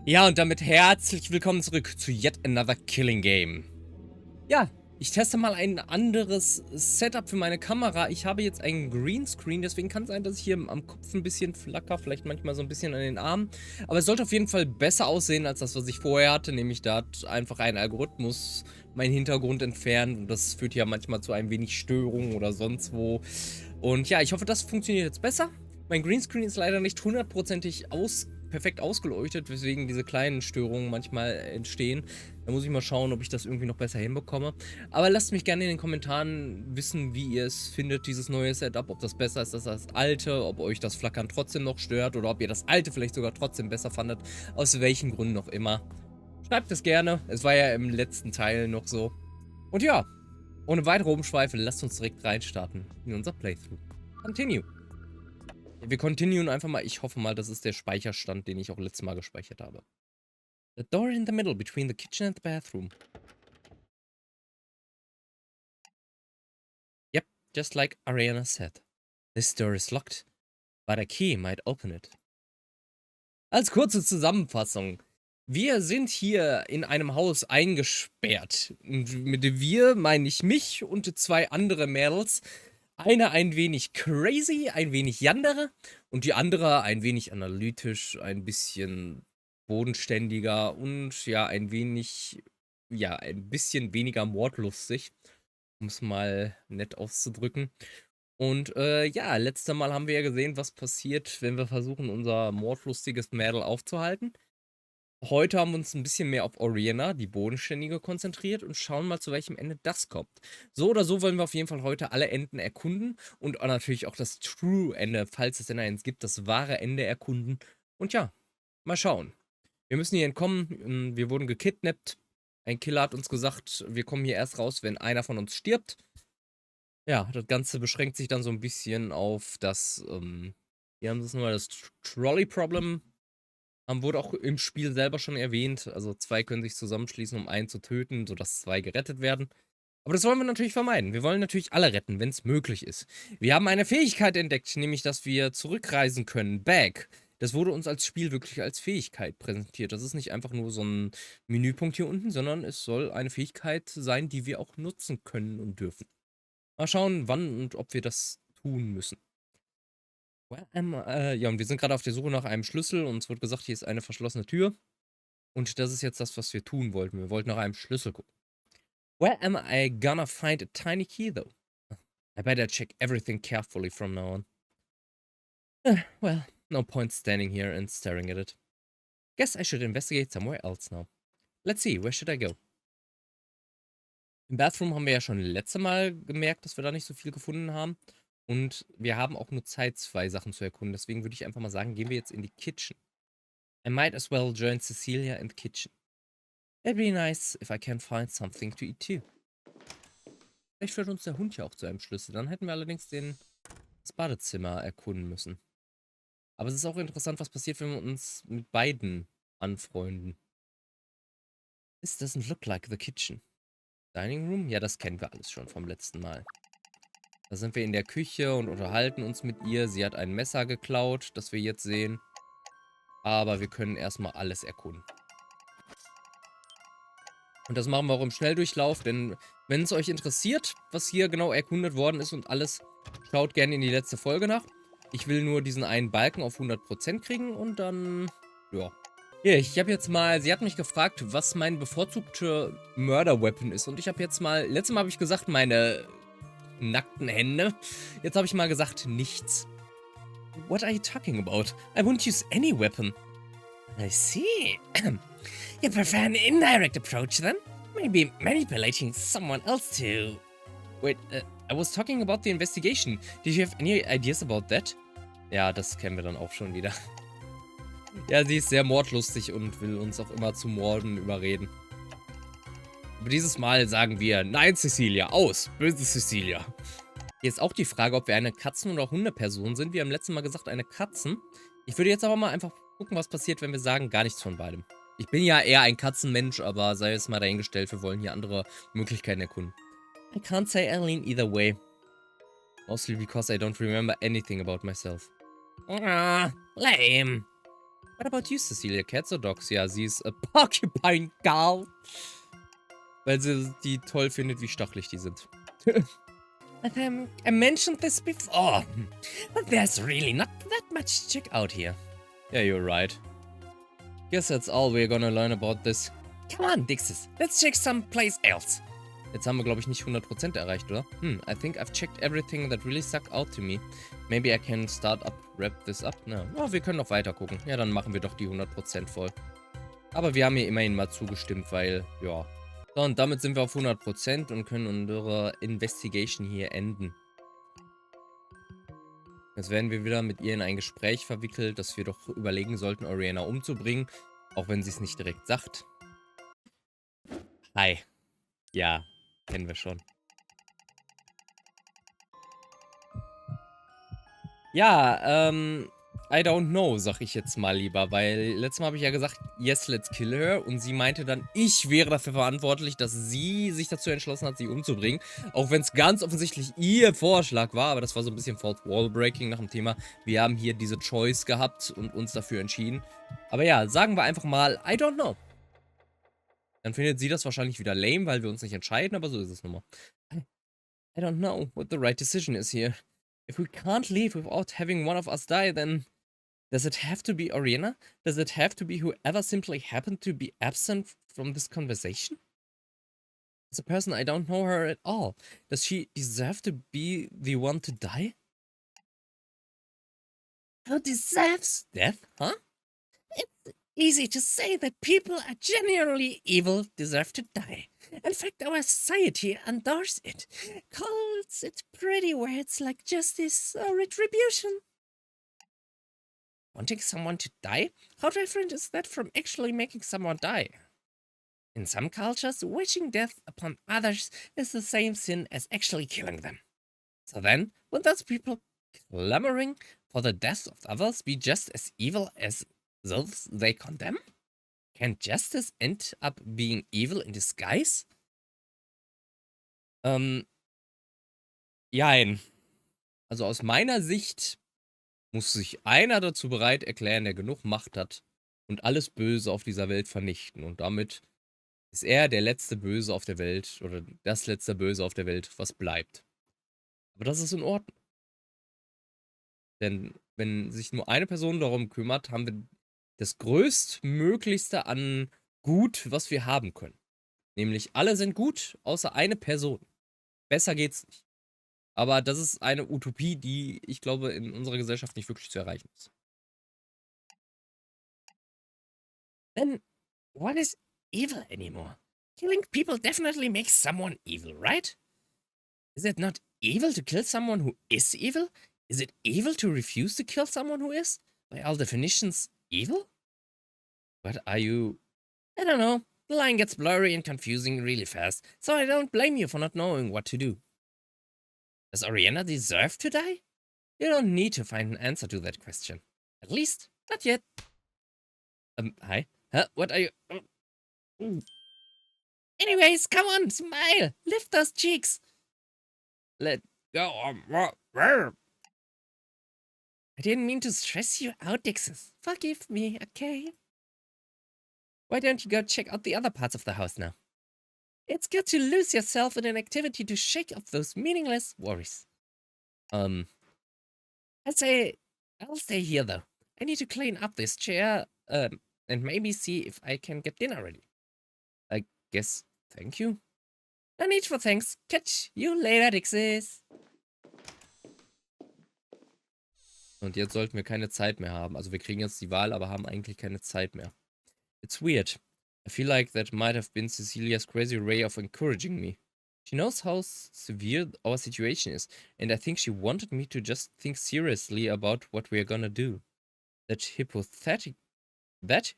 Ja, und damit herzlich willkommen zurück zu Yet Another Killing Game. Ja, ich teste mal ein anderes Setup für meine Kamera. Ich habe jetzt einen Greenscreen, deswegen kann es sein, dass ich hier am Kopf ein bisschen flacker, vielleicht manchmal so ein bisschen an den Armen. Aber es sollte auf jeden Fall besser aussehen als das, was ich vorher hatte, nämlich da hat einfach ein Algorithmus meinen Hintergrund entfernt und das führt ja manchmal zu ein wenig Störungen oder sonst wo. Und ja, ich hoffe, das funktioniert jetzt besser. Mein Greenscreen ist leider nicht hundertprozentig perfekt ausgeleuchtet, weswegen diese kleinen Störungen manchmal entstehen. Da muss ich mal schauen, ob ich das irgendwie noch besser hinbekomme. Aber lasst mich gerne in den Kommentaren wissen, wie ihr es findet, dieses neue Setup. Ob das besser ist als das alte, ob euch das Flackern trotzdem noch stört oder ob ihr das alte vielleicht sogar trotzdem besser fandet. Aus welchen Gründen noch immer. Schreibt es gerne. Es war ja im letzten Teil noch so. Und ja, ohne weitere Umschweife, lasst uns direkt reinstarten in unser Playthrough. Continue. Wir continuen einfach mal. Ich hoffe mal, das ist der Speicherstand, den ich auch letztes Mal gespeichert habe. The door in the middle between the kitchen and the bathroom. Yep, just like Ariana said. This door is locked, but a key might open it. Als kurze Zusammenfassung. Wir sind hier in einem Haus eingesperrt. Und mit wir meine ich mich und zwei andere Mädels. Eine ein wenig crazy, ein wenig yandere und die andere ein wenig analytisch, ein bisschen bodenständiger und ja, ein bisschen weniger mordlustig, um es mal nett auszudrücken. Und ja, letztes Mal haben wir ja gesehen, was passiert, wenn wir versuchen, unser mordlustiges Mädel aufzuhalten. Heute haben wir uns ein bisschen mehr auf Oriana, die Bodenständige, konzentriert und schauen mal, zu welchem Ende das kommt. So oder so wollen wir auf jeden Fall heute alle Enden erkunden und natürlich auch das True-Ende, falls es denn eins gibt, das wahre Ende erkunden. Und ja, mal schauen. Wir müssen hier entkommen. Wir wurden gekidnappt. Ein Killer hat uns gesagt, wir kommen hier erst raus, wenn einer von uns stirbt. Ja, das Ganze beschränkt sich dann so ein bisschen auf das, hier haben sie es nur, das Trolley-Problem. Wurde auch im Spiel selber schon erwähnt. Also zwei können sich zusammenschließen, um einen zu töten, sodass zwei gerettet werden. Aber das wollen wir natürlich vermeiden. Wir wollen natürlich alle retten, wenn es möglich ist. Wir haben eine Fähigkeit entdeckt, nämlich, dass wir zurückreisen können. Back. Das wurde uns als Spiel wirklich als Fähigkeit präsentiert. Das ist nicht einfach nur so ein Menüpunkt hier unten, sondern es soll eine Fähigkeit sein, die wir auch nutzen können und dürfen. Mal schauen, wann und ob wir das tun müssen. Ja, und wir sind gerade auf der Suche nach einem Schlüssel. Uns wurde gesagt, hier ist eine verschlossene Tür. Und das ist jetzt das, was wir tun wollten. Wir wollten nach einem Schlüssel gucken. Where am I gonna find a tiny key, though? I better check everything carefully from now on. Well, no point standing here and staring at it. Guess I should investigate somewhere else now. Let's see, where should I go? Im Bathroom haben wir ja schon letztes Mal gemerkt, dass wir da nicht so viel gefunden haben. Und wir haben auch nur Zeit, zwei Sachen zu erkunden. Deswegen würde ich einfach mal sagen, gehen wir jetzt in die Kitchen. I might as well join Cecilia in the kitchen. It'd be nice if I can find something to eat too. Vielleicht führt uns der Hund ja auch zu einem Schlüssel. Dann hätten wir allerdings das Badezimmer erkunden müssen. Aber es ist auch interessant, was passiert, wenn wir uns mit beiden anfreunden. This doesn't look like the kitchen. Dining room? Ja, das kennen wir alles schon vom letzten Mal. Da sind wir in der Küche und unterhalten uns mit ihr. Sie hat ein Messer geklaut, das wir jetzt sehen. Aber wir können erstmal alles erkunden. Und das machen wir auch im Schnelldurchlauf, denn wenn es euch interessiert, was hier genau erkundet worden ist und alles, schaut gerne in die letzte Folge nach. Ich will nur diesen einen Balken auf 100% kriegen und dann, ja. Hier, ich habe jetzt mal, sie hat mich gefragt, was mein bevorzugter Murder-Weapon ist. Und ich habe jetzt mal, letztes Mal habe ich gesagt, meine nackten Hände. Jetzt habe ich mal gesagt, nichts. What are you talking about? I won't use any weapon. I see. You prefer an indirect approach then? Maybe manipulating someone else to... Wait, I was talking about the investigation. Did you have any ideas about that? Ja, das kennen wir dann auch schon wieder. Ja, sie ist sehr mordlustig und will uns auch immer zu Morden überreden. Aber dieses Mal sagen wir, nein, Cecilia, aus, böse Cecilia. Hier ist auch die Frage, ob wir eine Katzen- oder Hundeperson sind. Wir haben letztes Mal gesagt, eine Katzen. Ich würde jetzt aber mal einfach gucken, was passiert, wenn wir sagen, gar nichts von beidem. Ich bin ja eher ein Katzenmensch, aber sei es mal dahingestellt, wir wollen hier andere Möglichkeiten erkunden. I can't say I lean either way. Mostly because I don't remember anything about myself. Ah, lame. What about you, Cecilia? Cats or dogs? Ja, sie ist a porcupine girl. Weil sie die toll findet, wie stachelig die sind. I mentioned this before. But there's really not that much to check out here. Yeah, you're right. Guess that's all we're gonna learn about this. Come on, Dixis. Let's check someplace else. Jetzt haben wir, glaube ich, nicht 100% erreicht, oder? I think I've checked everything that really stuck out to me. Maybe I can wrap this up. No. Oh, wir können noch weiter gucken. Ja, dann machen wir doch die 100% voll. Aber wir haben hier immerhin mal zugestimmt, weil, ja. So, und damit sind wir auf 100% und können unsere Investigation hier enden. Jetzt werden wir wieder mit ihr in ein Gespräch verwickelt, dass wir doch überlegen sollten, Oriana umzubringen. Auch wenn sie es nicht direkt sagt. Hi. Ja, kennen wir schon. Ja, I don't know, sag ich jetzt mal lieber, weil letztes Mal habe ich ja gesagt, yes, let's kill her, und sie meinte dann, ich wäre dafür verantwortlich, dass sie sich dazu entschlossen hat, sie umzubringen, auch wenn es ganz offensichtlich ihr Vorschlag war, aber das war so ein bisschen Fourth Wall Breaking nach dem Thema, wir haben hier diese Choice gehabt und uns dafür entschieden. Aber ja, sagen wir einfach mal, I don't know. Dann findet sie das wahrscheinlich wieder lame, weil wir uns nicht entscheiden, aber so ist es nun mal. I don't know what the right decision is here. If we can't leave without having one of us die, then does it have to be Oriana? Does it have to be whoever simply happened to be absent from this conversation? As a person, I don't know her at all. Does she deserve to be the one to die? Who deserves death, huh? It's easy to say that people are genuinely evil deserve to die. In fact, our society endorses it, calls it pretty words like justice or retribution. Wanting someone to die? How different is that from actually making someone die? In some cultures, wishing death upon others is the same sin as actually killing them. So then, would those people clamoring for the death of others be just as evil as those they condemn? Can justice end up being evil in disguise? Jein. Also aus meiner Sicht muss sich einer dazu bereit erklären, der genug Macht hat und alles Böse auf dieser Welt vernichten. Und damit ist er der letzte Böse auf der Welt oder das letzte Böse auf der Welt, was bleibt. Aber das ist in Ordnung. Denn wenn sich nur eine Person darum kümmert, haben wir das größtmöglichste an Gut, was wir haben können. Nämlich alle sind gut, außer eine Person. Besser geht's nicht. Aber das ist eine Utopie, die, ich glaube, in unserer Gesellschaft nicht wirklich zu erreichen ist. Then, what is evil anymore? Killing people definitely makes someone evil, right? Is it not evil to kill someone who is evil? Is it evil to refuse to kill someone who is, by all definitions, evil? What are you... I don't know. The line gets blurry and confusing really fast, so I don't blame you for not knowing what to do. Does Oriana deserve to die? You don't need to find an answer to that question. At least, not yet. Hi? Huh? What are you... Anyways, come on, smile! Lift those cheeks! Let go. I didn't mean to stress you out, Dixis. Forgive me, okay? Why don't you go check out the other parts of the house now? It's good to lose yourself in an activity to shake off those meaningless worries. I'll stay here though. I need to clean up this chair, and maybe see if I can get dinner ready. I guess, thank you. No need for thanks. Catch you later, Dixis. Und jetzt sollten wir keine Zeit mehr haben. Also wir kriegen jetzt die Wahl, aber haben eigentlich keine Zeit mehr. It's weird. I feel like that might have been Cecilia's crazy way of encouraging me. She knows how severe our situation is, and I think she wanted me to just think seriously about what we're gonna do. That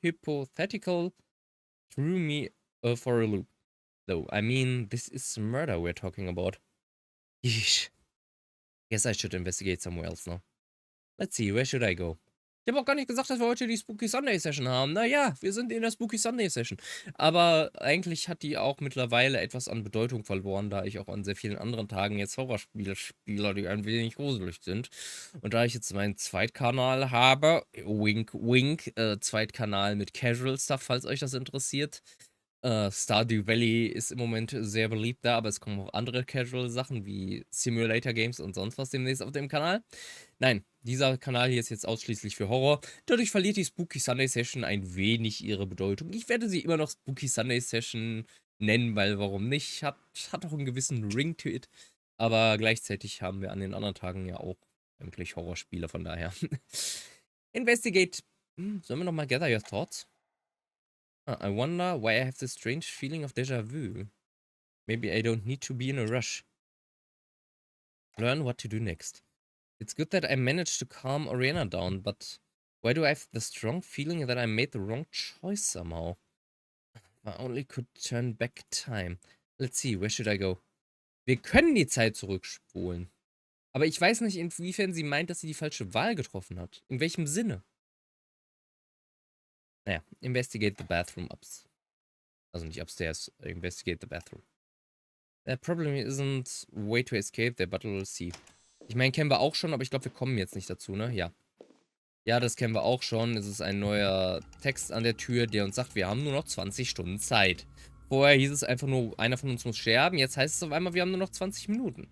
hypothetical threw me for a loop. Though, I mean, this is murder we're talking about. Yeesh. Guess I should investigate somewhere else now. Let's see, where should I go? Ich habe auch gar nicht gesagt, dass wir heute die Spooky Sunday Session haben. Naja, wir sind in der Spooky Sunday Session. Aber eigentlich hat die auch mittlerweile etwas an Bedeutung verloren, da ich auch an sehr vielen anderen Tagen jetzt Horrorspiele spiele, die ein wenig gruselig sind. Und da ich jetzt meinen Zweitkanal habe, wink wink, Zweitkanal mit Casual Stuff, falls euch das interessiert. Stardew Valley ist im Moment sehr beliebt da, aber es kommen auch andere Casual-Sachen wie Simulator Games und sonst was demnächst auf dem Kanal. Nein, dieser Kanal hier ist jetzt ausschließlich für Horror. Dadurch verliert die Spooky Sunday Session ein wenig ihre Bedeutung. Ich werde sie immer noch Spooky Sunday Session nennen, weil warum nicht? Hat auch einen gewissen Ring to it. Aber gleichzeitig haben wir an den anderen Tagen ja auch eigentlich Horrorspiele, von daher. Investigate. Sollen wir nochmal gather your thoughts? I wonder why I have this strange feeling of déjà vu. Maybe I don't need to be in a rush. Learn what to do next. It's good that I managed to calm Oriana down, but why do I have the strong feeling that I made the wrong choice somehow? I only could turn back time. Let's see, where should I go? Wir können die Zeit zurückspulen. Aber ich weiß nicht, inwiefern sie meint, dass sie die falsche Wahl getroffen hat. In welchem Sinne? Naja, investigate the bathroom ups. Also nicht upstairs, investigate the bathroom. The problem isn't way to escape there, but we'll see. Ich meine, kennen wir auch schon, aber ich glaube, wir kommen jetzt nicht dazu, ne? Ja. Ja, das kennen wir auch schon. Es ist ein neuer Text an der Tür, der uns sagt, wir haben nur noch 20 Stunden Zeit. Vorher hieß es einfach nur, einer von uns muss sterben. Jetzt heißt es auf einmal, wir haben nur noch 20 Minuten.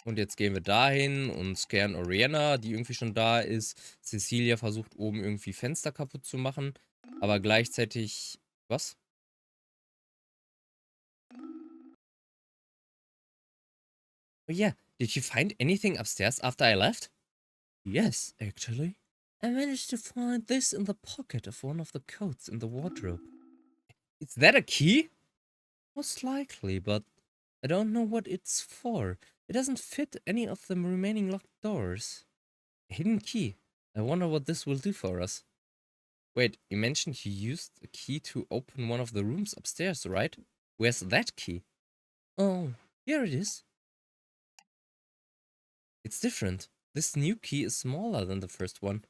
Und jetzt gehen wir dahin und scannen Oriana, die irgendwie schon da ist. Cecilia versucht oben irgendwie Fenster kaputt zu machen. Aber gleichzeitig... Was? Oh yeah, did you find anything upstairs after I left? Yes, actually. I managed to find this in the pocket of one of the coats in the wardrobe. Is that a key? Most likely, but I don't know what it's for. It doesn't fit any of the remaining locked doors. A hidden key. I wonder what this will do for us. Wait, you mentioned you used a key to open one of the rooms upstairs, right? Where's that key? Oh, here it is. It's different. This new key is smaller than the first one.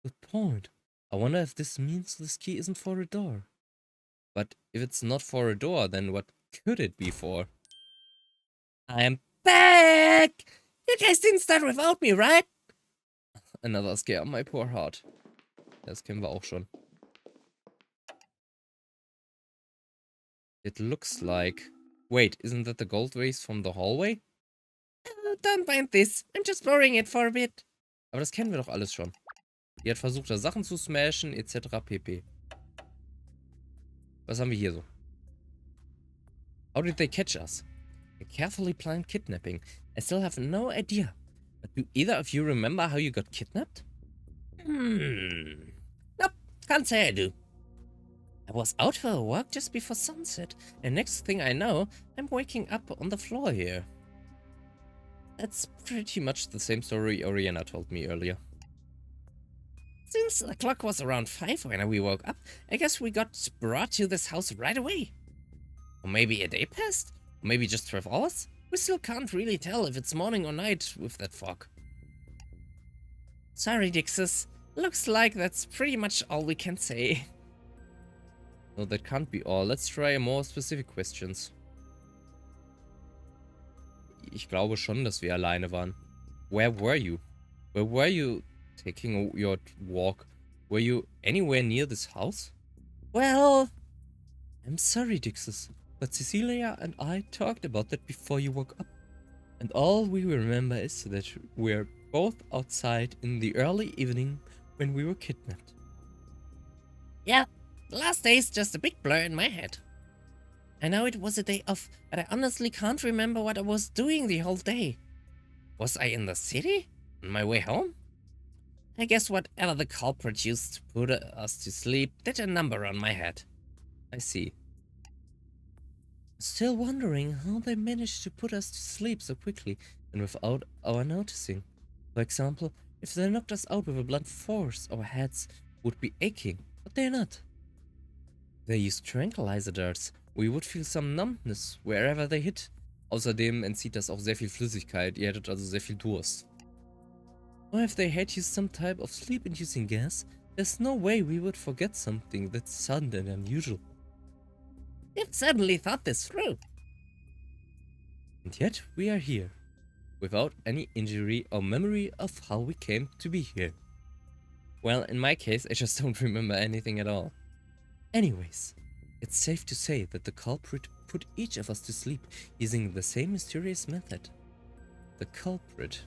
Good point. I wonder if this means this key isn't for a door. But if it's not for a door, then what could it be for? I am back! You guys didn't start without me, right? Another scare, my poor heart. Das kennen wir auch schon. It looks like... Wait, isn't that the gold vase from the hallway? Oh, don't mind this. I'm just borrowing it for a bit. Aber das kennen wir doch alles schon. Die hat versucht, da Sachen zu smashen, etc. pp. Was haben wir hier so? How did they catch us? A carefully planned kidnapping. I still have no idea. But do either of you remember how you got kidnapped? Nope, can't say I do. I was out for a walk just before sunset, and next thing I know, I'm waking up on the floor here. That's pretty much the same story Oriana told me earlier. Since the clock was around 5 when we woke up, I guess we got brought to this house right away. Or maybe a day passed? Or maybe just 12 hours? We still can't really tell if it's morning or night with that fog. Sorry, Dixis. Looks like that's pretty much all we can say. No, that can't be all. Let's try more specific questions. Ich glaube schon, dass wir alleine waren. Where were you? Where were you taking your walk? Were you anywhere near this house? Well, I'm sorry, Dixis, but Cecilia and I talked about that before you woke up. And all we remember is that we're both outside in the early evening when we were kidnapped. Yeah, the last day's just a big blur in my head. I know it was a day off, but I honestly can't remember what I was doing the whole day. Was I in the city? On my way home? I guess whatever the culprit used to put us to sleep did a number on my head. I see. Still wondering how they managed to put us to sleep so quickly and without our noticing. For example, if they knocked us out with a blunt force, our heads would be aching, but they're not. They used tranquilizer darts. We would feel some numbness wherever they hit. Außerdem entzieht das auch sehr viel Flüssigkeit. Ihr hättet also sehr viel Durst. Or if they had used some type of sleep-inducing gas, there's no way we would forget something that's sudden and unusual. You've certainly thought this through. And yet we are here, without any injury or memory of how we came to be here. Well, in my case, I just don't remember anything at all. Anyways, it's safe to say that the culprit put each of us to sleep using the same mysterious method. The culprit.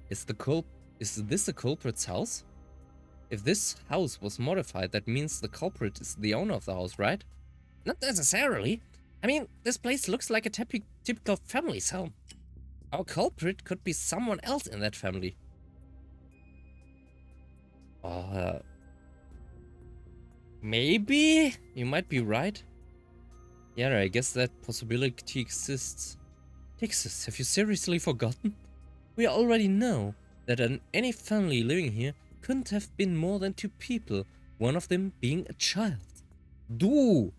Is this the culprit's house? If this house was modified, that means the culprit is the owner of the house, right? Not necessarily. I mean, this place looks like a typical family's home. Our culprit could be someone else in that family. Maybe? You might be right. Yeah, I guess that possibility exists. Texas, have you seriously forgotten? We already know that any family living here couldn't have been more than 2 people, one of them being a child. Du!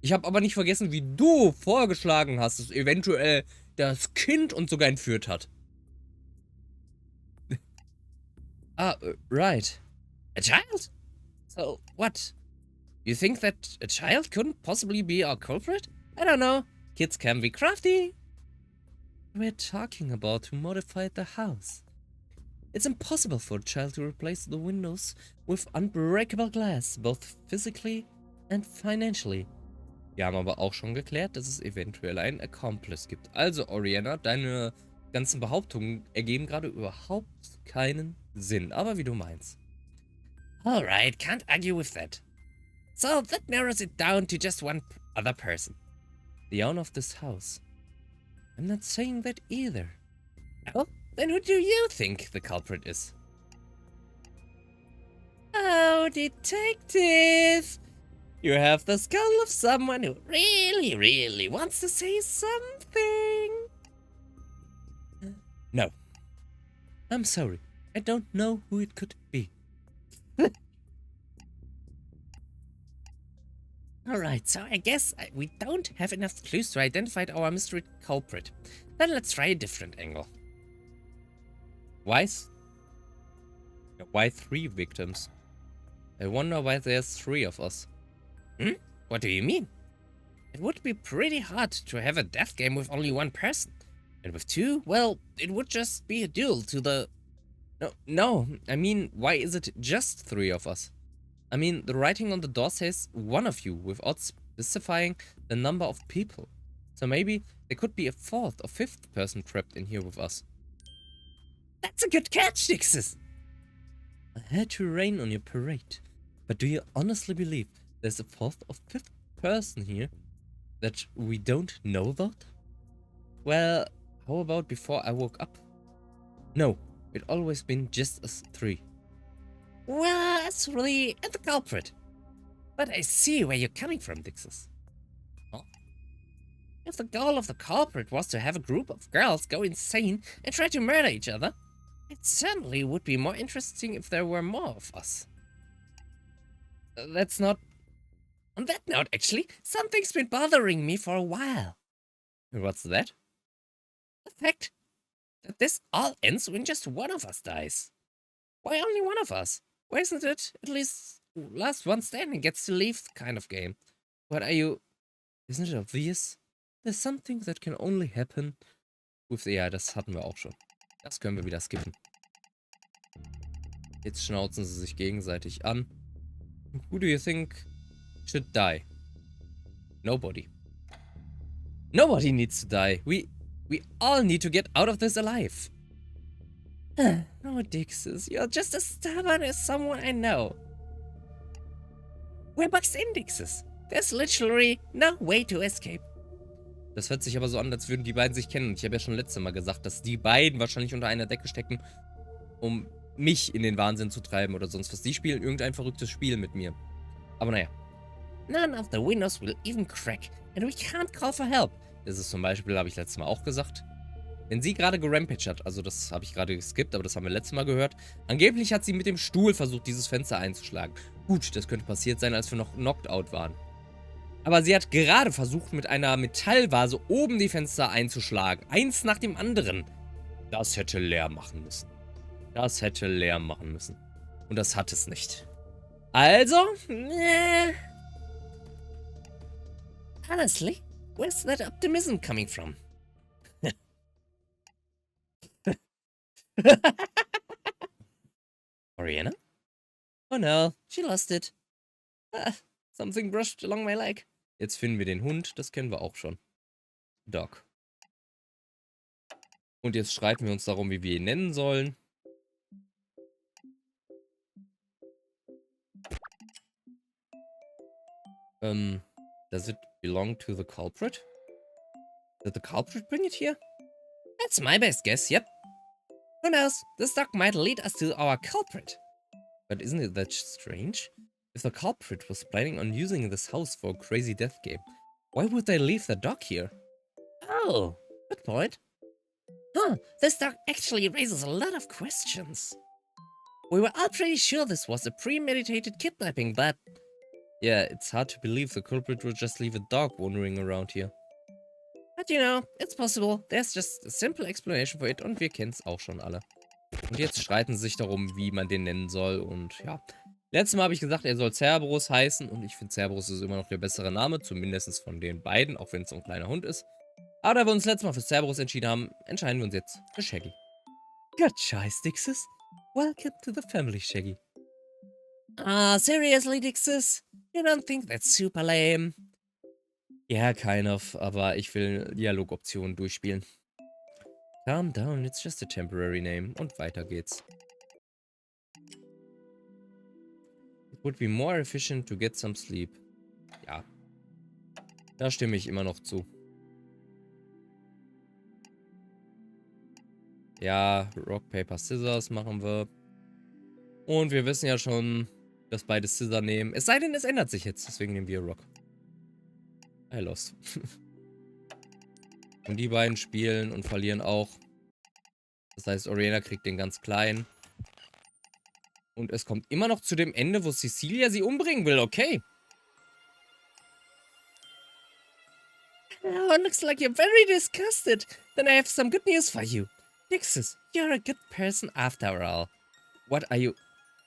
Ich habe aber nicht vergessen, wie du vorgeschlagen hast, dass eventuell das Kind uns sogar entführt hat. Right. A child? So, what? You think that a child couldn't possibly be our culprit? I don't know. Kids can be crafty. We're talking about who modified the house. It's impossible for a child to replace the windows with unbreakable glass, both physically and financially. Wir haben aber auch schon geklärt, dass es eventuell einen Accomplice gibt. Also, Oriana, deine ganzen Behauptungen ergeben gerade überhaupt keinen Sinn. Aber wie du meinst. Alright, can't argue with that. So, that narrows it down to just one other person. The owner of this house. I'm not saying that either. Oh, then who do you think the culprit is? Oh, detective! You have the skull of someone who really wants to say something. No. I'm sorry. I don't know who it could be. Alright, so I guess we don't have enough clues to identify our mystery culprit. Then let's try a different angle. Why 3 victims? I wonder why there's 3 of us. What do you mean? It would be pretty hard to have a death game with only 1 person. And with 2, well, it would just be a duel to the... No, I mean, why is it just 3 of us? I mean, the writing on the door says 1 of you without specifying the number of people. So maybe there could be a 4th or 5th person trapped in here with us. That's a good catch, Dixis! I had to rain on your parade. But do you honestly believe there's a 4th or 5th person here that we don't know about? Well, how about before I woke up? No, it always been just us 3. Well, that's really the culprit. But I see where you're coming from, Dixis. Huh? If the goal of the culprit was to have a group of girls go insane and try to murder each other, it certainly would be more interesting if there were more of us. That's not... On that note, actually, something's been bothering me for a while. What's that? The fact that this all ends when just one of us dies. Why only one of us? Why isn't it at least last one standing gets to leave kind of game? What are you... Isn't it obvious? There's something that can only happen with... Ja, das hatten wir auch schon. Das können wir wieder skippen. Jetzt schnauzen sie sich gegenseitig an. Who do you think should die? Nobody. Nobody needs to die. We all need to get out of this alive. Oh, Dixis, you're just as stubborn as someone I know. We're boxed in, Dixis. There's literally no way to escape. Das hört sich aber so an, als würden die beiden sich kennen. Und ich habe ja schon letztes Mal gesagt, dass die beiden wahrscheinlich unter einer Decke stecken, um mich in den Wahnsinn zu treiben oder sonst was. Die spielen irgendein verrücktes Spiel mit mir. Aber naja. None of the windows will even crack and we can't call for help. Das ist zum Beispiel, habe ich letztes Mal auch gesagt. Wenn sie gerade gerampaged hat, also das habe ich gerade geskippt, aber das haben wir letztes Mal gehört. Angeblich hat sie mit dem Stuhl versucht, dieses Fenster einzuschlagen. Gut, das könnte passiert sein, als wir noch knocked out waren. Aber sie hat gerade versucht, mit einer Metallvase oben die Fenster einzuschlagen. Eins nach dem anderen. Das hätte leer machen müssen. Das hätte leer machen müssen. Und das hat es nicht. Also, honestly, where's that optimism coming from? Oriana? Oh no, she lost it. Ah, something brushed along my leg. Jetzt finden wir den Hund, das kennen wir auch schon. Dog. Und jetzt streiten wir uns darum, wie wir ihn nennen sollen. Does it belong to the culprit? Did the culprit bring it here? That's my best guess, yep. Who knows? This dog might lead us to our culprit. But isn't it that strange? If the culprit was planning on using this house for a crazy death game, why would they leave the dog here? Oh, good point. Huh, this dog actually raises a lot of questions. We were all pretty sure this was a premeditated kidnapping, but... Yeah, it's hard to believe the culprit would just leave a dog wandering around here. But you know, it's possible. There's just a simple explanation for it und wir kennen es auch schon alle. Und jetzt streiten sie sich darum, wie man den nennen soll und ja. Letztes Mal habe ich gesagt, er soll Cerberus heißen und ich finde Cerberus ist immer noch der bessere Name, zumindest von den beiden, auch wenn es so ein kleiner Hund ist. Aber da wir uns letztes Mal für Cerberus entschieden haben, entscheiden wir uns jetzt für Shaggy. Good choice, Dixis. Welcome to the family, Shaggy. Ah, seriously, Dixis? You don't think that's super lame? Yeah, kind of, aber ich will Dialogoptionen durchspielen. Calm down, it's just a temporary name. Und weiter geht's. It would be more efficient to get some sleep. Ja. Da stimme ich immer noch zu. Ja, Rock, Paper, Scissors machen wir. Und wir wissen ja schon, dass beide Scissor nehmen. Es sei denn, es ändert sich jetzt. Deswegen nehmen wir Rock. I lost. Und die beiden spielen und verlieren auch. Das heißt, Oriana kriegt den ganz kleinen. Und es kommt immer noch zu dem Ende, wo Cecilia sie umbringen will. Okay. Oh, looks like you're very disgusted. Then I have some good news for you. Dixis, you're a good person after all. What are you...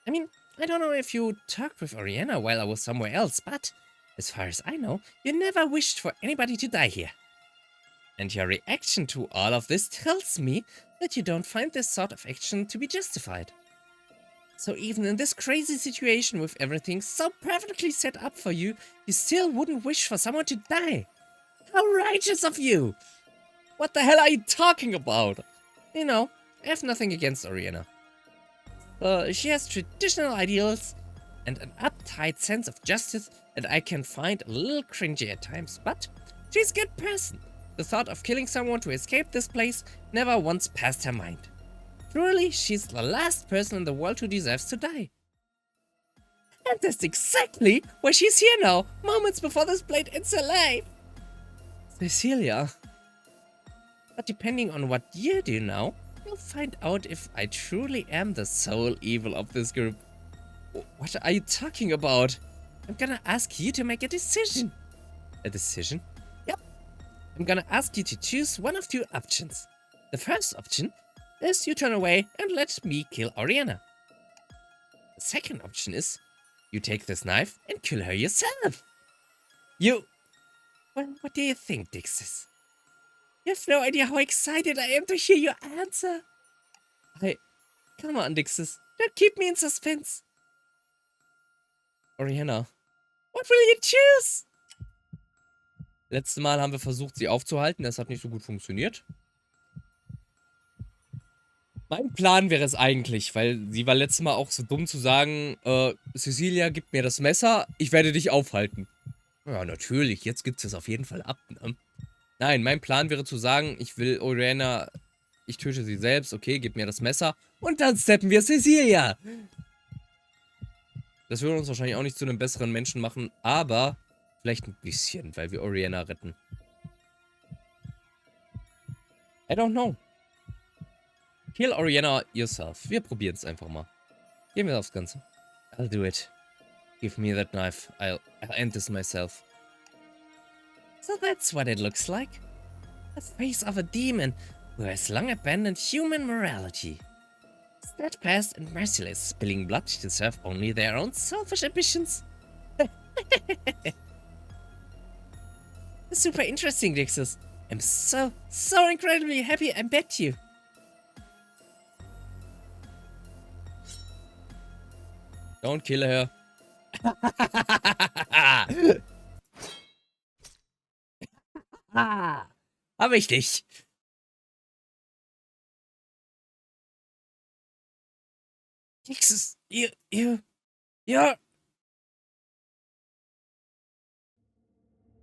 I mean, I don't know if you talked with Oriana while I was somewhere else, but as far as I know, you never wished for anybody to die here. And your reaction to all of this tells me that you don't find this sort of action to be justified. So even in this crazy situation with everything so perfectly set up for you, you still wouldn't wish for someone to die. How righteous of you! What the hell are you talking about? You know, I have nothing against Oriana. She has traditional ideals and an uptight sense of justice that I can find a little cringy at times, but she's a good person. The thought of killing someone to escape this place never once passed her mind. Truly, she's the last person in the world who deserves to die. And that's exactly why she's here now, moments before this blade ends her life. Cecilia. But depending on what you do now, you'll find out if I truly am the sole evil of this group. What are you talking about? I'm gonna ask you to make a decision. A decision? Yep. I'm gonna ask you to choose one of two options. The first option is you turn away and let me kill Oriana. The second option is you take this knife and kill her yourself. Well, what do you think, Dixis? You have no idea how excited I am to hear your answer. Come on, Dixis. Don't keep me in suspense. Oriana, what will you choose? Letztes Mal haben wir versucht, sie aufzuhalten. Das hat nicht so gut funktioniert. Mein Plan wäre es eigentlich, weil sie war letztes Mal auch so dumm zu sagen, Cecilia, gib mir das Messer, ich werde dich aufhalten. Ja, natürlich, jetzt gibt es auf jeden Fall ab, ne? Nein, mein Plan wäre zu sagen, ich will Oriana, ich töte sie selbst, okay, gib mir das Messer und dann steppen wir Cecilia. Das würde uns wahrscheinlich auch nicht zu einem besseren Menschen machen, aber vielleicht ein bisschen, weil wir Oriana retten. I don't know. Kill Oriana yourself. Wir probieren es einfach mal. Gehen wir aufs Ganze. I'll do it. Give me that knife. I'll end this myself. So that's what it looks like. The face of a demon who has long abandoned human morality. Steadfast and merciless, spilling blood to serve only their own selfish ambitions. Super interesting, Dixis. I'm so incredibly happy I met you. Don't kill her. Hab ich dich. Dixis, you're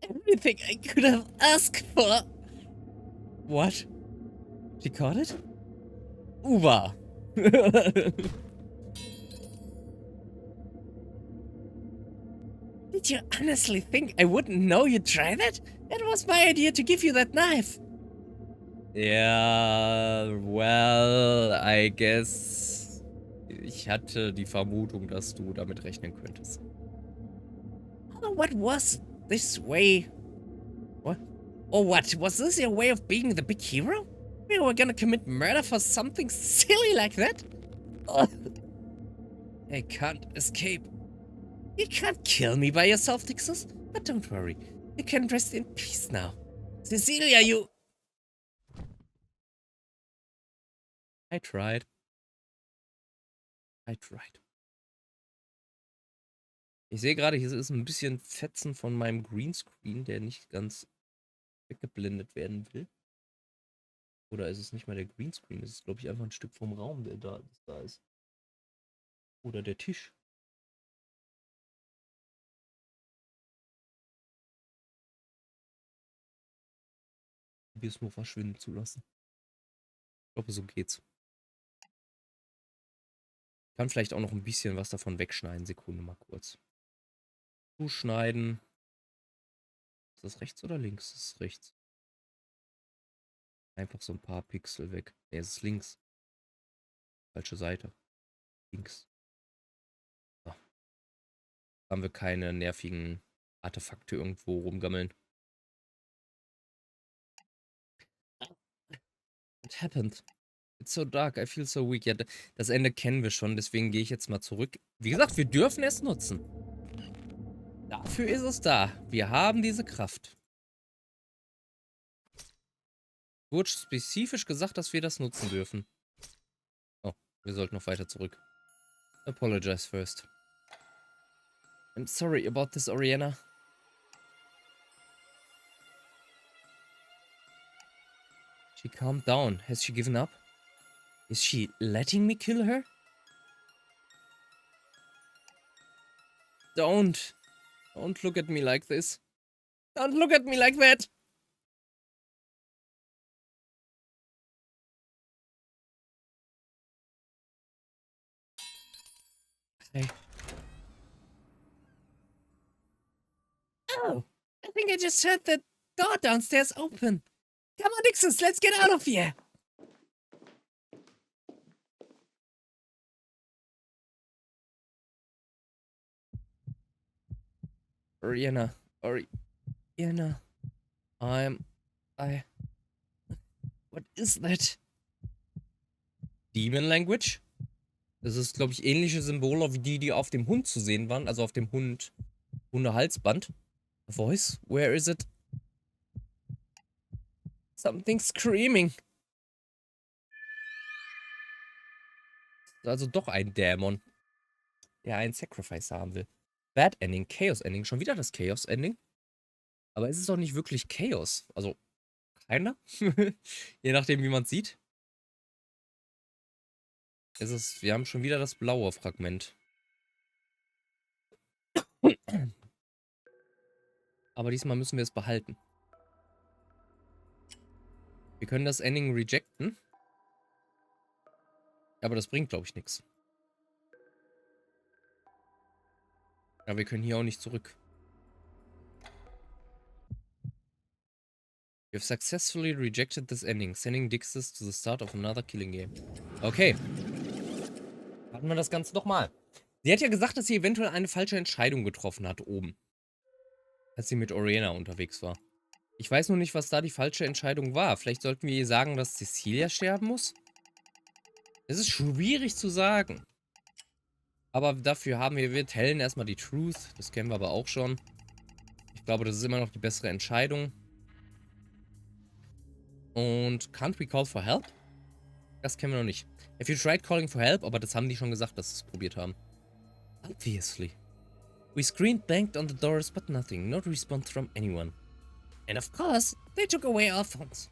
everything I could have asked for. What? She caught it? Uwa. Did you honestly think I wouldn't know you'd try that? That was my idea to give you that knife. Ja, well, I guess. Ich hatte die Vermutung, dass du damit rechnen könntest. Oh, what was this way? What? Or what? Was this your way of being the big hero? We were gonna commit murder for something silly like that? Ugh. I can't escape. You can't kill me by yourself, Dixis. But don't worry. You can rest in peace now. Cecilia, you... I tried. Ich sehe gerade, hier ist ein bisschen Fetzen von meinem Greenscreen, der nicht ganz weggeblendet werden will. Oder ist es nicht mal der Greenscreen? Es ist, glaube ich, einfach ein Stück vom Raum, der da ist. Oder der Tisch. Ich es nur verschwinden zu lassen. Ich glaube, so geht's. Ich kann vielleicht auch noch ein bisschen was davon wegschneiden. Sekunde mal kurz. Zuschneiden. Ist das rechts oder links? Das ist rechts. Einfach so ein paar Pixel weg. Ne, es ist links. Falsche Seite. Links. So. Haben wir keine nervigen Artefakte irgendwo rumgammeln. What happened? It's so dark, I feel so weak. Ja, das Ende kennen wir schon, deswegen gehe ich jetzt mal zurück. Wie gesagt, wir dürfen es nutzen. Dafür ist es da. Wir haben diese Kraft. Wurde spezifisch gesagt, dass wir das nutzen dürfen. Oh, wir sollten noch weiter zurück. Apologize first. I'm sorry about this, Oriana. She calmed down. Has she given up? Is she letting me kill her? Don't look at me like this. Don't look at me like that. Hey. Oh, I think I just heard the door downstairs open. Come on, Dixis, let's get out of here. Oriana. What is that? Demon Language? Das ist, glaube ich, ähnliche Symbole wie die auf dem Hund zu sehen waren. Also auf dem Hundehalsband. A voice? Where is it? Something screaming. Also doch ein Dämon, der ein Sacrifice haben will. Bad Ending, Chaos Ending. Schon wieder das Chaos Ending. Aber es ist doch nicht wirklich Chaos. Also, keiner. Je nachdem, wie man es sieht. Wir haben schon wieder das blaue Fragment. Aber diesmal müssen wir es behalten. Wir können das Ending rejecten. Aber das bringt, glaube ich, nichts. Aber wir können hier auch nicht zurück. You have successfully rejected this ending, sending Dixis to the start of another killing game. Okay. Hatten wir das Ganze nochmal. Sie hat ja gesagt, dass sie eventuell eine falsche Entscheidung getroffen hat oben. Als sie mit Oriana unterwegs war. Ich weiß nur nicht, was da die falsche Entscheidung war. Vielleicht sollten wir ihr sagen, dass Cecilia sterben muss? Das ist schwierig zu sagen. Aber dafür wir tellen erstmal die Truth. Das kennen wir aber auch schon. Ich glaube, das ist immer noch die bessere Entscheidung. Und can't we call for help? Das kennen wir noch nicht. Have you tried calling for help? Aber das haben die schon gesagt, dass sie es probiert haben. Obviously. We screamed, banged on the doors, but nothing. No response from anyone. And of course, they took away our phones.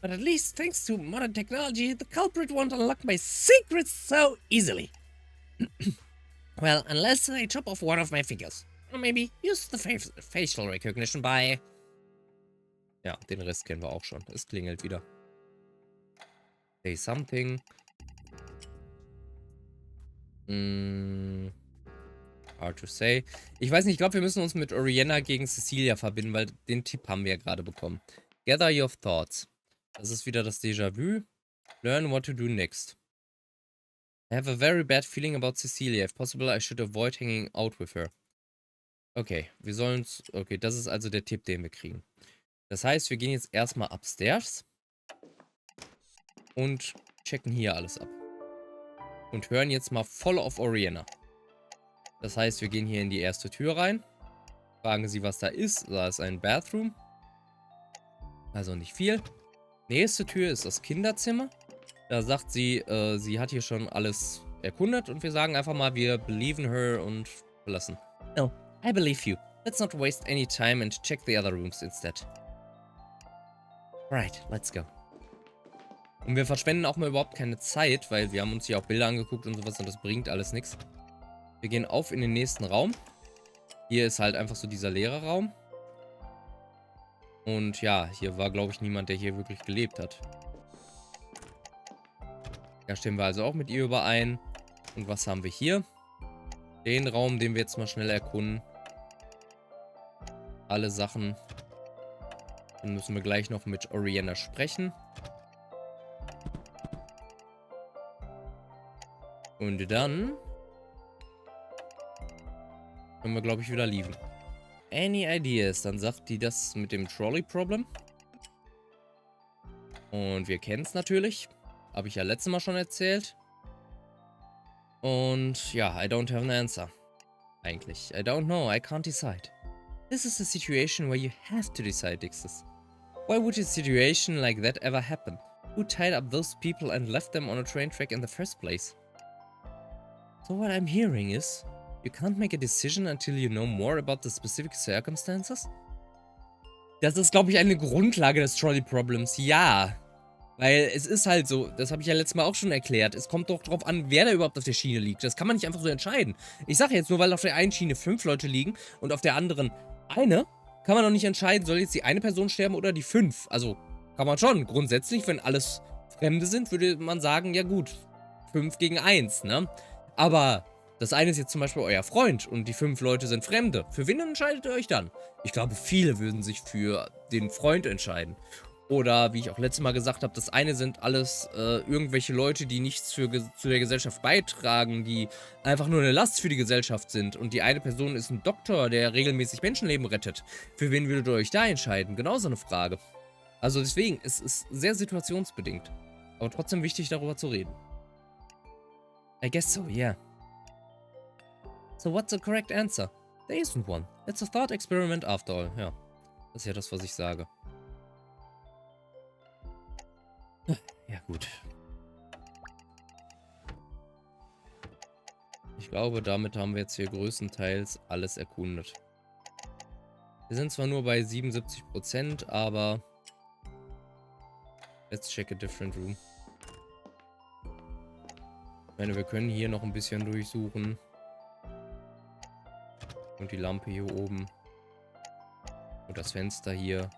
But at least, thanks to modern technology, the culprit won't unlock my secrets so easily. Well, unless they chop off one of my fingers. Or maybe use the facial recognition by... Ja, den Rest kennen wir auch schon. Es klingelt wieder. Say something. Hard to say. Ich weiß nicht, ich glaube, wir müssen uns mit Oriana gegen Cecilia verbinden, weil den Tipp haben wir ja gerade bekommen. Gather your thoughts. Das ist wieder das Déjà-vu. Learn what to do next. I have a very bad feeling about Cecilia. If possible, I should avoid hanging out with her. Okay, wir sollen's... Okay, das ist also der Tipp, den wir kriegen. Das heißt, wir gehen jetzt erstmal upstairs und checken hier alles ab. Und hören jetzt mal voll auf Oriana. Das heißt, wir gehen hier in die erste Tür rein. Fragen sie, was da ist. Da ist ein Bathroom. Also nicht viel. Nächste Tür ist das Kinderzimmer. Da sagt sie, sie hat hier schon alles erkundet. Und wir sagen einfach mal, wir believe in her und verlassen. No, I believe you. Let's not waste any time and check the other rooms instead. Right, let's go. Und wir verschwenden auch mal überhaupt keine Zeit, weil wir haben uns hier auch Bilder angeguckt und sowas und das bringt alles nichts. Wir gehen auf in den nächsten Raum. Hier ist halt einfach so dieser leere Raum. Und ja, hier war, glaube ich, niemand, der hier wirklich gelebt hat. Da stimmen wir also auch mit ihr überein. Und was haben wir hier? Den Raum, den wir jetzt mal schnell erkunden. Alle Sachen. Dann müssen wir gleich noch mit Oriana sprechen. Und dann können wir, glaube ich, wieder lieben. Any ideas? Dann sagt die das mit dem Trolley-Problem. Und wir kennen es natürlich. Habe ich ja letztes Mal schon erzählt. Und ja, I don't have an answer. Eigentlich. I don't know. I can't decide. This is a situation where you have to decide, Dixis. Why would a situation like that ever happen? Who tied up those people and left them on a train track in the first place? So what I'm hearing is, you can't make a decision until you know more about the specific circumstances? Das ist, glaube ich, eine Grundlage des Trolley-Problems. Ja. Weil es ist halt so, das habe ich ja letztes Mal auch schon erklärt, es kommt doch drauf an, wer da überhaupt auf der Schiene liegt. Das kann man nicht einfach so entscheiden. Ich sage jetzt nur, weil auf der einen Schiene 5 Leute liegen und auf der anderen eine, kann man noch nicht entscheiden, soll jetzt die eine Person sterben oder die 5. Also kann man schon. Grundsätzlich, wenn alles Fremde sind, würde man sagen, ja gut, 5 gegen 1, ne? Aber das eine ist jetzt zum Beispiel euer Freund und die 5 Leute sind Fremde. Für wen entscheidet ihr euch dann? Ich glaube, viele würden sich für den Freund entscheiden. Oder, wie ich auch letztes Mal gesagt habe, das eine sind alles irgendwelche Leute, die nichts zu der Gesellschaft beitragen, die einfach nur eine Last für die Gesellschaft sind. Und die eine Person ist ein Doktor, der regelmäßig Menschenleben rettet. Für wen würdet ihr euch da entscheiden? Genau so eine Frage. Also deswegen, es ist sehr situationsbedingt. Aber trotzdem wichtig, darüber zu reden. I guess so, yeah. So what's the correct answer? There isn't one. It's a thought experiment after all. Ja, das ist ja das, was ich sage. Ja, gut. Ich glaube, damit haben wir jetzt hier größtenteils alles erkundet. Wir sind zwar nur bei 77%, aber let's check a different room. Ich meine, wir können hier noch ein bisschen durchsuchen. Und die Lampe hier oben. Und das Fenster hier.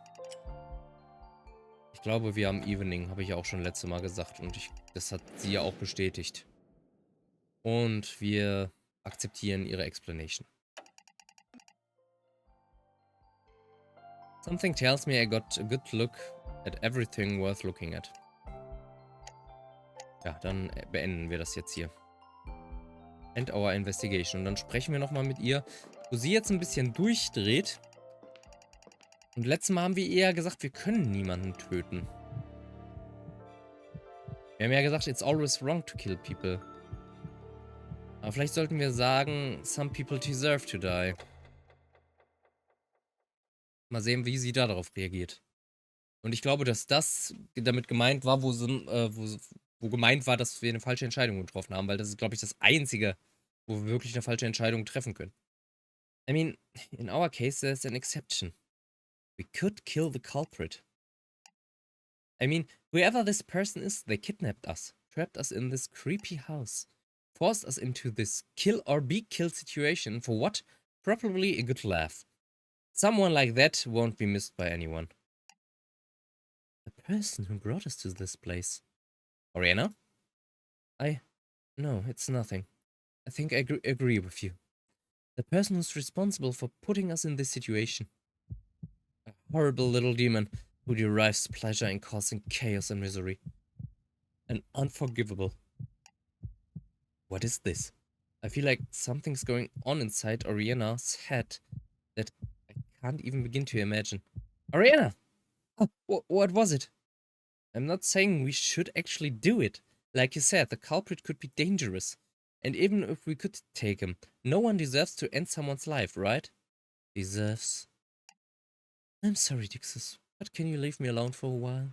Ich glaube, wir haben Evening, habe ich ja auch schon letztes Mal gesagt. Und das hat sie ja auch bestätigt. Und wir akzeptieren ihre Explanation. Something tells me I got a good look at everything worth looking at. Ja, dann beenden wir das jetzt hier. End our investigation. Und dann sprechen wir nochmal mit ihr, wo sie jetzt ein bisschen durchdreht. Und letztes Mal haben wir eher gesagt, wir können niemanden töten. Wir haben ja gesagt, it's always wrong to kill people. Aber vielleicht sollten wir sagen, some people deserve to die. Mal sehen, wie sie darauf reagiert. Und ich glaube, dass das damit gemeint war, wo gemeint war, dass wir eine falsche Entscheidung getroffen haben. Weil das ist, glaube ich, das Einzige, wo wir wirklich eine falsche Entscheidung treffen können. I mean, in our case, there's an exception. We could kill the culprit. I mean, whoever this person is, they kidnapped us, trapped us in this creepy house, forced us into this kill or be killed situation for what? Probably a good laugh. Someone like that won't be missed by anyone. The person who brought us to this place. Oriana? No, it's nothing. I think I agree with you. The person who's responsible for putting us in this situation. A horrible little demon who derives pleasure in causing chaos and misery. And unforgivable. What is this? I feel like something's going on inside Oriana's head that I can't even begin to imagine. Oriana! Oh, what was it? I'm not saying we should actually do it. Like you said, the culprit could be dangerous. And even if we could take him, no one deserves to end someone's life, right? Deserves. I'm sorry, Dixus, but can you leave me alone for a while?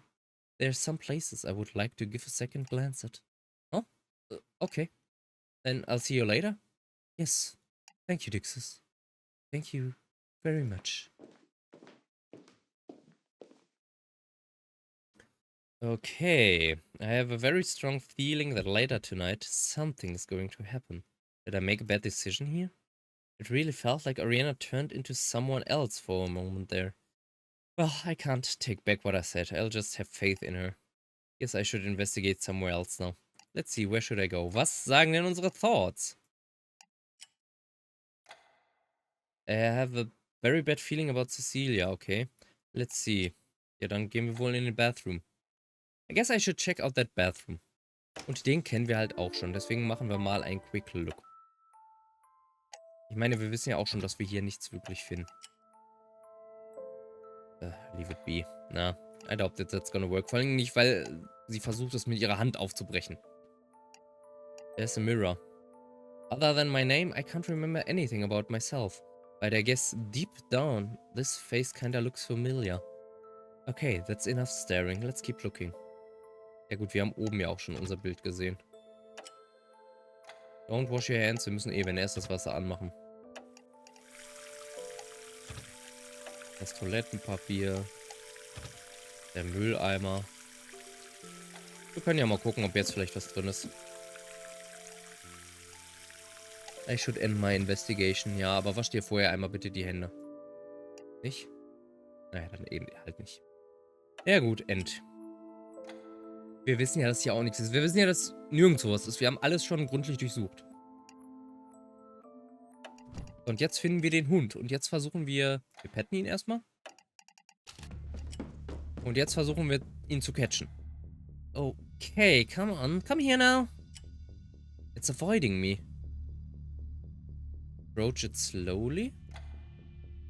There are some places I would like to give a second glance at. Oh? Okay. Then I'll see you later? Yes. Thank you, Dixus. Thank you very much. Okay. I have a very strong feeling that later tonight something is going to happen. Did I make a bad decision here? It really felt like Oriana turned into someone else for a moment there. Well, I can't take back what I said. I'll just have faith in her. Guess I should investigate somewhere else now. Let's see, where should I go? Was sagen denn unsere thoughts? I have a very bad feeling about Cecilia, okay. Let's see. Ja, dann gehen wir wohl in den Bathroom. I guess I should check out that bathroom. Und den kennen wir halt auch schon, deswegen machen wir mal einen Quick Look. Ich meine, wir wissen ja auch schon, dass wir hier nichts wirklich finden. Leave it be. Na, I doubt that that's gonna work. Vor allem nicht, weil sie versucht, es mit ihrer Hand aufzubrechen. There's a mirror. Other than my name, I can't remember anything about myself. But I guess deep down, this face kinda looks familiar. Okay, that's enough staring. Let's keep looking. Ja gut, wir haben oben ja auch schon unser Bild gesehen. Don't wash your hands. Wir müssen wenn erst das Wasser anmachen. Das Toilettenpapier. Der Mülleimer. Wir können ja mal gucken, ob jetzt vielleicht was drin ist. I should end my investigation. Ja, aber wasch dir vorher einmal bitte die Hände. Nicht? Naja, dann eben halt nicht. Ja gut, end. Wir wissen ja, dass hier auch nichts ist. Wir wissen ja, dass nirgendwo was ist. Wir haben alles schon gründlich durchsucht. Und jetzt finden wir den Hund. Und jetzt versuchen wir... Wir petten ihn erstmal. Und jetzt versuchen wir, ihn zu catchen. Okay, come on. Come here now. It's avoiding me. Approach it slowly.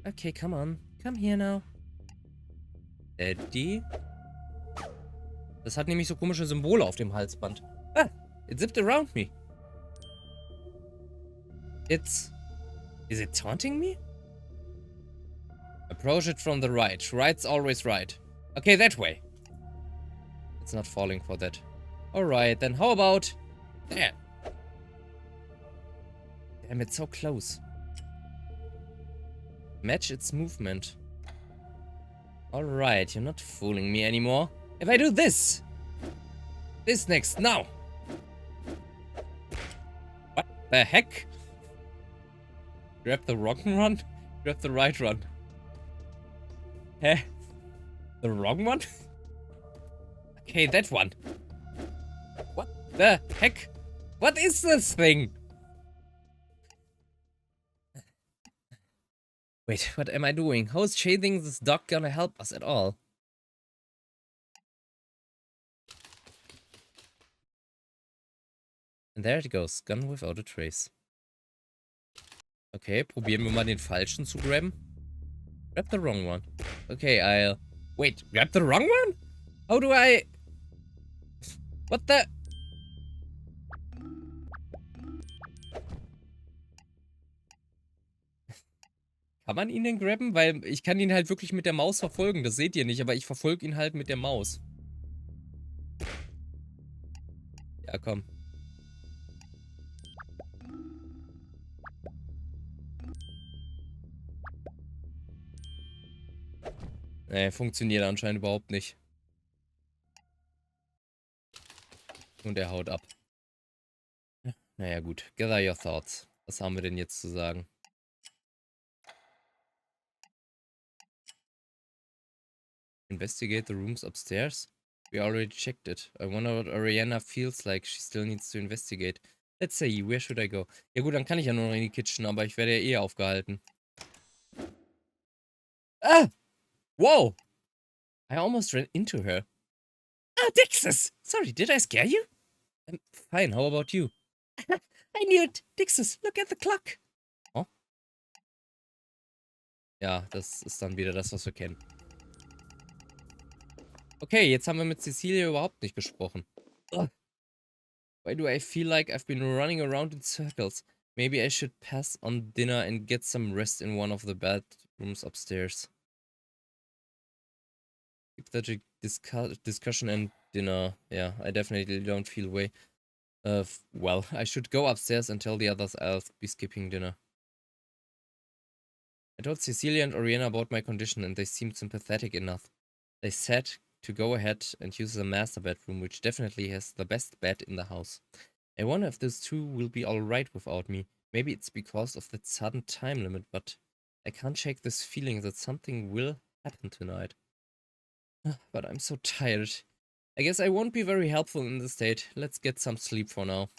Okay, come on. Come here now. Daddy. Das hat nämlich so komische Symbole auf dem Halsband. Ah, it zipped around me. Is it taunting me? Approach it from the right. Right's always right. Okay, that way. It's not falling for that. Alright, then how about... There. Damn, it's so close. Match its movement. Alright, you're not fooling me anymore. If I do this! This next, now! What the heck? Grab the wrong run? Grab the right run. Hä? The wrong one? Okay, that one. What the heck? What is this thing? Wait, what am I doing? How is chasing this dog gonna help us at all? And there it goes, gone without a trace. Okay, probieren wir mal den falschen zu grabben. Grab the wrong one. Okay, I'll... Wait, grab the wrong one? How do I... What the... Kann man ihn denn grabben? Weil ich kann ihn halt wirklich mit der Maus verfolgen. Das seht ihr nicht, aber ich verfolge ihn halt mit der Maus. Ja, komm. Nee, funktioniert anscheinend überhaupt nicht. Und er haut ab. Naja, gut. Gather your thoughts. Was haben wir denn jetzt zu sagen? Investigate the rooms upstairs? We already checked it. I wonder what Ariana feels like. She still needs to investigate. Let's say, where should I go? Ja gut, dann kann ich ja nur noch in die Kitchen, aber ich werde ja eh aufgehalten. Ah! Whoa! I almost ran into her. Ah, Dixus! Sorry, did I scare you? I'm fine, how about you? I knew it! Dixus, look at the clock! Oh? Ja, das ist dann wieder das, was wir kennen. Okay, jetzt haben wir mit Cecilia überhaupt nicht gesprochen. Ugh. Why do I feel like I've been running around in circles? Maybe I should pass on dinner and get some rest in one of the bedrooms upstairs. Keep the discussion and dinner. Yeah, I definitely don't feel way. Well, I should go upstairs and tell the others I'll be skipping dinner. I told Cecilia and Oriana about my condition and they seemed sympathetic enough. They said to go ahead and use the master bedroom, which definitely has the best bed in the house. I wonder if those two will be alright without me. Maybe it's because of that sudden time limit, but I can't shake this feeling that something will happen tonight. But I'm so tired. I guess I won't be very helpful in this state. Let's get some sleep for now.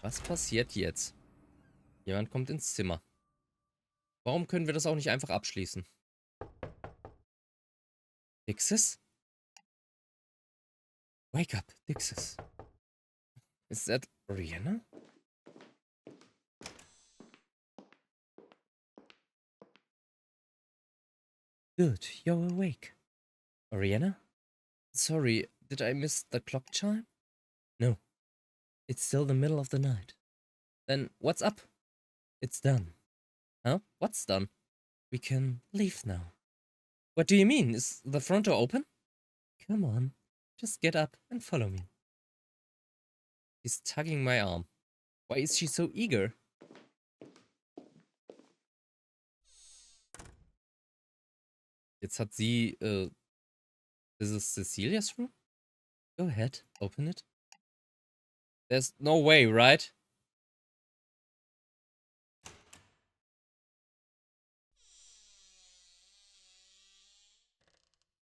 Was passiert jetzt? Jemand kommt ins Zimmer. Warum können wir das auch nicht einfach abschließen? Dixis? Wake up, Dixis. Is that Oriana? Good, you're awake. Oriana? Sorry, did I miss the clock chime? No, it's still the middle of the night. Then what's up? It's done. Huh? What's done? We can leave now. What do you mean? Is the front door open? Come on, just get up and follow me. She's tugging my arm. Why is she so eager? Jetzt hat sie, this is Cecilia's room? Go ahead, open it. There's no way, right?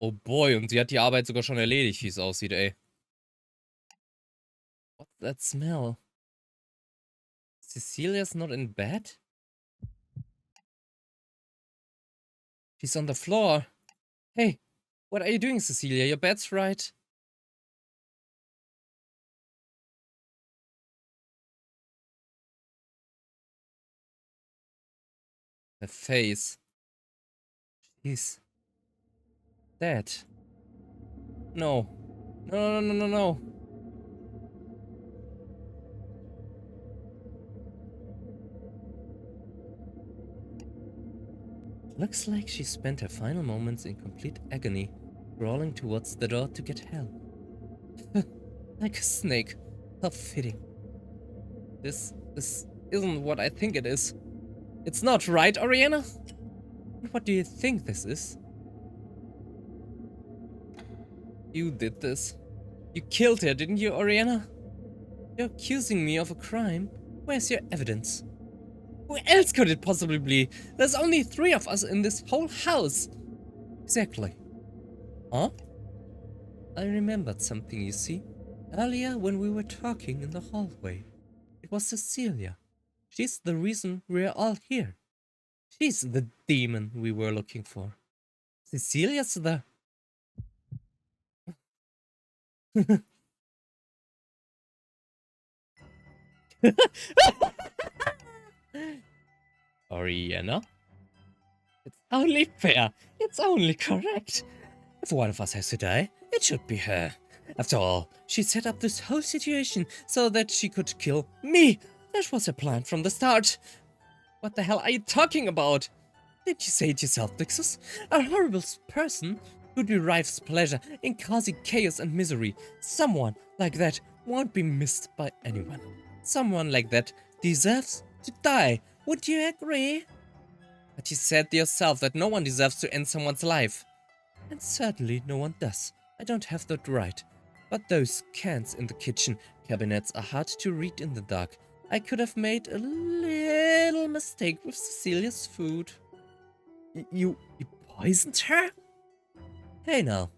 Oh boy, und sie hat die Arbeit sogar schon erledigt, wie es aussieht, ey. What's that smell? Cecilia's not in bed? She's on the floor. Hey, what are you doing, Cecilia? Your bed's right. Her face. She's dead. No. No, no, no, no, no. Looks like she spent her final moments in complete agony, crawling towards the door to get help. Like a snake. How fitting. This isn't what I think it is. It's not right, Oriana? What do you think this is? You did this. You killed her, didn't you, Oriana? You're accusing me of a crime. Where's your evidence? Who else could it possibly be? There's only 3 of us in this whole house. Exactly. Huh? I remembered something, you see. Earlier when we were talking in the hallway. It was Cecilia. She's the reason we're all here. She's the demon we were looking for. Cecilia's the... Oriana? It's only fair. It's only correct. If one of us has to die, it should be her. After all, she set up this whole situation so that she could kill me. That was her plan from the start. What the hell are you talking about? Did you say it yourself, Nixus? A horrible person who derives pleasure in causing chaos and misery. Someone like that won't be missed by anyone. Someone like that deserves to die. Would you agree? But you said yourself that no one deserves to end someone's life. And certainly no one does. I don't have that right. But those cans in the kitchen cabinets are hard to read in the dark. I could have made a little mistake with Cecilia's food. You poisoned her? Hey now,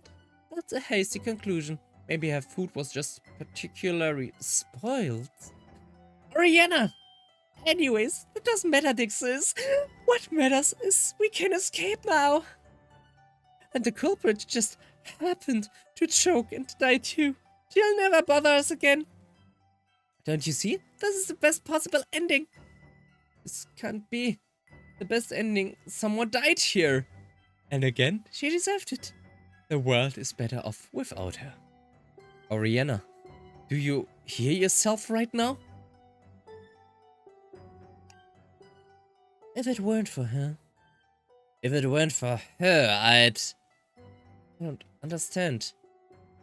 that's a hasty conclusion. Maybe her food was just particularly spoiled. Oriana! Anyways, it doesn't matter, Dixis. What matters is we can escape now. And the culprit just happened to choke and die too. She'll never bother us again. Don't you see? This is the best possible ending. This can't be the best ending. Someone died here. And again, she deserved it. The world is better off without her. Oriana, do you hear yourself right now? If it weren't for her. If it weren't for her, I don't understand.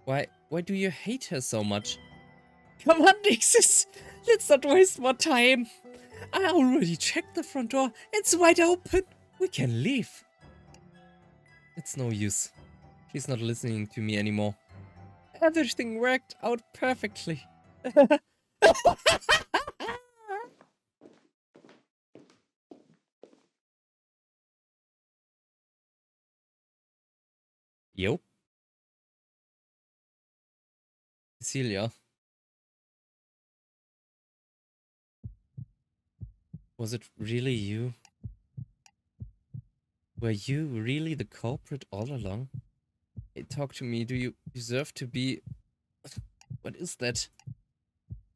Why do you hate her so much? Come on, Nixus! Let's not waste more time. I already checked the front door. It's wide open. We can leave. It's no use. She's not listening to me anymore. Everything worked out perfectly. Yo. Cecilia. Was it really you? Were you really the culprit all along? Hey, talk to me. Do you deserve to be... What is that?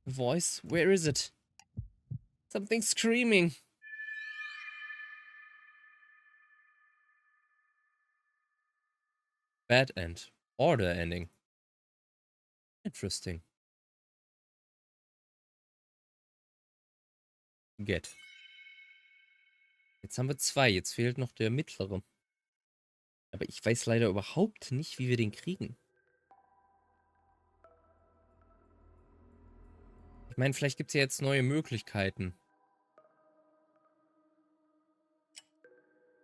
Voice? Where is it? Something screaming. Bad end. Order ending. Interesting. Get. Jetzt haben wir 2. Jetzt fehlt noch der mittlere. Aber ich weiß leider überhaupt nicht, wie wir den kriegen. Ich meine, vielleicht gibt es ja jetzt neue Möglichkeiten.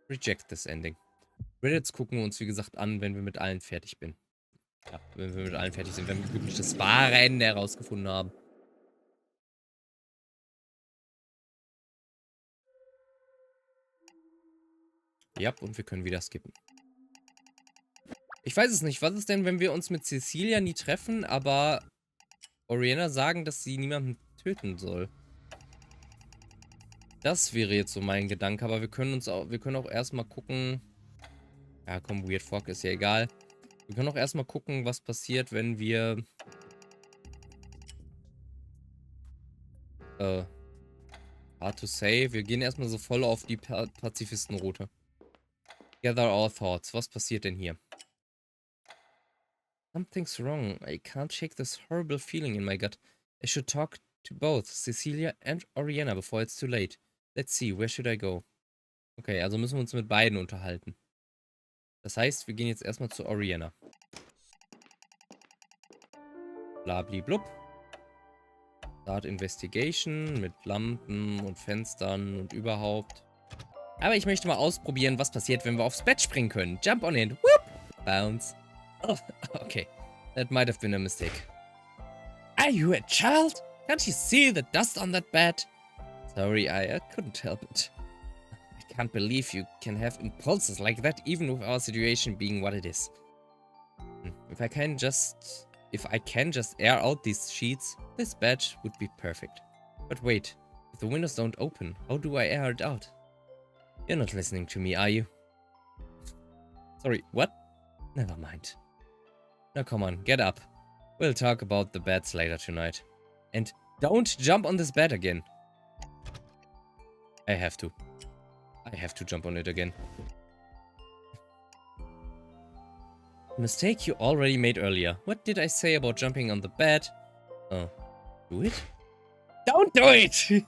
Reject this ending. Credits gucken wir uns, wie gesagt, an, wenn wir mit allen fertig sind. Ja, wenn wir mit allen fertig sind, wenn wir wirklich das wahre Ende herausgefunden haben. Ja, und wir können wieder skippen. Ich weiß es nicht. Was ist denn, wenn wir uns mit Cecilia nie treffen, aber Oriana sagen, dass sie niemanden töten soll? Das wäre jetzt so mein Gedanke, aber wir können auch erstmal gucken. Ja, komm, Weird Fuck ist ja egal. Wir können auch erstmal gucken, was passiert, wenn wir hard to say. Wir gehen erstmal so voll auf die Pazifistenroute. Gather all thoughts. Was passiert denn hier? Something's wrong. I can't shake this horrible feeling in my gut. I should talk to both Cecilia and Oriana before it's too late. Let's see, where should I go? Okay, also müssen wir uns mit beiden unterhalten. Das heißt, wir gehen jetzt erstmal zu Oriana. Blabliblub. Start Investigation mit Lampen und Fenstern und überhaupt. Aber ich möchte mal ausprobieren, was passiert, wenn wir aufs Bett springen können. Jump on it. Whoop. Bounce. Oh, okay. That might have been a mistake. Are you a child? Can't you see the dust on that bed? Sorry, I couldn't help it. I can't believe you can have impulses like that, even with our situation being what it is. If I can just air out these sheets, this bed would be perfect. But wait, if the windows don't open, how do I air it out? You're not listening to me, are you? Sorry, what? Never mind. Now come on, get up. We'll talk about the beds later tonight. And don't jump on this bed again. I have to. I have to jump on it again. Mistake you already made earlier. What did I say about jumping on the bed? Oh. Do it? Don't do it!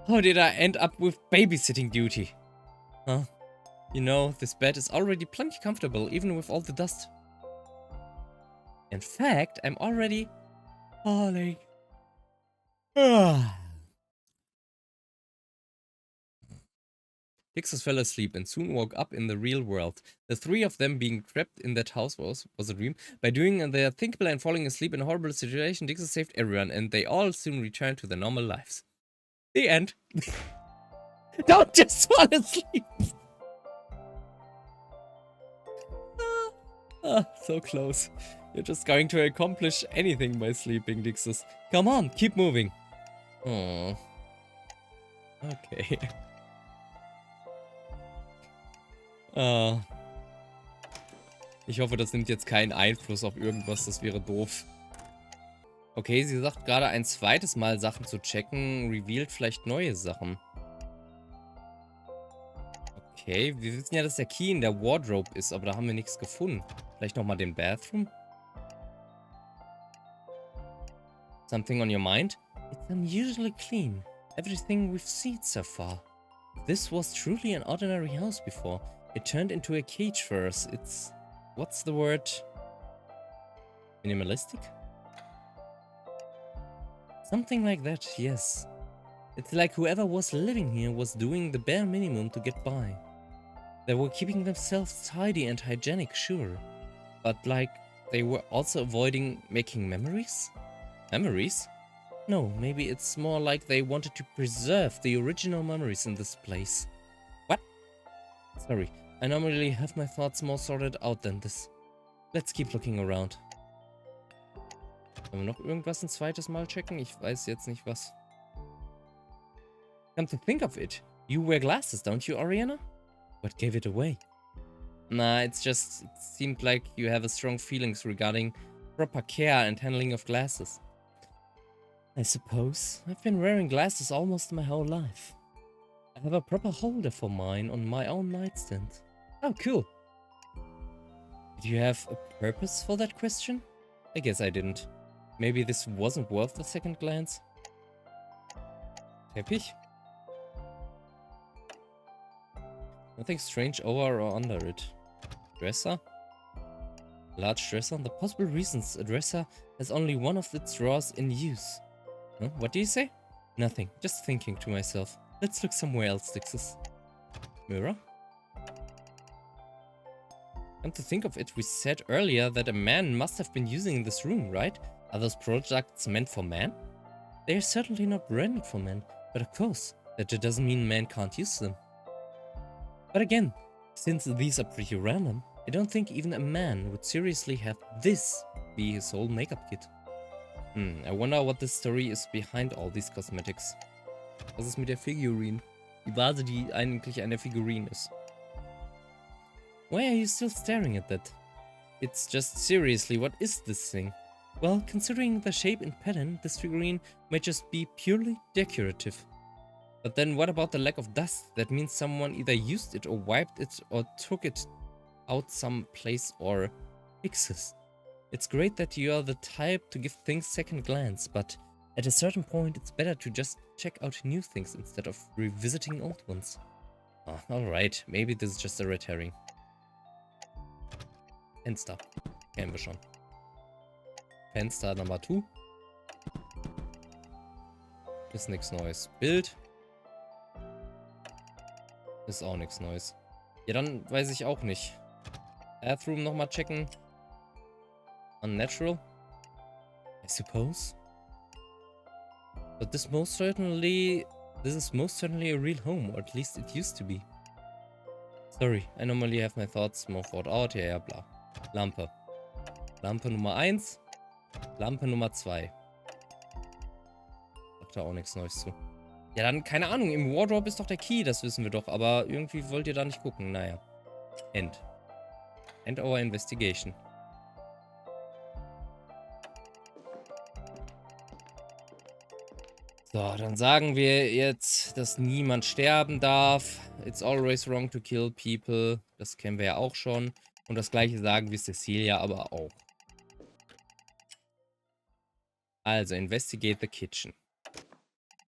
How did I end up with babysitting duty? Huh? You know, this bed is already plenty comfortable, even with all the dust. In fact, I'm already falling. Dixus fell asleep and soon woke up in the real world. The three of them being trapped in that house was a dream. By doing their thinkable and falling asleep in a horrible situation, Dixus saved everyone, and they all soon returned to their normal lives. The end. Don't just fall asleep! So close. You're just going to accomplish anything by sleeping, Dixus. Come on, keep moving. Oh. Okay. Ich hoffe, das nimmt jetzt keinen Einfluss auf irgendwas, das wäre doof. Okay, sie sagt gerade ein zweites Mal Sachen zu checken, revealed vielleicht neue Sachen. Okay, wir wissen ja, dass der Key in der Wardrobe ist, aber da haben wir nichts gefunden. Vielleicht nochmal den Bathroom? Something on your mind? It's unusually clean. Everything we've seen so far. This was truly an ordinary house before. It turned into a cage for us. It's... what's the word? Minimalistic? Something like that, yes. It's like whoever was living here was doing the bare minimum to get by. They were keeping themselves tidy and hygienic, sure. But like, they were also avoiding making memories? Memories? No, maybe it's more like they wanted to preserve the original memories in this place. What? Sorry, I normally have my thoughts more sorted out than this. Let's keep looking around. Wollen wir noch irgendwas ein zweites Mal checken? Ich weiß jetzt nicht was. Come to think of it, you wear glasses, don't you, Oriana? What gave it away? Nah, it's just, it seemed like you have a strong feelings regarding proper care and handling of glasses. I suppose. I've been wearing glasses almost my whole life. I have a proper holder for mine on my own nightstand. Oh, cool. Did you have a purpose for that question? I guess I didn't. Maybe this wasn't worth a second glance. Teppich? Nothing strange over or under it. Dresser? Large dresser? The possible reasons a dresser has only one of its drawers in use. Huh? What do you say? Nothing. Just thinking to myself. Let's look somewhere else, Dixus. Mirror? Come to think of it, we said earlier that a man must have been using this room, right? Are those products meant for men? They are certainly not branded for men, but of course, that doesn't mean men can't use them. But again, since these are pretty random, I don't think even a man would seriously have this be his whole makeup kit. I wonder what the story is behind all these cosmetics. Was ist mit der Figurine? Die Vase, die eigentlich eine Figurine ist. Why are you still staring at that? It's just seriously, what is this thing? Well, considering the shape and pattern, this figurine may just be purely decorative. But then what about the lack of dust? That means someone either used it or wiped it or took it out someplace or fixes. It's great that you are the type to give things second glance, but at a certain point it's better to just check out new things instead of revisiting old ones. Oh, alright, maybe this is just a red herring. Fenster. Kennen wir schon. Fenster Nummer 2. Ist nichts Neues. Bild. Ist auch nichts Neues. Ja, dann weiß ich auch nicht. Bathroom nochmal checken. Unnatural? I suppose. But this is most certainly a real home, or at least it used to be. Sorry, I normally have my thoughts more thought out. Ja, ja, bla. Lampe. Lampe Nummer 1. Lampe Nummer 2. Sagt da auch nichts Neues zu. Ja, dann, keine Ahnung, im Wardrobe ist doch der Key, das wissen wir doch, aber irgendwie wollt ihr da nicht gucken, naja. End. End our investigation. So, dann sagen wir jetzt, dass niemand sterben darf. It's always wrong to kill people. Das kennen wir ja auch schon. Und das gleiche sagen wir Cecilia aber auch. Also, investigate the kitchen.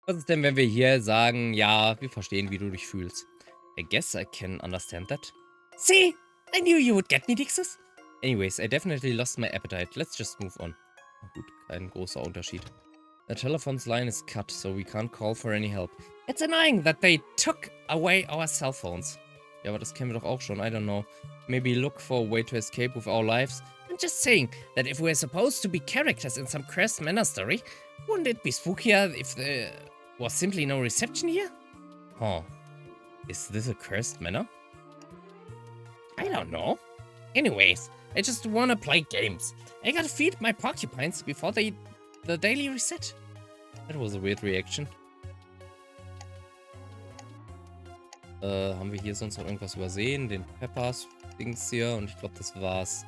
Was ist denn, wenn wir hier sagen, ja, wir verstehen, wie du dich fühlst? I guess I can understand that. See, I knew you would get me, Dixis. Anyways, I definitely lost my appetite. Let's just move on. Na gut, kein großer Unterschied. The telephone's line is cut, so we can't call for any help. It's annoying that they took away our cell phones. Ja, aber das kennen wir doch auch schon. I don't know. Maybe look for a way to escape with our lives. I'm just saying that if we're supposed to be characters in some cursed manor story, wouldn't it be spookier if there was simply no reception here? Huh. Is this a cursed manor? I don't know. Anyways, I just wanna play games. I gotta feed my porcupines before the daily reset. That was a weird reaction. Haben wir hier sonst noch irgendwas übersehen? Den Peppers-Dings hier. Und ich glaube, das war's.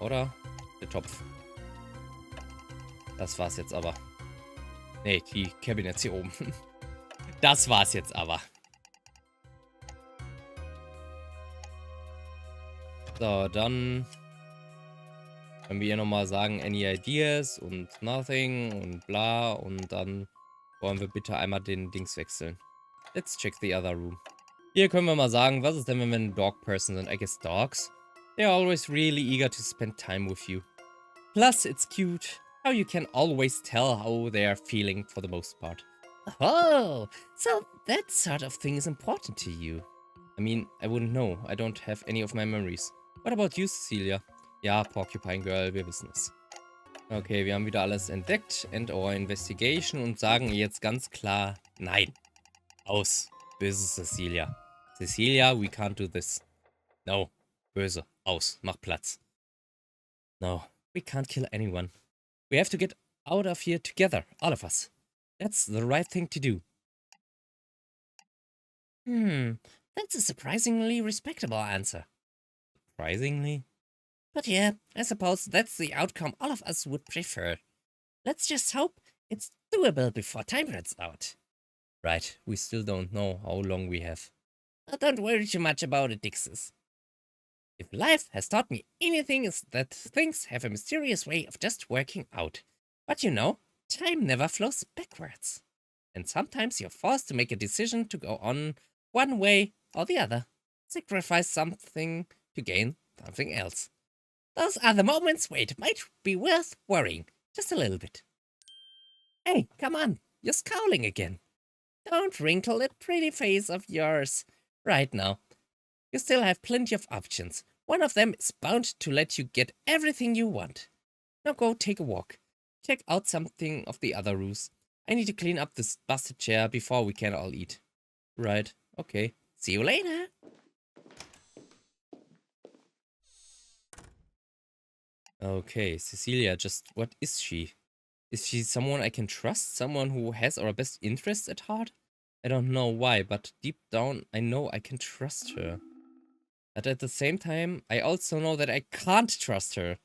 Oder? Der Topf. Das war's jetzt aber. Nee, die Cabinets hier oben. Das war's jetzt aber. So, dann können wir hier nochmal sagen, any ideas und nothing und bla. Und dann wollen wir bitte einmal den Dings wechseln. Let's check the other room. Hier können wir mal sagen, was ist denn, wenn wir ein Dog Person sind? I guess dogs. They're always really eager to spend time with you. Plus, it's cute how you can always tell how they are feeling for the most part. Oh, so that sort of thing is important to you. I mean, I wouldn't know. I don't have any of my memories. What about you, Cecilia? Ja, Porcupine Girl, wir wissen es. Okay, wir haben wieder alles entdeckt. End our investigation und sagen jetzt ganz klar nein. Aus. Böse Cecilia. Cecilia, we can't do this. No. Böse. Aus. Mach Platz. No. We can't kill anyone. We have to get out of here together. All of us. That's the right thing to do. That's a surprisingly respectable answer. Surprisingly? But yeah, I suppose that's the outcome all of us would prefer. Let's just hope it's doable before time runs out. Right, we still don't know how long we have. Don't worry too much about it, Dixis. If life has taught me anything, is that things have a mysterious way of just working out. But you know, time never flows backwards. And sometimes you're forced to make a decision to go on one way or the other. Sacrifice something to gain something else. Those are the moments where it might be worth worrying. Just a little bit. Hey, come on. You're scowling again. Don't wrinkle that pretty face of yours right now. You still have plenty of options. One of them is bound to let you get everything you want. Now go take a walk. Check out something of the other rooms. I need to clean up this busted chair before we can all eat. Right, okay. See you later. Okay, Cecilia, just what is she? Is she someone I can trust? Someone who has our best interests at heart? I don't know why, but deep down I know I can trust her. But at the same time, I also know that I can't trust her.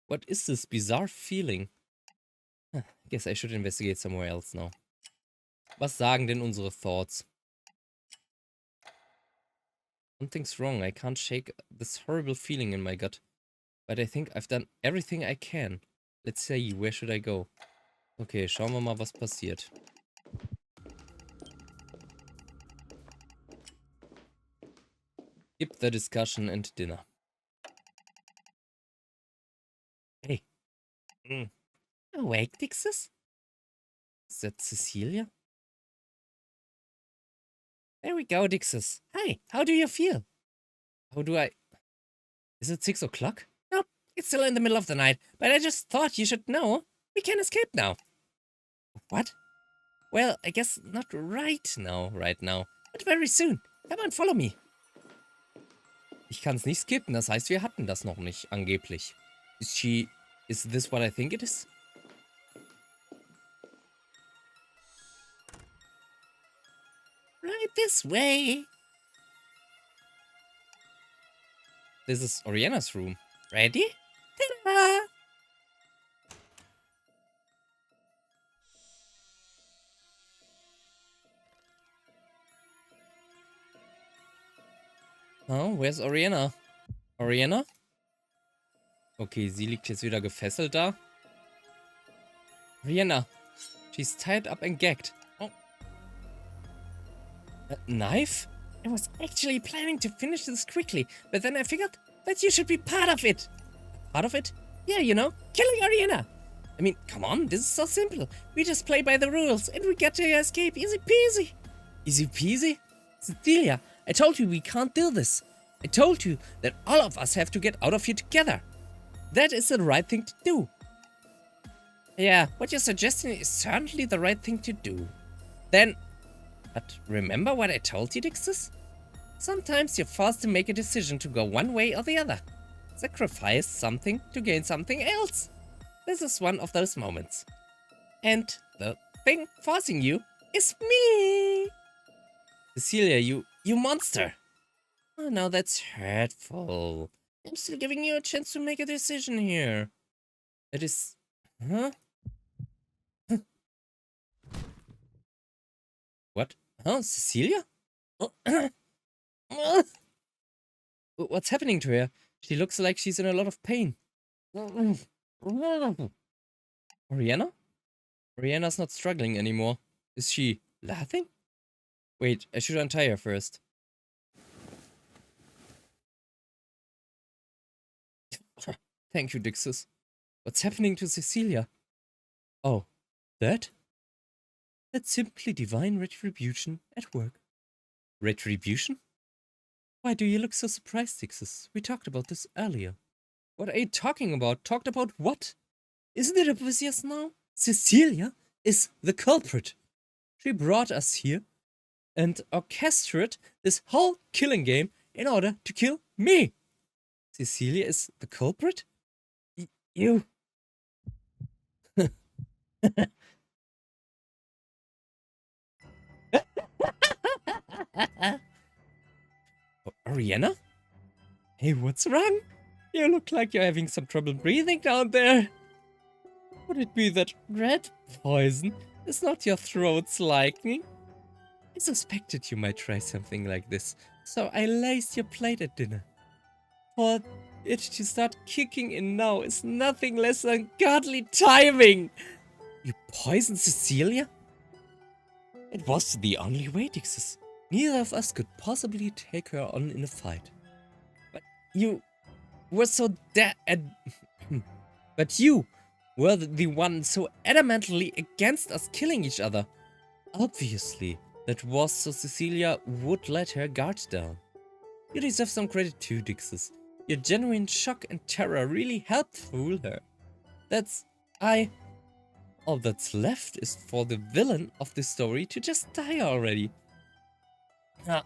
What is this bizarre feeling? I guess I should investigate somewhere else now. Was sagen denn unsere thoughts? Something's wrong. I can't shake this horrible feeling in my gut. But I think I've done everything I can. Let's see, where should I go? Okay, schauen wir mal, was passiert. Skip the discussion and dinner. Hey. Awake, Dixis? Is that Cecilia? There we go, Dixis. Hi, how do you feel? How do I... Is it 6 o'clock? Nope, it's still in the middle of the night, but I just thought you should know. We can escape now. What? Well, I guess not right now, but very soon. Come on, follow me. Ich kann es nicht skippen, das heißt, wir hatten das noch nicht, angeblich. Is this what I think it is? Right this way. This is Oriana's room. Ready? Ta-da! Oh, where's Oriana? Oriana? Okay, sie liegt jetzt wieder gefesselt da. Oriana. She's tied up and gagged. Oh. A knife? I was actually planning to finish this quickly, but then I figured that you should be part of it. Part of it? Yeah, you know, killing Oriana. I mean, come on, this is so simple. We just play by the rules and we get to escape easy peasy. Easy peasy? Cecilia, I told you we can't do this. I told you that all of us have to get out of here together. That is the right thing to do. Yeah, what you're suggesting is certainly the right thing to do. Then, but remember what I told you, Dixis? Sometimes you're forced to make a decision to go one way or the other. Sacrifice something to gain something else. This is one of those moments. And the thing forcing you is me. Cecilia, you monster. Oh, now that's hurtful. I'm still giving you a chance to make a decision here. It is... Huh? What? Huh? Cecilia? What's happening to her? She looks like she's in a lot of pain. Oriana? Oriana's not struggling anymore. Is she laughing? Wait, I should untie her first. Thank you, Dixis. What's happening to Cecilia? Oh, that? That's simply divine retribution at work. Retribution? Why do you look so surprised, Dixis? We talked about this earlier. What are you talking about? Talked about what? Isn't it obvious now? Cecilia is the culprit. She brought us here and orchestrated this whole killing game in order to kill me. Cecilia is the culprit? You. Oriana? Hey, what's wrong? You look like you're having some trouble breathing down there. Would it be that red poison is not your throat's liking? I suspected you might try something like this, so I laced your plate at dinner. For it to start kicking in now is nothing less than godly timing. You poisoned Cecilia? It was the only way, Dixis. Neither of us could possibly take her on in a fight. But you were so but you were the one so adamantly against us killing each other. Obviously, that was so Cecilia would let her guard down. You deserve some credit too, Dixis. Your genuine shock and terror really helped fool her. All that's left is for the villain of the story to just die already. Ah.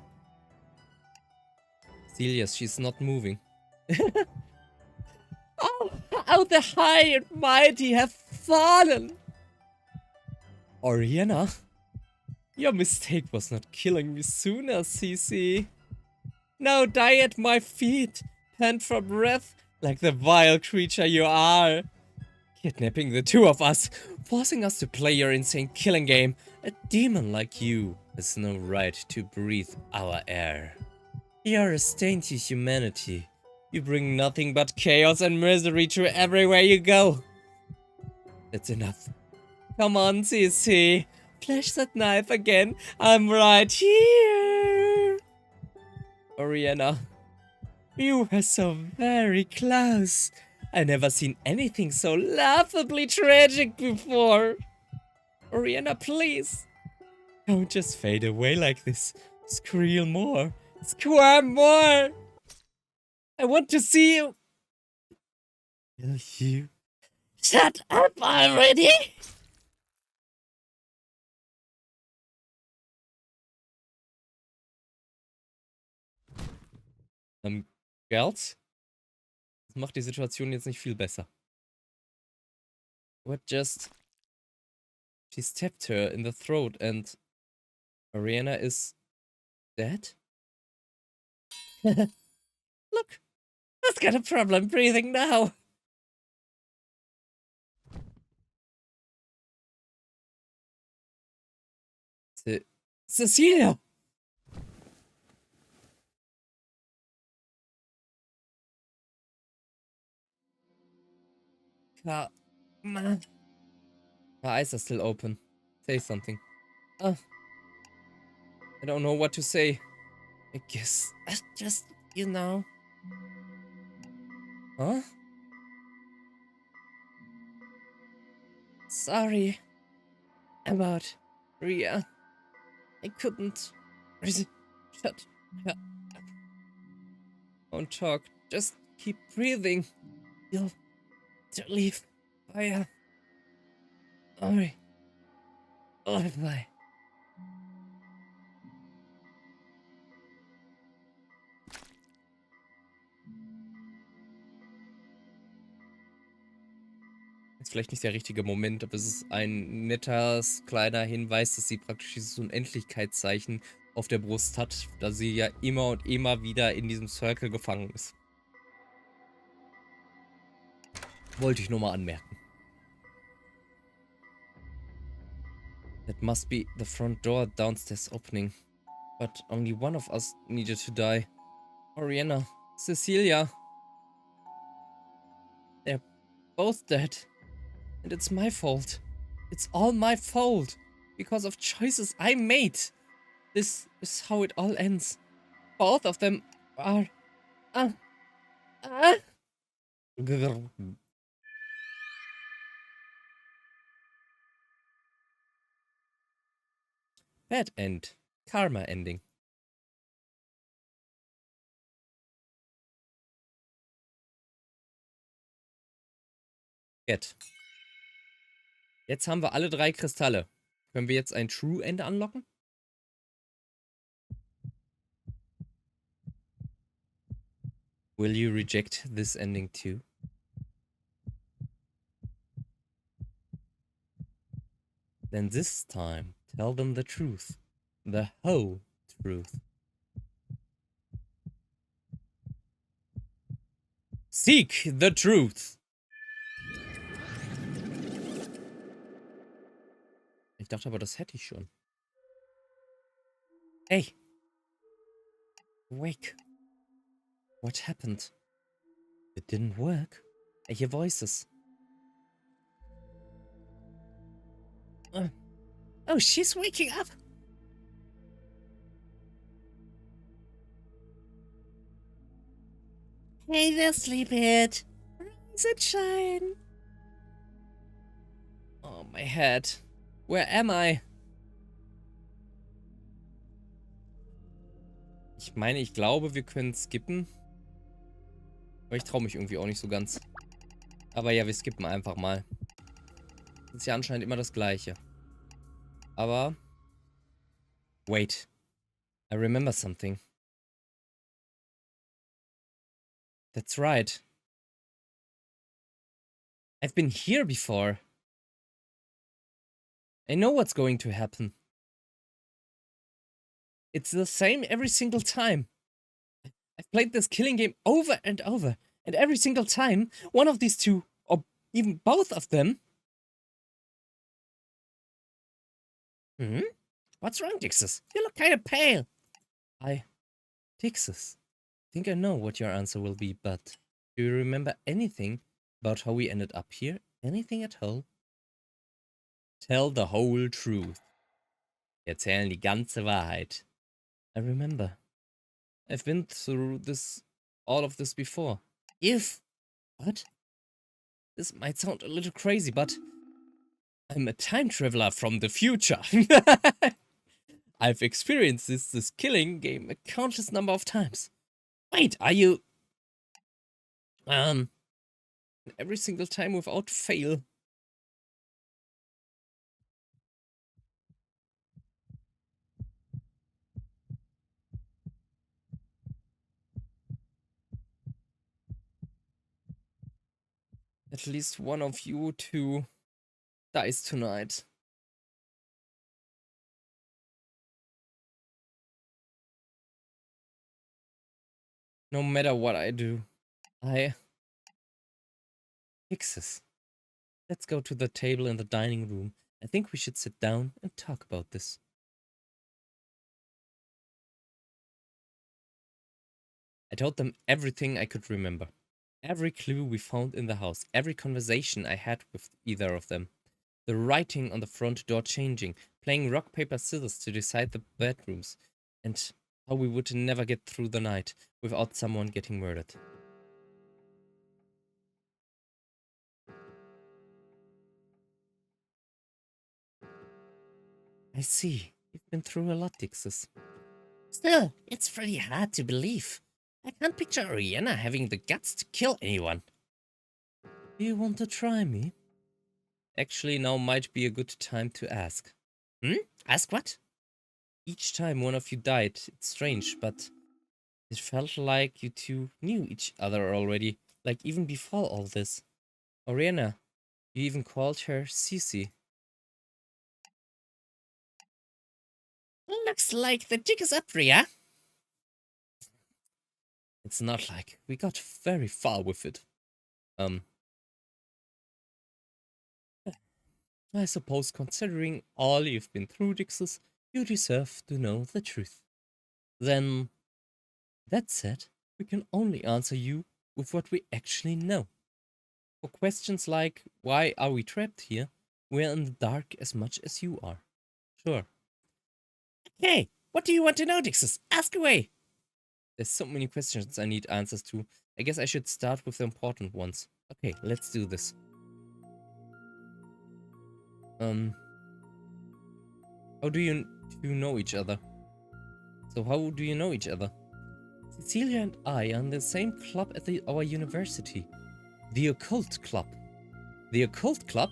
Celia, she's not moving. Oh, how the high and mighty have fallen! Oriana, your mistake was not killing me sooner, Cece. Now die at my feet, pant for breath, like the vile creature you are. Kidnapping the two of us, forcing us to play your insane killing game. A demon like you has no right to breathe our air. You're a stain to humanity. You bring nothing but chaos and misery to everywhere you go. That's enough. Come on, Cece. Flash that knife again. I'm right here. Oriana, you were so very close. I never seen anything so laughably tragic before. Oriana, please. Don't just fade away like this. Squeal more. Squirm more. I want to see you. Will you shut up already? Girls? Das macht die Situation jetzt nicht viel besser. What just... She stabbed her in the throat and... Oriana is... dead? Look! I've got a problem breathing now! Cecilia! Her eyes are still open. Say something. I don't know what to say. I guess just, you know. Huh? Sorry about Ria. I couldn't. Shut her up. Don't talk. Just keep breathing. You'll leave fire. Sorry. Bye. Ist vielleicht nicht der richtige Moment, aber es ist ein netter kleiner Hinweis, dass sie praktisch dieses Unendlichkeitszeichen auf der Brust hat, da sie ja immer und immer wieder in diesem Circle gefangen ist. Wollte ich nur mal anmerken. That must be the front door downstairs opening. But only one of us needed to die. Oriana, Cecilia. They're both dead. And it's my fault. It's all my fault. Because of choices I made. This is how it all ends. Both of them are... Bad end. Karma ending. Get. Jetzt haben wir alle 3 Kristalle. Können wir jetzt ein True End anlocken? Will you reject this ending too? Then this time, tell them the truth. The whole truth. Seek the truth! Ich dachte aber, das hätte ich schon. Hey! Wake. What happened? It didn't work. I hear voices. Oh, she's waking up! Hey there, sleepyhead. Rise and shine. Oh, my head. Where am I? Ich meine, ich glaube, wir können skippen. Aber ich traue mich irgendwie auch nicht so ganz. Aber ja, wir skippen einfach mal. Das ist ja anscheinend immer das Gleiche. Aber... Wait. I remember something. That's right. I've been here before. I know what's going to happen. It's the same every single time. I've played this killing game over and over. And every single time, one of these two, or even both of them... What's wrong, Dixis? You look kind of pale. Dixis, I think I know what your answer will be, but do you remember anything about how we ended up here? Anything at all? Tell the whole truth. Wir erzählen die ganze Wahrheit. I remember. I've been through all of this before. What? This might sound a little crazy, but I'm a time traveler from the future. I've experienced this killing game a countless number of times. Wait, are you... Every single time without fail. At least one of you two dies tonight. No matter what I do, Fixes. Let's go to the table in the dining room. I think we should sit down and talk about this. I told them everything I could remember. Every clue we found in the house, every conversation I had with either of them, the writing on the front door changing, playing rock, paper, scissors to decide the bedrooms, and how we would never get through the night without someone getting murdered. I see. You've been through a lot, Dixis. Still, it's pretty hard to believe. I can't picture Ariana having the guts to kill anyone. Do you want to try me? Actually, now might be a good time to ask. Ask what? Each time one of you died, it's strange, but it felt like you two knew each other already, like even before all this. Oriana, you even called her Cece. Looks like the jig is up, Ria. It's not like we got very far with it. I suppose considering all you've been through, Dixis, you deserve to know the truth. Then, that said, we can only answer you with what we actually know. For questions like, why are we trapped here, we're in the dark as much as you are. Sure. Okay, what do you want to know, Dixis? Ask away! There's so many questions I need answers to. I guess I should start with the important ones. Okay, let's do this. How do you know each other? So how do you know each other? Cecilia and I are in the same club at our university. The Occult Club. The Occult Club?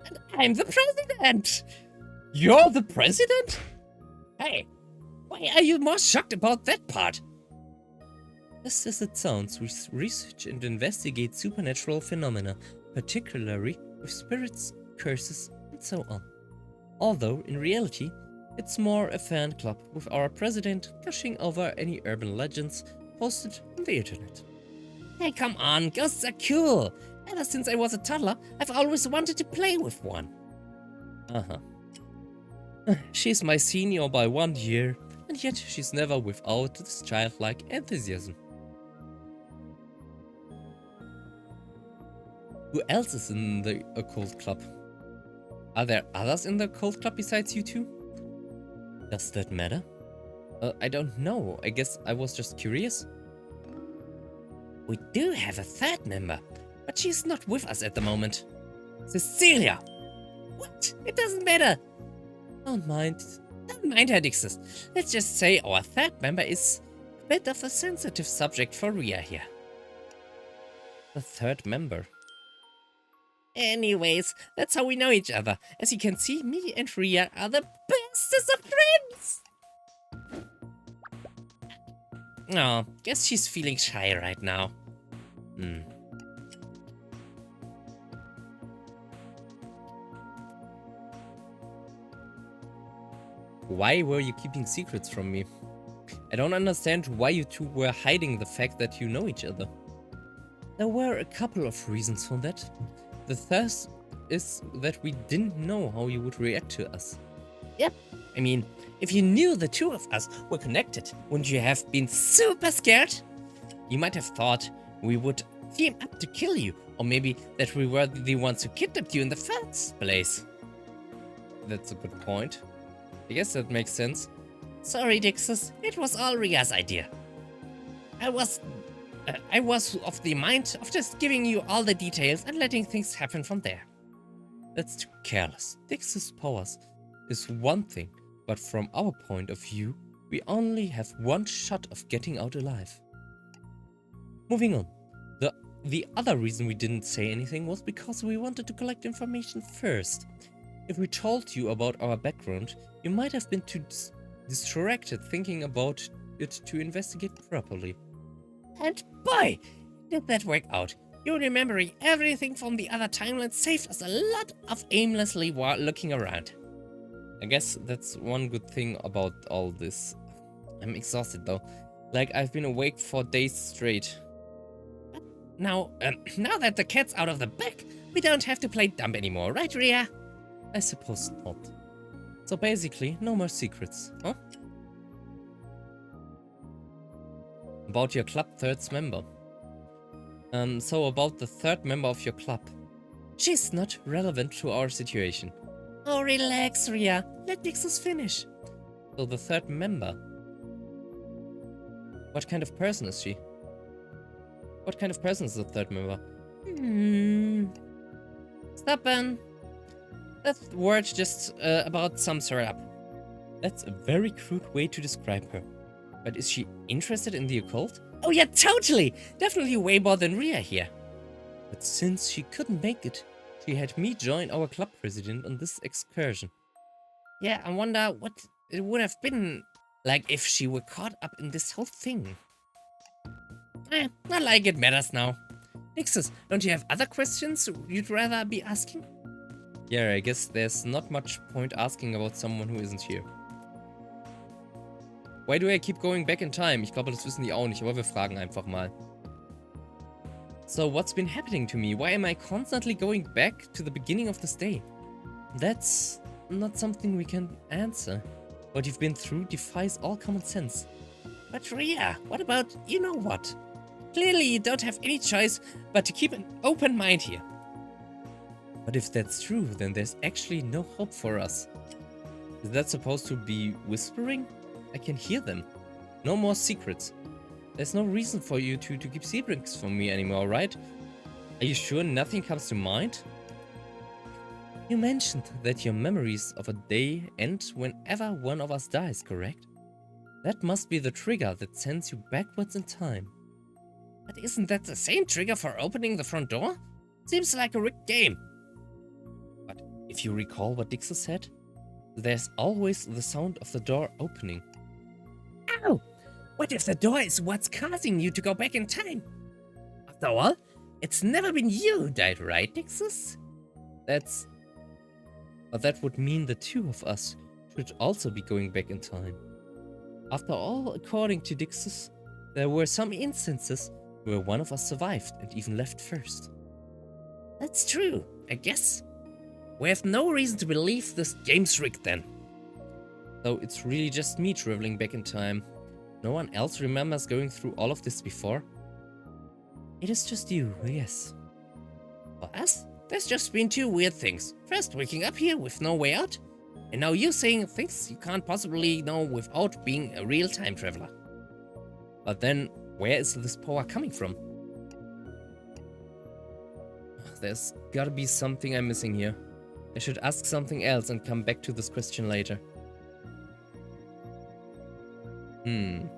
And I'm the president! You're the president? Hey, why are you more shocked about that part? Just as it sounds, we research and investigate supernatural phenomena, particularly with spirits, curses, and so on. Although, in reality, it's more a fan club with our president gushing over any urban legends posted on the internet. Hey, come on, ghosts are cool! Ever since I was a toddler, I've always wanted to play with one. She's my senior by 1 year, and yet she's never without this childlike enthusiasm. Who else is in the Occult Club? Are there others in the Occult Club besides you two? Does that matter? I don't know. I guess I was just curious. We do have a third member, but she's not with us at the moment. Cecilia! What? It doesn't matter. Don't mind her, Dixis. Let's just say our third member is a bit of a sensitive subject for Ria here. The third member? Anyways, that's how we know each other. As you can see, me and Ria are the bestest of friends! Oh, guess she's feeling shy right now. Why were you keeping secrets from me? I don't understand why you two were hiding the fact that you know each other. There were a couple of reasons for that. The first is that we didn't know how you would react to us. Yep, I mean, if you knew the two of us were connected, wouldn't you have been super scared? You might have thought we would team up to kill you, or maybe that we were the ones who kidnapped you in the first place. That's a good point. I guess that makes sense. Sorry, Dixis, it was all Ria's idea. I was of the mind of just giving you all the details and letting things happen from there. That's too careless. Dixis' powers is one thing, but from our point of view, we only have one shot of getting out alive. Moving on. The other reason we didn't say anything was because we wanted to collect information first. If we told you about our background, you might have been too distracted thinking about it to investigate properly. And boy, did that work out. You remembering everything from the other timeline saved us a lot of aimlessly looking around. I guess that's one good thing about all this. I'm exhausted though. Like I've been awake for days straight. Now that the cat's out of the bag, we don't have to play dumb anymore, right, Ria? I suppose not. So basically, no more secrets, huh? About your club third's member. So about the third member of your club. She's not relevant to our situation. Oh, relax, Ria. Let Dixus finish. So the third member. What kind of person is she? What kind of person is the third member? Stubborn. That word just about sums her up. That's a very crude way to describe her. But is she interested in the occult? Oh yeah, totally! Definitely way more than Ria here. But since she couldn't make it, she had me join our club president on this excursion. Yeah, I wonder what it would have been like if she were caught up in this whole thing. Not like it matters now. Nixus, don't you have other questions you'd rather be asking? Yeah, I guess there's not much point asking about someone who isn't here. Why do I keep going back in time? Ich glaube, das wissen die auch nicht, aber wir fragen einfach mal. So, what's been happening to me? Why am I constantly going back to the beginning of this day? That's not something we can answer. What you've been through defies all common sense. But Ria, what about you know what? Clearly you don't have any choice but to keep an open mind here. But if that's true, then there's actually no hope for us. Is that supposed to be whispering? I can hear them. No more secrets. There's no reason for you to keep secrets from me anymore, right? Are you sure nothing comes to mind? You mentioned that your memories of a day end whenever one of us dies, correct? That must be the trigger that sends you backwards in time. But isn't that the same trigger for opening the front door? Seems like a rigged game. But if you recall what Dixon said, there's always the sound of the door opening. Ow! What if the door is what's causing you to go back in time? After all, it's never been you who died, right, Dixus? But that would mean the two of us should also be going back in time. After all, according to Dixus, there were some instances where one of us survived and even left first. That's true, I guess. We have no reason to believe this game's rigged then. So it's really just me traveling back in time. No one else remembers going through all of this before? It is just you, yes. For us, there's just been two weird things. First, waking up here with no way out, and now you saying things you can't possibly know without being a real time traveler. But then, where is this power coming from? There's gotta be something I'm missing here. I should ask something else and come back to this question later. Tun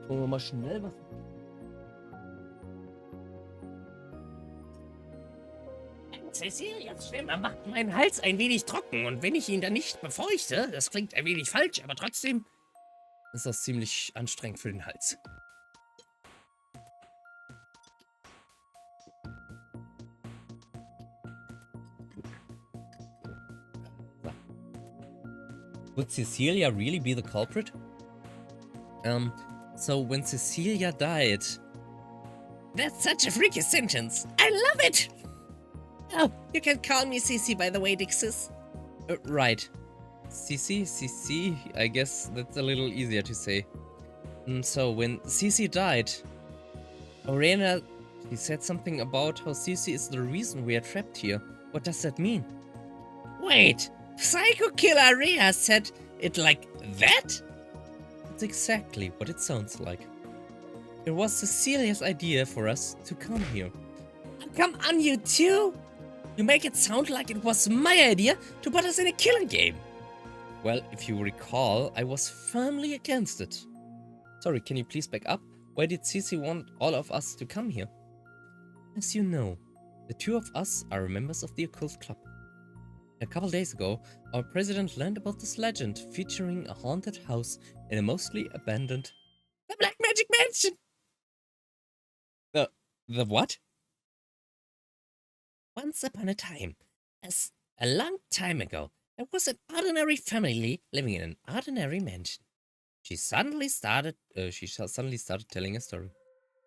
wir mal schnell was. Cecilias Stimme macht meinen Hals ein wenig trocken und wenn ich ihn dann nicht befeuchte, das klingt ein wenig falsch, aber trotzdem ist das ziemlich anstrengend für den Hals. Would Cecilia really be the culprit? So when Cecilia died... That's such a freaky sentence. I love it! Oh, you can call me Cici, by the way, Dixus. Right. Cici, I guess that's a little easier to say. So when Cici died, Orena, she said something about how Cici is the reason we are trapped here. What does that mean? Wait, Psycho Killer Rhea said it like that? That's exactly what it sounds like. It was Cecilia's idea for us to come here. Come on, you two! You make it sound like it was my idea to put us in a killing game. Well, if you recall, I was firmly against it. Sorry, can you please back up? Why did Cici want all of us to come here? As you know, the two of us are members of the occult club. A couple days ago, our president learned about this legend featuring a haunted house in a mostly abandoned... The Black Magic Mansion! The what? Once upon a time, as a long time ago, there was an ordinary family living in an ordinary mansion. She suddenly started telling a story.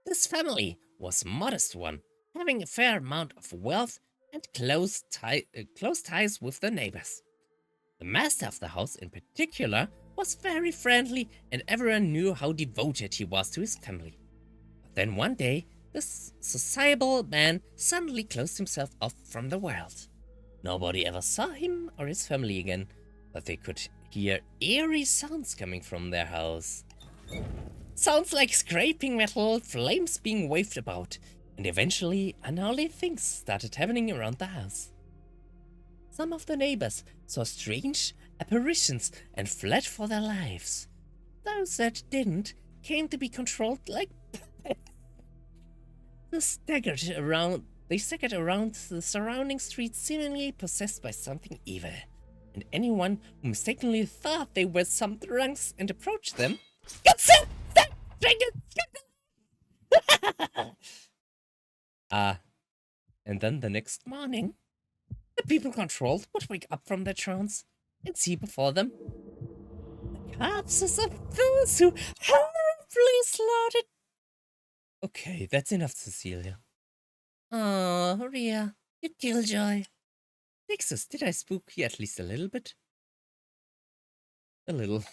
This family was a modest one, having a fair amount of wealth and close ties with the neighbors. The master of the house in particular was very friendly and everyone knew how devoted he was to his family. But then one day, this sociable man suddenly closed himself off from the world. Nobody ever saw him or his family again, but they could hear eerie sounds coming from their house. Sounds like scraping metal, flames being waved about, and eventually unholy things started happening around the house. Some of the neighbors saw strange apparitions and fled for their lives. Those that didn't came to be controlled like puppets. They staggered around the surrounding streets, seemingly possessed by something evil. And anyone who mistakenly thought they were some drunks and approached them got sent. And then the next morning, the people controlled would wake up from their trance and see before them the corpses of those who horribly slaughtered. Okay, that's enough, Cecilia. Oh, Ria, you killjoy. Dixus, did I spook you at least a little bit? A little.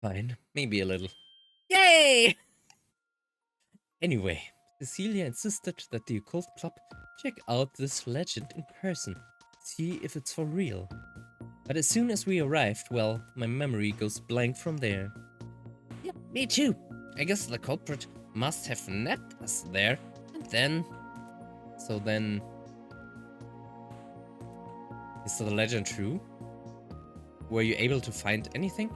Fine, maybe a little. Yay! Anyway, Cecilia insisted that the occult club check out this legend in person, see if it's for real. But as soon as we arrived, well, my memory goes blank from there. Yep, me too. I guess the culprit must have nabbed us there, and then... So then... Is the legend true? Were you able to find anything?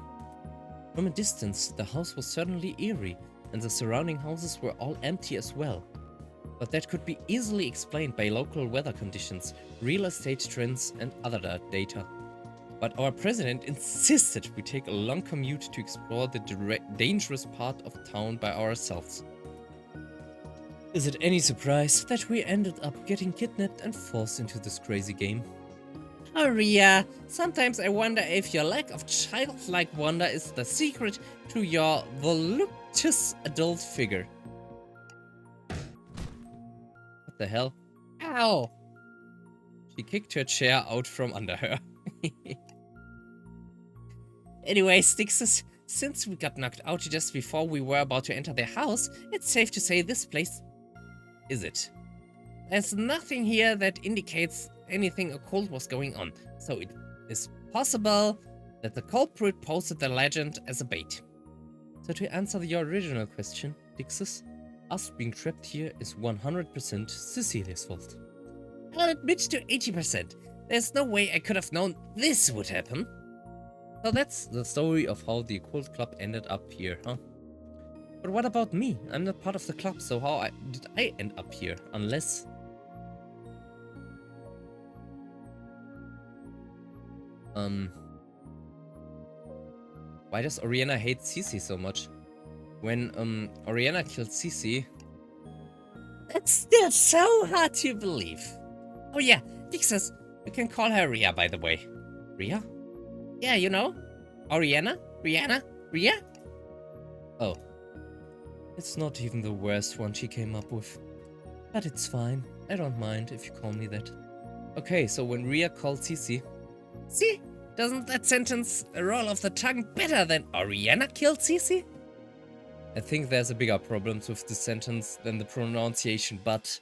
From a distance, the house was certainly eerie, and the surrounding houses were all empty as well. But that could be easily explained by local weather conditions, real estate trends, and other data. But our president insisted we take a long commute to explore the dangerous part of town by ourselves. Is it any surprise that we ended up getting kidnapped and forced into this crazy game? Oh, Ria, sometimes I wonder if your lack of childlike wonder is the secret to your voluptuous adult figure. What the hell? Ow! She kicked her chair out from under her. Anyway, Stixus, since we got knocked out just before we were about to enter their house, it's safe to say this place... Is it? There's nothing here that indicates anything occult was going on, so it is possible that the culprit posted the legend as a bait. So to answer your original question, Dixus, us being trapped here is 100% Cecilia's fault. I'll admit to 80%. There's no way I could have known this would happen. So that's the story of how the occult club ended up here, huh? But what about me? I'm not part of the club, so how did I end up here? Unless... Why does Oriana hate Cece so much? When, Oriana killed Cece... That's still so hard to believe. Oh yeah, Dixus, we can call her Ria, by the way. Ria? Yeah, you know? Oriana? Rihanna? Ria? Oh. It's not even the worst one she came up with. But it's fine. I don't mind if you call me that. Okay, so when Ria called Cece... See? Doesn't that sentence roll off the tongue better than Oriana killed Cece? I think there's a bigger problem with this sentence than the pronunciation, but...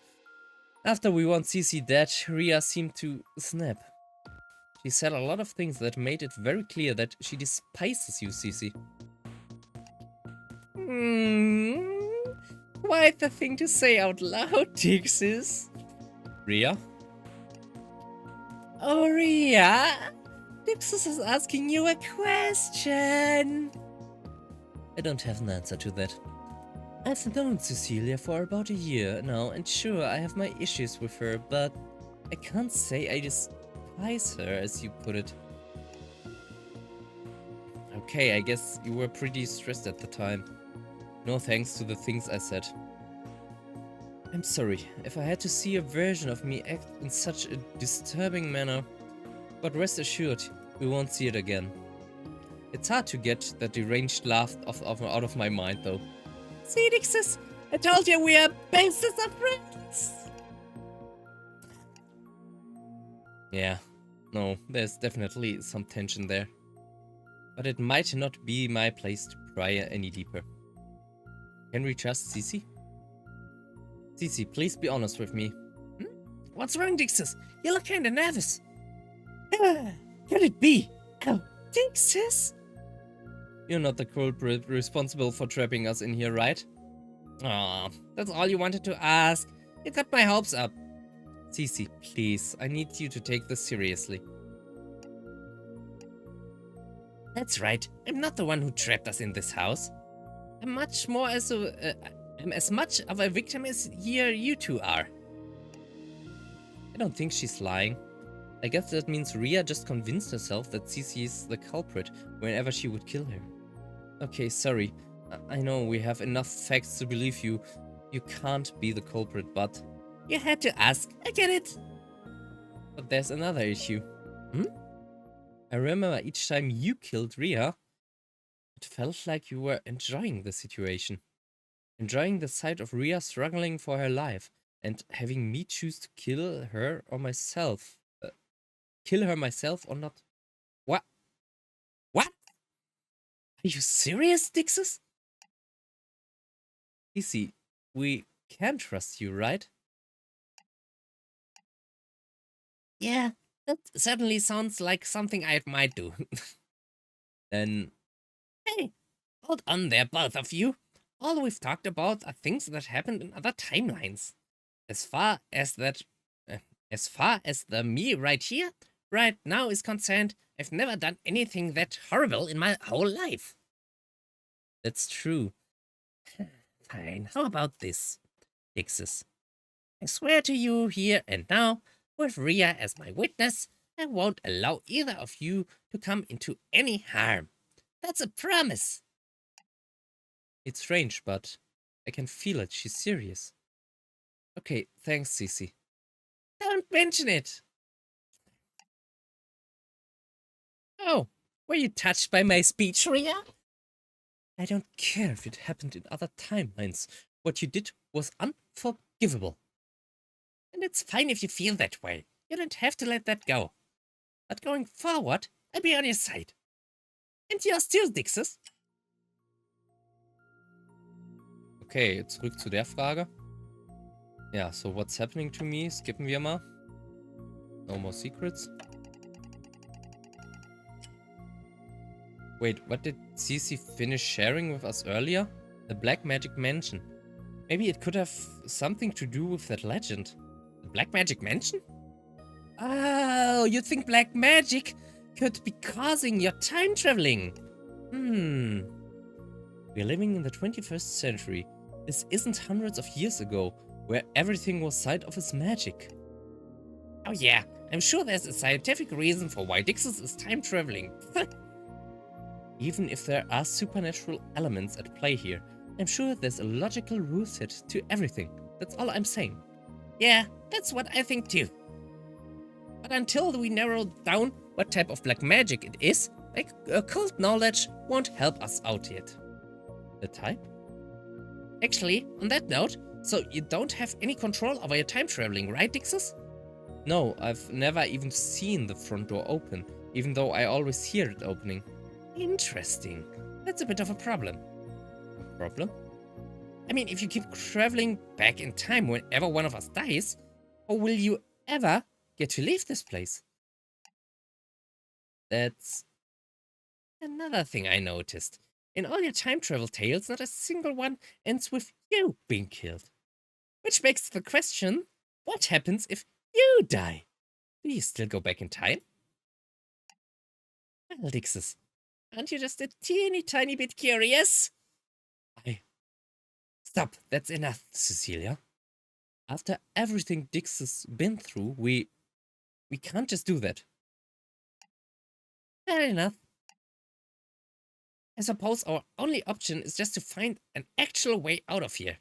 After we want Cece dead, Ria seemed to snap. She said a lot of things that made it very clear that she despises you, Cece. Quite the thing to say out loud, Dixis. Ria? Oh, Ria? Dixis is asking you a question. I don't have an answer to that. I've known Cecilia for about a year now, and sure, I have my issues with her, but I can't say I despise her, as you put it. Okay, I guess you were pretty stressed at the time. No thanks to the things I said. I'm sorry if I had to see a version of me act in such a disturbing manner, but rest assured, we won't see it again. It's hard to get that deranged laugh out of my mind, though. See, Dixis, I told you we are bestest of friends! Yeah, no, there's definitely some tension there. But it might not be my place to pry any deeper. Can we trust Cece? Cece, please be honest with me. What's wrong, Dixis? You look kinda nervous. Could it be? Oh, Dixis? You're not the culprit responsible for trapping us in here, right? Aw, that's all you wanted to ask. You got my hopes up. Cece, please, I need you to take this seriously. That's right. I'm not the one who trapped us in this house. I'm as much of a victim as you two are. I don't think she's lying. I guess that means Ria just convinced herself that Cece is the culprit whenever she would kill her. Okay, sorry. I know we have enough facts to believe you. You can't be the culprit, but... You had to ask. I get it. But there's another issue. I remember each time you killed Ria, it felt like you were enjoying the situation. Enjoying the sight of Ria struggling for her life and having me choose to kill her or myself. Kill her myself or not. What? What? Are you serious, Dixis? Easy. We can trust you, right? Yeah, that certainly sounds like something I might do. Then... Hey, hold on there, both of you. All we've talked about are things that happened in other timelines. As far as the me right here, right now is concerned, I've never done anything that horrible in my whole life. That's true. Fine, how about this, Dixis? I swear to you here and now, with Ria as my witness, I won't allow either of you to come into any harm. That's a promise. It's strange, but I can feel it. She's serious. Okay, thanks, Cece. Don't mention it. Oh, were you touched by my speech, Ria? I don't care if it happened in other timelines. What you did was unforgivable. And it's fine if you feel that way. You don't have to let that go. But going forward, I'll be on your side. And yours too, Dixis. Okay, zurück zu der Frage. Ja, so what's happening to me? Skippen wir mal. No more secrets. Wait, what did Cece finish sharing with us earlier? The Black Magic Mansion. Maybe it could have something to do with that legend. The Black Magic Mansion? Oh, you think black magic could be causing your time traveling? We're living in the 21st century. This isn't hundreds of years ago, where everything was side of its magic. Oh yeah, I'm sure there's a scientific reason for why Dixis is time traveling. Even if there are supernatural elements at play here, I'm sure there's a logical rule set to everything. That's all I'm saying. Yeah, that's what I think too. But until we narrow down what type of black magic it is, like occult knowledge won't help us out yet. The type? Actually, on that note, so you don't have any control over your time traveling, right, Dixis? No, I've never even seen the front door open, even though I always hear it opening. Interesting. That's a bit of a problem. A problem? I mean, if you keep traveling back in time whenever one of us dies, how will you ever get to leave this place? That's another thing I noticed. In all your time travel tales, not a single one ends with you being killed. Which begs the question, what happens if you die? Do you still go back in time? Well, Dixis, aren't you just a teeny tiny bit curious? Stop, that's enough, Cecilia. After everything Dix has been through, we can't just do that. Fair enough. I suppose our only option is just to find an actual way out of here.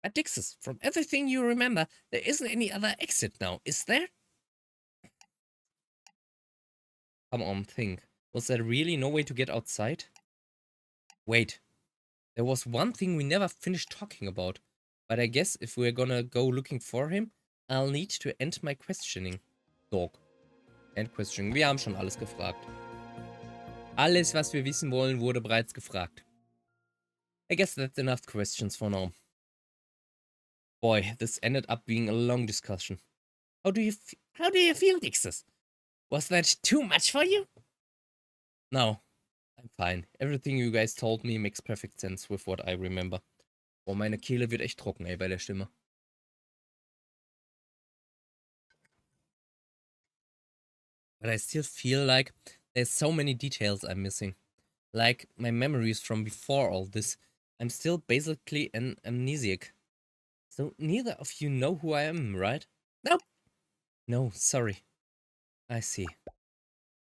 But Dixis, from everything you remember, there isn't any other exit now, is there? Come on, think. Was there really no way to get outside? Wait. There was one thing we never finished talking about. But I guess if we're gonna go looking for him, I'll need to end my questioning. Dog. End questioning. Wir haben schon alles gefragt. Alles, was wir wissen wollen, wurde bereits gefragt. I guess that's enough questions for now. Boy, this ended up being a long discussion. How do you feel, Dixus? Was that too much for you? No, I'm fine. Everything you guys told me makes perfect sense with what I remember. Oh, meine Kehle wird echt trocken, ey, bei der Stimme. But I still feel like there's so many details I'm missing. Like my memories from before all this. I'm still basically an amnesiac. So neither of you know who I am, right? Nope. No, sorry. I see.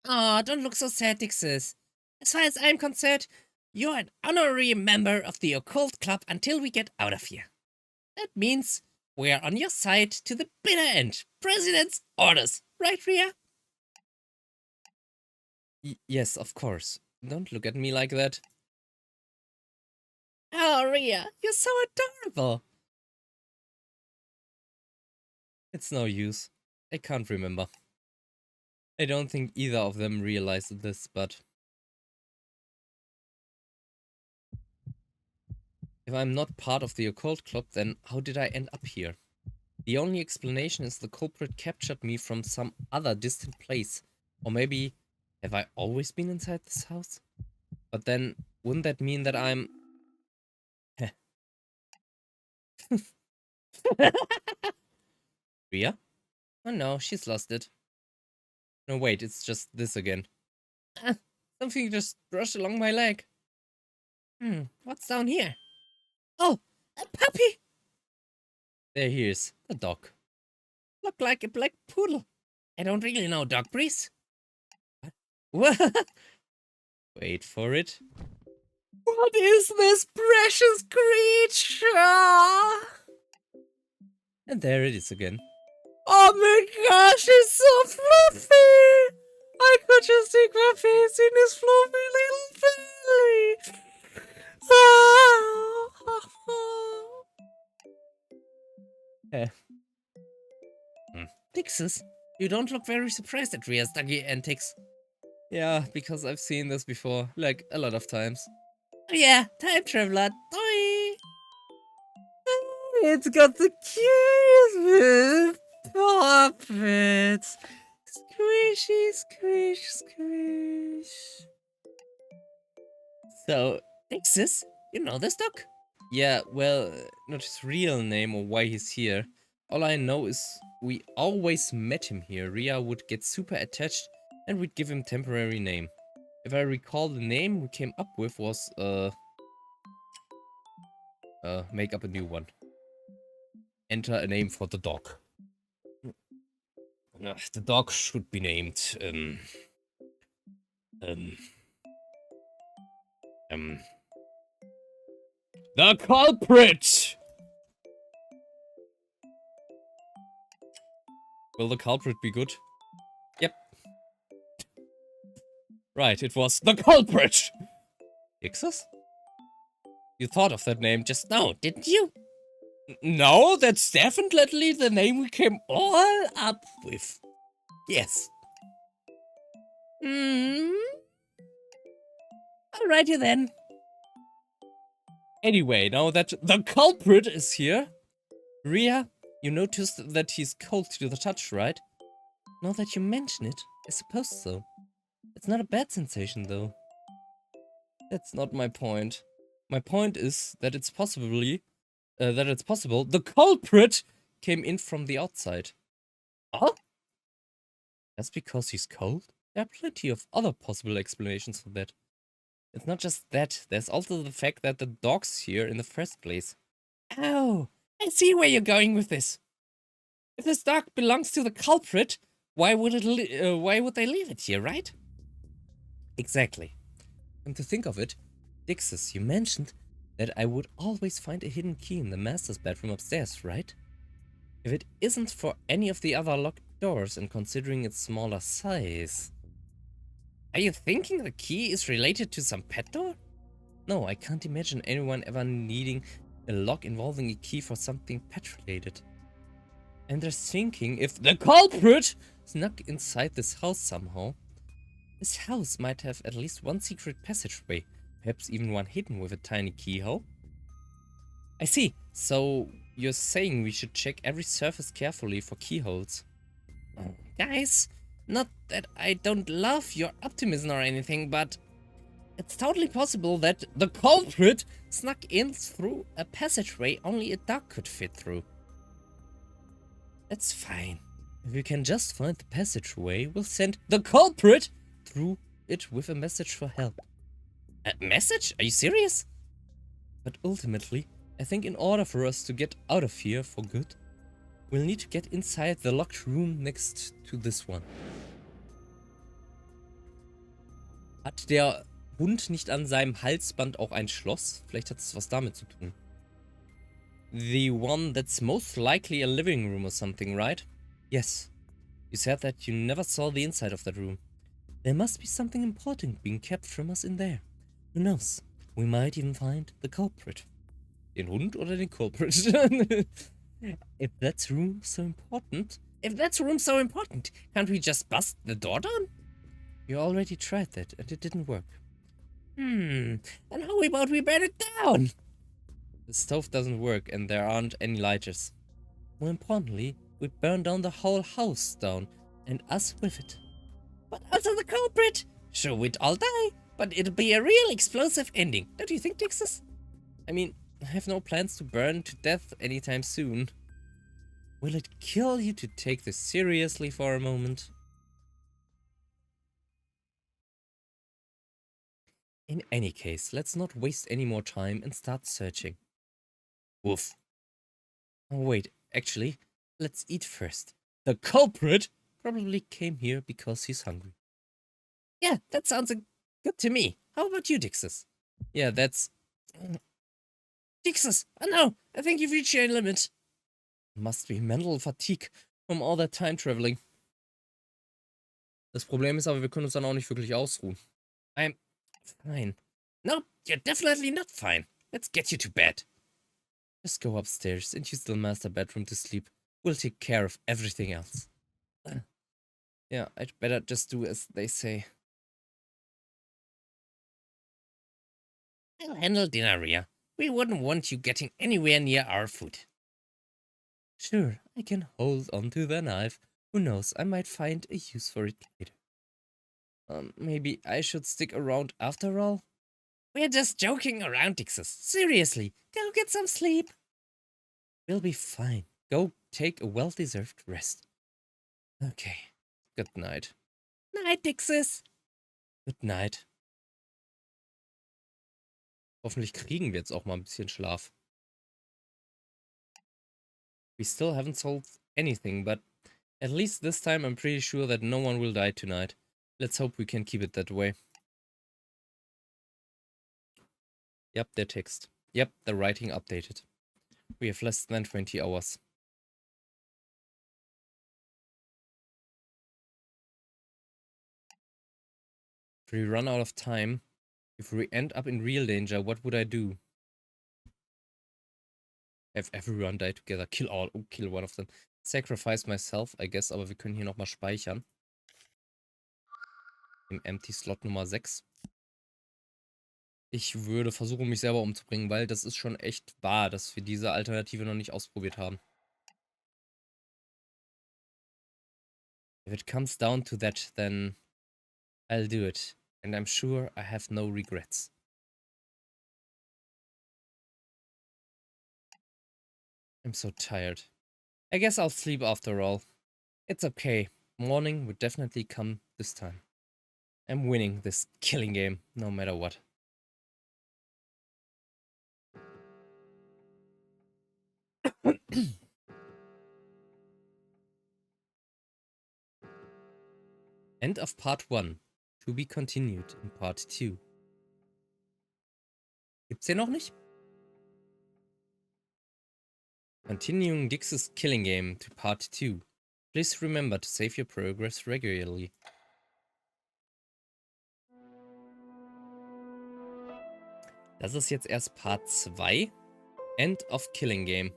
Oh, don't look so sad, Dixus. As far as I'm concerned, you're an honorary member of the occult club until we get out of here. That means we're on your side to the bitter end. President's orders. Right, Rhea? Yes, of course. Don't look at me like that. Oh, Rhea, you're so adorable. It's no use. I can't remember. I don't think either of them realized this, but if I'm not part of the occult club, then how did I end up here? The only explanation is the culprit captured me from some other distant place. Or maybe, have I always been inside this house? But then, wouldn't that mean that I'm... Rhea? Oh no, she's lost it. No, wait, it's just this again. Something just brushed along my leg. What's down here? Oh, a puppy! There he is, the dog. Look like a black poodle. I don't really know dog breeds. What? Wait for it. What is this precious creature? And there it is again. Oh my gosh, it's so fluffy! I could just stick my face in his fluffy little belly. Dixus, you don't look very surprised at Rhea's doggy antics. Yeah, because I've seen this before, like a lot of times. Oh yeah, time traveler. Doi. It's got the cutest puppets. Squishy, squish, squish. So, Dixus, you know this dog? Yeah, well, not his real name or why he's here. All I know is we always met him here. Rhea would get super attached and we'd give him temporary name. If I recall, the name we came up with was, make up a new one. Enter a name for the dog. The dog should be named, the culprit! Will the culprit be good? Yep. Right, it was the culprit! Ixus? You thought of that name just now, didn't you? No, that's definitely the name we came all up with. Yes. Alrighty then. Anyway, now that the culprit is here, Rhea, you noticed that he's cold to the touch, right? Now that you mention it, I suppose so. It's not a bad sensation, though. That's not my point. My point is that it's possible the culprit came in from the outside. Huh? That's because he's cold? There are plenty of other possible explanations for that. It's not just that, there's also the fact that the dog's here in the first place. Oh, I see where you're going with this. If this dog belongs to the culprit, why would they leave it here, right? Exactly. And to think of it, Dixus, you mentioned that I would always find a hidden key in the master's bedroom upstairs, right? If it isn't for any of the other locked doors and considering its smaller size... Are you thinking the key is related to some pet door? No, I can't imagine anyone ever needing a lock involving a key for something pet-related. I'm just thinking if the culprit snuck inside this house somehow, this house might have at least one secret passageway, perhaps even one hidden with a tiny keyhole. I see. So, you're saying we should check every surface carefully for keyholes. Oh, guys, not that I don't love your optimism or anything, but it's totally possible that the culprit snuck in through a passageway only a dog could fit through. That's fine. If we can just find the passageway, we'll send the culprit through it with a message for help. A message? Are you serious? But ultimately, I think in order for us to get out of here for good, we'll need to get inside the locked room next to this one. Hat der Hund nicht an seinem Halsband auch ein Schloss? Vielleicht hat es was damit zu tun. The one that's most likely a living room or something, right? Yes. You said that you never saw the inside of that room. There must be something important being kept from us in there. Who knows? We might even find the culprit. Den Hund oder den culprit? If that's room so important, can't we just bust the door down? You already tried that and it didn't work. Then how about we burn it down? The stove doesn't work and there aren't any lighters. More importantly, we burn down the whole house down and us with it. But also the culprit! Sure, we'd all die, but it'll be a real explosive ending, don't you think, Dixus? I mean, I have no plans to burn to death anytime soon. Will it kill you to take this seriously for a moment? In any case, let's not waste any more time and start searching. Woof. Oh, wait, actually, let's eat first. The culprit probably came here because he's hungry. Yeah, that sounds good to me. How about you, Dixus? Yeah, that's... Dixus! Oh no! I think you've reached your limit. Must be mental fatigue from all that time traveling. Das Problem ist aber, wir können uns dann auch nicht wirklich ausruhen. I'm fine. No, you're definitely not fine. Let's get you to bed. Just go upstairs and use the master bedroom to sleep. We'll take care of everything else. Yeah, I'd better just do as they say. I'll handle dinner, Ria. We wouldn't want you getting anywhere near our food. Sure, I can hold on to the knife. Who knows, I might find a use for it later. Maybe I should stick around after all? We're just joking around, Dixus. Seriously, go get some sleep. We'll be fine. Go take a well-deserved rest. Okay, good night. Night, Dixus. Good night. Hoffentlich kriegen wir jetzt auch mal ein bisschen Schlaf. We still haven't solved anything, but at least this time I'm pretty sure that no one will die tonight. Let's hope we can keep it that way. Yep, der Text. Yep, the writing updated. We have less than 20 hours. If we run out of time, if we end up in real danger, what would I do? Have everyone die together. Kill all. Oh, kill one of them. Sacrifice myself, I guess, aber wir können hier nochmal speichern. Im Empty Slot Nummer 6. Ich würde versuchen, mich selber umzubringen, weil das ist schon echt wahr, dass wir diese Alternative noch nicht ausprobiert haben. If it comes down to that, then I'll do it. And I'm sure I have no regrets. I'm so tired. I guess I'll sleep after all. It's okay. Morning would definitely come this time. I'm winning this killing game, no matter what. End of part 1. To be continued in part 2. Gibt's den noch nicht? Continuing Dix's killing game to part 2. Please remember to save your progress regularly. Das ist jetzt erst Part 2. End of Killing Game.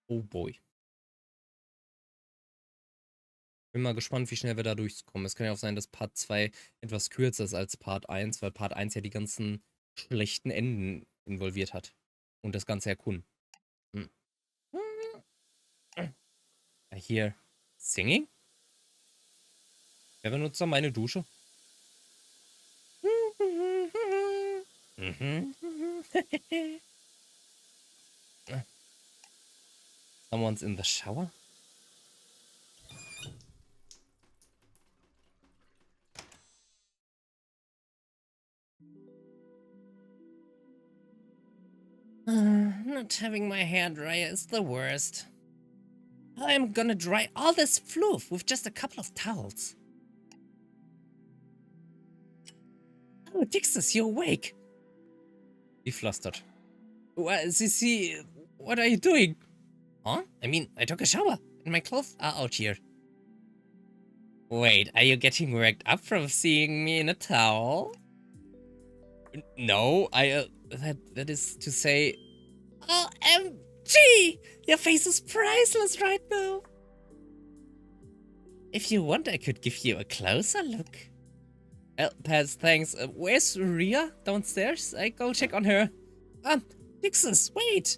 Oh boy. Bin mal gespannt, wie schnell wir da durchkommen. Es kann ja auch sein, dass Part 2 etwas kürzer ist als Part 1, weil Part 1 ja die ganzen schlechten Enden involviert hat. Und das Ganze erkunden. Hm. I hear singing? Wer benutzt da meine Dusche? Someone's in the shower? Not having my hair dryer is the worst. I'm gonna dry all this fluff with just a couple of towels. Oh, Dixus, you're awake. He flustered. Well, Sissy, what are you doing? Huh? I mean, I took a shower, and my clothes are out here. Wait, are you getting worked up from seeing me in a towel? No, that is to say... OMG! Your face is priceless right now. If you want, I could give you a closer look. Well, Paz, thanks. Where's Ria? Downstairs? I go check on her. Dixus, wait!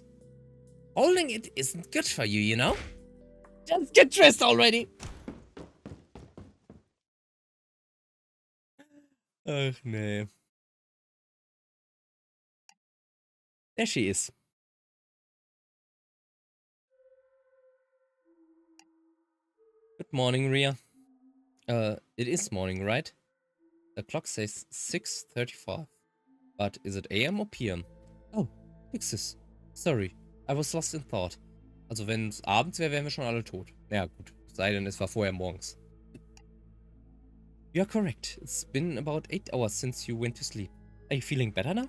Holding it isn't good for you, you know? Just get dressed already! Ach nee. There she is. Good morning, Ria. It is morning, right? The clock says 6:35. But is it AM or PM? Oh, Dixus. Sorry, I was lost in thought. Also wenn es abends wäre, wären wir schon alle tot. Ja gut, sei denn es war vorher morgens. You are correct. It's been about 8 hours since you went to sleep. Are you feeling better now?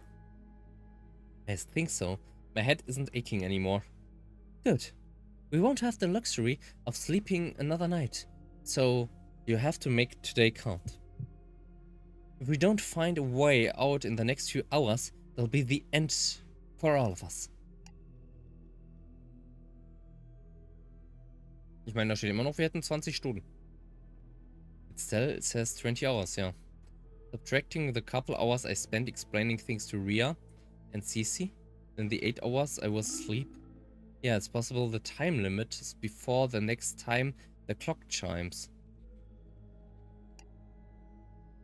I think so. My head isn't aching anymore. Good. We won't have the luxury of sleeping another night. So you have to make today count. If we don't find a way out in the next few hours, that'll be the end for all of us. Ich meine, da steht immer noch, wir hätten 20 Stunden. It says 20 hours, yeah. Subtracting the couple hours I spent explaining things to Ria and Cece, then the 8 hours I was asleep. Yeah, it's possible the time limit is before the next time the clock chimes.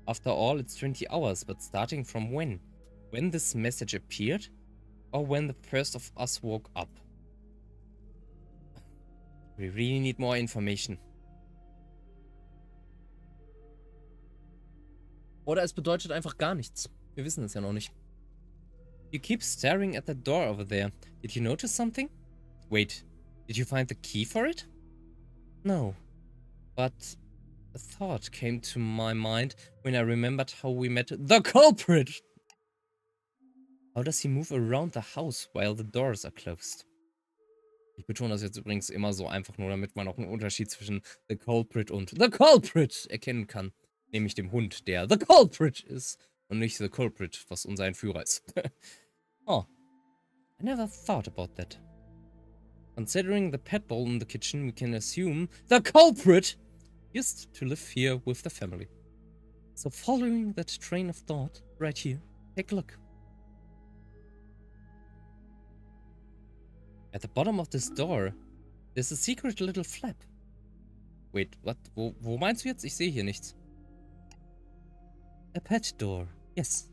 After all, it's 20 hours, but starting from when? When this message appeared? Or when the first of us woke up? We really need more information. Oder es bedeutet einfach gar nichts. Wir wissen es ja noch nicht. You keep staring at the door over there. Did you notice something? Wait, did you find the key for it? No, but a thought came to my mind when I remembered how we met the culprit. How does he move around the house while the doors are closed? Ich betone das jetzt übrigens immer so einfach nur, damit man auch einen Unterschied zwischen the culprit und the culprit erkennen kann. Nämlich dem Hund, der the culprit ist und nicht the culprit, was unser Entführer ist. Oh, I never thought about that. Considering the pet bowl in the kitchen, we can assume the culprit used to live here with the family. So following that train of thought right here, take a look. At the bottom of this door, there's a secret little flap. Wait, what? Wo meinst du jetzt? Ich sehe hier nichts. A pet door, yes.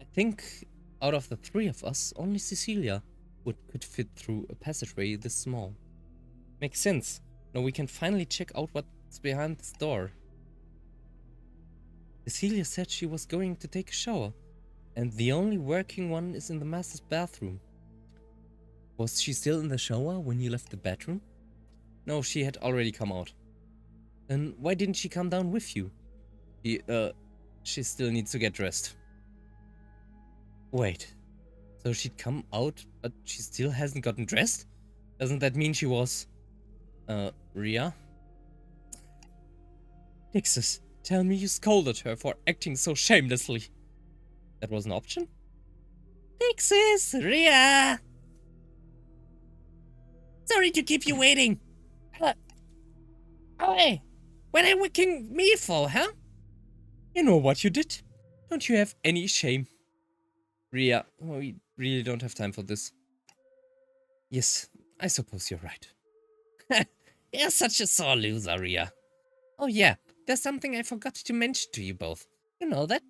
I think out of the 3 of us, only Cecilia could fit through a passageway this small. Makes sense. Now we can finally check out what's behind this door. Cecilia said she was going to take a shower, and the only working one is in the master's bathroom. Was she still in the shower when you left the bedroom? No, she had already come out. Then why didn't she come down with you? She still needs to get dressed. Wait. So she'd come out, but she still hasn't gotten dressed? Doesn't that mean she was... Ria? Dixus, tell me you scolded her for acting so shamelessly. That was an option? Dixus, Ria! Sorry to keep you waiting. Oh, hey, what are you wicking me for, huh? You know what you did. Don't you have any shame? Ria, we really don't have time for this. Yes, I suppose you're right. You're such a sore loser, Ria. Oh yeah, there's something I forgot to mention to you both. You know that?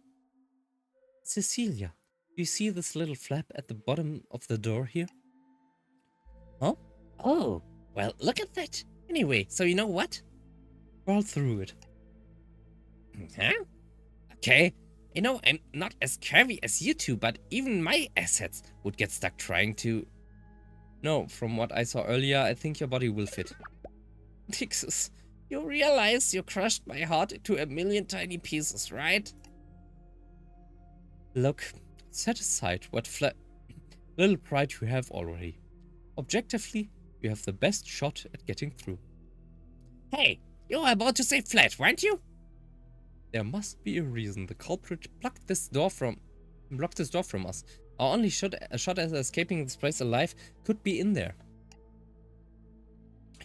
Cecilia, do you see this little flap at the bottom of the door here? Huh? Oh, well, look at that. Anyway, so you know what? Crawl through it. Huh? Okay. You know, I'm not as curvy as you two, but even my assets would get stuck trying to... No, from what I saw earlier, I think your body will fit. Dixus, you realize you crushed my heart into a million tiny pieces, right? Look, set aside what little pride you have already. Objectively, you have the best shot at getting through. Hey, you were about to say flat, weren't you? There must be a reason the culprit blocked this door from us. Our only shot at escaping this place alive could be in there.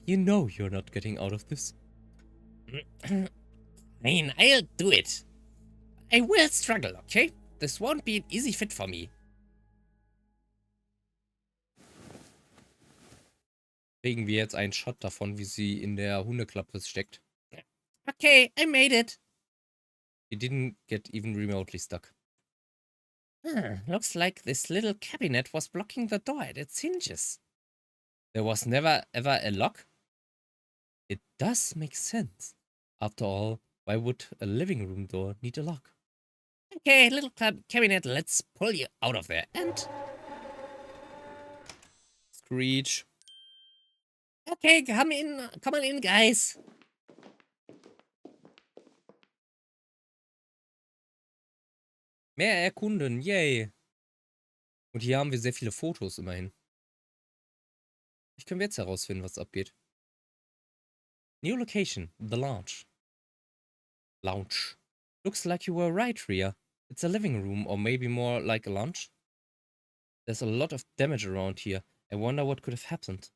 You know you're not getting out of this. Fine, I'll do it. I will struggle, okay? This won't be an easy fit for me. Kriegen wir jetzt einen Shot davon, wie sie in der Hundeklappe steckt. Okay, I made it. She didn't get even remotely stuck. Looks like this little cabinet was blocking the door at its hinges. There was never ever a lock? It does make sense. After all, why would a living room door need a lock? Okay, little cabinet, let's pull you out of there. And... Screech. Okay, come on in, guys. Mehr erkunden, yay. Und hier haben wir sehr viele Fotos immerhin. Ich können wir jetzt herausfinden, was abgeht. New location, the lounge. Lounge. Looks like you were right, Ria. It's a living room, or maybe more like a lounge. There's a lot of damage around here. I wonder what could have happened.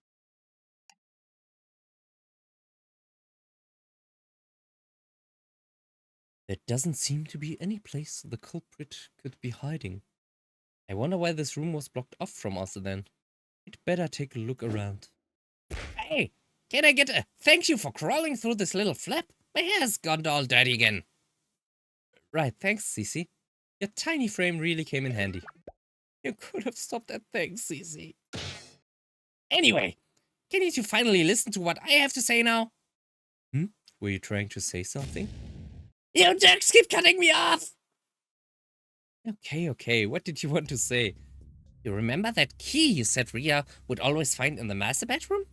There doesn't seem to be any place the culprit could be hiding. I wonder why this room was blocked off from us then. We'd better take a look around. Hey, can I get a thank you for crawling through this little flap? My hair's gone all dirty again. Right, thanks, Cece. Your tiny frame really came in handy. You could have stopped at thanks, Cece. Anyway, can you two finally listen to what I have to say now? Were you trying to say something? You jerks keep cutting me off! Okay, what did you want to say? You remember that key you said Ria would always find in the master bedroom?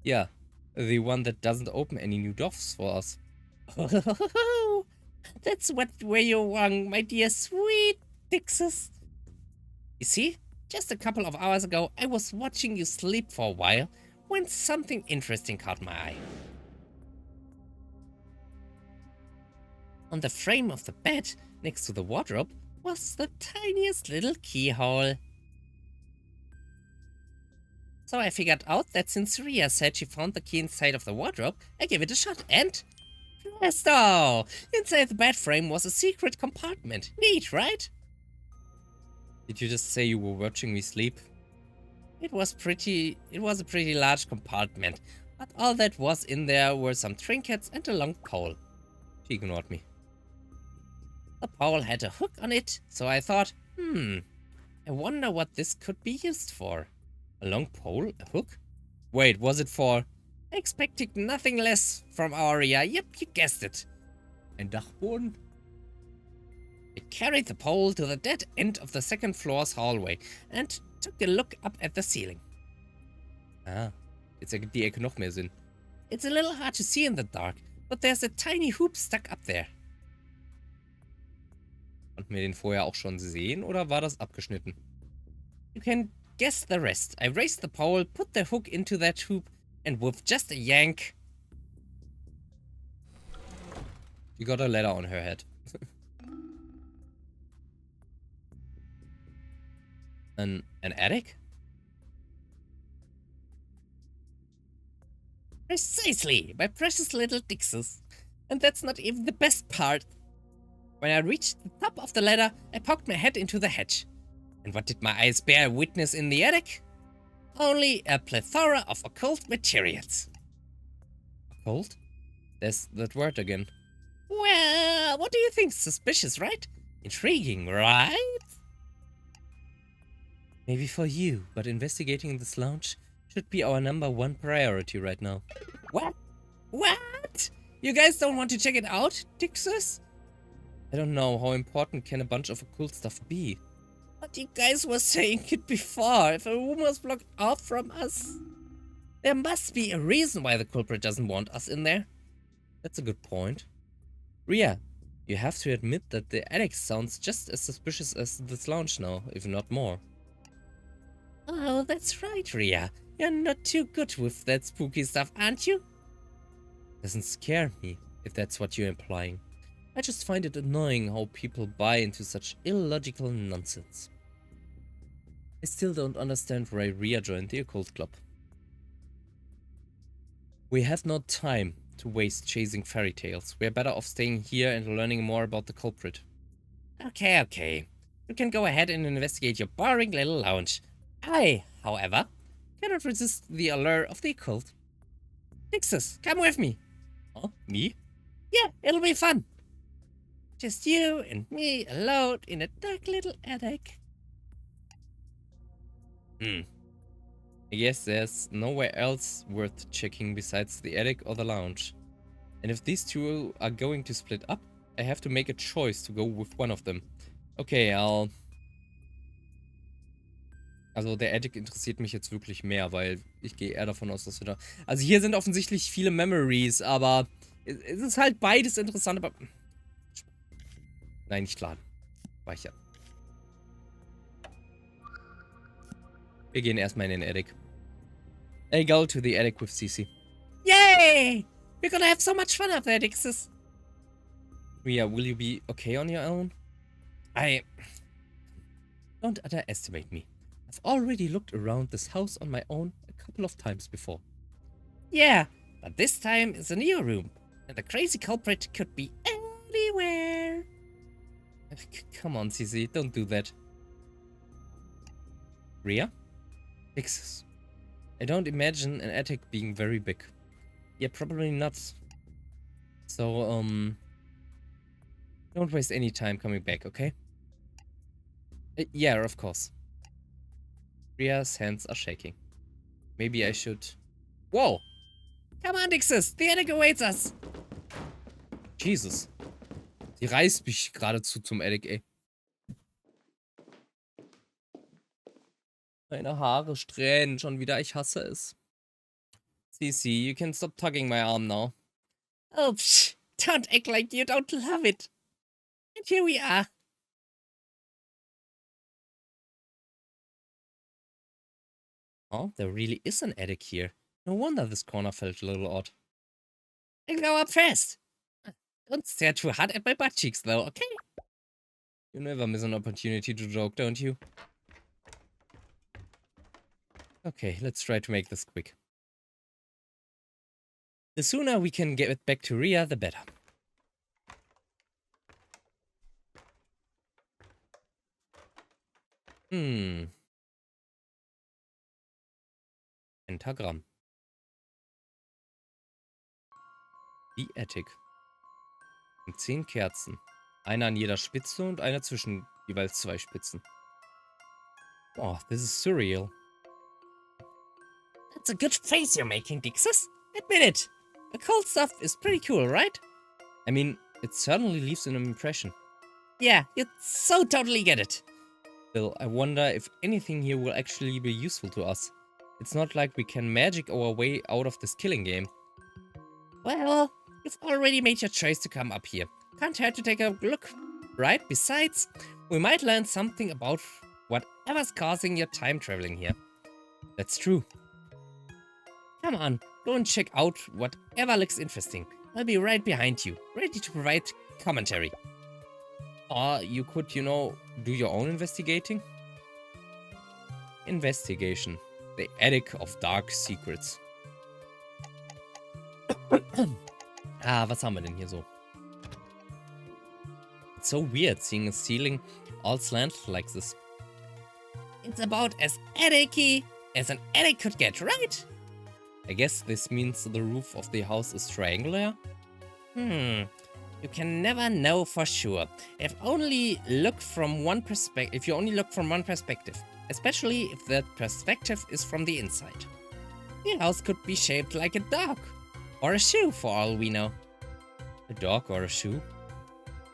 Yeah, the one that doesn't open any new doors for us. Oh, that's where you're wrong, my dear sweet Dixus. You see, just a couple of hours ago, I was watching you sleep for a while when something interesting caught my eye. On the frame of the bed, next to the wardrobe, was the tiniest little keyhole. So I figured out that since Ria said she found the key inside of the wardrobe, I gave it a shot and... presto! Inside the bed frame was a secret compartment. Neat, right? Did you just say you were watching me sleep? It was a pretty large compartment, but all that was in there were some trinkets and a long pole. She ignored me. The pole had a hook on it, so I thought, I wonder what this could be used for. A long pole? A hook? Wait, was it for... Expecting nothing less from our Ria. Yep, you guessed it. Ein Dachboden? I carried the pole to the dead end of the second floor's hallway and took a look up at the ceiling. Ah, jetzt ergibt die Ecke noch mehr Sinn. It's a little hard to see in the dark, but there's a tiny hoop stuck up there. Konnten wir den vorher auch schon sehen, oder war das abgeschnitten? You can guess the rest. I raised the pole, put the hook into that hoop, and with just a yank... She got a letter on her head. An attic? Precisely, my precious little Dixus. And that's not even the best part. When I reached the top of the ladder, I poked my head into the hatch. And what did my eyes bear witness in the attic? Only a plethora of occult materials. Occult? There's that word again. Well, what do you think? Suspicious, right? Intriguing, right? Maybe for you, but investigating this lounge should be our #1 priority right now. What? What? You guys don't want to check it out, Dixus? I don't know, how important can a bunch of occult stuff be? But you guys were saying it before. If a room was blocked off from us, there must be a reason why the culprit doesn't want us in there. That's a good point. Ria, you have to admit that the attic sounds just as suspicious as this lounge now, if not more. Oh, that's right, Ria. You're not too good with that spooky stuff, aren't you? Doesn't scare me, if that's what you're implying. I just find it annoying how people buy into such illogical nonsense. I still don't understand why Ria joined the occult club. We have no time to waste chasing fairy tales. We're better off staying here and learning more about the culprit. Okay. You can go ahead and investigate your boring little lounge. I, however, cannot resist the allure of the occult. Dixus, come with me. Huh? Me? Yeah, it'll be fun. Just you and me alone in a dark little attic. I guess there's nowhere else worth checking besides the attic or the lounge. And if these two are going to split up, I have to make a choice to go with one of them. Okay, Also der Attic interessiert mich jetzt wirklich mehr, weil ich gehe eher davon aus, dass wir da... Also hier sind offensichtlich viele Memories, aber es ist halt beides interessant, aber... Nein, nicht laden. Speichern. Wir gehen erstmal in den Attic. I go to the attic with Cece. Yay! We're gonna have so much fun up there, Dixus. Ria, will you be okay on your own? Don't underestimate me. I've already looked around this house on my own a couple of times before. Yeah, but this time it's a new room, and the crazy culprit could be anywhere. Come on, Cece, don't do that. Ria? Fixes. I don't imagine an attic being very big. Yeah, probably not. So, don't waste any time coming back, okay? Yeah, of course. Ria's hands are shaking. Maybe I should... Whoa! Come on, Dixus, the attic awaits us. Jesus. Die reißt mich geradezu zum Attic, ey. Meine Haare strähnen schon wieder, ich hasse es. Cece, you can stop tugging my arm now. Oh, psh, don't act like you don't love it. And here we are. Oh, there really is an attic here. No wonder this corner felt a little odd. I'll go up first. Don't stare too hard at my butt cheeks, though, okay? You never miss an opportunity to joke, don't you? Okay, let's try to make this quick. The sooner we can get back to Ria, the better. Pentagramm. Die Attic. Und 10 Kerzen. Eine an jeder Spitze und eine zwischen jeweils 2 Spitzen. Oh, this is surreal. That's a good face you're making, Dixus. Admit it. Occult stuff is pretty cool, right? I mean, it certainly leaves an impression. Yeah, you so totally get it. Still, I wonder if anything here will actually be useful to us. It's not like we can magic our way out of this killing game. Well, you've already made your choice to come up here. Can't hurt to take a look, right? Besides, we might learn something about whatever's causing your time traveling here. That's true. Come on, go and check out whatever looks interesting. I'll be right behind you, ready to provide commentary. Or you could, you know, do your own investigating? Investigation. The Attic of Dark Secrets. Was haben wir denn hier so? It's so weird seeing a ceiling all slanted like this. It's about as edgy as an attic could get, right? I guess this means the roof of the house is triangular? You can never know for sure. If you only look from one perspective, especially if that perspective is from the inside. The house could be shaped like a dog or a shoe for all we know. A dog or a shoe?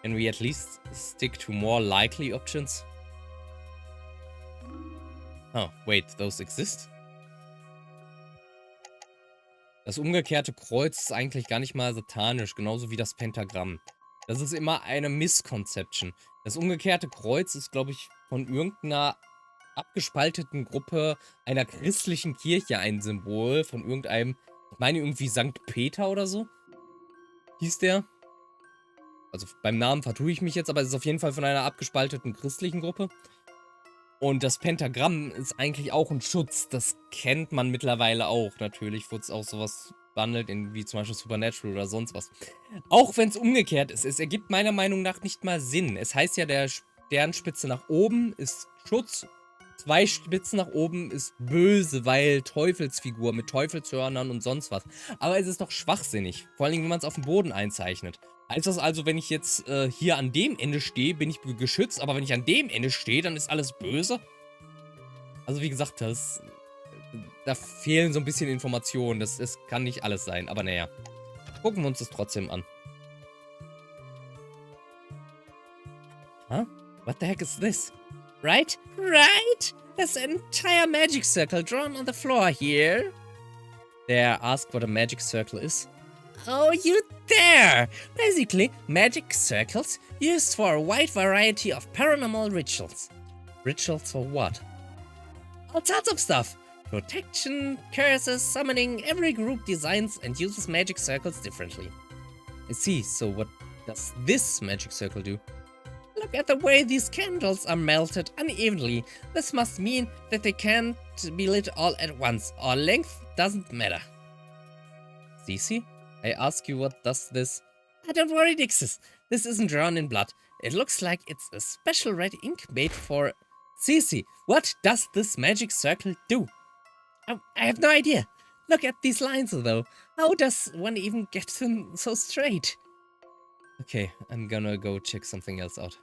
Can we at least stick to more likely options? Oh, wait, those exist? Das umgekehrte Kreuz ist eigentlich gar nicht mal satanisch, genauso wie das Pentagramm. Das ist immer eine Misconception. Das umgekehrte Kreuz ist, glaube ich, von irgendeiner abgespalteten Gruppe einer christlichen Kirche ein Symbol von irgendeinem, ich meine irgendwie Sankt Peter oder so, hieß der. Also beim Namen vertue ich mich jetzt, aber es ist auf jeden Fall von einer abgespalteten christlichen Gruppe. Und das Pentagramm ist eigentlich auch ein Schutz. Das kennt man mittlerweile auch. Natürlich wird es auch sowas behandelt, wie zum Beispiel Supernatural oder sonst was. Auch wenn es umgekehrt ist. Es ergibt meiner Meinung nach nicht mal Sinn. Es heißt ja, der Sternspitze nach oben ist Schutz. 2 Spitzen nach oben ist böse, weil Teufelsfigur mit Teufelshörnern und sonst was. Aber es ist doch schwachsinnig. Vor allem, wenn man es auf dem Boden einzeichnet. Heißt das also, wenn ich jetzt hier an dem Ende stehe, bin ich geschützt, aber wenn ich an dem Ende stehe, dann ist alles böse? Also wie gesagt, da fehlen so ein bisschen Informationen. Das kann nicht alles sein, aber naja. Gucken wir uns das trotzdem an. Huh? What the heck is this? Right? Right? There's an entire magic circle drawn on the floor here. Dare I ask what a magic circle is? Oh, you dare! Basically, magic circles used for a wide variety of paranormal rituals. Rituals for what? All sorts of stuff. Protection, curses, summoning. Every group designs and uses magic circles differently. I see, so what does this magic circle do? Look at the way these candles are melted unevenly. This must mean that they can't be lit all at once, or length doesn't matter. Cece? I ask you, what does this? Don't worry, Dixis. This isn't drawn in blood. It looks like it's a special red ink made for... Cece, what does this magic circle do? Oh, I have no idea. Look at these lines, though. How does one even get them so straight? Okay, I'm gonna go check something else out.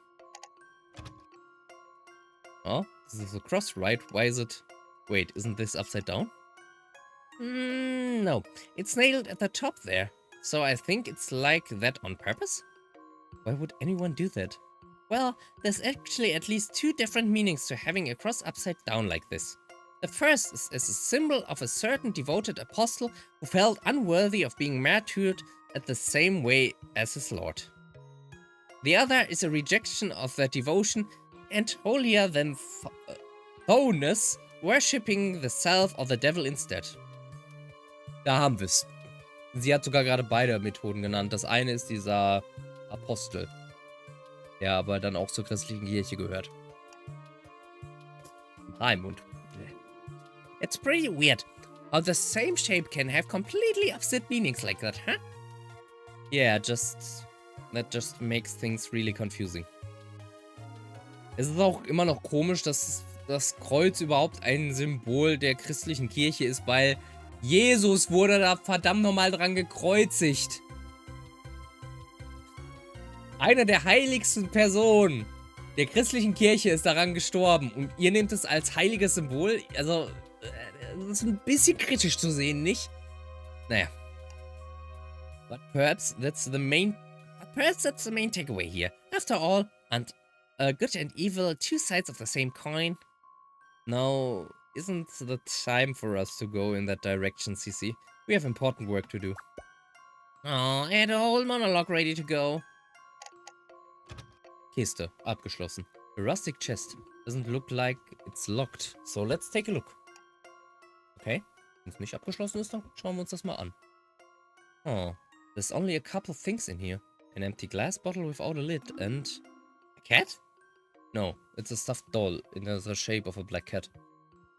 Oh, this is a cross, right? Why is it... Wait, isn't this upside down? No. It's nailed at the top there. So I think it's like that on purpose? Why would anyone do that? Well, there's actually at least 2 different meanings to having a cross upside down like this. The first is as a symbol of a certain devoted apostle who felt unworthy of being martyred at the same way as his Lord. The other is a rejection of that devotion and holier than thou-ness, worshipping the self or the devil instead. Da haben wir's. Sie hat sogar gerade beide Methoden genannt. Das eine ist dieser Apostel, der aber dann auch zur christlichen Kirche gehört. Heimund. It's pretty weird how the same shape can have completely opposite meanings like that, huh? Yeah, that just makes things really confusing. Es ist auch immer noch komisch, dass das Kreuz überhaupt ein Symbol der christlichen Kirche ist, weil Jesus wurde da verdammt nochmal dran gekreuzigt. Eine der heiligsten Personen der christlichen Kirche ist daran gestorben und ihr nehmt es als heiliges Symbol. Also, das ist ein bisschen kritisch zu sehen, nicht? Naja. But perhaps that's the main takeaway here. After all, and good and evil, 2 sides of the same coin. Now, isn't the time for us to go in that direction, Cece? We have important work to do. Oh, I had a whole monologue ready to go. Kiste, abgeschlossen. A rustic chest. Doesn't look like it's locked. So let's take a look. Okay, wenn es nicht abgeschlossen ist, dann schauen wir uns das mal an. Oh, there's only a couple things in here. An empty glass bottle without a lid and... A cat? No, it's a stuffed doll in the shape of a black cat.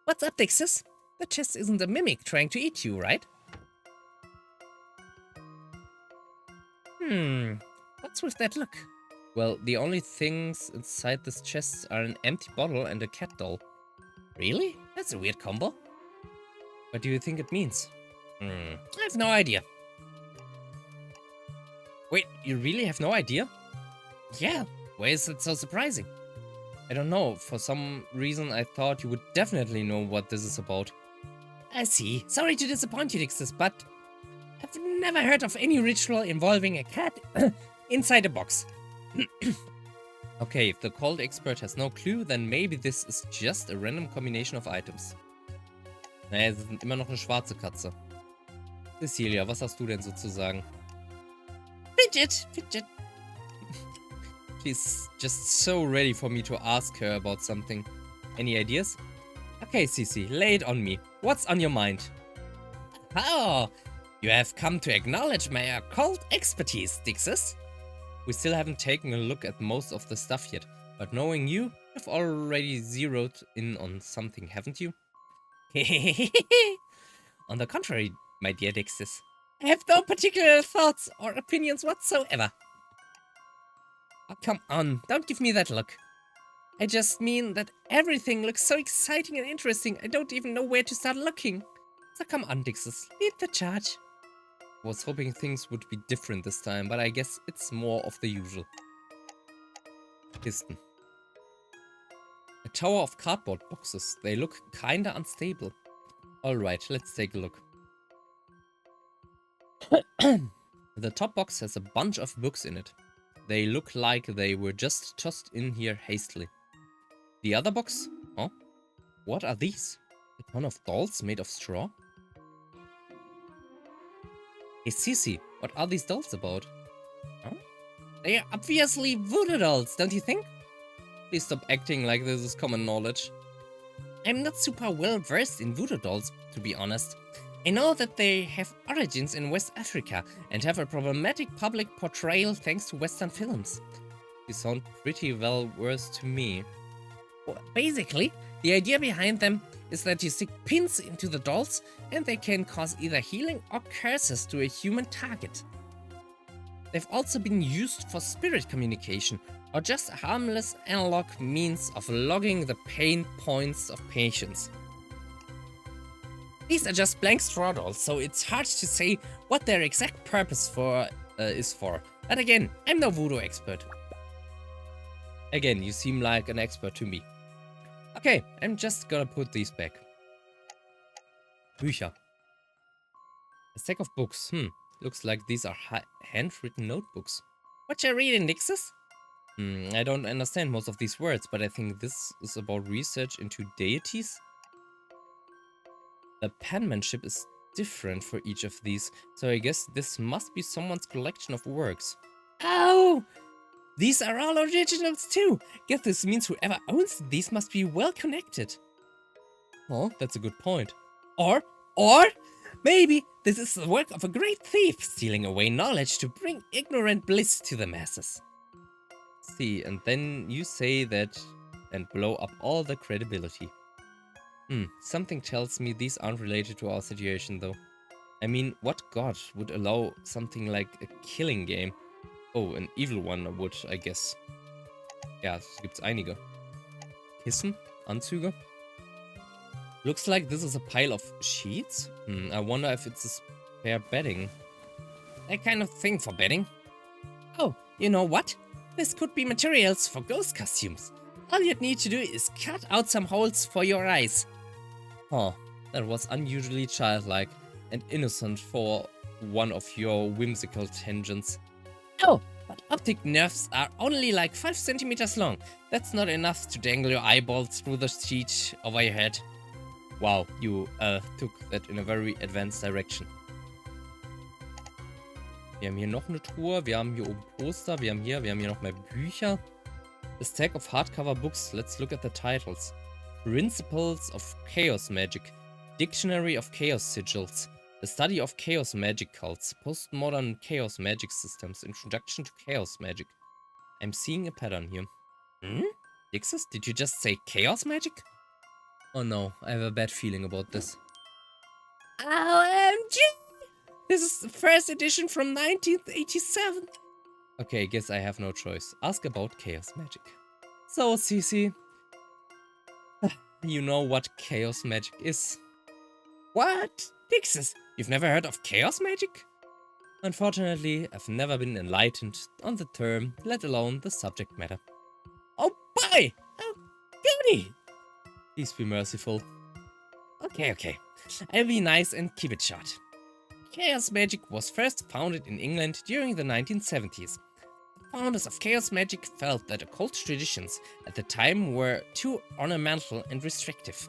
What's up, Dixis? The chest isn't a mimic trying to eat you, right? What's with that look? Well, the only things inside this chest are an empty bottle and a cat doll. Really? That's a weird combo. What do you think it means? I have no idea. Wait, you really have no idea? Yeah, why is it so surprising? I don't know, for some reason I thought you would definitely know what this is about. I see. Sorry to disappoint you, Dixis, but I've never heard of any ritual involving a cat inside a box. Okay, if the cold expert has no clue, then maybe this is just a random combination of items. Naja, es sind immer noch eine schwarze Katze. Cecilia, was hast du denn sozusagen? Fidget, Fidget. She's just so ready for me to ask her about something. Any ideas? Okay, Cici, lay it on me. What's on your mind? Oh, you have come to acknowledge my occult expertise, Dixis. We still haven't taken a look at most of the stuff yet, but knowing you, you've already zeroed in on something, haven't you? On the contrary, my dear Dixis, I have no particular thoughts or opinions whatsoever. Oh, come on, don't give me that look. I just mean that everything looks so exciting and interesting, I don't even know where to start looking. So come on, Dixis, lead the charge. I was hoping things would be different this time, but I guess it's more of the usual. Kisten. A tower of cardboard boxes. They look kinda unstable. Alright, let's take a look. The top box has a bunch of books in it. They look like they were just tossed in here hastily. The other box? Oh? What are these? A ton of dolls made of straw? Hey Cici, what are these dolls about? Huh? They are obviously voodoo dolls, don't you think? Please stop acting like this is common knowledge. I'm not super well versed in voodoo dolls, to be honest. I know that they have origins in West Africa and have a problematic public portrayal thanks to Western films. You sound pretty well versed to me. Well, basically, the idea behind them is that you stick pins into the dolls and they can cause either healing or curses to a human target. They've also been used for spirit communication or just a harmless analog means of logging the pain points of patients. These are just blank straw dolls, so it's hard to say what their exact purpose is for. But again, I'm no voodoo expert. Again, you seem like an expert to me. Okay, I'm just gonna put these back. Bücher. A stack of books. Looks like these are handwritten notebooks. What you reading, Nixus? I don't understand most of these words, but I think this is about research into deities. The penmanship is different for each of these, so I guess this must be someone's collection of works. Oh! These are all originals too! Guess this means whoever owns these must be well connected. Oh, that's a good point. Or maybe this is the work of a great thief stealing away knowledge to bring ignorant bliss to the masses. See, and then you say that and blow up all the credibility. Something tells me these aren't related to our situation though. I mean, what god would allow something like a killing game? Oh, an evil one would, I guess. Ja, es gibt's einige. Kissen? Anzüge? Looks like this is a pile of sheets? I wonder if it's a spare bedding. That kind of thing for bedding. Oh, you know what? This could be materials for ghost costumes. All you'd need to do is cut out some holes for your eyes. Oh, that was unusually childlike and innocent for one of your whimsical tangents. Oh, but optic nerves are only like 5 centimeters long. That's not enough to dangle your eyeballs through the sheet over your head. Wow, you took that in a very advanced direction. Wir haben hier noch eine Truhe, wir haben hier oben Poster, wir haben hier noch mehr Bücher. A stack of hardcover books, let's look at the titles. Principles of Chaos Magic, Dictionary of Chaos Sigils, The Study of Chaos Magic Cults, Postmodern Chaos Magic Systems, Introduction to Chaos Magic. I'm seeing a pattern here. Dixis, did you just say Chaos Magic? Oh no, I have a bad feeling about this. OMG! This is the first edition from 1987. Okay, guess I have no choice. Ask about Chaos Magic. So, Cici, You know what chaos magic is. What? Dixes, you've never heard of chaos magic? Unfortunately, I've never been enlightened on the term, let alone the subject matter. Oh boy! Oh goody! Please be merciful. Okay. I'll be nice and keep it short. Chaos magic was first founded in England during the 1970s. The founders of chaos magic felt that occult traditions at the time were too ornamental and restrictive.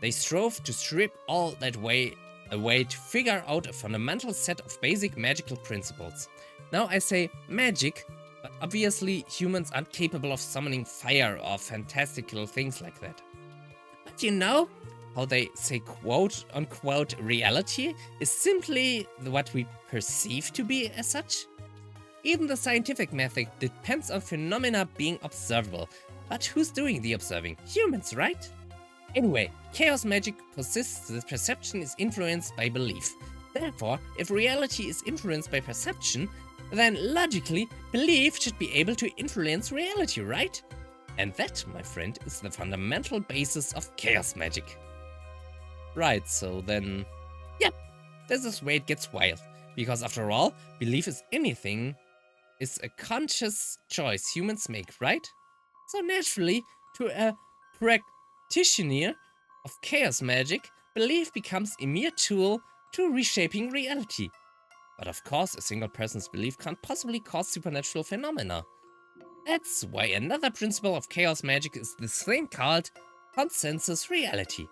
They strove to strip all that away to figure out a fundamental set of basic magical principles. Now I say magic, but obviously humans aren't capable of summoning fire or fantastical things like that. But you know how they say quote unquote reality is simply what we perceive to be as such? Even the scientific method depends on phenomena being observable. But who's doing the observing? Humans, right? Anyway, chaos magic persists that perception is influenced by belief. Therefore, if reality is influenced by perception, then logically, belief should be able to influence reality, right? And that, my friend, is the fundamental basis of chaos magic. Right, so then... Yep, this is where it gets wild. Because after all, belief is a conscious choice humans make, right? So naturally, to a practitioner of chaos magic, belief becomes a mere tool to reshaping reality. But of course, a single person's belief can't possibly cause supernatural phenomena. That's why another principle of chaos magic is this thing called consensus reality.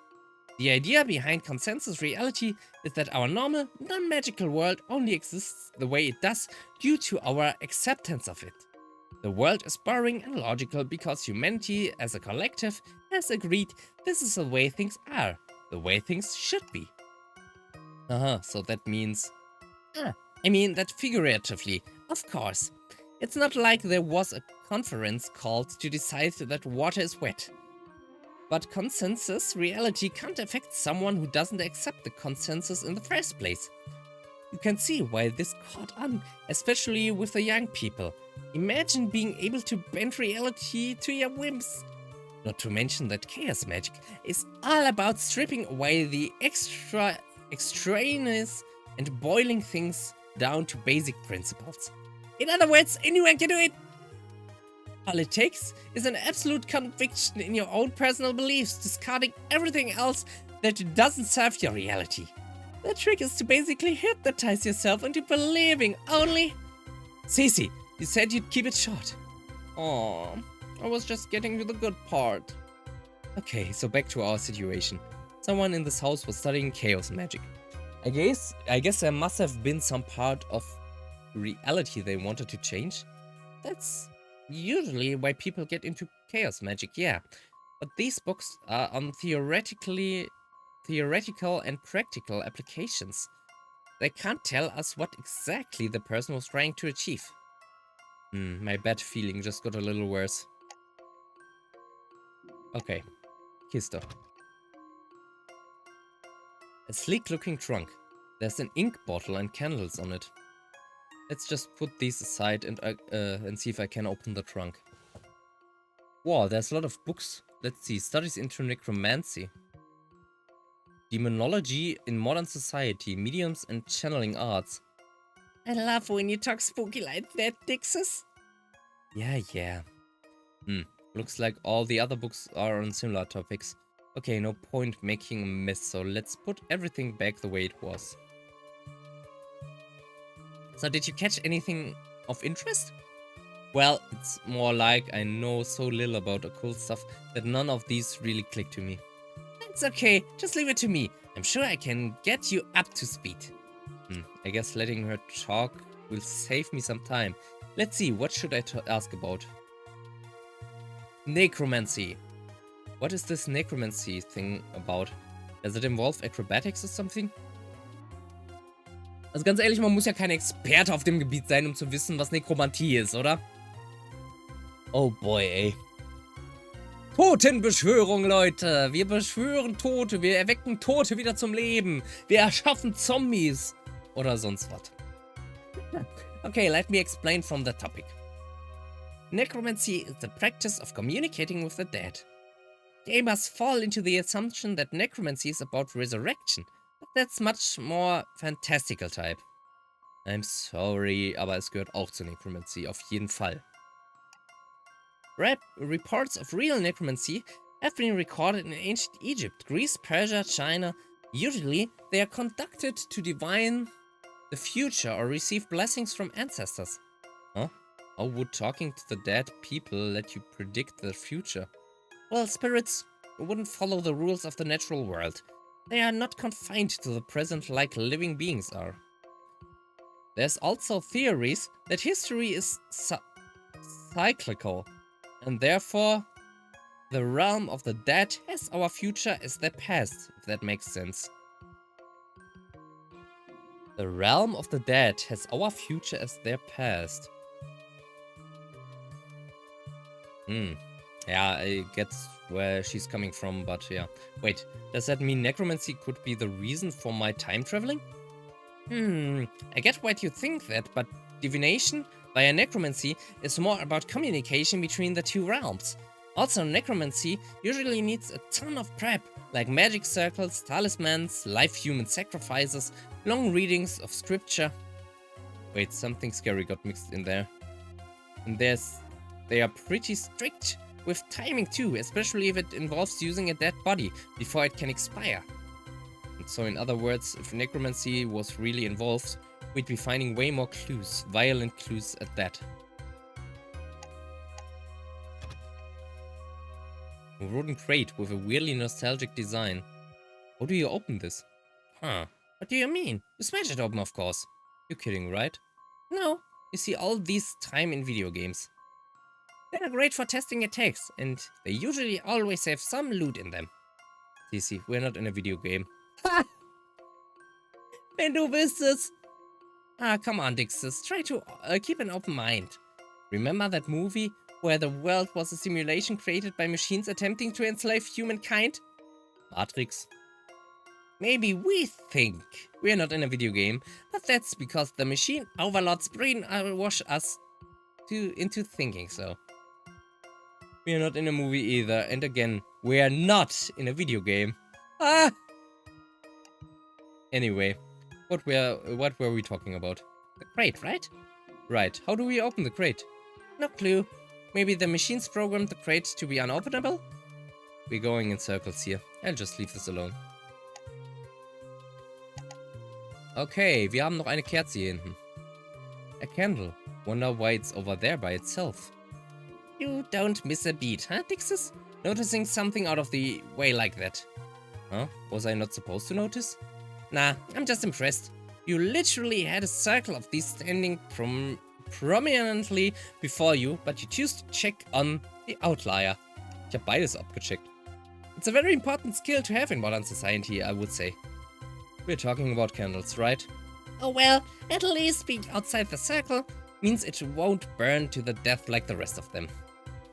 The idea behind consensus reality is that our normal, non-magical world only exists the way it does due to our acceptance of it. The world is boring and logical because humanity as a collective has agreed this is the way things are, the way things should be. So that means... I mean that figuratively, of course. It's not like there was a conference called to decide that water is wet. But consensus reality can't affect someone who doesn't accept the consensus in the first place. You can see why this caught on, especially with the young people. Imagine being able to bend reality to your whims. Not to mention that chaos magic is all about stripping away the extraneous and boiling things down to basic principles. In other words, anyone can do it. All it takes is an absolute conviction in your own personal beliefs, discarding everything else that doesn't serve your reality. The trick is to basically hypnotize yourself into believing only... Cece, you said you'd keep it short. Oh, I was just getting to the good part. Okay, so back to our situation. Someone in this house was studying chaos magic. I guess there must have been some part of reality they wanted to change. That's usually why people get into chaos magic, yeah. But these books are on theoretical and practical applications. They can't tell us what exactly the person was trying to achieve. My bad feeling just got a little worse. Okay, Kiste. A sleek-looking trunk. There's an ink bottle and candles on it. Let's just put these aside and see if I can open the trunk. Wow, there's a lot of books. Let's see. Studies into necromancy. Demonology in modern society. Mediums and channeling arts. I love when you talk spooky like that, Dixes. Yeah. Looks like all the other books are on similar topics. Okay, no point making a mess, so let's put everything back the way it was. So did you catch anything of interest? Well, it's more like I know so little about occult stuff that none of these really click to me. It's okay, just leave it to me. I'm sure I can get you up to speed. I guess letting her talk will save me some time. Let's see, what should I ask about? Necromancy. What is this necromancy thing about? Does it involve acrobatics or something? Also ganz ehrlich, man muss ja kein Experte auf dem Gebiet sein, um zu wissen, was Nekromantie ist, oder? Oh boy, ey. Totenbeschwörung, Leute. Wir beschwören Tote, wir erwecken Tote wieder zum Leben. Wir erschaffen Zombies. Oder sonst was. Okay, let me explain from the topic. Necromancy is the practice of communicating with the dead. gamers fall into the assumption that necromancy is about resurrection, but that's much more fantastical type. I'm sorry, aber es gehört auch zur Necromancy, auf jeden Fall. Reports of real necromancy have been recorded in ancient Egypt, Greece, Persia, China. Usually, they are conducted to divine the future or receive blessings from ancestors. Huh? How would talking to the dead people let you predict the future? Well, spirits wouldn't follow the rules of the natural world. They are not confined to the present like living beings are. There's also theories that history is cyclical, and therefore the realm of the dead has our future as their past, if that makes sense. The realm of the dead has our future as their past. Yeah, I get where she's coming from, but yeah. Wait, does that mean necromancy could be the reason for my time traveling? I get why you think that, but divination via necromancy is more about communication between the two realms. Also, necromancy usually needs a ton of prep, like magic circles, talismans, live human sacrifices, long readings of scripture. Wait, something scary got mixed in there. And they are pretty strict with timing too, especially if it involves using a dead body before it can expire. And so in other words, if necromancy was really involved, we'd be finding way more clues, violent clues at that. A wooden crate with a weirdly nostalgic design. How do you open this? Huh. What do you mean? You smash it open, of course. You're kidding, right? No. You see all this time in video games. They're great for testing attacks, and they usually always have some loot in them. Sisi, we're not in a video game. Ha! Wenn du wüsstest! Ah, come on, Dixis. Try to keep an open mind. Remember that movie where the world was a simulation created by machines attempting to enslave humankind? Matrix. Maybe we think we're not in a video game, but that's because the machine overlords brainwash us into thinking so. We're not in a movie either, and again, we're not in a video game. Ah! Anyway, what were we talking about? The crate, right? Right, how do we open the crate? No clue. Maybe the machines programmed the crate to be unopenable? We're going in circles here. I'll just leave this alone. Okay, wir haben noch eine Kerze hier hinten. A candle. Wonder why it's over there by itself. You don't miss a beat, huh, Dixis? Noticing something out of the way like that. Huh? Was I not supposed to notice? Nah, I'm just impressed. You literally had a circle of these standing prominently before you, but you choose to check on the outlier. Ich habe beides abgecheckt. It's a very important skill to have in modern society, I would say. We're talking about candles, right? Oh well, at least being outside the circle means it won't burn to the death like the rest of them.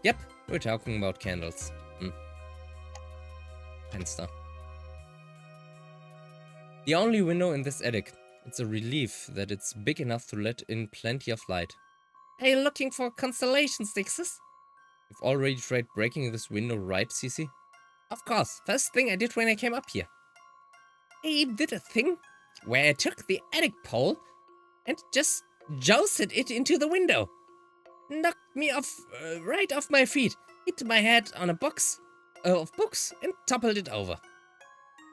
Yep, we're talking about candles. Fenster. The only window in this attic. It's a relief that it's big enough to let in plenty of light. Are you looking for constellations, Dixis? You've already tried breaking this window, right, Sisi? Of course, first thing I did when I came up here. I did a thing where I took the attic pole and just jousted it into the window. Knocked me off, right off my feet, hit my head on a box of books and toppled it over.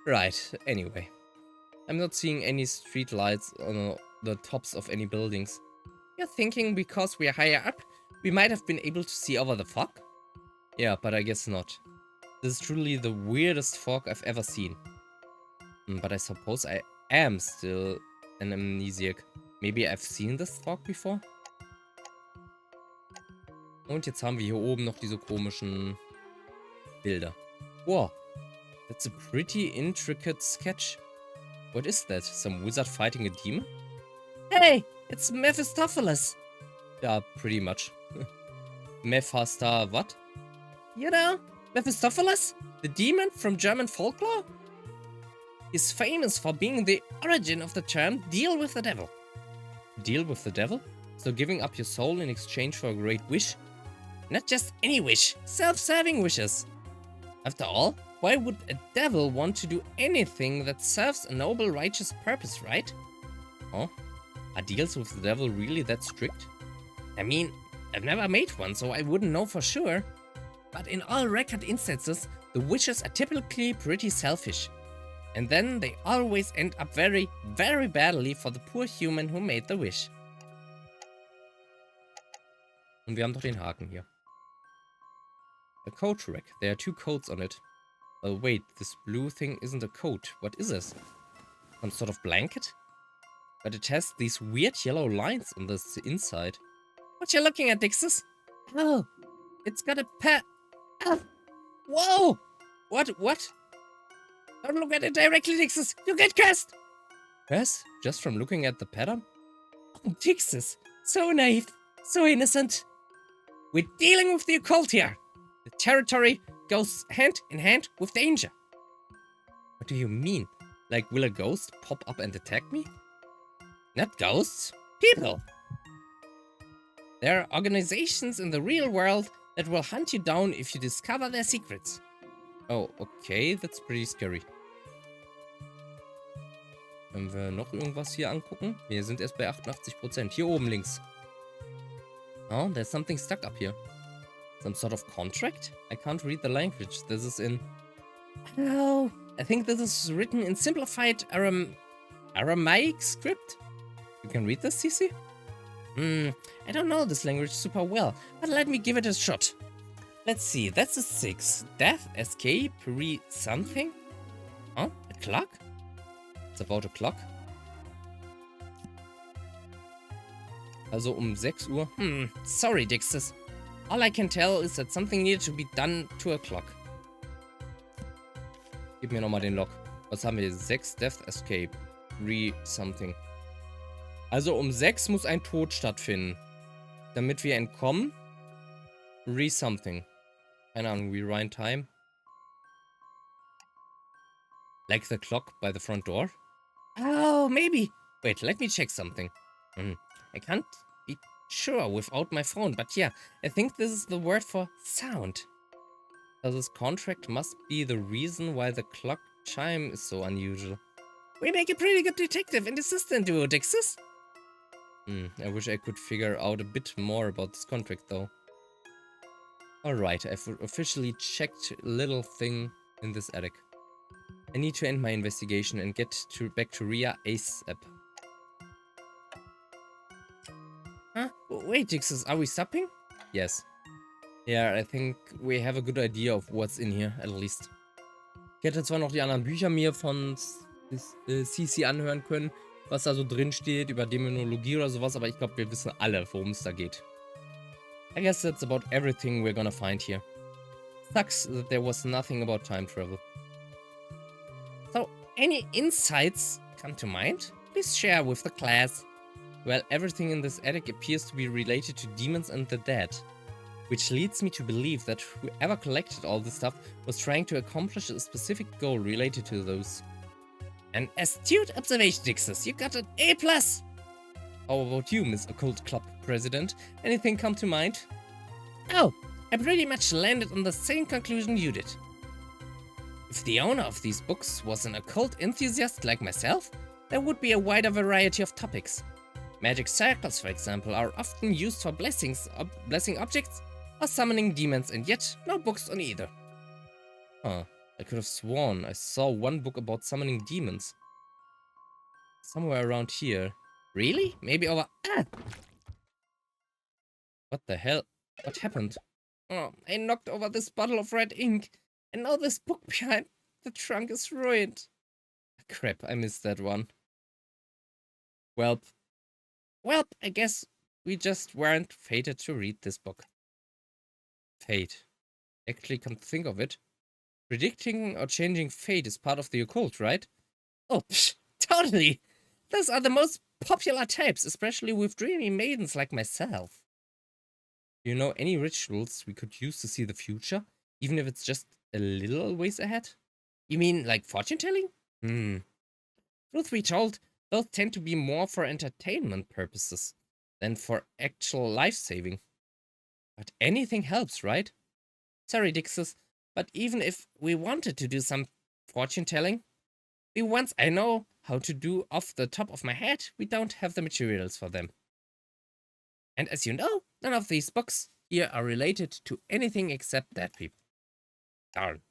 Right, anyway. I'm not seeing any street lights on the tops of any buildings. You're thinking because we're higher up, we might have been able to see over the fog? Yeah, but I guess not. This is truly the weirdest fog I've ever seen. But I suppose I am still an amnesiac. Maybe I've seen this fog before? Und jetzt haben wir hier oben noch diese komischen Bilder. Wow, that's a pretty intricate sketch. What is that? Some wizard fighting a demon? Hey, it's Mephistopheles. Yeah, pretty much. Mephasta what? You know, Mephistopheles? The demon from German folklore? He's famous for being the origin of the term deal with the devil. Deal with the devil? So giving up your soul in exchange for a great wish? Not just any wish, self-serving wishes. After all, why would a devil want to do anything that serves a noble, righteous purpose, right? Oh, are deals with the devil really that strict? I mean, I've never made one, so I wouldn't know for sure. But in all record instances, the wishes are typically pretty selfish. And then they always end up very, very badly for the poor human who made the wish. Und wir haben doch den Haken hier. A coat rack. There are 2 coats on it. Oh wait, this blue thing isn't a coat. What is this? Some sort of blanket? But it has these weird yellow lines on the inside. What you looking at, Dixus? Oh, it's got a Oh. Whoa! What? Don't look at it directly, Dixus. You get cursed! Yes? Just from looking at the pattern? Oh, Dixus. So naive. So innocent. We're dealing with the occult here. The territory goes hand in hand with danger. What do you mean? Like, will a ghost pop up and attack me? Not ghosts. People. There are organizations in the real world that will hunt you down if you discover their secrets. Oh, okay, that's pretty scary. Können wir noch irgendwas hier angucken? Wir sind erst bei 88%. Hier oben links. Oh, there's something stuck up here. Some sort of contract? I can't read the language. This is in... Oh, I think this is written in simplified Aramaic script. You can read this, Cici? I don't know this language super well, but let me give it a shot. Let's see, that's a 6. Death, escape, something? Huh? A clock? It's about a clock. Also 6 Uhr. Sorry, Dixus. All I can tell is that something needed to be done to a clock. Gib mir nochmal den Log. Was haben wir? 6 Death, Escape, something. Also 6 muss ein Tod stattfinden. Damit wir entkommen. Something. Keine Ahnung, rewind time. Like the clock by the front door? Oh, maybe. Wait, let me check something. I can't be sure without my phone, but yeah, I think this is the word for sound. So this contract must be the reason why the clock chime is so unusual. We make a pretty good detective and assistant duo, Dixus. I wish I could figure out a bit more about this contract, though. Alright, I've officially checked a little thing in this attic. I need to end my investigation and get back to Ria ASAP. Huh? Wait, Dixus, are we stopping? Yes. Yeah, I think we have a good idea of what's in here, at least. Ich hätte zwar noch die anderen Bücher mir von CC anhören können, was da so drin steht, über Dämonologie oder sowas, aber ich glaube, wir wissen alle, worum es da geht. I guess that's about everything we're gonna find here. Sucks that there was nothing about time travel. So, any insights come to mind? Please share with the class. Well, everything in this attic appears to be related to demons and the dead. Which leads me to believe that whoever collected all this stuff was trying to accomplish a specific goal related to those. An astute observation, Dixus. You got an A+. How about you, Miss Occult Club President? Anything come to mind? Oh, I pretty much landed on the same conclusion you did. If the owner of these books was an occult enthusiast like myself, there would be a wider variety of topics. Magic circles, for example, are often used for blessing objects or summoning demons, and yet no books on either. Huh. I could have sworn I saw one book about summoning demons. Somewhere around here. Really? Maybe over... Ah! What the hell? What happened? Oh, I knocked over this bottle of red ink, and now this book behind the trunk is ruined. Crap, I missed that one. Well, I guess we just weren't fated to read this book. Fate. Actually, come to think of it, predicting or changing fate is part of the occult, right? Oh, totally! Those are the most popular types, especially with dreamy maidens like myself. Do you know any rituals we could use to see the future, even if it's just a little ways ahead? You mean like fortune telling? Truth be told, those tend to be more for entertainment purposes than for actual life saving. But anything helps, right? Sorry, Dixus, But even if we wanted to do some fortune telling, the ones I know how to do off the top of my head, we don't have the materials for them. And as you know, none of these books here are related to anything except dead people. Darn.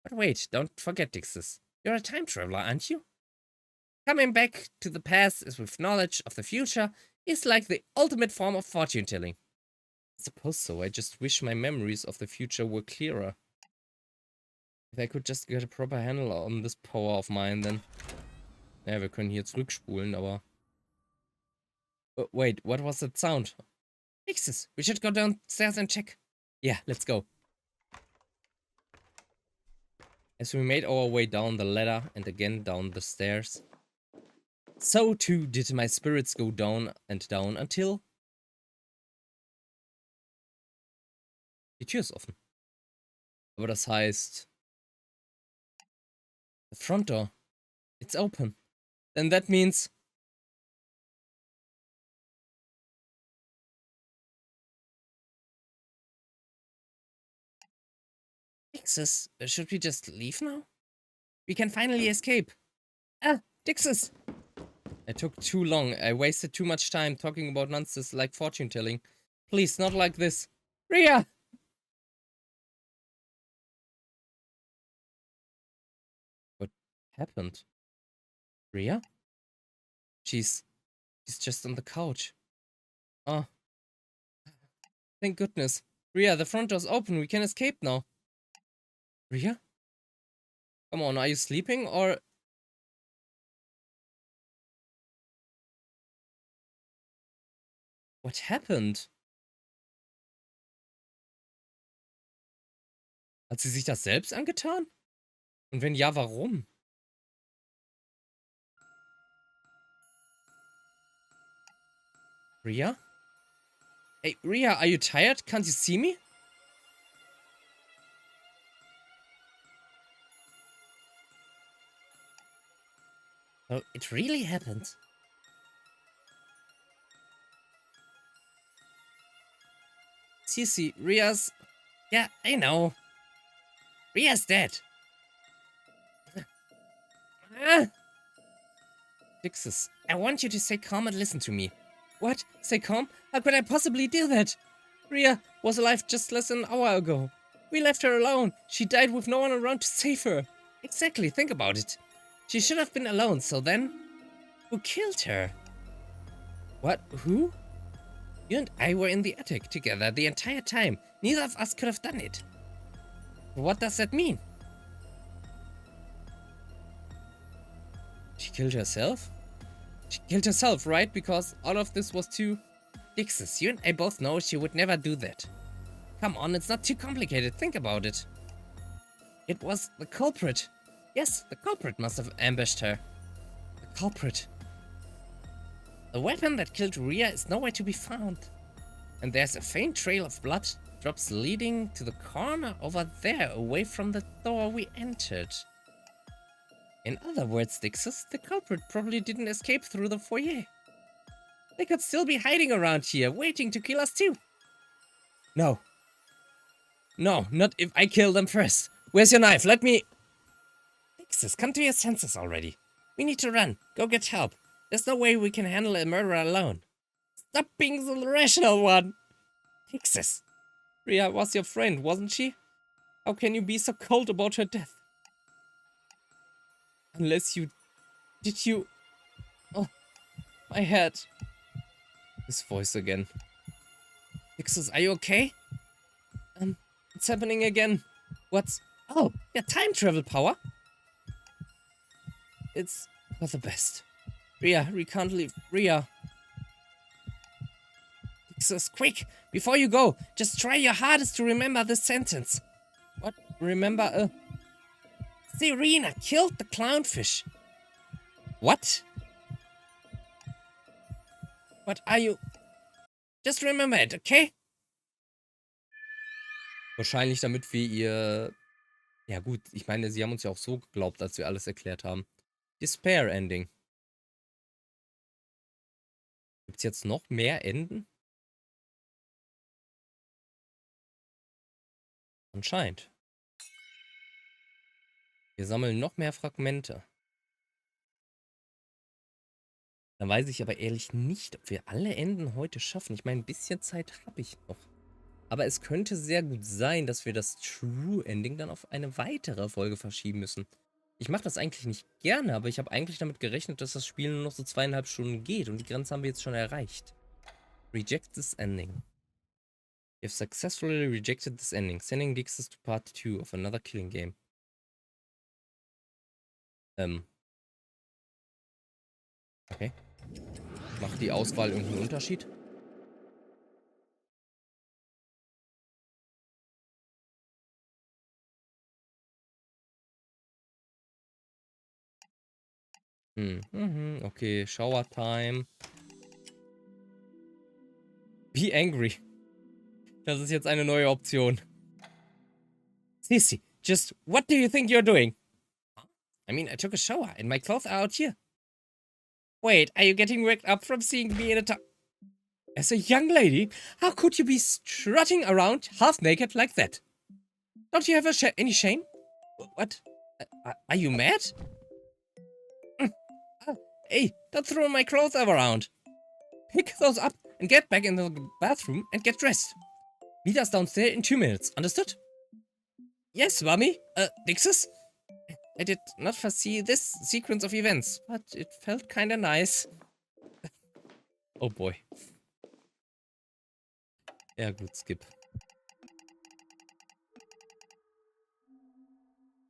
But wait, don't forget, Dixis. You're a time traveler, aren't you? Coming back to the past is with knowledge of the future is like the ultimate form of fortune telling. I suppose so. I just wish my memories of the future were clearer. If I could just get a proper handle on this power of mine, then. Ja, wir können hier zurückspulen, aber. Wait, what was that sound? Fixes. We should go downstairs and check. Yeah, let's go. As we made our way down the ladder and again down the stairs, so too did my spirits go down and down until. Die Tür ist offen. Aber das heißt. The front door. It's open. Then that means. Dixis, should we just leave now? We can finally escape. Ah, Dixis! I took too long. I wasted too much time talking about nonsense like fortune telling. Please, not like this. Ria! What happened? Ria? She's just on the couch. Oh. Thank goodness. Ria, the front door's open. We can escape now. Ria? Come on, are you sleeping or... What happened? Hat sie sich das selbst angetan? Und wenn ja, warum? Ria? Hey, Ria, are you tired? Can't you see me? Oh, it really happened. Sissy, Ria's... Yeah, I know. Ria's dead. Dixis, I want you to stay calm and listen to me. What? Stay calm? How could I possibly do that? Ria was alive just less than an hour ago. We left her alone. She died with no one around to save her. Exactly, think about it. She should have been alone, so then... Who killed her? What? Who? You and I were in the attic together the entire time. Neither of us could have done it. What does that mean? She killed herself? She killed herself, right? Because all of this was too... Dixis, you and I both know she would never do that. Come on, it's not too complicated. Think about it. It was the culprit. Yes, the culprit must have ambushed her. The culprit. The weapon that killed Ria is nowhere to be found. And there's a faint trail of blood drops leading to the corner over there, away from the door we entered. In other words, Dixis, the culprit probably didn't escape through the foyer. They could still be hiding around here, waiting to kill us too. No. No, not if I kill them first. Where's your knife? Let me... Dixis, come to your senses already. We need to run. Go get help. There's no way we can handle a murderer alone. Stop being the rational one. Dixis. Ria was your friend, wasn't she? How can you be so cold about her death? Unless you... Did you... Oh, my head. His voice again. Dixis, are you okay? It's happening again. What's... Oh, yeah, time travel power. It's for the best. Ria, we can't leave. Ria. Dixis, quick! Before you go, just try your hardest to remember this sentence. What? Remember, Serena killed the clownfish. What? What are you... Just remember it, okay? Wahrscheinlich damit wir ihr... Ja gut, ich meine, sie haben uns ja auch so geglaubt, als wir alles erklärt haben. Despair Ending. Gibt's jetzt noch mehr Enden? Anscheinend. Wir sammeln noch mehr Fragmente. Dann weiß ich aber ehrlich nicht, ob wir alle Enden heute schaffen. Ich meine, ein bisschen Zeit habe ich noch. Aber es könnte sehr gut sein, dass wir das True Ending dann auf eine weitere Folge verschieben müssen. Ich mache das eigentlich nicht gerne, aber ich habe eigentlich damit gerechnet, dass das Spiel nur noch so 2,5 Stunden geht. Und die Grenze haben wir jetzt schon erreicht. Reject this ending. You have successfully rejected this ending. Sending Dixes to part 2 of another killing game. Okay. Macht die Auswahl irgendeinen Unterschied? Okay, Shower Time. Be angry. Das ist jetzt eine neue Option. Sissy, just what do you think you're doing? I mean, I took a shower and my clothes are out here. Wait, are you getting worked up from seeing me in a tub? As a young lady, how could you be strutting around half naked like that? Don't you have any shame? What? Are you mad? Hey, don't throw my clothes around. Pick those up and get back in the bathroom and get dressed. Meet us downstairs in 2 minutes, understood? Yes, mommy. Dixes? I did not foresee this sequence of events, but it felt kinda nice. Oh boy. Ja gut, skip.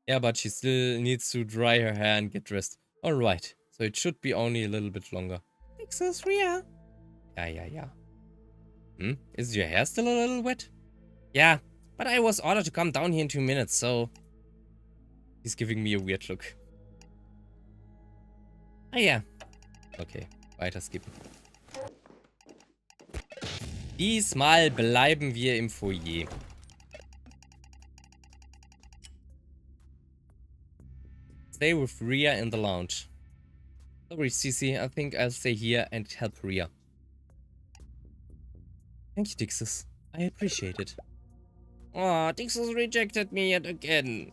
Yeah, but she still needs to dry her hair and get dressed. Alright, so it should be only a little bit longer. Dixes, Rhea. Yeah. Is your hair still a little wet? Yeah, but I was ordered to come down here in 2 minutes, so... He's giving me a weird look. Ah ja. Okay, weiter skippen. Diesmal bleiben wir im Foyer. Stay with Rhea in the lounge. Sorry, Cece, I think I'll stay here and help Rhea. Thank you, Dixis. I appreciate it. Oh, Dixis rejected me yet again.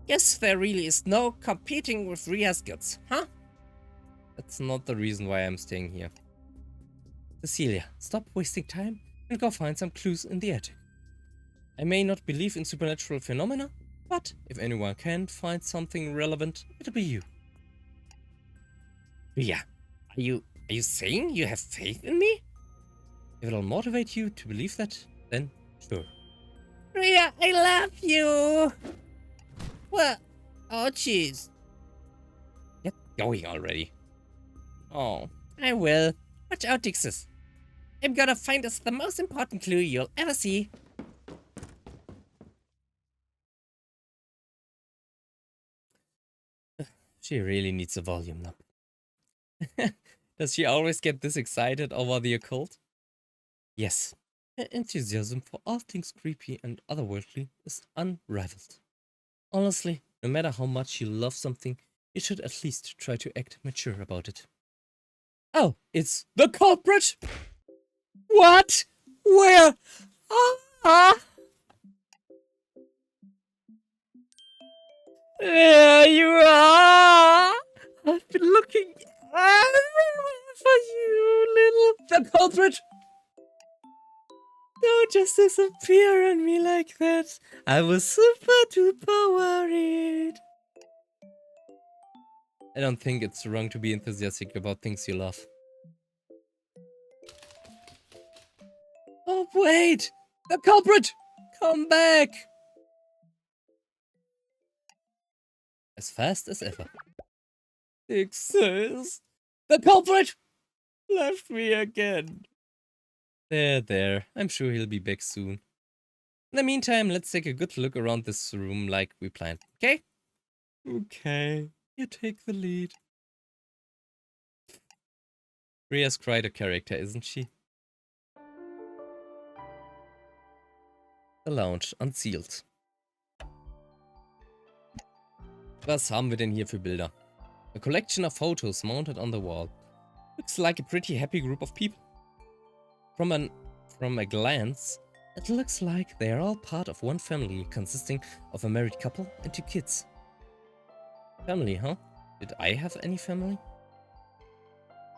Guess there really is no competing with Rhea's skills, huh? That's not the reason why I'm staying here. Cecilia, stop wasting time and go find some clues in the attic. I may not believe in supernatural phenomena, but if anyone can find something relevant, it'll be you. Rhea, are you saying you have faith in me? If it'll motivate you to believe that, then sure. Rhea, I love you! What? Oh, jeez. Get going already. Oh, I will. Watch out, Dixis. I'm gonna find us the most important clue you'll ever see. She really needs a volume up. Does she always get this excited over the occult? Yes. Her enthusiasm for all things creepy and otherworldly is unrivaled. Honestly, no matter how much you love something, you should at least try to act mature about it. Oh, it's the culprit! What? Where? Ah! There you are! I've been looking everywhere for you, little... The culprit! Don't just disappear on me like that. I was super duper worried. I don't think it's wrong to be enthusiastic about things you love. Oh, wait! The culprit! Come back! As fast as ever. Dixis! The culprit! Left me again. There. I'm sure he'll be back soon. In the meantime, let's take a good look around this room like we planned, okay? Okay, you take the lead. Rhea's quite a character, isn't she? The lounge, unsealed. Was haben wir denn hier für Bilder? A collection of photos mounted on the wall. Looks like a pretty happy group of people. From a glance, it looks like they are all part of one family consisting of a married couple and 2 kids. Family, huh? Did I have any family?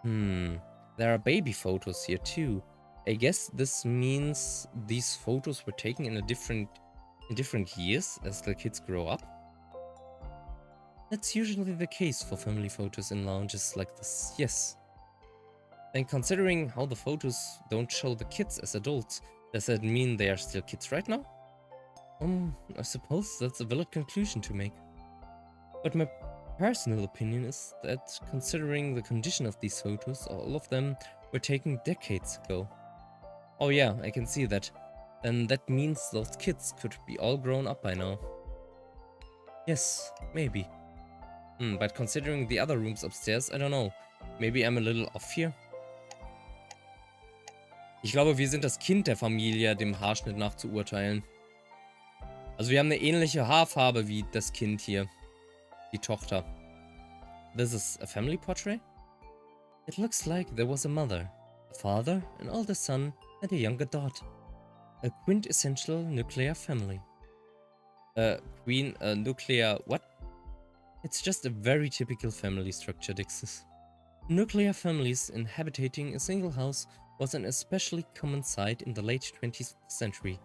There are baby photos here too. I guess this means these photos were taken in different years as the kids grow up. That's usually the case for family photos in lounges like this, yes. And considering how the photos don't show the kids as adults, does that mean they are still kids right now? I suppose that's a valid conclusion to make. But my personal opinion is that considering the condition of these photos, all of them were taken decades ago. Oh yeah, I can see that. Then that means those kids could be all grown up by now. Yes, maybe. But considering the other rooms upstairs, I don't know. Maybe I'm a little off here. Ich glaube, wir sind das Kind der Familie, dem Haarschnitt nach zu urteilen. Also wir haben eine ähnliche Haarfarbe wie das Kind hier. Die Tochter. This is a family portrait? It looks like there was a mother, a father, an older son, and a younger daughter. A quintessential nuclear family. Nuclear what? It's just a very typical family structure, Dixis. Nuclear families inhabiting a single house was an especially common sight in the late 20th century,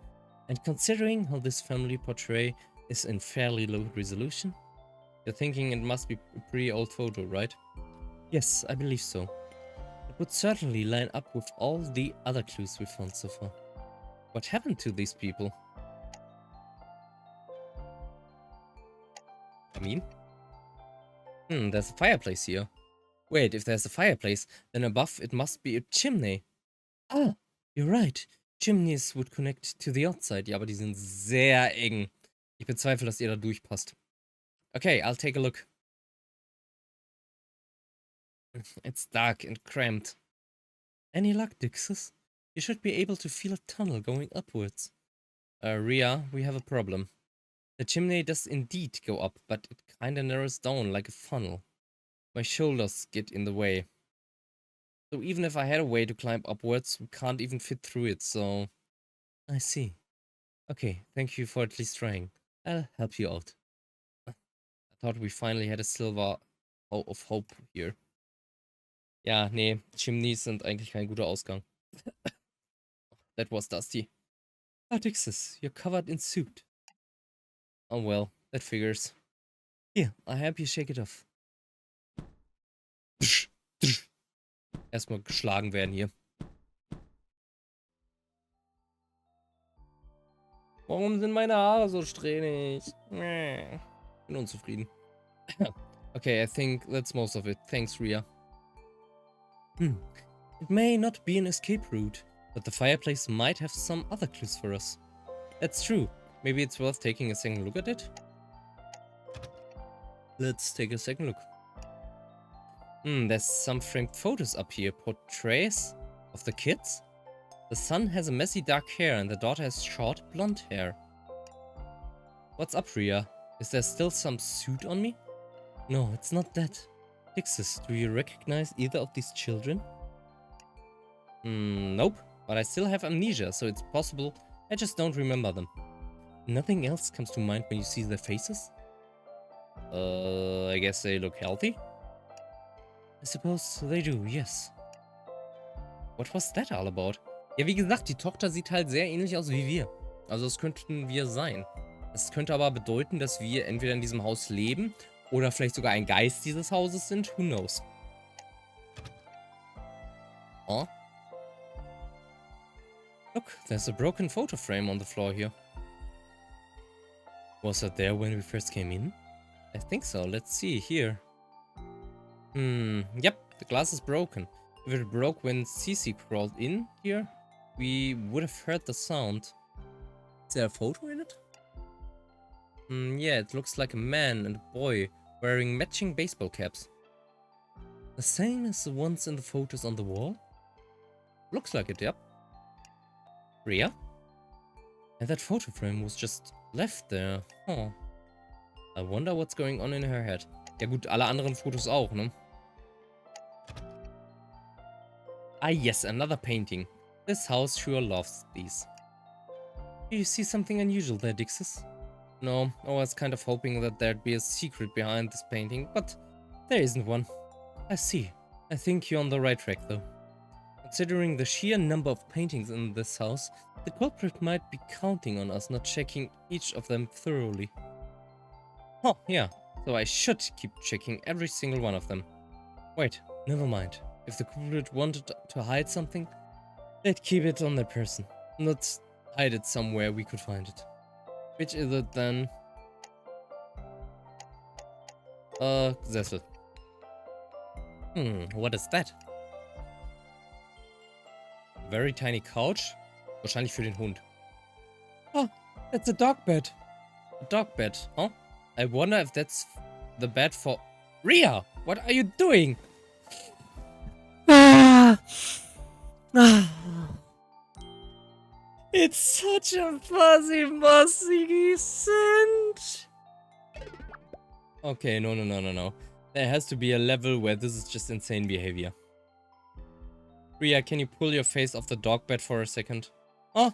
and considering how this family portrait is in fairly low resolution, you're thinking it must be a pretty old photo, right? Yes, I believe so. It would certainly line up with all the other clues we've found so far. What happened to these people? I mean? There's a fireplace here. Wait, if there's a fireplace, then above it must be a chimney. Ah, you're right. Chimneys would connect to the outside. Ja, aber die sind sehr eng. Ich bezweifle, dass ihr da durchpasst. Okay, I'll take a look. It's dark and cramped. Any luck, Dixis? You should be able to feel a tunnel going upwards. Ria, we have a problem. The chimney does indeed go up, but it kinda narrows down like a funnel. My shoulders get in the way. So even if I had a way to climb upwards, we can't even fit through it, so... I see. Okay, thank you for at least trying. I'll help you out. I thought we finally had a silver of hope here. Ja, nee, Chimneys sind eigentlich kein guter Ausgang. That was dusty. Ah, Dixis, you're covered in soot. Oh well, that figures. Here, I help you shake it off. Erstmal geschlagen werden hier. Warum sind meine Haare so strähnig? Bin unzufrieden. Okay, I think that's most of it. Thanks, Ria. It may not be an escape route, but the fireplace might have some other clues for us. That's true. Maybe it's worth taking a second look at it? Let's take a second look. There's some framed photos up here. Portraits of the kids? The son has a messy dark hair and the daughter has short blonde hair. What's up, Ria? Is there still some suit on me? No, it's not that. Dixis, do you recognize either of these children? Nope, but I still have amnesia, so it's possible I just don't remember them. Nothing else comes to mind when you see their faces? I guess they look healthy? I suppose they do, yes. What was that all about? Ja, wie gesagt, die Tochter sieht halt sehr ähnlich aus wie wir. Also das könnten wir sein. Das könnte aber bedeuten, dass wir entweder in diesem Haus leben oder vielleicht sogar ein Geist dieses Hauses sind. Who knows? Oh. Look, there's a broken photo frame on the floor here. Was that there when we first came in? I think so. Let's see here. Yep, the glass is broken. If it broke when Cece crawled in here, we would have heard the sound. Is there a photo in it? Yeah, it looks like a man and a boy wearing matching baseball caps. The same as the ones in the photos on the wall? Looks like it, yep. Ria? And that photo frame was just left there. Huh. I wonder what's going on in her head. Ja gut, alle anderen Fotos auch, ne? Ah yes, another painting. This house sure loves these. Do you see something unusual there, Dixis? No, I was kind of hoping that there'd be a secret behind this painting, but there isn't one. I see. I think you're on the right track, though. Considering the sheer number of paintings in this house, the culprit might be counting on us not checking each of them thoroughly. Oh, yeah, so I should keep checking every single one of them. Wait, never mind. If the culprit wanted to hide something, they'd keep it on their person, not hide it somewhere we could find it. Which is it then? Sessel. What is that? Very tiny couch? Wahrscheinlich für den Hund. Oh, that's a dog bed. A dog bed, huh? I wonder if that's the bed for... Ria! What are you doing? Ah! Ah! It's such a fuzzy, mossy scent. Okay, no. There has to be a level where this is just insane behavior. Ria, can you pull your face off the dog bed for a second? Oh!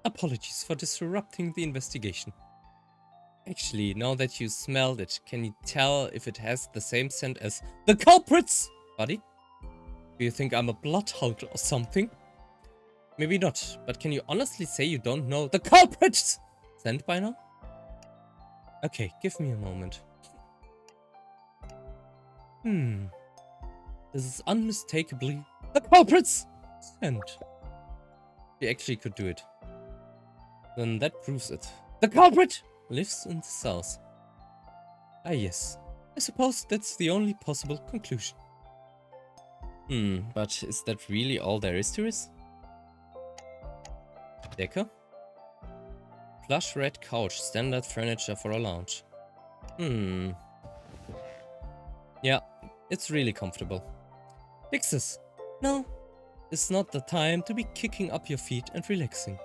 Apologies for disrupting the investigation. Actually, now that you smelled it, can you tell if it has the same scent as the culprit's body? Do you think I'm a bloodhound or something? Maybe not, but can you honestly say you don't know the culprit's scent by now? Okay, give me a moment. This is unmistakably the culprit's scent. She actually could do it. Then that proves it. The culprit lives in this house. Ah yes, I suppose that's the only possible conclusion. But is that really all there is to it? Decke? Plush red couch, standard furniture for a lounge. Yeah, it's really comfortable. Fix this. No, it's not the time to be kicking up your feet and relaxing.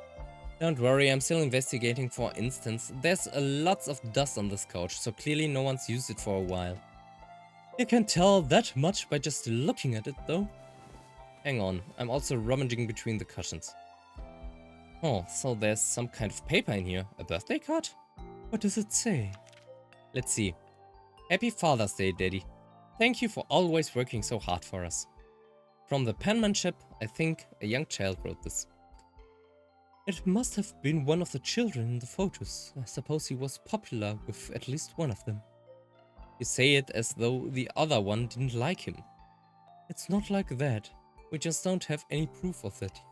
Don't worry, I'm still investigating. For instance, there's lots of dust on this couch, so clearly no one's used it for a while. You can tell that much by just looking at it, though. Hang on, I'm also rummaging between the cushions. Oh, so there's some kind of paper in here. A birthday card? What does it say? Let's see. Happy Father's Day, Daddy. Thank you for always working so hard for us. From the penmanship, I think a young child wrote this. It must have been one of the children in the photos. I suppose he was popular with at least one of them. You say it as though the other one didn't like him. It's not like that. We just don't have any proof of that yet.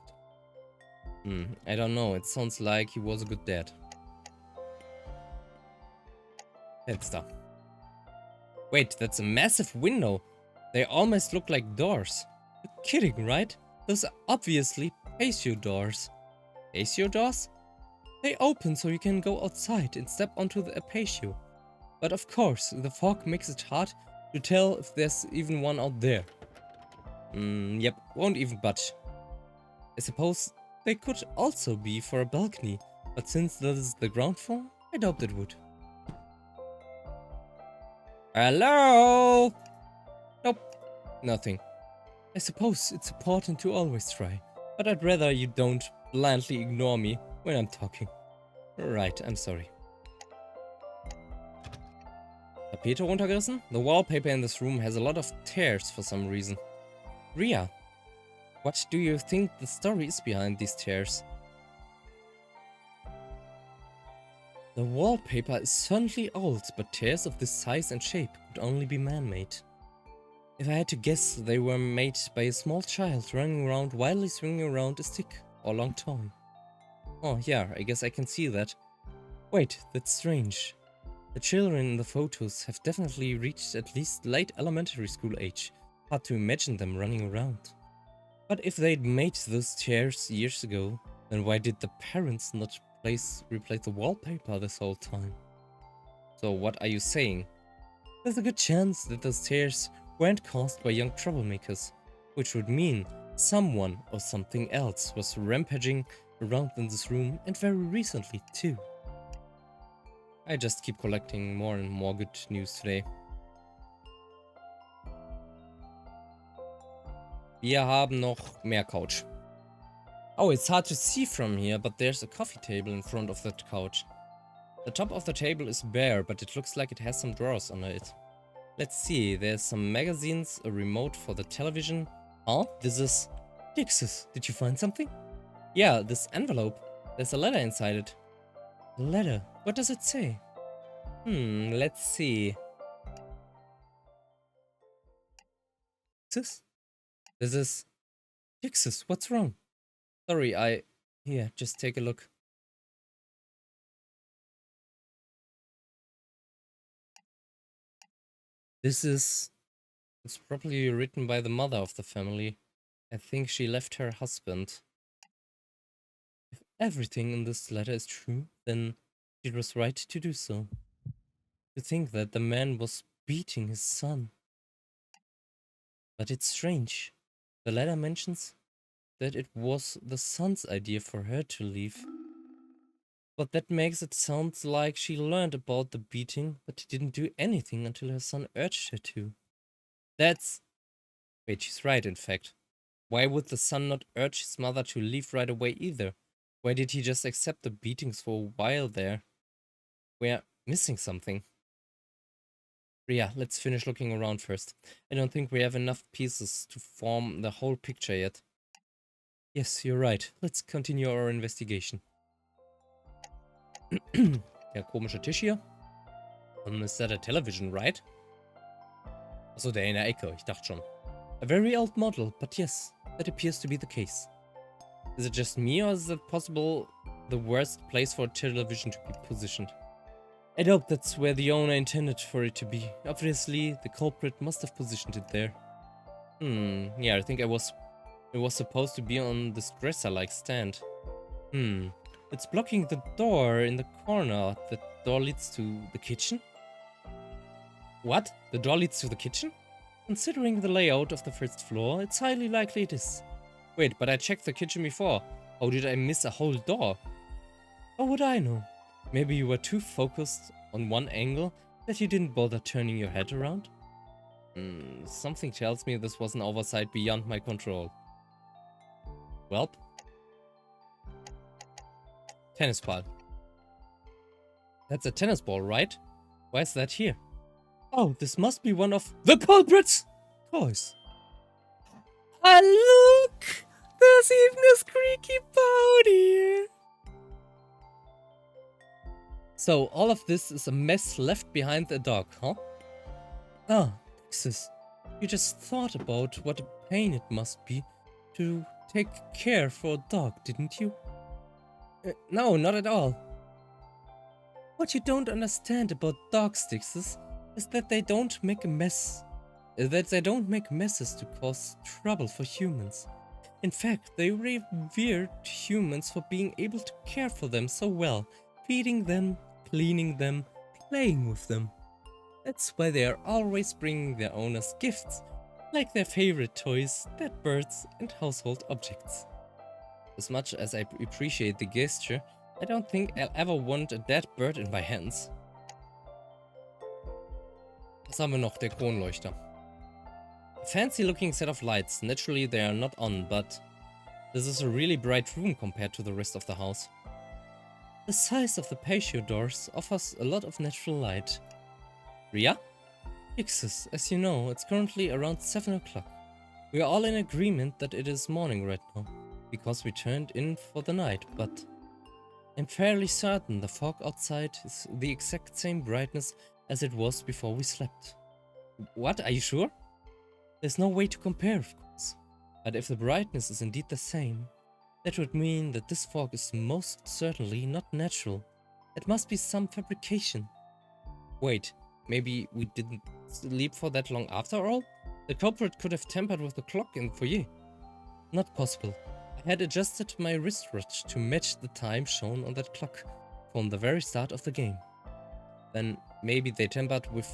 I don't know. It sounds like he was a good dad. Fenster. Wait, that's a massive window. They almost look like doors. You're kidding, right? Those are obviously patio doors. Patio doors? They open so you can go outside and step onto the patio. But of course, the fog makes it hard to tell if there's even one out there. Yep, won't even budge. I suppose they could also be for a balcony, but since this is the ground floor, I doubt it would. Hello? Nope, nothing. I suppose it's important to always try, but I'd rather you don't blindly ignore me when I'm talking. Right, I'm sorry. Tapete runtergerissen? The wallpaper in this room has a lot of tears for some reason. Ria, what do you think the story is behind these tears? The wallpaper is certainly old, but tears of this size and shape could only be man-made. If I had to guess, they were made by a small child running around wildly swinging around a stick or long toy. Oh yeah, I guess I can see that. Wait, that's strange. The children in the photos have definitely reached at least late elementary school age. Hard to imagine them running around. But if they'd made those chairs years ago, then why did the parents not replace the wallpaper this whole time? So what are you saying? There's a good chance that those tears weren't caused by young troublemakers, which would mean someone or something else was rampaging around in this room, and very recently too. I just keep collecting more and more good news today. Wir haben noch mehr Couch. Oh, it's hard to see from here, but there's a coffee table in front of that couch. The top of the table is bare, but it looks like it has some drawers under it. Let's see, there's some magazines, a remote for the television. Oh, this is... Dixis, did you find something? Yeah, this envelope. There's a letter inside it. A letter? What does it say? Let's see. Dixis? This is... Dixis, what's wrong? Sorry, Here, just take a look. It's probably written by the mother of the family. I think she left her husband. If everything in this letter is true, then she was right to do so. To think that the man was beating his son. But it's strange. The letter mentions that it was the son's idea for her to leave. But that makes it sound like she learned about the beating, but didn't do anything until her son urged her to. Wait, she's right, in fact. Why would the son not urge his mother to leave right away either? Why did he just accept the beatings for a while there? We're missing something. Yeah, let's finish looking around first. I don't think we have enough pieces to form the whole picture yet. Yes, you're right. Let's continue our investigation. Der komische Tisch hier. Is that a television, right? Achso, der in der Ecke, ich dachte schon. A very old model, but yes, that appears to be the case. Is it just me, or is it possible the worst place for a television to be positioned? I hope that's where the owner intended for it to be. Obviously, the culprit must have positioned it there. Yeah, I think it was supposed to be on this dresser-like stand. It's blocking the door in the corner. The door leads to the kitchen? What? The door leads to the kitchen? Considering the layout of the first floor, it's highly likely it is. Wait, but I checked the kitchen before. How did I miss a whole door? How would I know? Maybe you were too focused on one angle that you didn't bother turning your head around? Something tells me this was an oversight beyond my control. Welp. Tennis ball. That's a tennis ball, right? Why is that here? Oh, this must be one of the culprit's toys. Ah, look! There's even a squeaky boat here. So, all of this is a mess left behind the dog, huh? Ah, Texas, you just thought about what a pain it must be to take care for a dog, didn't you? No, not at all. What you don't understand about dog sticks is that they don't make a mess. That they don't make messes to cause trouble for humans. In fact, they revere humans for being able to care for them so well, feeding them, cleaning them, playing with them. That's why they are always bringing their owners gifts, like their favorite toys, dead birds, and household objects. As much as I appreciate the gesture, I don't think I'll ever want a dead bird in my hands. Was haben wir noch? Der Kronleuchter. A fancy looking set of lights. Naturally they are not on, but this is a really bright room compared to the rest of the house. The size of the patio doors offers a lot of natural light. Ria? Ixis, as you know, it's currently around 7 o'clock. We are all in agreement that it is morning right now, because we turned in for the night, but I'm fairly certain the fog outside is the exact same brightness as it was before we slept. What? Are you sure? There's no way to compare, of course. But if the brightness is indeed the same, that would mean that this fog is most certainly not natural. It must be some fabrication. Wait, maybe we didn't sleep for that long after all? The culprit could have tampered with the clock in the foyer. Not possible. I had adjusted my wristwatch to match the time shown on that clock from the very start of the game. Then maybe they tampered with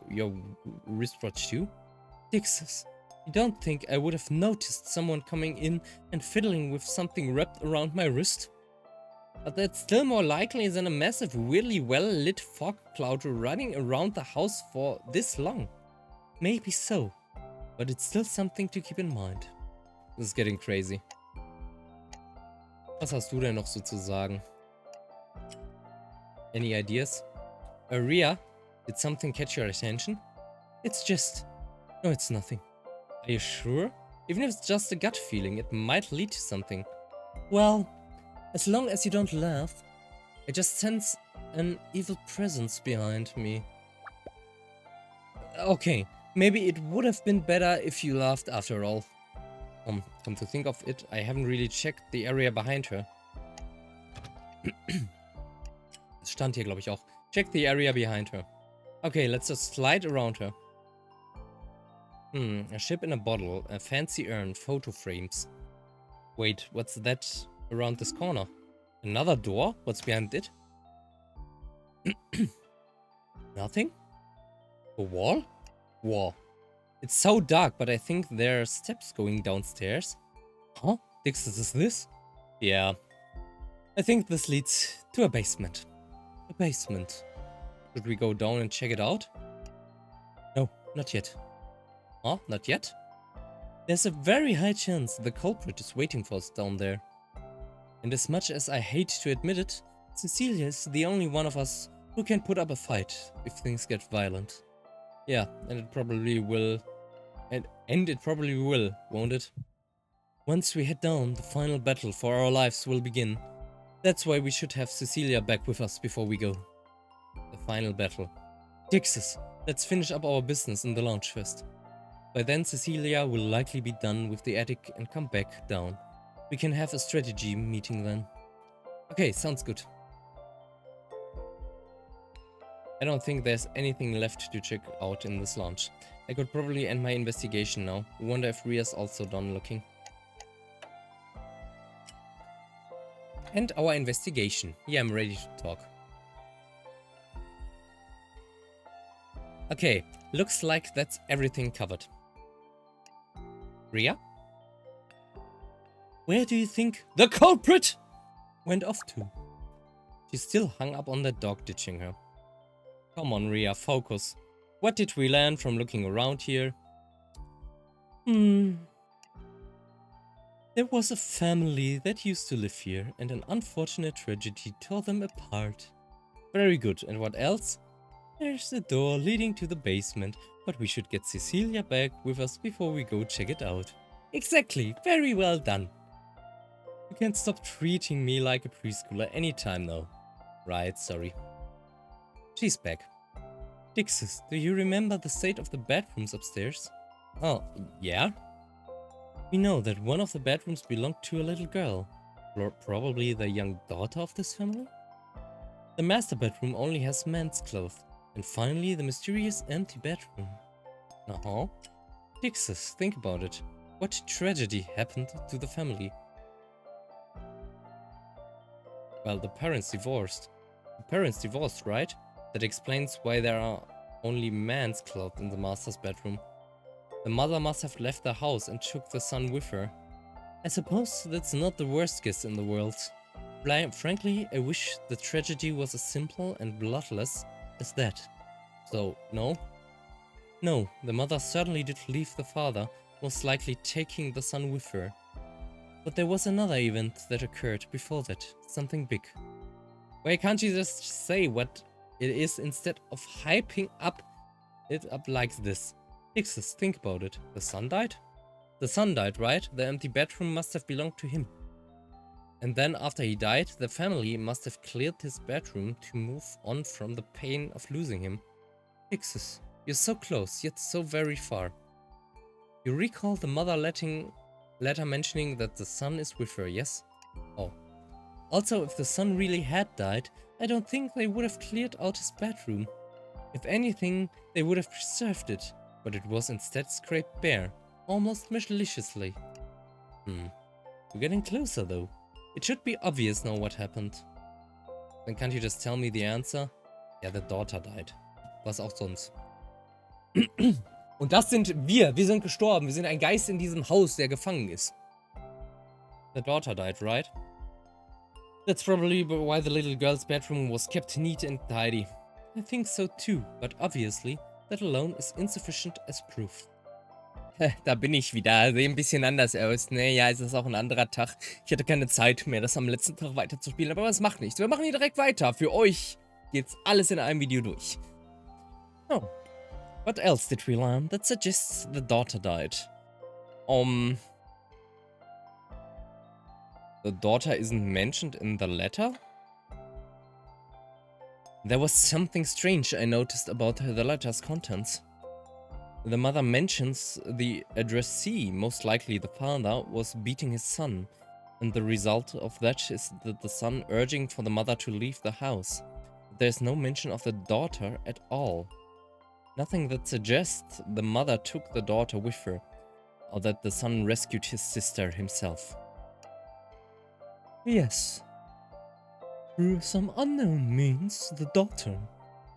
your wristwatch too? Dixis, you don't think I would have noticed someone coming in and fiddling with something wrapped around my wrist? But that's still more likely than a massive, weirdly well-lit fog cloud running around the house for this long. Maybe so, but it's still something to keep in mind. This is getting crazy. Was hast du denn noch so zu sagen? Any ideas? Ria, did something catch your attention? It's just... No, it's nothing. Are you sure? Even if it's just a gut feeling, it might lead to something. Well, as long as you don't laugh, I just sense an evil presence behind me. Okay, maybe it would have been better if you laughed after all. Come to think of it, I haven't really checked the area behind her. Das stand hier, glaube ich, auch. Check the area behind her. Okay, let's just slide around her. A ship in a bottle, a fancy urn, photo frames. Wait, what's that around this corner? Another door? What's behind it? Nothing? A wall? Wall. It's so dark, but I think there are steps going downstairs. Huh? Dixis, is this? Yeah. I think this leads to a basement. A basement. Should we go down and check it out? No, not yet. Huh? Not yet? There's a very high chance the culprit is waiting for us down there. And as much as I hate to admit it, Cecilia is the only one of us who can put up a fight if things get violent. Yeah, and it probably will. And it probably will, won't it? Once we head down, the final battle for our lives will begin. That's why we should have Cecilia back with us before we go. The final battle. Dixis, let's finish up our business in the lounge first. By then Cecilia will likely be done with the attic and come back down. We can have a strategy meeting then. Okay, sounds good. I don't think there's anything left to check out in this lounge. I could probably end my investigation now. Wonder if Ria's also done looking. And our investigation. Yeah, I'm ready to talk. Okay, looks like that's everything covered. Ria? Where do you think the culprit went off to? She's still hung up on that dog ditching her. Come on, Ria, focus. What did we learn from looking around here? There was a family that used to live here, and an unfortunate tragedy tore them apart. Very good, and what else? There's a door leading to the basement, but we should get Cecilia back with us before we go check it out. Exactly, very well done. You can't stop treating me like a preschooler anytime now. Right, sorry. She's back. Dixis, do you remember the state of the bedrooms upstairs? Oh, yeah? We know that one of the bedrooms belonged to a little girl. Probably the young daughter of this family? The master bedroom only has men's clothes. And finally, the mysterious empty bedroom. Uh-huh. Dixis, think about it. What tragedy happened to the family? Well, the parents divorced. The parents divorced, right? That explains why there are only men's clothes in the master's bedroom. The mother must have left the house and took the son with her. I suppose that's not the worst guess in the world. Frankly, I wish the tragedy was as simple and bloodless as that. So, no? No, the mother certainly did leave the father, most likely taking the son with her. But there was another event that occurred before that, something big. Why can't you just say what it is instead of hyping it up like this? Dixis, think about it. The son died? The son died, right? The empty bedroom must have belonged to him. And then after he died, the family must have cleared his bedroom to move on from the pain of losing him. Dixis, you're so close, yet so very far. You recall the mother letter mentioning that the son is with her, yes? Oh. Also, if the son really had died, I don't think they would have cleared out his bedroom. If anything, they would have preserved it, but it was instead scraped bare, almost maliciously. We're getting closer though. It should be obvious now what happened. Then can't you just tell me the answer? Ja, the daughter died. Was auch sonst. Und das sind wir. Wir sind gestorben. Wir sind ein Geist in diesem Haus, der gefangen ist. The daughter died, right? That's probably why the little girl's bedroom was kept neat and tidy. I think so too, but obviously, that alone is insufficient as proof. Da bin ich wieder. Sehe ein bisschen anders aus. Ne, ja, es ist auch ein anderer Tag. Ich hatte keine Zeit mehr, das am letzten Tag weiterzuspielen, aber das macht nichts. Wir machen hier direkt weiter. Für euch geht's alles in einem Video durch. Oh. What else did we learn that suggests the daughter died? The daughter isn't mentioned in the letter? There was something strange I noticed about the letter's contents. The mother mentions the addressee, most likely the father, was beating his son, and the result of that is that the son urging for the mother to leave the house. There's no mention of the daughter at all. Nothing that suggests the mother took the daughter with her, or that the son rescued his sister himself. Yes. Through some unknown means, the daughter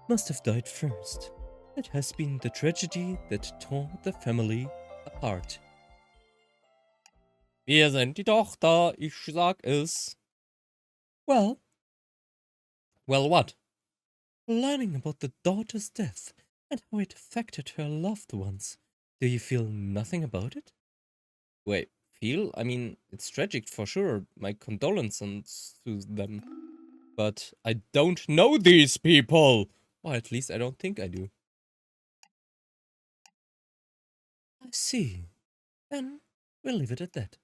must have died first. It has been the tragedy that tore the family apart. Wir sind die Tochter, ich sag es. Well, what? Learning about the daughter's death and how it affected her loved ones. Do you feel nothing about it? Wait, feel? I mean, it's tragic for sure. My condolences to them. But I don't know these people! Or at least I don't think I do. I see. Then we'll leave it at that.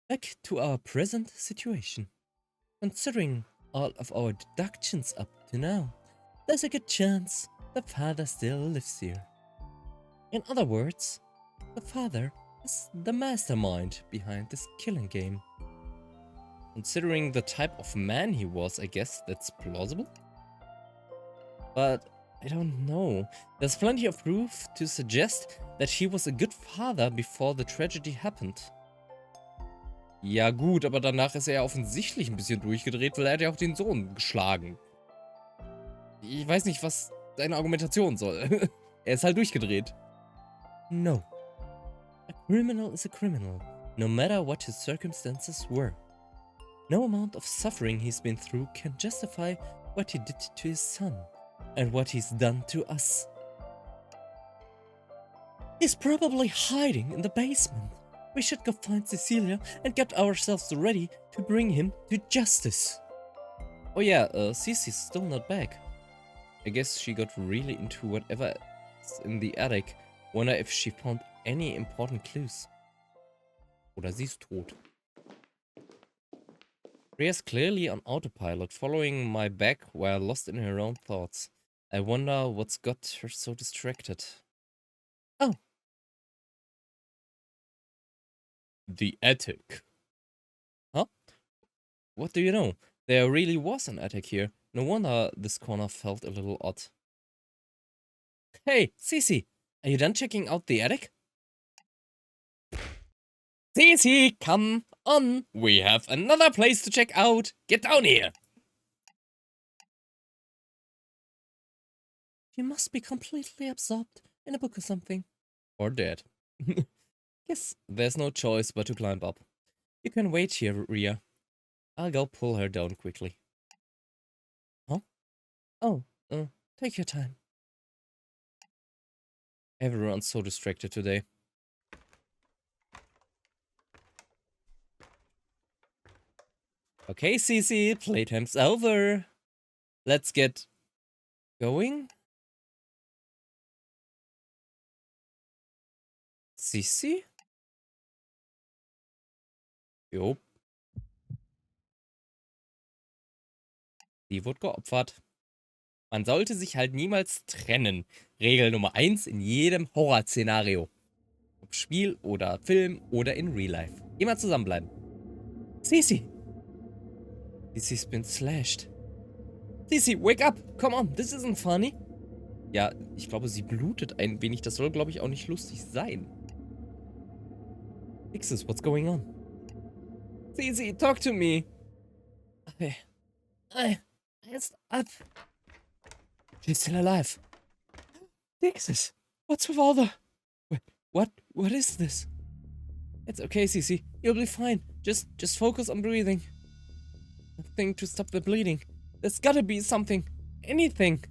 Back to our present situation. Considering all of our deductions up to now, there's a good chance the father still lives here. In other words, the father is the mastermind behind this killing game. Considering the type of man he was, I guess that's plausible? But I don't know. There's plenty of proof to suggest that he was a good father before the tragedy happened. Ja gut, aber danach ist er ja offensichtlich ein bisschen durchgedreht, weil er hat ja auch den Sohn geschlagen. Ich weiß nicht, was deine Argumentation soll. Er ist halt durchgedreht. No. A criminal is a criminal, no matter what his circumstances were. No amount of suffering he's been through can justify what he did to his son, and what he's done to us. He's probably hiding in the basement. We should go find Cecilia and get ourselves ready to bring him to justice. Oh yeah, Cece's still not back. I guess she got really into whatever is in the attic. Wonder if she found any important clues. Oder sie ist tot. Rhea's clearly on autopilot, following my back while lost in her own thoughts. I wonder what's got her so distracted. Oh. The attic. Huh? What do you know? There really was an attic here. No wonder this corner felt a little odd. Hey, Cece! Are you done checking out the attic? Cece, come on! We have another place to check out! Get down here! You must be completely absorbed in a book or something. Or dead. Guess there's no choice but to climb up. You can wait here, Rhea. I'll go pull her down quickly. Huh? Oh, take your time. Everyone's so distracted today. Okay, Cece, playtime's over. Let's get going. Cece? Jo. Die wurde geopfert. Man sollte sich halt niemals trennen. Regel Nummer 1 in jedem Horrorszenario. Ob Spiel oder Film oder in Real Life. Immer zusammenbleiben. Cece! Cece's been slashed. Cece, wake up! Come on, this isn't funny. Ja, ich glaube, sie blutet ein wenig. Das soll, glaube ich, auch nicht lustig sein. Fixes, what's going on? Cece, talk to me. It's up. She's still alive. Fixes, what's with all the... What is this? It's okay, Cece. You'll be fine. Just focus on breathing. Nothing to stop the bleeding. There's gotta be something. Anything.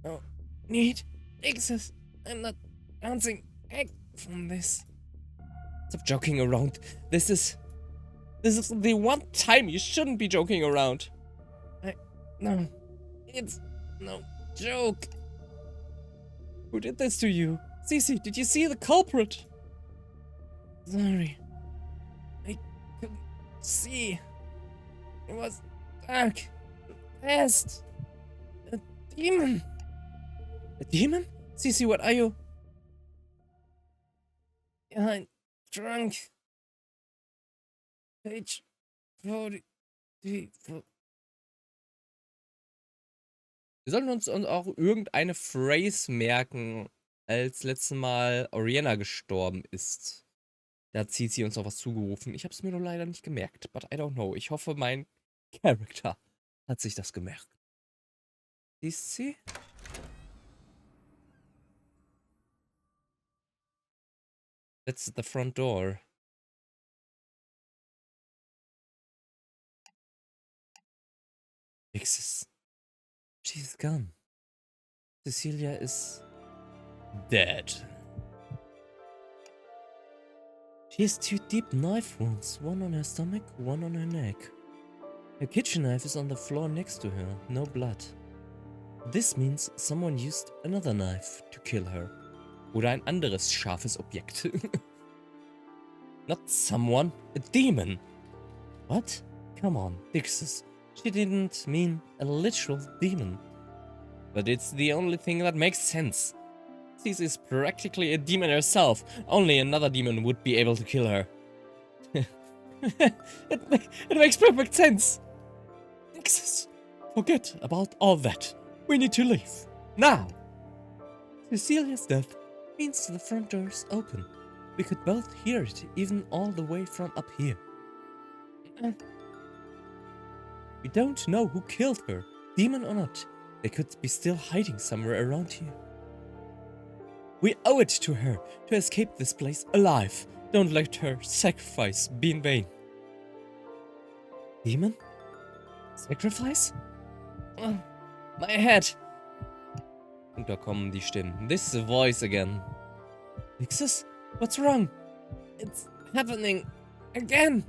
Oh, need fixes. I'm not bouncing back from this. Stop joking around. This is the one time you shouldn't be joking around. No, it's no joke. Who did this to you? Cece, did you see the culprit? Sorry. I couldn't see. It was dark. Fast. A demon. A demon? Cece, what are you? Behind trunk. Page 40. Wir sollten uns auch irgendeine Phrase merken, als letztes Mal Oriana gestorben ist. Da hat Cici uns noch was zugerufen. Ich habe es mir nur leider nicht gemerkt, but I don't know. Ich hoffe, mein Charakter hat sich das gemerkt. Siehst sie? That's the front door. Fixes. She's gone. Cecilia is dead. She has 2 deep knife wounds, one on her stomach, one on her neck. Her kitchen knife is on the floor next to her, no blood. This means someone used another knife to kill her. Oder ein anderes scharfes Objekt. Not someone, a demon. What? Come on, Dixis. She didn't mean a literal demon. But it's the only thing that makes sense. Cece is practically a demon herself. Only another demon would be able to kill her. it makes perfect sense. Dixis, forget about all that. We need to leave. Now! Cecilia's death means the front door's open. We could both hear it, even all the way from up here. We don't know who killed her, demon or not. They could be still hiding somewhere around here. We owe it to her to escape this place alive. Don't let her sacrifice be in vain. Demon? Sacrifice? Oh, my head. Und da kommen die Stimmen. This voice again. Nixus? What's wrong? It's happening again.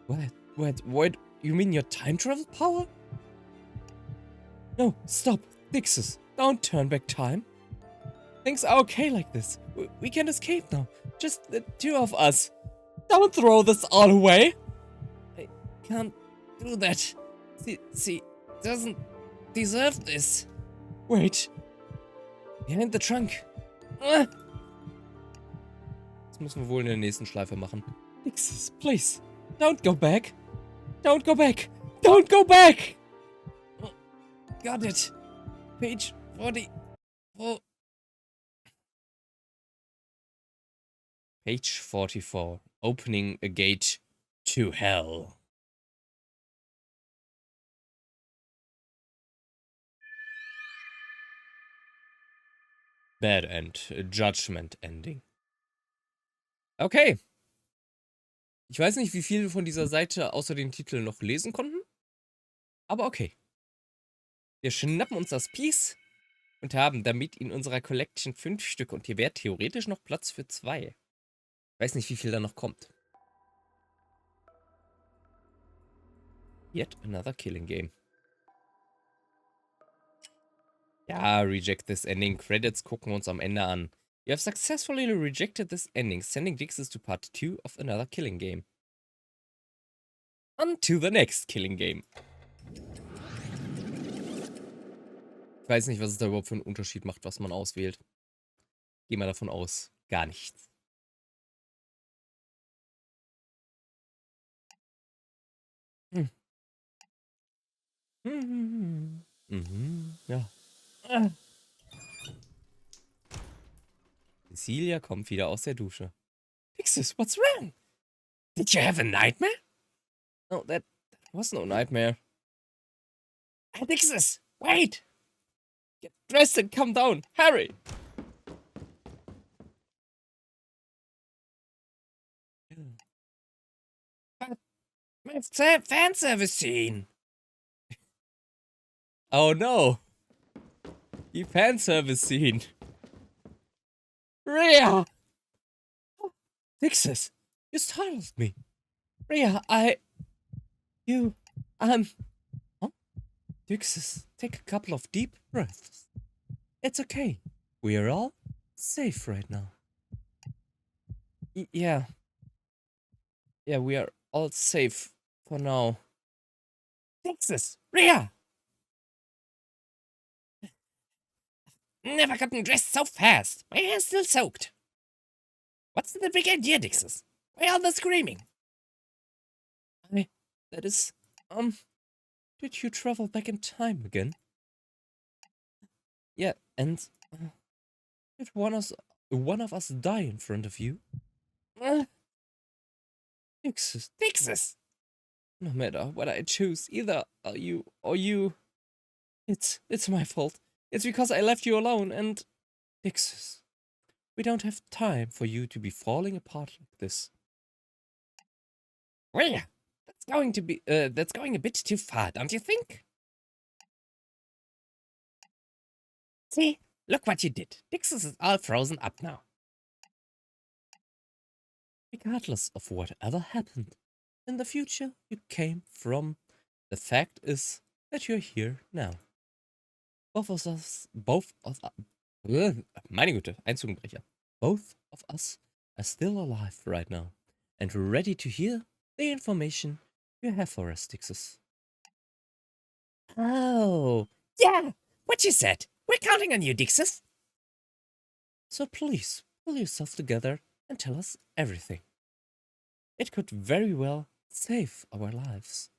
What? You mean your time travel power? No, stop. Nixus, don't turn back time. Things are okay like this. We can escape now. Just the 2 of us. Don't throw this all away. I can't do that. She doesn't deserve this. Wait. Behind the trunk. Das müssen wir wohl in der nächsten Schleife machen. Nixus, please. Don't go back. Don't go back. Don't go back. Got it. Page 44. Page 44. Opening a gate to hell. Bad End. Judgment Ending. Okay. Ich weiß nicht, wie viel wir von dieser Seite außer den Titeln noch lesen konnten. Aber okay. Wir schnappen uns das Piece und haben damit in unserer Collection 5 Stück. Und hier wäre theoretisch noch Platz für 2. Ich weiß nicht, wie viel da noch kommt. Yet another killing game. Ja, reject this ending. Credits gucken wir uns am Ende an. You have successfully rejected this ending, sending Dixis to part 2 of another killing game. On to the next killing game. Ich weiß nicht, was es da überhaupt für einen Unterschied macht, was man auswählt. Geh mal davon aus, gar nichts. Ja. Cecilia kommt wieder aus der Dusche. Dixis, what's wrong? Did you have a nightmare? No, that was no nightmare. Dixis, wait! Get dressed and come down, hurry! But my fan service scene. Oh no! Die Fanservice-Scene. Rhea! Dixis, you startled me. Rhea, you, huh? Dixis, take a couple of deep breaths. It's okay. We are all safe right now. Yeah. Yeah, we are all safe for now. Dixis, Rhea! Never gotten dressed so fast. My hair's still soaked. What's the big idea, Dixis? Why all the screaming? That is, did you travel back in time again? Yeah, and did one of us die in front of you? Dixis. No matter what I choose, either you or you, it's my fault. It's because I left you alone and Dixis, we don't have time for you to be falling apart like this. Well, that's going a bit too far, don't you think? See, look what you did. Dixis is all frozen up now. Regardless of whatever happened in the future you came from, the fact is that you're here now. Meine Güte, ein Zungenbrecher. Both of us are still alive right now and ready to hear the information you have for us, Dixis. Oh, yeah, what you said. We're counting on you, Dixis. So please, pull yourself together and tell us everything. It could very well save our lives.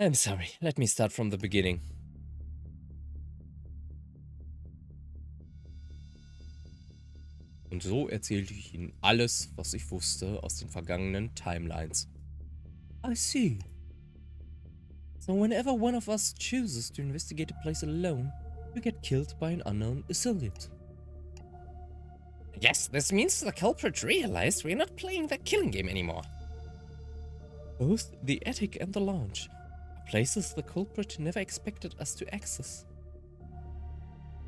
I'm sorry, let me start from the beginning. Und so erzählte ich Ihnen alles, was ich wusste aus den vergangenen Timelines. I see. So whenever one of us chooses to investigate a place alone, we get killed by an unknown associate. Yes, this means the culprit realized we're not playing the killing game anymore. Both the attic and the lounge are places the culprit never expected us to access.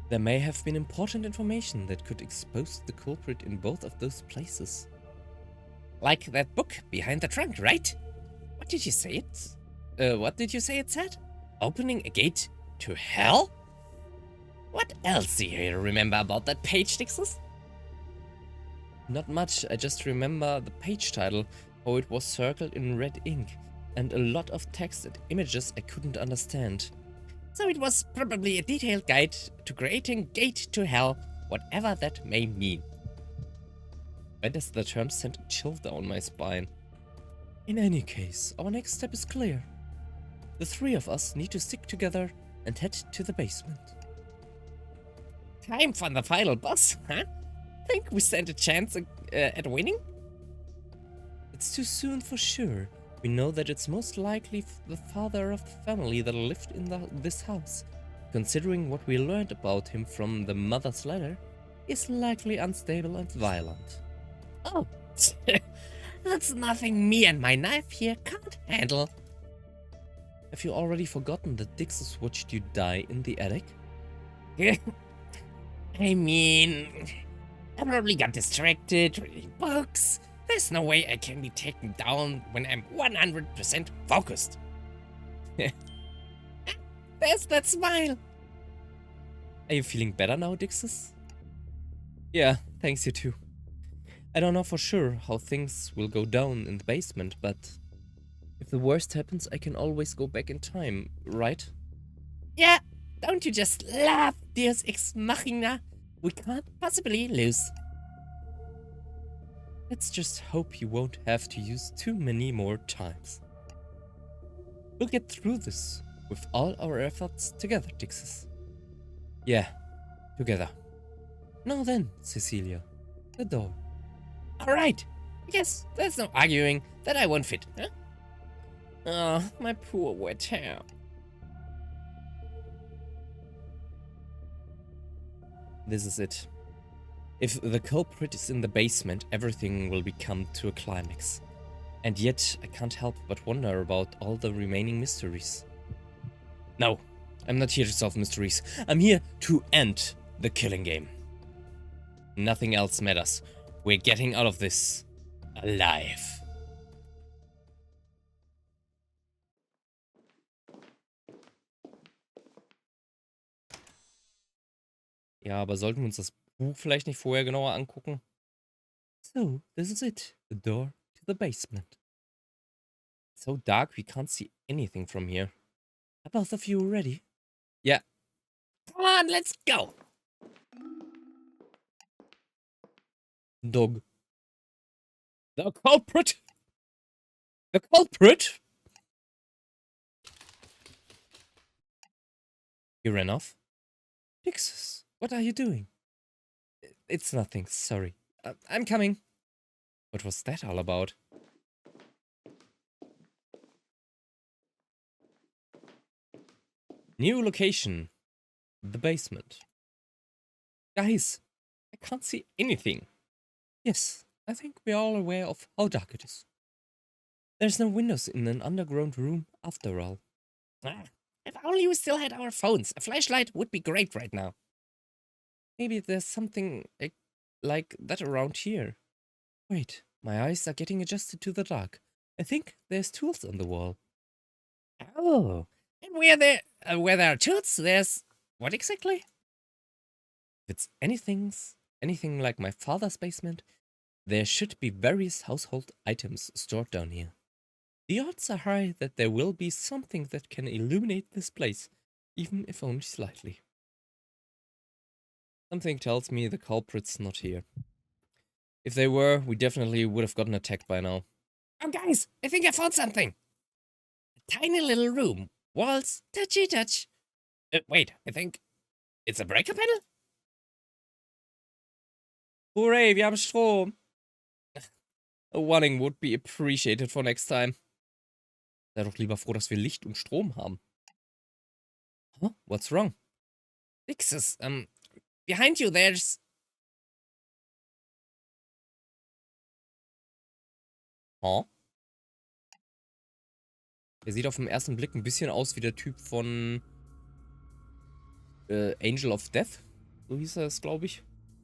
There may have been important information that could expose the culprit in both of those places. Like that book behind the trunk, right? What did you say it said? Opening a gate to hell? What else do you remember about that page, Dixis? Not much, I just remember the page title, how it was circled in red ink, and a lot of text and images I couldn't understand. So it was probably a detailed guide to creating gate to hell, whatever that may mean. Why does the term send a chill down my spine? In any case, our next step is clear. The three of us need to stick together and head to the basement. Time for the final boss, huh? Think we stand a chance at winning? It's too soon for sure. We know that it's most likely the father of the family that lived in this house. Considering what we learned about him from the mother's letter, is likely unstable and violent. Oh, that's nothing me and my knife here can't handle. Have you already forgotten that Dixis watched you die in the attic? I mean, I probably got distracted reading books. There's no way I can be taken down when I'm 100% focused. There's that smile. Are you feeling better now, Dixis? Yeah, thanks, you too. I don't know for sure how things will go down in the basement, but if the worst happens, I can always go back in time, right? Yeah, don't you just love Deus Ex Machina? We can't possibly lose. Let's just hope you won't have to use too many more times. We'll get through this with all our efforts together, Dixis. Yeah, together. Now then, Cecilia, the door. Alright, I guess there's no arguing that I won't fit, huh? Oh, my poor wet hair. This is it. If the culprit is in the basement, everything will become to a climax. And yet, I can't help but wonder about all the remaining mysteries. No, I'm not here to solve mysteries. I'm here to end the killing game. Nothing else matters. We're getting out of this alive. Ja, aber sollten wir uns das Buch vielleicht nicht vorher genauer angucken? So, this is it. The door to the basement. It's so dark we can't see anything from here. Are both of you ready? Yeah. Come on, let's go! Dog. The culprit! The culprit! He ran off. Pixis, what are you doing? It's nothing, sorry. I'm coming. What was that all about? New location. The basement. Guys, I can't see anything. Yes, I think we're all aware of how dark it is. There's no windows in an underground room after all. If only we still had our phones. A flashlight would be great right now. Maybe there's something like that around here. Wait, my eyes are getting adjusted to the dark. I think there's tools on the wall. Oh, and where there are tools, there's what exactly? If it's anything like my father's basement, there should be various household items stored down here. The odds are high that there will be something that can illuminate this place, even if only slightly. Something tells me the culprit's not here. If they were, we definitely would have gotten attacked by now. Oh guys, I think I found something! A tiny little room. Walls, touchy touch. Wait, I think it's a breaker panel? Hooray, wir haben Strom! A warning would be appreciated for next time. Sei doch lieber froh, dass wir Licht und Strom haben. Huh? What's wrong? Fixes, behind you there's... Huh? Der sieht auf den ersten Blick ein bisschen aus wie der Typ von Angel of Death. So hieß er es, glaube ich.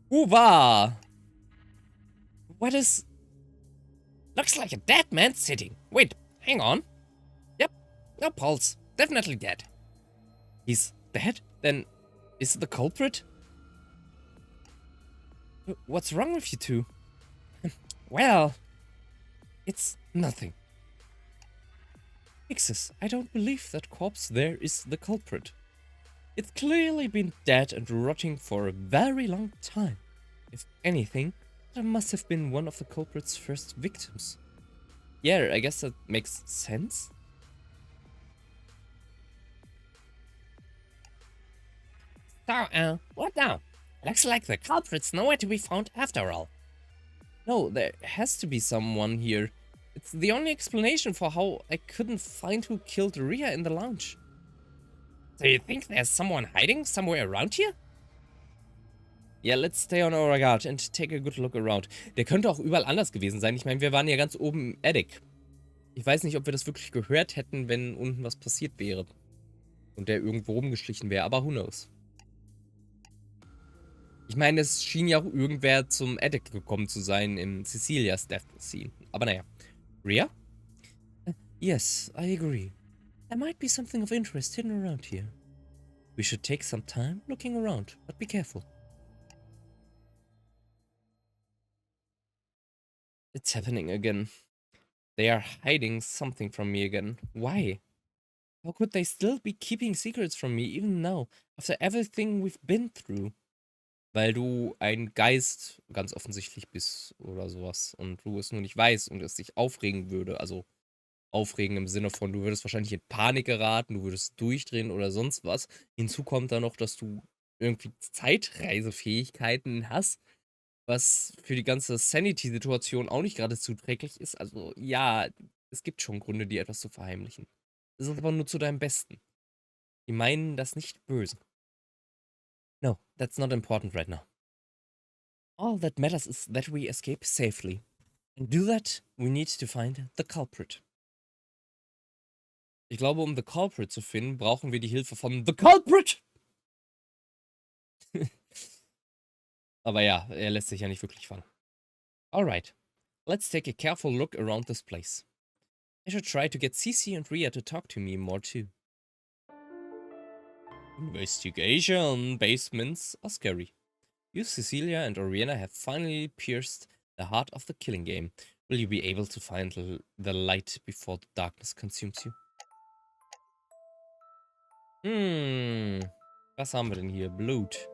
Uwa! What is... Looks like a dead man sitting. Wait, hang on. Yep, no pulse. Definitely dead. He's dead? Then is the culprit? What's wrong with you two? Well, it's nothing. Fixes, I don't believe that corpse there is the culprit. It's clearly been dead and rotting for a very long time. If anything, that must have been one of the culprit's first victims. Yeah, I guess that makes sense. So, what now? Looks like the culprit's nowhere to be found after all. No, there has to be someone here. It's the only explanation for how I couldn't find who killed Ria in the lounge. So you think there's someone hiding somewhere around here? Yeah, let's stay on our guard and take a good look around. Der könnte auch überall anders gewesen sein. Ich meine, wir waren ja ganz oben im Attic. Ich weiß nicht, ob wir das wirklich gehört hätten, wenn unten was passiert wäre. Und der irgendwo rumgeschlichen wäre, aber who knows. Ich meine, es schien ja auch irgendwer zum Attic gekommen zu sein in Cecilias Death Scene. Aber naja. Ria? Yes, I agree. There might be something of interest hidden around here. We should take some time looking around, but be careful. It's happening again. They are hiding something from me again. Why? How could they still be keeping secrets from me even now, after everything we've been through? Weil du ein Geist ganz offensichtlich bist oder sowas und du es nur nicht weißt und es dich aufregen würde. Also aufregen im Sinne von, du würdest wahrscheinlich in Panik geraten, du würdest durchdrehen oder sonst was. Hinzu kommt dann noch, dass du irgendwie Zeitreisefähigkeiten hast, was für die ganze Sanity-Situation auch nicht gerade zuträglich ist. Also ja, es gibt schon Gründe, dir etwas zu verheimlichen. Das ist aber nur zu deinem Besten. Die meinen das nicht böse. No, that's not important right now. All that matters is that we escape safely. And do that, we need to find the culprit. Ich glaube, um The Culprit zu finden, brauchen wir die Hilfe von The Culprit! Aber ja, er lässt sich ja nicht wirklich fangen. Alright, let's take a careful look around this place. I should try to get Cece and Rhea to talk to me more too. Investigation basements are scary. You, Cecilia, and Oriana have finally pierced the heart of the killing game. Will you be able to find the light before the darkness consumes you? Was haben wir denn hier? Blut.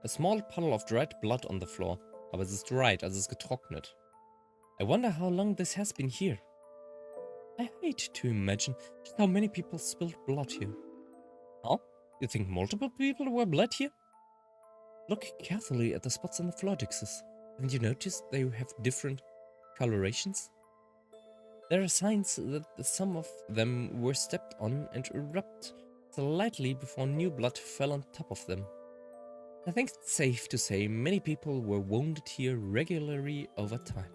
A small puddle of dried blood on the floor. Aber es ist dried, also es ist getrocknet. I wonder how long this has been here. I hate to imagine just how many people spilled blood here. Huh? You think multiple people were bled here? Look carefully at the spots on the floor, Dixis. Haven't you noticed they have different colorations? There are signs that some of them were stepped on and rubbed slightly before new blood fell on top of them. I think it's safe to say many people were wounded here regularly over time.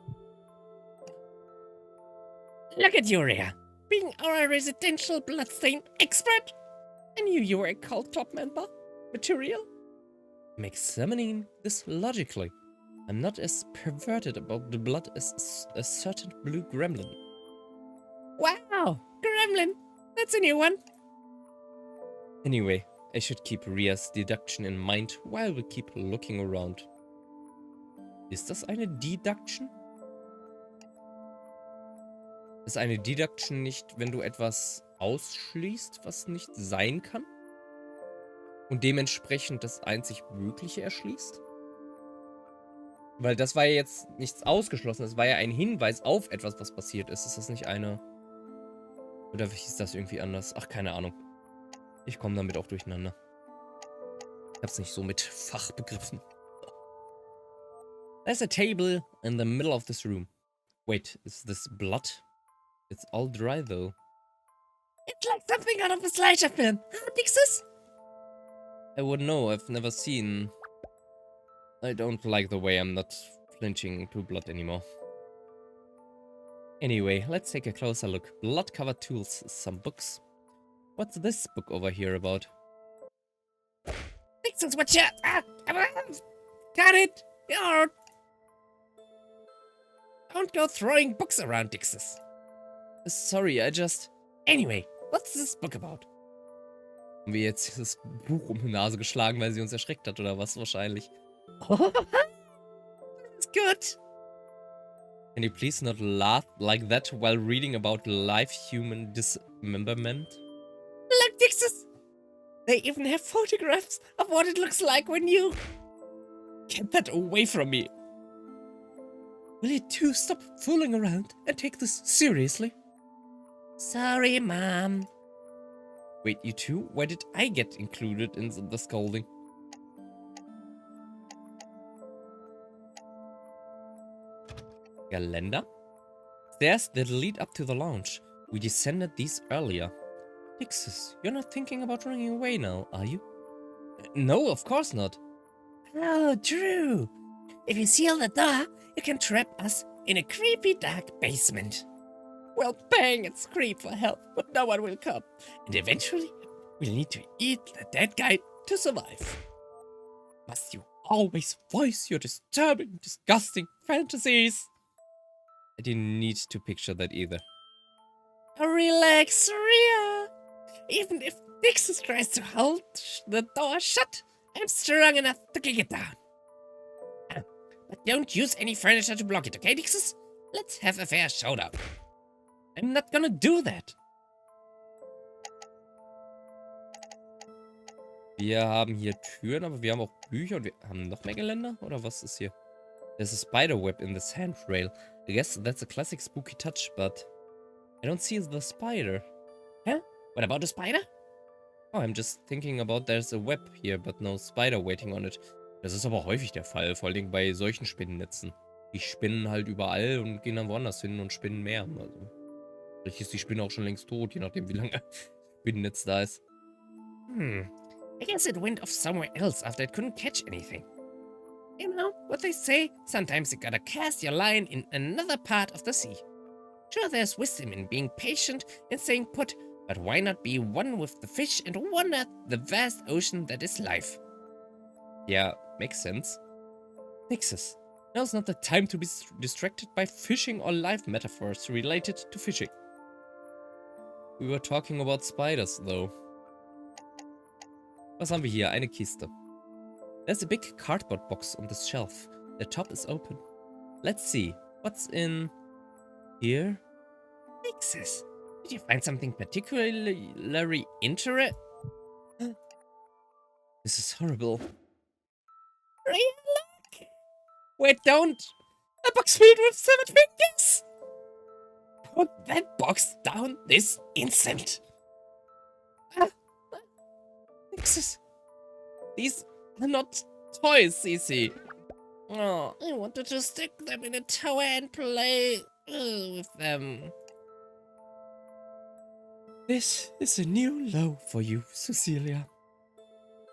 Look at you, Rhea. Being our residential bloodstain expert. I knew you were a cult club member. Material? I'm examining this logically. I'm not as perverted about the blood as a certain blue gremlin. Wow, gremlin. That's a new one. Anyway, I should keep Rhea's deduction in mind while we keep looking around. Ist das eine Deduction? Ist eine Deduction nicht, wenn du etwas ausschließt, was nicht sein kann? Und dementsprechend das einzig Mögliche erschließt? Weil das war ja jetzt nichts ausgeschlossen, das war ja ein Hinweis auf etwas, was passiert ist. Ist das nicht eine... Oder hieß das irgendwie anders? Ach, keine Ahnung. Ich komme damit auch durcheinander. Ich hab's nicht so mit Fachbegriffen. There's a table in the middle of this room. Wait, is this blood? It's all dry though. It's like something out of a slasher film. Huh, Dixis? I wouldn't know, I've never seen... I don't like the way I'm not flinching to blood anymore. Anyway, let's take a closer look. Blood-covered tools, some books. What's this book over here about? Dixis, watch out! Got it! Yard! Don't go throwing books around, Dixis. Sorry, I just... Anyway, what's this book about? Haben wir jetzt das Buch um die Nase geschlagen, weil sie uns erschreckt hat, oder was? Wahrscheinlich. That's good. Can you please not laugh like that while reading about live human dismemberment? Look, Dixis! They even have photographs of what it looks like when you... Get that away from me! Will you two stop fooling around and take this seriously? Sorry, Mom. Wait, you two? Why did I get included in the scolding? Galenda? Stairs that lead up to the lounge. We descended these earlier. Dixis, you're not thinking about running away now, are you? No, of course not. Oh, true. If you seal the door, you can trap us in a creepy dark basement. We'll bang and scream for help, but no one will come. And eventually, we'll need to eat the dead guy to survive. Must you always voice your disturbing, disgusting fantasies? I didn't need to picture that either. Relax, Rhea. Even if Dixis tries to hold the door shut, I'm strong enough to kick it down. But don't use any furniture to block it, okay, Dixis? Let's have a fair showdown. I'm not gonna do that. Wir haben hier Türen, aber wir haben auch Bücher und wir haben noch mehr Geländer? Oder was ist hier? There's a spider web in this handrail. I guess that's a classic spooky touch, but I don't see the spider. Huh? What about the spider? Oh, I'm just thinking about there's a web here, but no spider waiting on it. Das ist aber häufig der Fall, vor allem bei solchen Spinnennetzen. Die spinnen halt überall und gehen dann woanders hin und spinnen mehr. Also, vielleicht ist die Spinne auch schon längst tot, je nachdem wie lange das Spinnennetz da ist. I guess it went off somewhere else after it couldn't catch anything. You know what they say, sometimes you gotta cast your line in another part of the sea. Sure, there's wisdom in being patient and staying put, But why not be one with the fish and wonder the vast ocean that is life? Yeah, makes sense. Nixes. Now's not the time to be distracted by fishing or life metaphors related to fishing. We were talking about spiders, though. Was haben wir hier? Eine Kiste. There's a big cardboard box on this shelf. The top is open. Let's see. What's in here? Nixes. Did you find something particularly interesting? This is horrible. Really? Wait, don't! A box filled with 7 fingers! Put that box down this instant! Nixes. These are not toys, Cece. Oh, I wanted to stick them in a tower and play with them. This is a new low for you, Cecilia.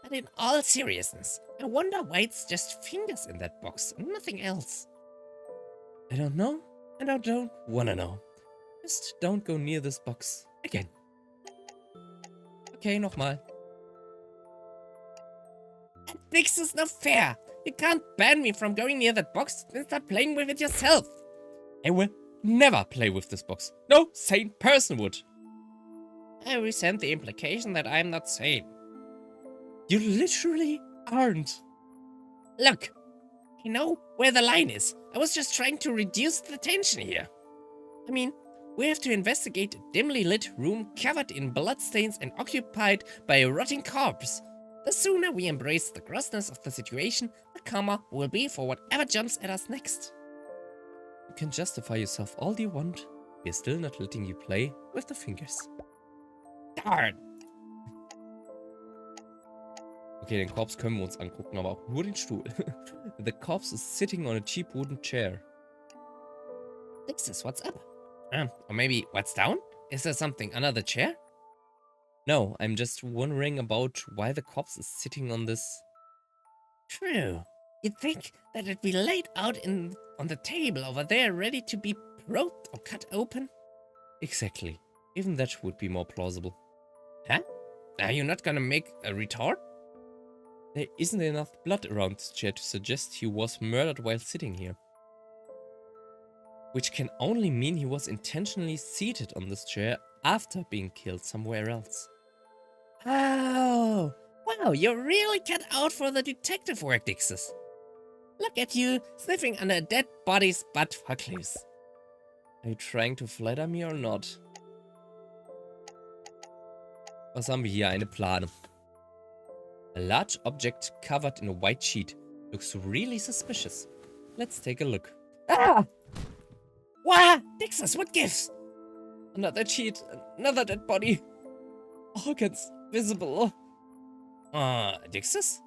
But in all seriousness, I wonder why it's just fingers in that box and nothing else. I don't know, and I don't wanna know. Just don't go near this box again. Okay, nochmal. This is not fair. You can't ban me from going near that box and start playing with it yourself. I will never play with this box. No sane person would. I resent the implication that I'm not sane. You literally aren't. Look, I know where the line is. I was just trying to reduce the tension here. I mean, we have to investigate a dimly lit room covered in bloodstains and occupied by a rotting corpse. The sooner we embrace the grossness of the situation, the calmer we'll be for whatever jumps at us next. You can justify yourself all you want. We're still not letting you play with the fingers. Darn. Okay, den Korps können wir uns angucken, aber auch nur den Stuhl. The corpse is sitting on a cheap wooden chair. Nixes, what's up? Or maybe what's down? Is there something under the chair? No, I'm just wondering about why the corpse is sitting on this. True. You'd think that it'd be laid out on the table over there, ready to be probed or cut open. Exactly. Even that would be more plausible. Huh? Are you not gonna make a retort? There isn't enough blood around this chair to suggest he was murdered while sitting here. Which can only mean he was intentionally seated on this chair after being killed somewhere else. Oh, wow, you're really cut out for the detective work, Dixis. Look at you, sniffing under a dead body's butt for clues. Are you trying to flatter me or not? Was haben wir hier? Eine Plane. A large object covered in a white sheet. Looks really suspicious. Let's take a look. Ah! Wow, Dixis, what gives? Another sheet, another dead body. Organs visible. Dixis?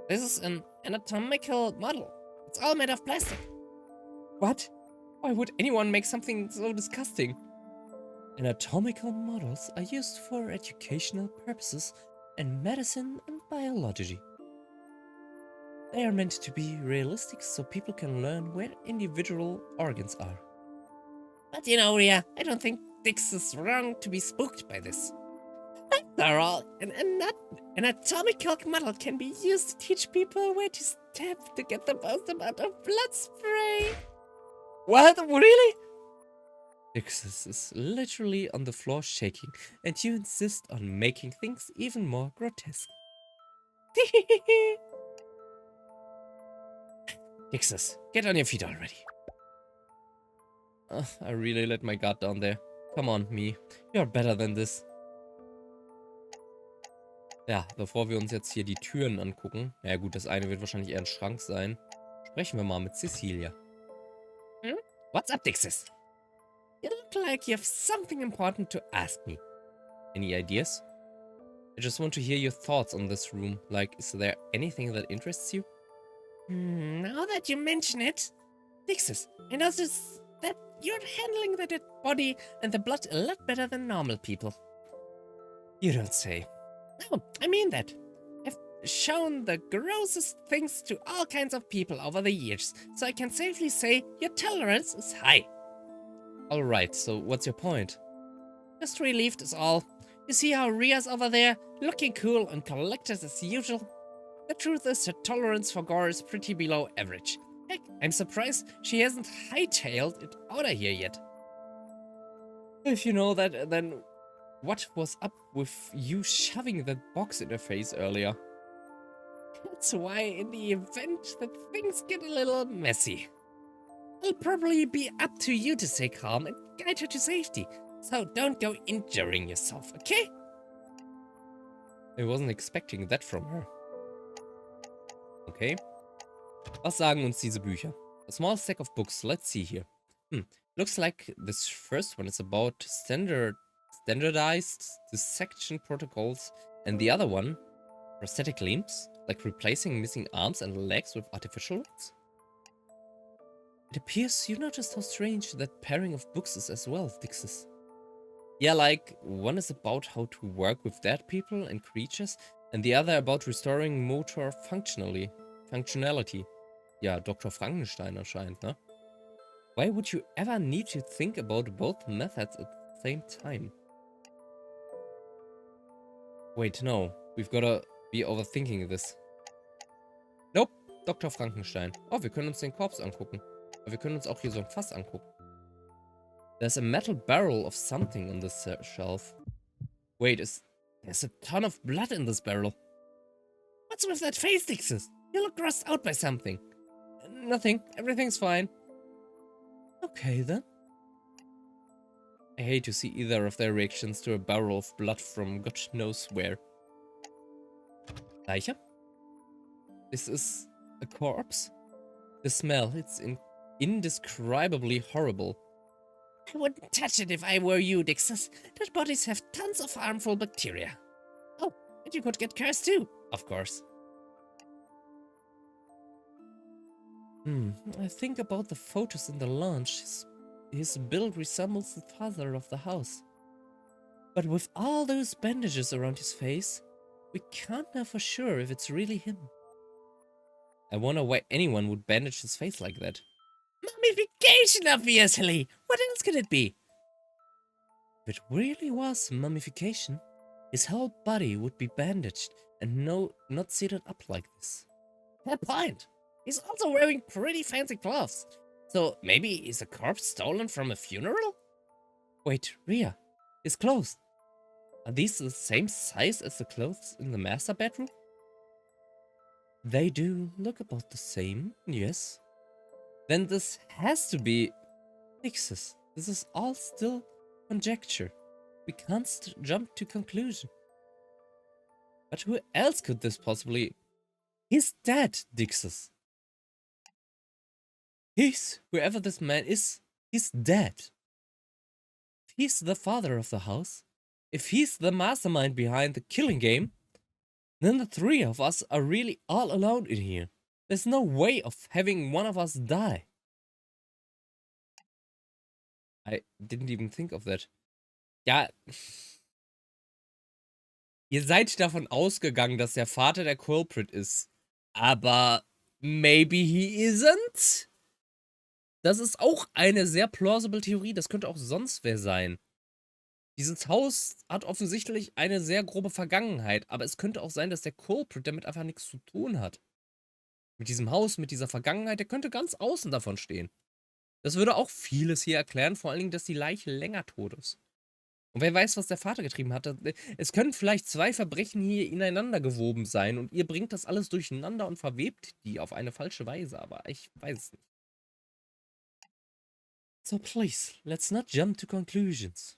This is an anatomical model. It's all made of plastic. What? Why would anyone make something so disgusting? Anatomical models are used for educational purposes in medicine and biology. They are meant to be realistic so people can learn where individual organs are. But you know, Ria, I don't think Dix is wrong to be spooked by this. After all, an anatomical model can be used to teach people where to step to get the most amount of blood spray. What? Really? Dixis is literally on the floor shaking, and you insist on making things even more grotesque. Dixis, get on your feet already. I really let my guard down there. Come on, me. You're better than this. Ja, bevor wir uns jetzt hier die Türen angucken, ja gut, das eine wird wahrscheinlich eher ein Schrank sein, sprechen wir mal mit Cecilia. What's up, Dixis? You look like you have something important to ask me. Any ideas? I just want to hear your thoughts on this room. Like, is there anything that interests you? Now that you mention it, Dixis, I notice that you're handling the dead body and the blood a lot better than normal people. You don't say. No, I mean that. I've shown the grossest things to all kinds of people over the years, so I can safely say your tolerance is high. Alright, so what's your point? Just relieved is all. You see how Ria's over there, looking cool and collected as usual? The truth is her tolerance for gore is pretty below average. Heck, I'm surprised she hasn't hightailed it out of here yet. If you know that, then what was up with you shoving that box in her face earlier? That's why in the event that things get a little messy, it'll probably be up to you to stay calm and guide her to safety. So don't go injuring yourself, okay? I wasn't expecting that from her. Okay. Was sagen uns diese Bücher? A small stack of books. Let's see here. Looks like this first one is about standardized dissection protocols, and the other one, prosthetic limbs, like replacing missing arms and legs with artificial ones. It appears you noticed how strange that pairing of books is as well, Dixis. Yeah, like, one is about how to work with dead people and creatures, and the other about restoring motor functionality. Ja, Dr. Frankenstein erscheint, ne? Why would you ever need to think about both methods at the same time? Wait, no. We've gotta be overthinking this. Nope, Dr. Frankenstein. Oh, wir können uns den Korps angucken. Aber wir können uns auch hier so ein Fass angucken. There's a metal barrel of something on this shelf. Wait, there's a ton of blood in this barrel. What's with that face, Dixis? You look grossed out by something. Nothing. Everything's fine. Okay, then. I hate to see either of their reactions to a barrel of blood from God knows where. Leiche? This is a corpse? The smell, it's indescribably horrible. I wouldn't touch it if I were you, Dixis. Dead bodies have tons of harmful bacteria. Oh, and you could get cursed too, of course. I think about the photos in the lounge. His build resembles the father of the house. But with all those bandages around his face, we can't know for sure if it's really him. I wonder why anyone would bandage his face like that. Mummification, obviously! What else could it be? If it really was mummification, his whole body would be bandaged and not seated up like this. Fair point. He's also wearing pretty fancy clothes. So maybe is a corpse stolen from a funeral? Wait, Ria, his clothes. Are these the same size as the clothes in the master bedroom? They do look about the same, yes. Then this has to be Nixus. This is all still conjecture. We can't jump to conclusion. But who else could this possibly... He's dead, Dixus. Whoever this man is, he's dead. If he's the father of the house, if he's the mastermind behind the killing game, then the three of us are really all alone in here. There's no way of having one of us die. I didn't even think of that. Ja. Ihr seid davon ausgegangen, dass der Vater der Culprit ist. Aber maybe he isn't? Das ist auch eine sehr plausible Theorie. Das könnte auch sonst wer sein. Dieses Haus hat offensichtlich eine sehr grobe Vergangenheit. Aber es könnte auch sein, dass der Culprit damit einfach nichts zu tun hat. Mit diesem Haus, mit dieser Vergangenheit, der könnte ganz außen davon stehen. Das würde auch vieles hier erklären. Vor allen Dingen, dass die Leiche länger tot ist. Und wer weiß, was der Vater getrieben hat. Es können vielleicht zwei Verbrechen hier ineinander gewoben sein. Und ihr bringt das alles durcheinander und verwebt die auf eine falsche Weise. Aber ich weiß es nicht. So please, let's not jump to conclusions.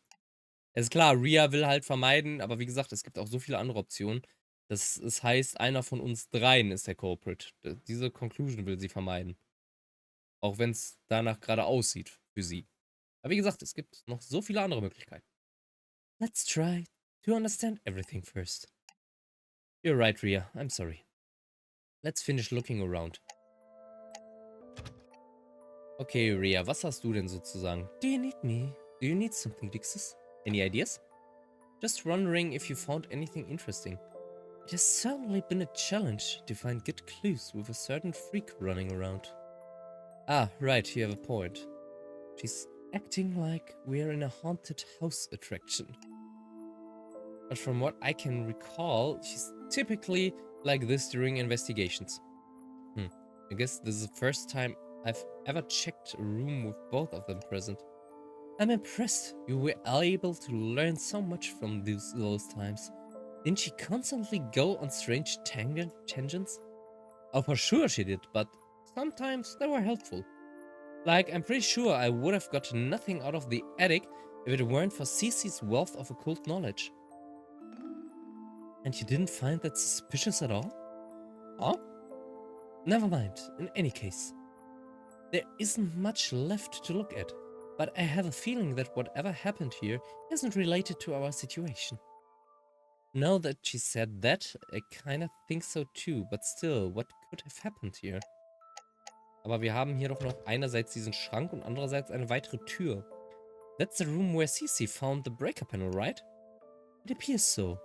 Es ist klar, Ria will halt vermeiden, aber wie gesagt, es gibt auch so viele andere Optionen. Das heißt, einer von uns dreien ist der Culprit. Diese Conclusion will sie vermeiden. Auch wenn es danach gerade aussieht für sie. Aber wie gesagt, es gibt noch so viele andere Möglichkeiten. Let's try to understand everything first. You're right, Ria. I'm sorry. Let's finish looking around. Okay, Ria, was hast du denn sozusagen? Do you need me? Do you need something, Dixis? Any ideas? Just wondering if you found anything interesting. It has certainly been a challenge to find good clues with a certain freak running around. Ah, right, you have a point. She's acting like we're in a haunted house attraction. But from what I can recall, she's typically like this during investigations. I guess this is the first time I've ever checked a room with both of them present. I'm impressed you were able to learn so much from those times. Didn't she constantly go on strange tangents? Oh, for sure she did, but sometimes they were helpful. Like, I'm pretty sure I would have gotten nothing out of the attic if it weren't for Cece's wealth of occult knowledge. And you didn't find that suspicious at all? Huh? Never mind, in any case. There isn't much left to look at, but I have a feeling that whatever happened here isn't related to our situation. Now that she said that, I kinda think so too, but still, what could have happened here? Aber wir haben hier doch noch einerseits diesen Schrank und andererseits eine weitere Tür. That's the room where Cece found the breaker panel, right? It appears so.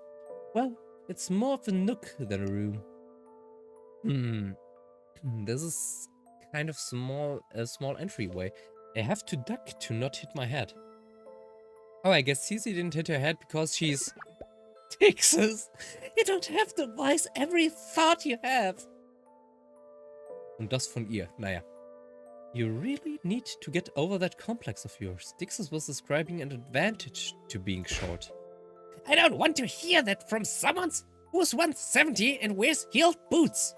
Well, it's more of a nook than a room. This is kind of a small entryway. I have to duck to not hit my head. Oh, I guess Cece didn't hit her head because she's... Texas! You don't have to voice every thought you have. Und das von ihr, naja. You really need to get over that complex of yours. Dixis was describing an advantage to being short. I don't want to hear that from someone who's 170 and wears heeled boots.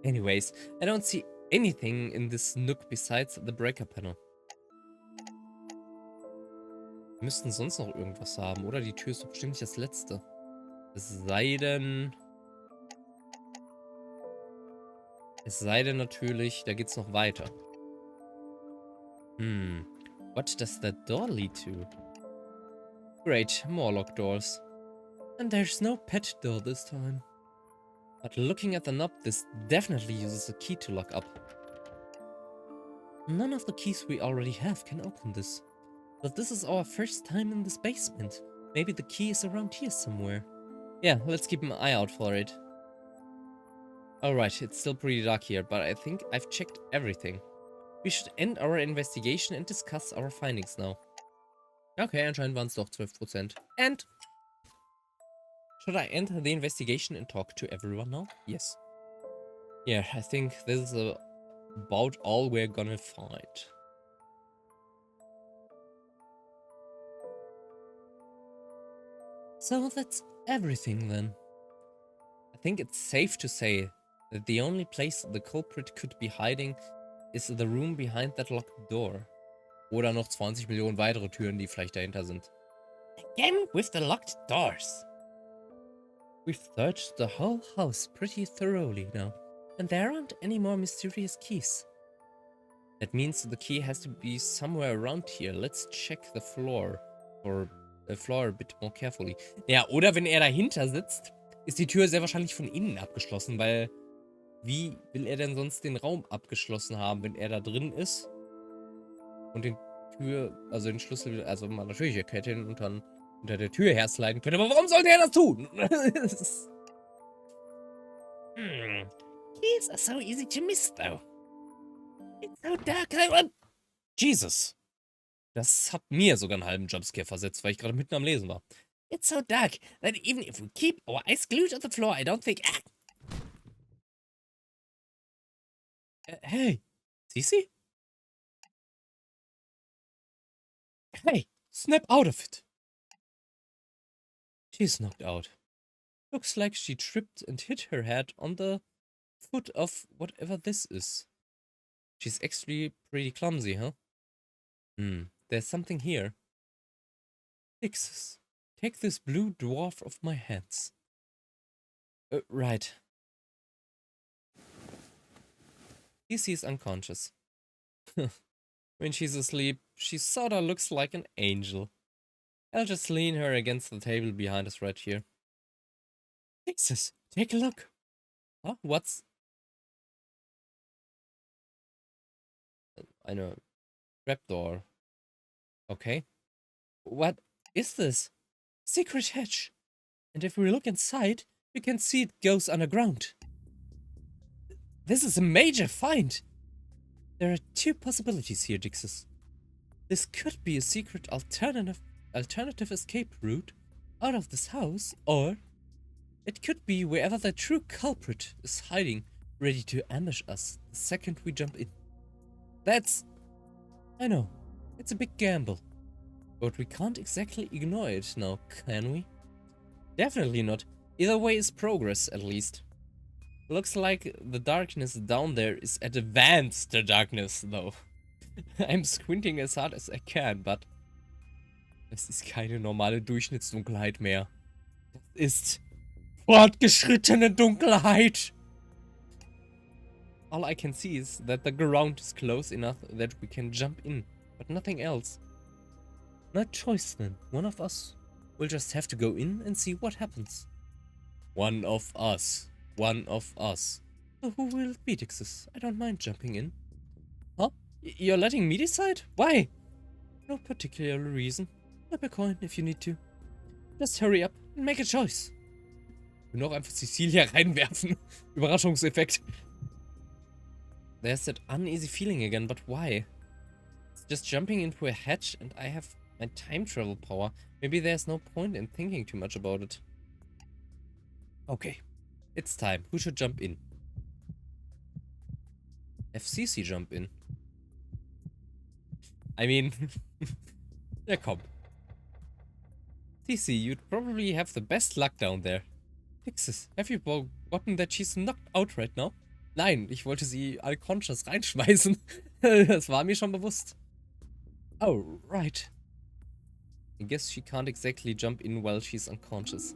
Anyways, I don't see anything in this nook besides the breaker panel. Wir müssten sonst noch irgendwas haben, oder? Die Tür ist doch bestimmt nicht das letzte. Es sei denn... Es sei denn natürlich, da geht's noch weiter. What does that door lead to? Great, more locked doors. And there's no pet door this time. But looking at the knob, this definitely uses a key to lock up. None of the keys we already have can open this. But this is our first time in this basement. Maybe the key is around here somewhere. Yeah, let's keep an eye out for it. Alright, it's still pretty dark here, but I think I've checked everything. We should end our investigation and discuss our findings now. Okay, anscheinend waren es doch 12%. And... Should I end the investigation and talk to everyone now? Yes. Yeah, I think this is about all we're gonna find. So that's everything then. I think it's safe to say that the only place the culprit could be hiding is the room behind that locked door. Oder noch 20 Millionen weitere Türen, die vielleicht dahinter sind. Again with the locked doors. We've searched the whole house pretty thoroughly now, and there aren't any more mysterious keys. That means the key has to be somewhere around here. Let's check the floor, or the floor a bit more carefully. Ja, oder wenn er dahinter sitzt, ist die Tür sehr wahrscheinlich von innen abgeschlossen, weil wie will er denn sonst den Raum abgeschlossen haben, wenn er da drin ist und den Schlüssel, also man natürlich erkennt ihn und dann unter der Tür hersliden könnte, aber warum sollte er das tun? Keys are so easy to miss, though. It's so dark, Jesus. Das hat mir sogar einen halben Jumpscare versetzt, weil ich gerade mitten am Lesen war. It's so dark that even if we keep our eyes glued on the floor, I don't think... Hey, Cece? Hey, snap out of it. She's knocked out. Looks like she tripped and hit her head on the foot of whatever this is. She's actually pretty clumsy, huh? There's something here. Ixus, take this blue dwarf off my hands. Right. Cece is unconscious. When she's asleep, she sorta looks like an angel. I'll just lean her against the table behind us right here. Ixus, take a look. Huh? What's... Eine trapdoor. Okay. What is this? Secret hatch. And if we look inside, we can see it goes underground. This is a major find. There are two possibilities here, Dixis. This could be a secret alternative escape route out of this house, or it could be wherever the true culprit is hiding, ready to ambush us the second we jump in. I know, it's a big gamble, but we can't exactly ignore it now, can we? Definitely not. Either way is progress, at least. Looks like the darkness down there is advanced darkness, though. I'm squinting as hard as I can, but es ist keine normale Durchschnittsdunkelheit mehr. Das ist fortgeschrittene Dunkelheit. All I can see is that the ground is close enough that we can jump in, but nothing else. No choice then. One of us will just have to go in and see what happens. One of us. One of us. Who will it be, Dixis? I don't mind jumping in. Huh? You're letting me decide? Why? No particular reason. Flip a coin if you need to. Just hurry up and make a choice. Ich will noch einfach Cecilia reinwerfen. Überraschungseffekt. There's that uneasy feeling again, but why? It's just jumping into a hatch and I have my time travel power. Maybe there's no point in thinking too much about it. Okay. It's time. Who should jump in? FCC jump in. I mean... ja, komm. CC, you'd probably have the best luck down there. Dixis, have you forgotten that she's knocked out right now? Nein, ich wollte sie unconscious reinschmeißen. Das war mir schon bewusst. Oh, right. I guess she can't exactly jump in while she's unconscious.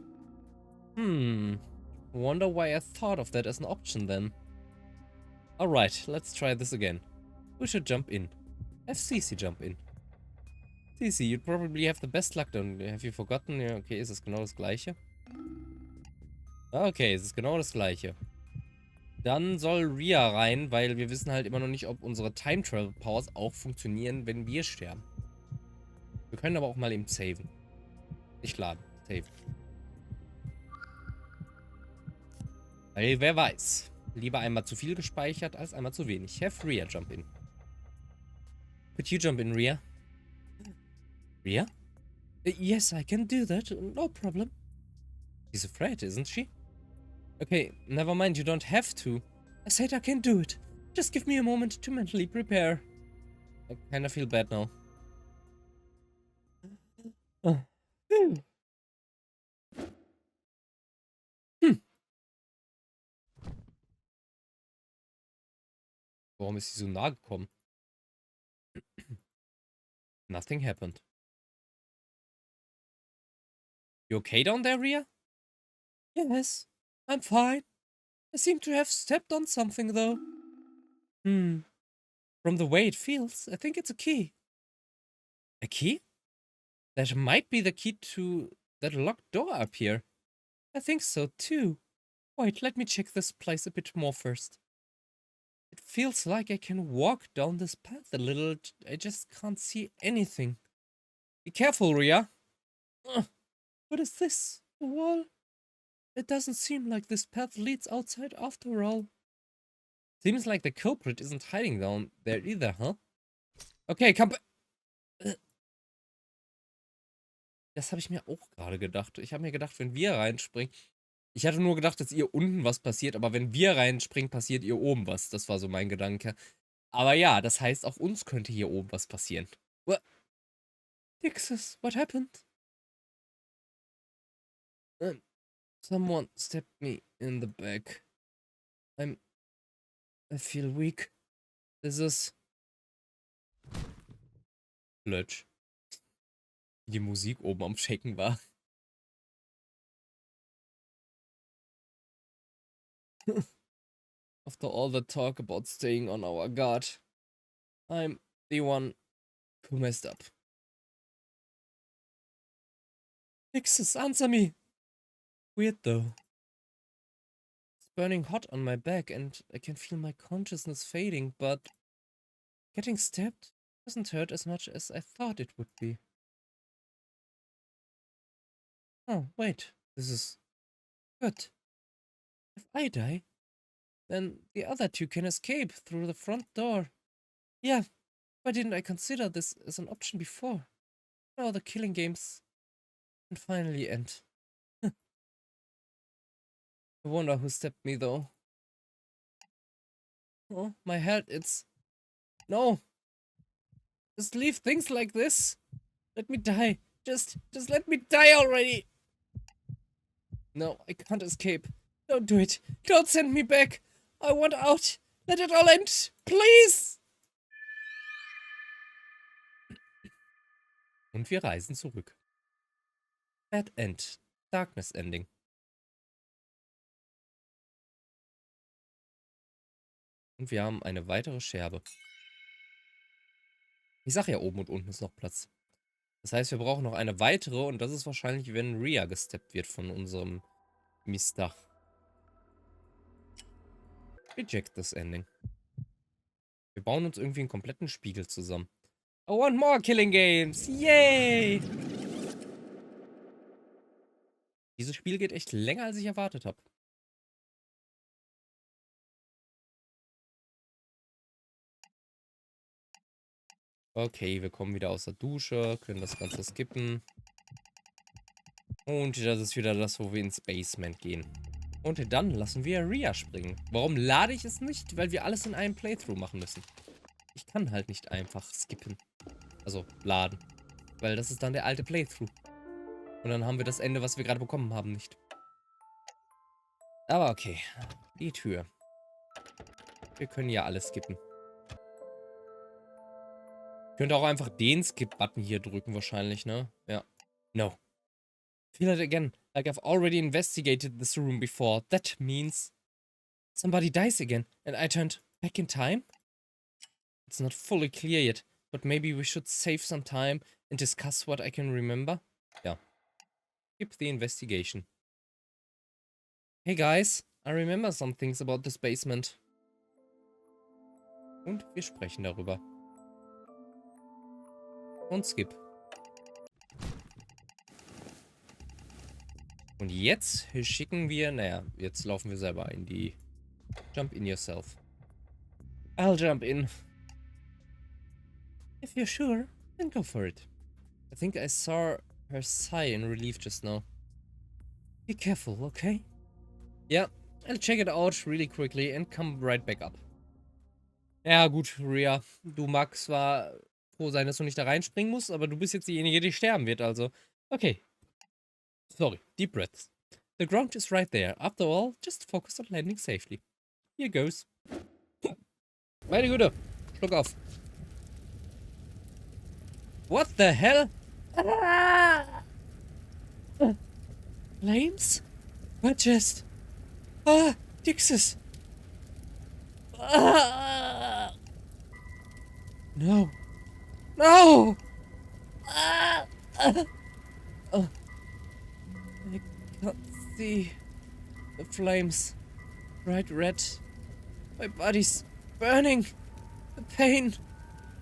Wonder why I thought of that as an option then. Alright, let's try this again. Who should jump in? Have CC jump in. CC, you'd probably have the best luck, don't you? Have you forgotten? Ja, okay, ist es genau das gleiche? Okay, es ist genau das gleiche. Dann soll Rhea rein, weil wir wissen halt immer noch nicht, ob unsere Time Travel Powers auch funktionieren, wenn wir sterben. Wir können aber auch mal eben saven. Nicht laden, saven. Weil wer weiß. Lieber einmal zu viel gespeichert, als einmal zu wenig. Have Rhea jump in. Could you jump in, Rhea? Rhea? Yes, I can do that. No problem. She's afraid, isn't she? Okay, never mind, you don't have to. I said I can do it. Just give me a moment to mentally prepare. I kinda feel bad now. Warum ist sie so nah gekommen? Nothing happened. You okay down there, Rhea? Yes, I'm fine. I seem to have stepped on something, though. From the way it feels, I think it's a key. A key? That might be the key to that locked door up here. I think so, too. Wait, let me check this place a bit more first. It feels like I can walk down this path a little. I just can't see anything. Be careful, Rhea. What is this? A wall? It doesn't seem like this path leads outside after all. Seems like the culprit isn't hiding down there either, huh? Okay, come back. Das habe ich mir auch gerade gedacht. Ich habe mir gedacht, wenn wir reinspringen. Ich hatte nur gedacht, dass ihr unten was passiert, aber wenn wir reinspringen, passiert ihr oben was. Das war so mein Gedanke. Aber ja, das heißt, auch uns könnte hier oben was passieren. What? Dixis, what happened? Someone stabbed me in the back. I feel weak. This is... Blöd. Wie die Musik oben am Shaken war. After all the talk about staying on our guard, I'm the one who messed up. Nixus, answer me! Weird though. It's burning hot on my back and I can feel my consciousness fading, but getting stabbed doesn't hurt as much as I thought it would be. Oh, wait, this is good. If I die, then the other two can escape through the front door. Yeah, Why didn't I consider this as an option before? Now the killing games can finally end. I wonder who stabbed me though. Oh, my head, it's... No! Just leave things like this. Let me die. Just let me die already. No, I can't escape. Don't do it. Don't send me back. I want out. Let it all end. Please. Und wir reisen zurück. Bad End. Darkness Ending. Und wir haben eine weitere Scherbe. Ich sag ja, oben und unten ist noch Platz. Das heißt, wir brauchen noch eine weitere und das ist wahrscheinlich, wenn Rhea gesteppt wird von unserem Mister. Reject this ending. Wir bauen uns irgendwie einen kompletten Spiegel zusammen. I want more killing games! Yay! Dieses Spiel geht echt länger, als ich erwartet habe. Okay, wir kommen wieder aus der Dusche, können das Ganze skippen. Und das ist wieder das, wo wir ins Basement gehen. Und dann lassen wir Rhea springen. Warum lade ich es nicht? Weil wir alles in einem Playthrough machen müssen. Ich kann halt nicht einfach skippen. Also, laden. Weil das ist dann der alte Playthrough. Und dann haben wir das Ende, was wir gerade bekommen haben, nicht. Aber okay. Die Tür. Wir können ja alles skippen. Ich könnte auch einfach den Skip-Button hier drücken wahrscheinlich, ne? Ja. No. Feel it again. Like I've already investigated this room before. That means somebody dies again. And I turned back in time? It's not fully clear yet. But maybe we should save some time and discuss what I can remember? Ja. Skip the investigation. Hey guys, I remember some things about this basement. Und wir sprechen darüber. Und skip. Und jetzt schicken wir, naja, jetzt laufen wir selber in die Jump in yourself. I'll jump in. If you're sure, then go for it. I think I saw her sigh in relief just now. Be careful, okay? Yeah, I'll check it out really quickly and come right back up. Ja gut, Rhea, du magst zwar froh sein, dass du nicht da reinspringen musst, aber du bist jetzt diejenige, die sterben wird, also. Okay. Sorry, deep breaths. The ground is right there. After all, just focus on landing safely. Here goes. Meine Güte, Schluck auf. What the hell? Ah! Flames? What just? Ah, Dixis. Ah! No. No! Ah! Oh. I can't see the flames. Bright red. My body's burning. The pain.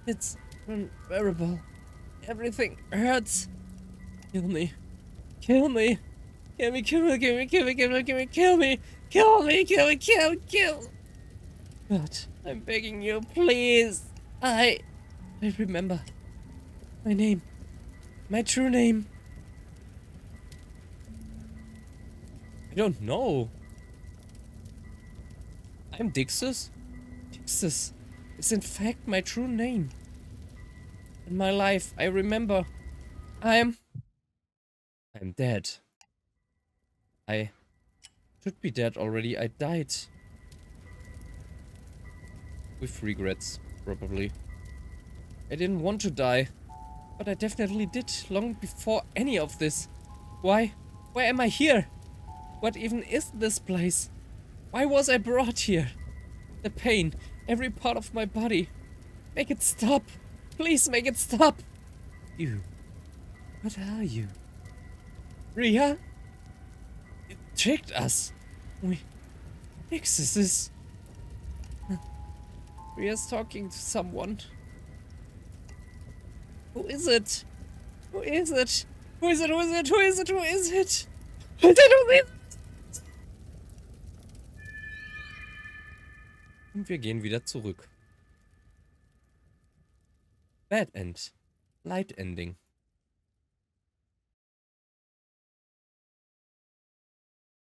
It's unbearable. Everything hurts. Kill me. Kill me. Kill me, kill me, kill me, kill me, kill me, kill me, kill me. Kill me, kill me, kill me, kill me. God, I'm begging you, please. I remember my name. My true name. I don't know. I'm Dixis? Dixis is in fact my true name. In my life, I remember. I'm dead. I should be dead already. I died. With regrets, probably. I didn't want to die. But I definitely did, long before any of this. Why? Why am I here? What even is this place? Why was I brought here? The pain, every part of my body. Make it stop. Please make it stop. You. What are you? Rhea? You tricked us. We... Exorcist. Rhea's talking to someone. Who is it? Who is it? Who is it? Who is it? Who is it? Who is it? Who is it? Who is it? Und wir gehen wieder zurück. Bad End. Light Ending.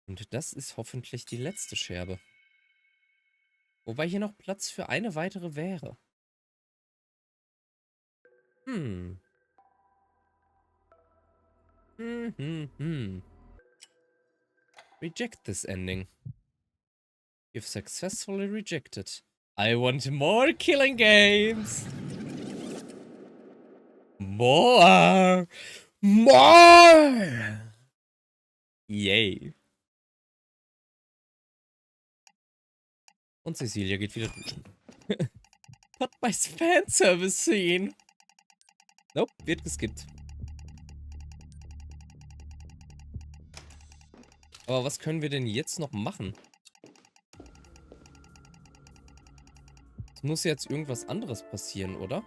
Und das ist hoffentlich die letzte Scherbe. Wobei hier noch Platz für eine weitere wäre. Hm. Reject this ending. You've successfully rejected. I want more killing games. More. More. Yay. Und Cecilia geht wieder duschen. What my Fanservice scene? Nope, wird geskippt. Aber was können wir denn jetzt noch machen? Es muss jetzt irgendwas anderes passieren, oder?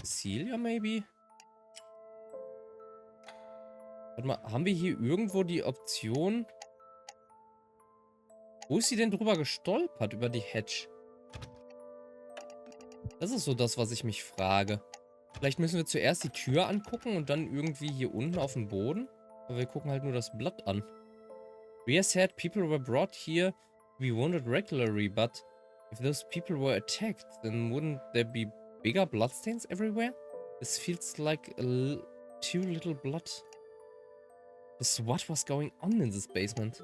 Cecilia, maybe? Warte mal, haben wir hier irgendwo die Option? Wo ist sie denn drüber gestolpert, über die Hedge? Das ist so das, was ich mich frage. Vielleicht müssen wir zuerst die Tür angucken und dann irgendwie hier unten auf dem Boden. Aber wir gucken halt nur das Blatt an. Rhea said people were brought here to be wounded regularly, but if those people were attacked, then wouldn't there be bigger bloodstains everywhere? This feels like too little blood. Just what was going on in this basement?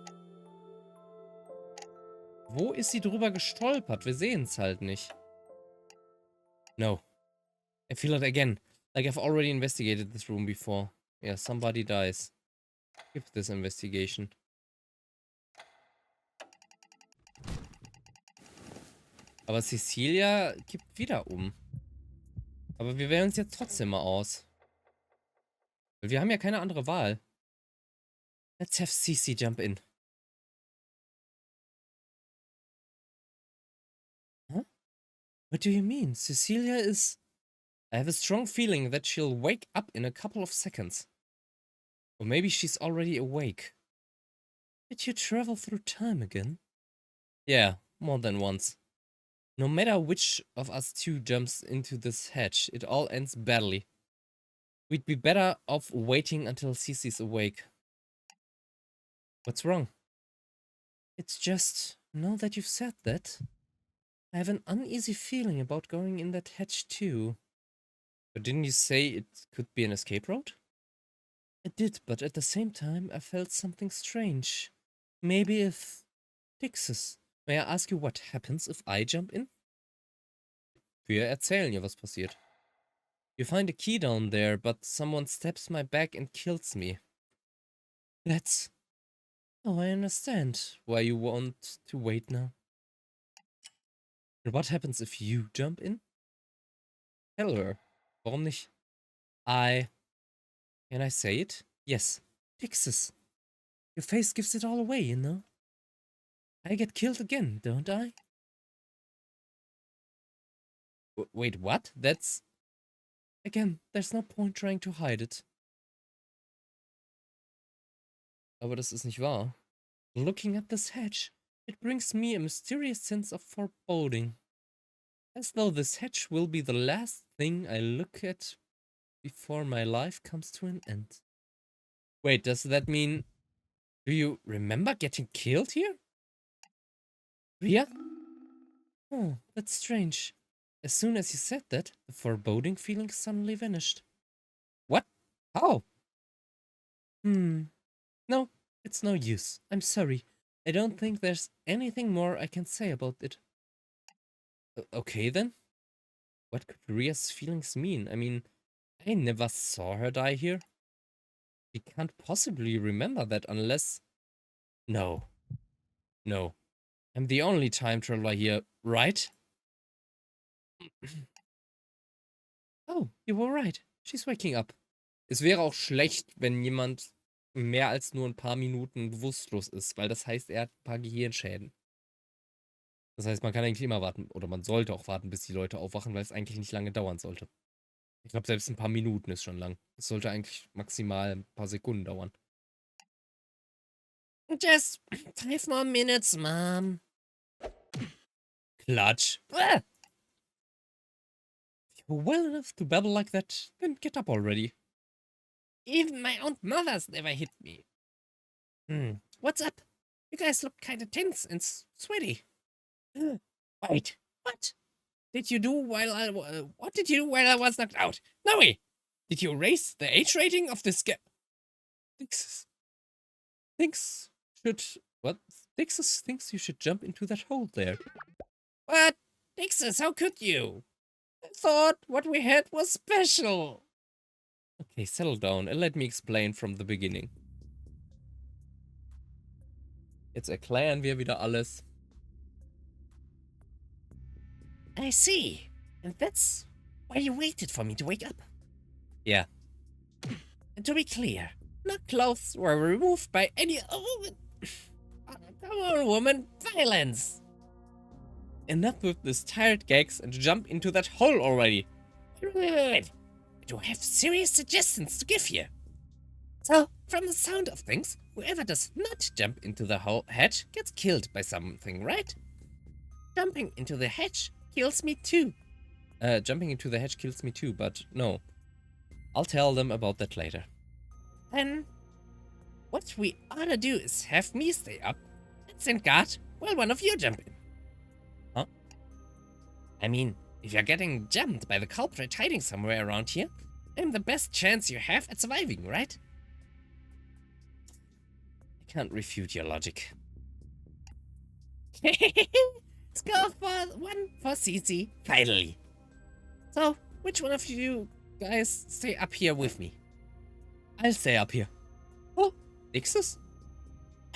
Wo ist sie drüber gestolpert? Wir sehen es halt nicht. No. I feel it again. Like I've already investigated this room before. Yeah, somebody dies. Skip this investigation. Aber Cecilia kippt wieder um. Aber wir wählen uns jetzt trotzdem mal aus. Weil wir haben ja keine andere Wahl. Let's have Cici jump in. Huh? What do you mean? Cecilia is... I have a strong feeling that she'll wake up in a couple of seconds. Or maybe she's already awake. Did you travel through time again? Yeah, more than once. No matter which of us two jumps into this hatch, it all ends badly. We'd be better off waiting until Cici's awake. What's wrong? It's just, now that you've said that, I have an uneasy feeling about going in that hatch too. But didn't you say it could be an escape route? I did, but at the same time I felt something strange. Maybe if... Dixes. May I ask you what happens if I jump in? Wir erzählen ihr, was passiert. You find a key down there, but someone stabs my back and kills me. That's... Oh, I understand why you want to wait now. And what happens if you jump in? Tell her. Warum nicht? Can I say it? Yes. Dixes. Your face gives it all away, you know? I get killed again, don't I? Wait, what? That's... Again, there's no point trying to hide it. Aber das ist nicht wahr. Looking at this hatch, it brings me a mysterious sense of foreboding. As though this hatch will be the last thing I look at before my life comes to an end. Wait, does that mean... Do you remember getting killed here? Ria? Oh, that's strange. As soon as you said that, the foreboding feeling suddenly vanished. What? How? No, it's no use. I'm sorry. I don't think there's anything more I can say about it. Okay then. What could Ria's feelings mean? I mean, I never saw her die here. She can't possibly remember that unless... No. No. I'm the only time traveler here, right? Oh, you were right. She's waking up. Es wäre auch schlecht, wenn jemand mehr als nur ein paar Minuten bewusstlos ist, weil das heißt, er hat ein paar Gehirnschäden. Das heißt, man kann eigentlich immer warten, oder man sollte auch warten, bis die Leute aufwachen, weil es eigentlich nicht lange dauern sollte. Ich glaube, selbst ein paar Minuten ist schon lang. Es sollte eigentlich maximal ein paar Sekunden dauern. Just 5 more minutes, Mom. Clutch. Ah! If you're well enough to babble like that, then get up already. Even my own mother's never hit me. What's up? You guys look kinda tense and sweaty. Wait, what? Did you do while what did you do while I was knocked out? No way! Did you raise the age rating of this guy? Dixus thinks you should jump into that hole there. What? Dixus, how could you? I thought what we had was special. Okay, settle down and let me explain from the beginning. Jetzt erklären wir wieder alles. I see. And that's why you waited for me to wake up. Yeah. And to be clear, no clothes were removed by any come on, woman, violence. Enough with this tired gags and jump into that hole already. Wait. I do have serious suggestions to give you. So, from the sound of things, whoever does not jump into the hatch gets killed by something, right? Jumping into the hatch kills me too. Jumping into the hatch kills me too, but no. I'll tell them about that later. Then, what we ought to do is have me stay up and stand guard while one of you jump in. Huh? I mean, if you're getting jumped by the culprit hiding somewhere around here, I'm the best chance you have at surviving, right? I can't refute your logic. Let's go for one for Cece, finally. So, which one of you guys stay up here with me? I'll stay up here. Oh, Dixus?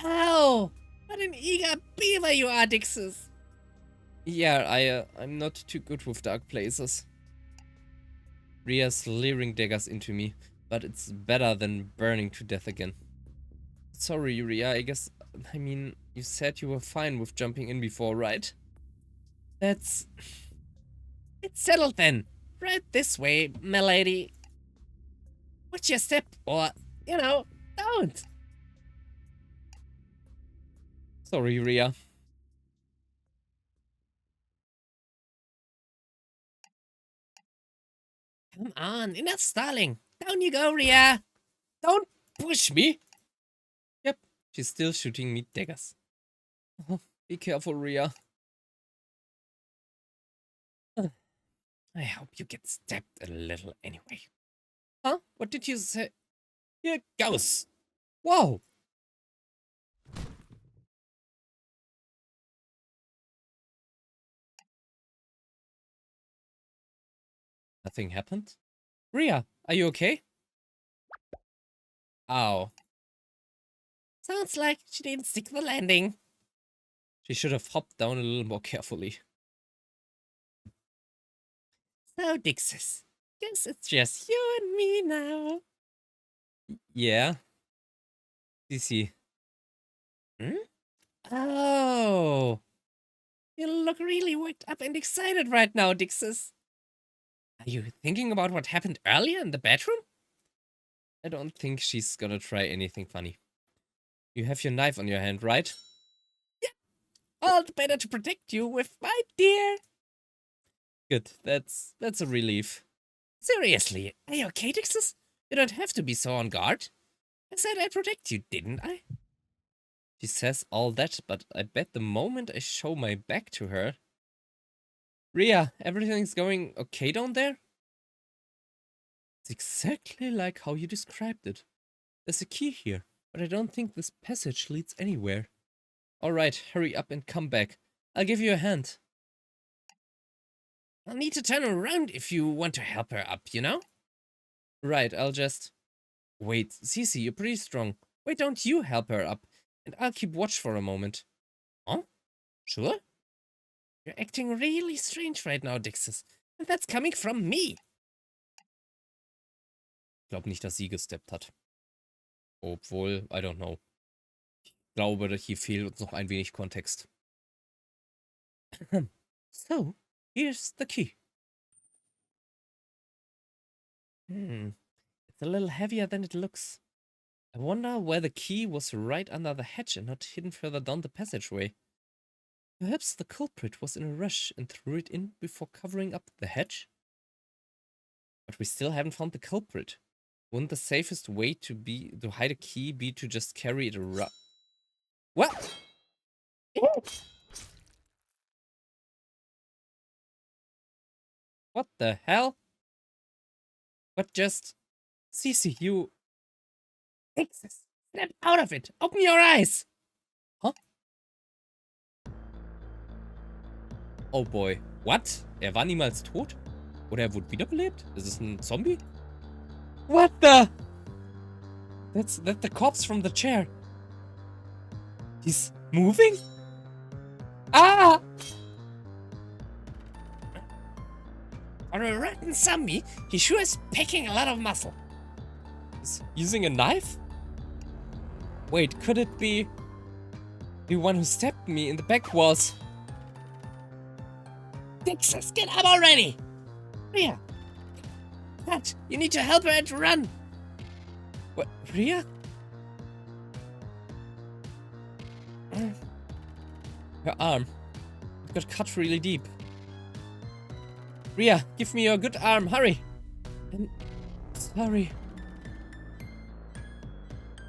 Ow! What an eager beaver you are, Dixus. Yeah, I'm not too good with dark places. Ria's leering daggers into me, but it's better than burning to death again. Sorry, Ria, I mean, you said you were fine with jumping in before, right? It's settled then. Right this way, milady. Watch your step, or, don't. Sorry, Ria. Come on, enough stalling. Down you go, Ria. Don't push me. Yep, she's still shooting me daggers. Oh, be careful, Ria. I hope you get stabbed a little anyway. Huh? What did you say? Here goes. Whoa! Nothing happened? Ria, are you okay? Ow. Sounds like she didn't stick the landing. She should have hopped down a little more carefully. So, Dixus, guess it's just you and me now. Yeah. CC. Oh. You look really worked up and excited right now, Dixus. Are you thinking about what happened earlier in the bedroom? I don't think she's gonna try anything funny. You have your knife on your hand, right? Yeah. All the better to protect you with, my dear. Good. That's a relief. Seriously, are you okay, Dixus? You don't have to be so on guard. I said I'd protect you, didn't I? She says all that, but I bet the moment I show my back to her... Ria, everything's going okay down there? It's exactly like how you described it. There's a key here, but I don't think this passage leads anywhere. Alright, hurry up and come back. I'll give you a hand. I'll need to turn around if you want to help her up, you know? Right, I'll just... Wait, Cece, you're pretty strong. Why don't you help her up? And I'll keep watch for a moment. Huh? Sure? You're acting really strange right now, Dixus. And that's coming from me. Ich glaube nicht, dass sie gesteppt hat. Obwohl, I don't know. Ich glaube, hier fehlt uns noch ein wenig Kontext. So, here's the key. It's a little heavier than it looks. I wonder where the key was right under the hatch and not hidden further down the passageway. Perhaps the culprit was in a rush and threw it in before covering up the hatch? But we still haven't found the culprit. Wouldn't the safest way to hide a key be to just carry it around? What? What the hell? But just... Cece, you... Exit! Snap out of it! Open your eyes! Huh? Oh boy. What? Er war niemals tot? Oder er wurde wiederbelebt? Ist es ein Zombie? What the? That's the corpse from the chair. He's moving? Ah! For a rotten zombie, he sure is packing a lot of muscle. He's using a knife? Wait, could it be... the one who stabbed me in the back was... Dixus, get up already! Rhea! What? You need to help her to run! What? Rhea? Her arm. It got cut really deep. Rhea, give me your good arm, hurry! I'm sorry.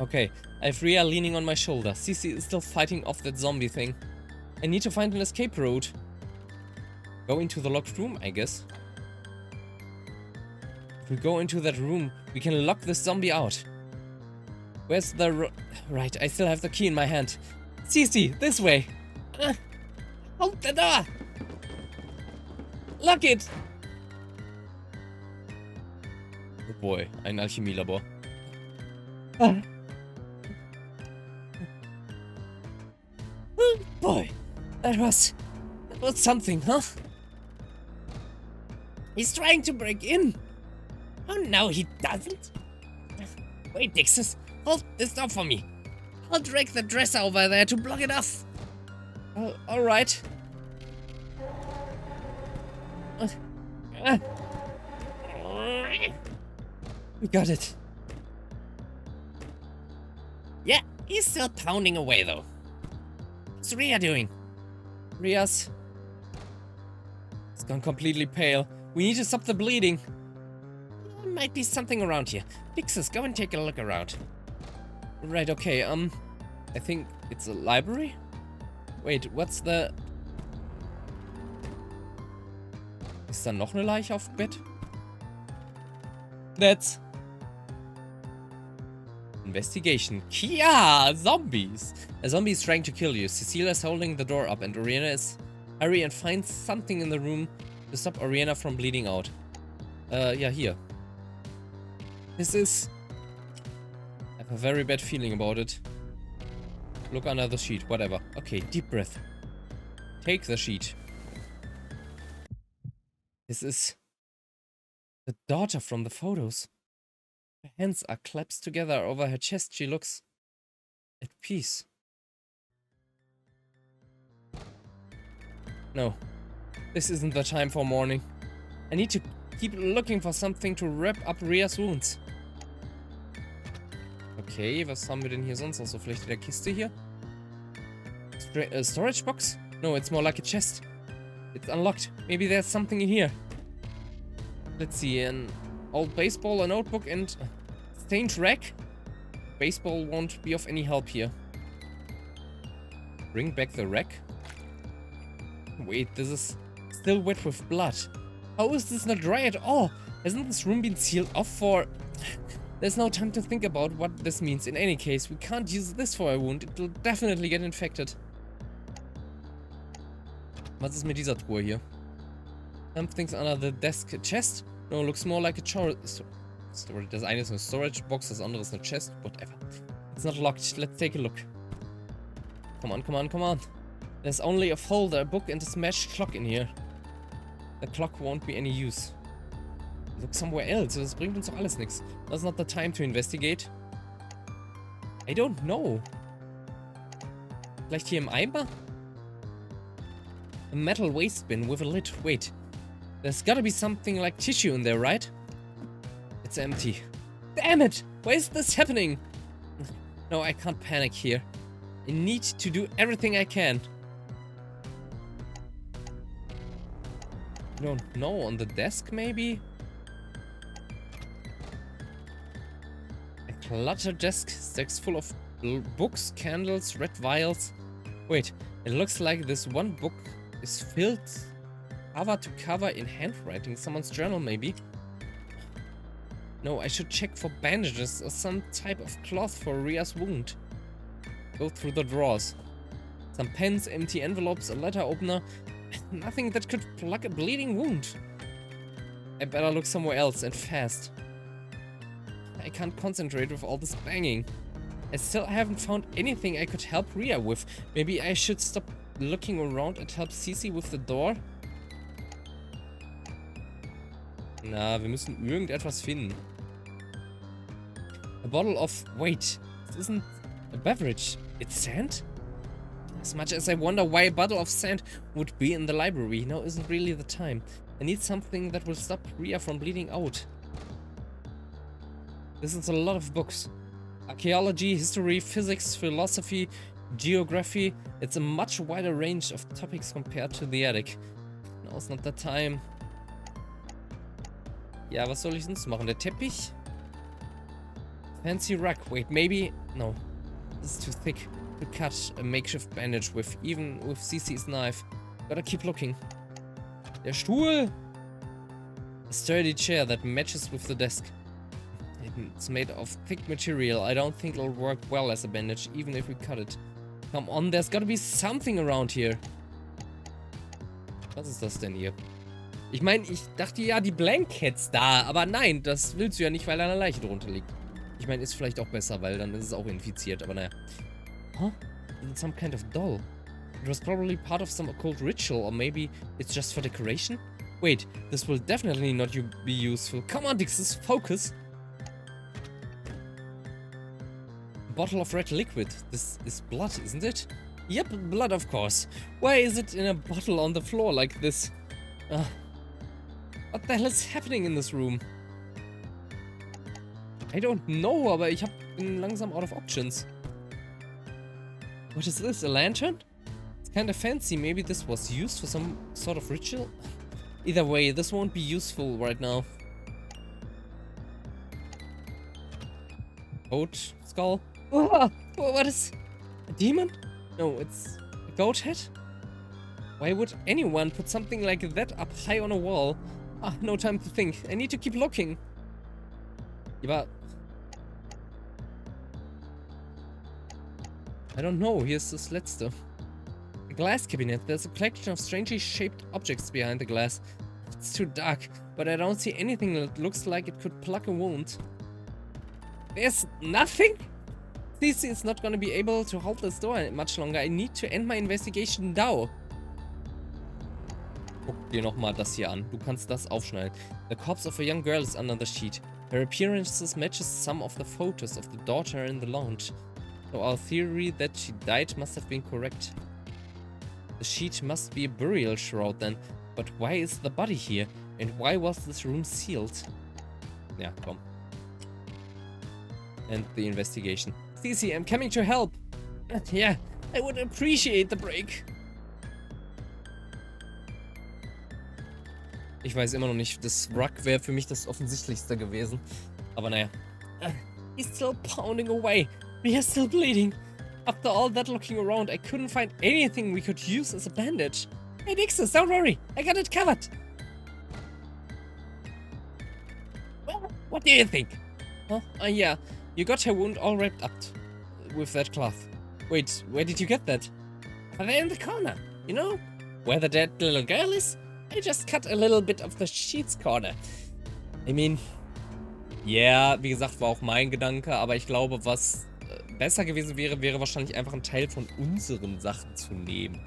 Okay, I have Rhea leaning on my shoulder. Cece is still fighting off that zombie thing. I need to find an escape route. Go into the locked room, I guess. If we go into that room, we can lock this zombie out. Where's the right, I still have the key in my hand. Cece, this way! Hold the door! Lock it! Oh boy, ein Alchemielabor. Boy, that was something, huh? He's trying to break in. Oh no, he doesn't. Wait, Dixus, hold this door for me. I'll drag the dresser over there to block it off. Oh, alright. We got it. Yeah, he's still pounding away though. What's Rhea doing? Rhea's... it's gone completely pale. We need to stop the bleeding. There might be something around here. Dixus, go and take a look around. Right, okay, I think it's a library? Wait, what's the... Ist da noch eine Leiche auf dem Bett? That's... Investigation. Yeah, zombies! A zombie is trying to kill you. Cecilia is holding the door up and Oriana is... Hurry and find something in the room to stop Oriana from bleeding out. Yeah, here. This is... I have a very bad feeling about it. Look under the sheet, whatever. Okay, deep breath. Take the sheet. This is... the daughter from the photos. Her hands are clasped together over her chest. She looks... at peace. No. This isn't the time for mourning. I need to keep looking for something to wrap up Rhea's wounds. Okay, was haben wir denn hier sonst noch so? Vielleicht in der Kiste hier? Storage box? No, it's more like a chest. It's unlocked. Maybe there's something in here. Let's see, an old baseball, a notebook, and a stained rack. Baseball won't be of any help here. Bring back the rack? Wait, this is still wet with blood. How is this not dry at all? Hasn't this room been sealed off for... There's no time to think about what this means. In any case, we can't use this for a wound. It will definitely get infected. Was ist mit dieser Truhe hier? Something's under the desk. A chest? No, looks more like a storage. Das eine ist eine storage box, das andere ist eine chest. Whatever. It's not locked. Let's take a look. Come on, come on, come on. There's only a folder, a book, and a smashed clock in here. The clock won't be any use. Look somewhere else. Das bringt uns doch alles nichts. That's not the time to investigate. I don't know. Vielleicht hier im Eimer? A metal waste bin with a lid. Wait. There's gotta be something like tissue in there, right? It's empty. Damn it! Why is this happening? No, I can't panic here. I need to do everything I can. No, no, on the desk maybe? A cluttered desk, stacks full of books, candles, red vials. Wait, it looks like this one book is filled cover to cover in handwriting. Someone's journal maybe? No, I should check for bandages or some type of cloth for Ria's wound. Go through the drawers. Some pens, empty envelopes, a letter opener. Nothing that could plug a bleeding wound. I better look somewhere else and fast. I can't concentrate with all this banging. I still haven't found anything I could help Ria with. Maybe I should stop looking around and help Cici with the door? Na, wir müssen irgendetwas finden. A bottle of... Wait, this isn't a beverage. It's sand? As much as I wonder why a bottle of sand would be in the library, now isn't really the time. I need something that will stop Ria from bleeding out. This is a lot of books. Archaeology, history, physics, philosophy, geography. It's a much wider range of topics compared to the attic. Now's not the time. Ja, was soll ich sonst machen? Der Teppich? Fancy rug. Wait, maybe... No. This is too thick to cut a makeshift bandage with, even with Cici's knife. Gotta keep looking. Der Stuhl! A sturdy chair that matches with the desk. It's made of thick material. I don't think it'll work well as a bandage, even if we cut it. Come on, there's gotta be something around here. Was ist das denn hier? Ich meine, ich dachte ja, die Blankets da, aber nein, das willst du ja nicht, weil eine Leiche drunter liegt. Ich meine, ist vielleicht auch besser, weil dann ist es auch infiziert, aber naja. Huh? It's some kind of doll. It was probably part of some occult ritual, or maybe it's just for decoration? Wait, this will definitely not be useful. Come on, Dixis, focus! A bottle of red liquid. This is blood, isn't it? Yep, blood, of course. Why is it in a bottle on the floor like this? What the hell is happening in this room? I don't know, aber ich bin langsam out of options. What is this, a lantern? It's kinda fancy, maybe this was used for some sort of ritual? Either way, this won't be useful right now. Goat skull? Oh, what is... a demon? No, it's a goat head? Why would anyone put something like that up high on a wall? Ah, no time to think. I need to keep looking. Ja, I don't know. Here's das letzte. A glass cabinet. There's a collection of strangely shaped objects behind the glass. It's too dark, but I don't see anything that looks like it could plug a wound. There's nothing? Cici is not gonna be able to hold this door much longer. I need to end my investigation now. Guck dir nochmal das hier an. Du kannst das aufschneiden. The corpse of a young girl is under the sheet. Her appearance matches some of the photos of the daughter in the lounge. So our theory that she died must have been correct. The sheet must be a burial shroud then. But why is the body here? And why was this room sealed? Ja, komm. And the investigation. Cici, I'm coming to help. Yeah, I would appreciate the break. Ich weiß immer noch nicht, das Rug wäre für mich das Offensichtlichste gewesen. Aber naja. He's still pounding away. We're still bleeding. After all that looking around, I couldn't find anything we could use as a bandage. Hey Dixis, don't worry. I got it covered. Well, what do you think? Huh? Yeah. You got her wound all wrapped up with that cloth. Wait, where did you get that? There in the corner. You know? Where the dead little girl is? I just cut a little bit of the sheets corner. I mean, yeah, wie gesagt, war auch mein Gedanke, aber ich glaube, was besser gewesen wäre, wäre wahrscheinlich einfach einen Teil von unseren Sachen zu nehmen.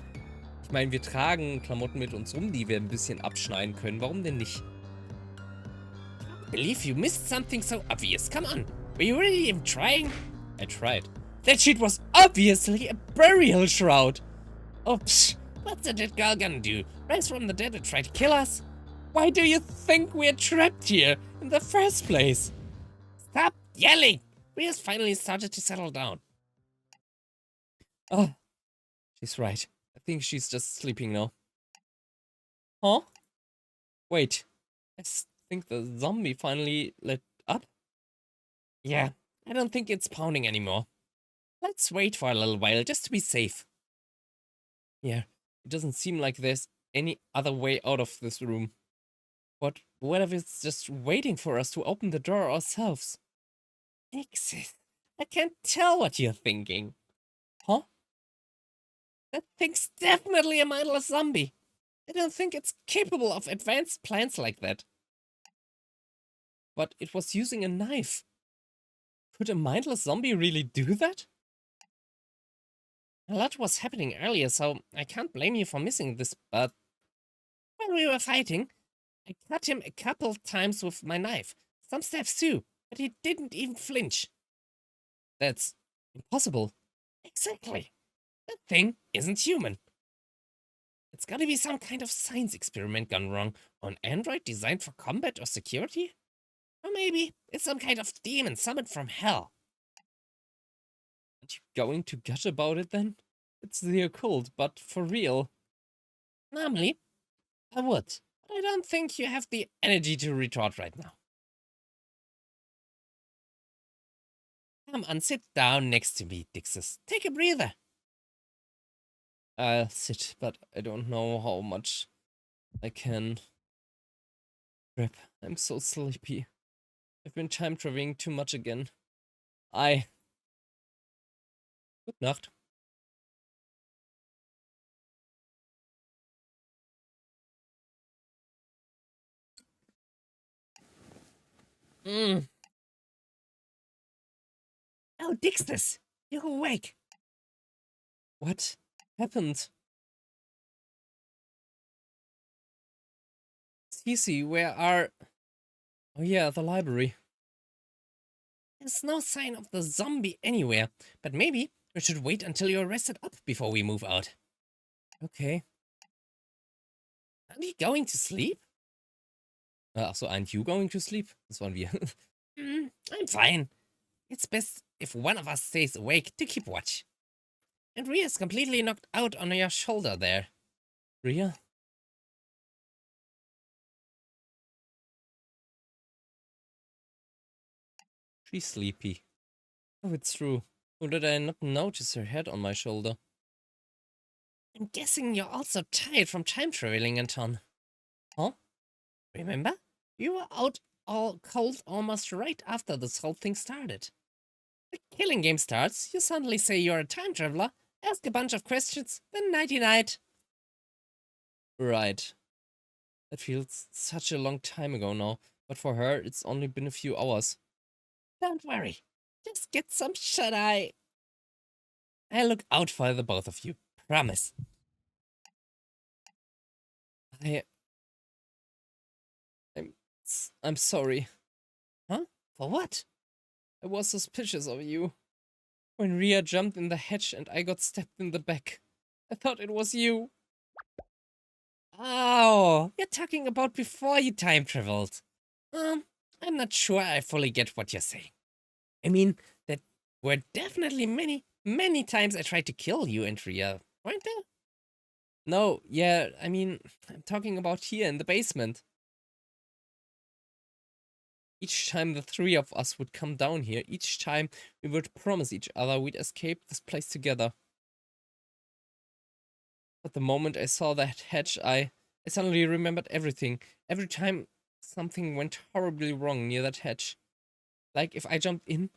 Ich meine, wir tragen Klamotten mit uns rum, die wir ein bisschen abschneiden können. Warum denn nicht? I believe you missed something so obvious. Come on. Were you really even trying? I tried. That sheet was obviously a burial shroud. Oh, psh. What's the dead girl gonna do? Rise from the dead and try to kill us? Why do you think we're trapped here in the first place? Stop yelling! Ria's finally started to settle down. Oh, she's right. I think she's just sleeping now. Huh? Wait. Think the zombie finally lit up? Yeah, I don't think it's pounding anymore. Let's wait for a little while just to be safe. Yeah, it doesn't seem like there's any other way out of this room. But what if it's just waiting for us to open the door ourselves? Exit. I can't tell what you're thinking. Huh? That thing's definitely a mindless zombie. I don't think it's capable of advanced plans like that. But it was using a knife. Could a mindless zombie really do that? A lot was happening earlier, so I can't blame you for missing this, but when we were fighting, I cut him a couple times with my knife. Some stabs too, but he didn't even flinch. That's impossible. Exactly. That thing isn't human. It's gotta be some kind of science experiment gone wrong, or an android designed for combat or security? Or maybe it's some kind of demon summoned from hell. Aren't you going to gush about it then? It's the occult, but for real. Normally, I would. But I don't think you have the energy to retort right now. Come on, sit down next to me, Dixis. Take a breather. I'll sit, but I don't know how much I can. Crap, I'm so sleepy. I've been time traveling too much again. Good Nacht. Mm. Oh, Dixis, you're awake. What happened? Cece, where are... Oh yeah, the library. There's no sign of the zombie anywhere, but maybe we should wait until you're rested up before we move out. Okay. Aren't you going to sleep? So aren't you going to sleep? Das waren wir. I'm fine. It's best if one of us stays awake to keep watch. And Ria's completely knocked out on your shoulder there. Ria? She's sleepy. Oh, it's true. Or did I not notice her head on my shoulder? I'm guessing you're also tired from time traveling, Anton. Huh? Remember? You were out all cold almost right after this whole thing started. The killing game starts, you suddenly say you're a time traveler, ask a bunch of questions, then nighty-night. Right. That feels such a long time ago now, but for her, it's only been a few hours. Don't worry. Just get some shut-eye. I'll look out for the both of you. Promise. I... I'm... I'm sorry. Huh? For what? I was suspicious of you. When Ria jumped in the hatch and I got stabbed in the back. I thought it was you. Oh, you're talking about before you time traveled. I'm not sure I fully get what you're saying. I mean, there were definitely many times I tried to kill you and Ria, weren't there? No, yeah, I mean, I'm talking about here in the basement. Each time the three of us would come down here, each time we would promise each other we'd escape this place together. But the moment I saw that hatch, I suddenly remembered everything. Every time something went horribly wrong near that hatch. Like if I jumped in,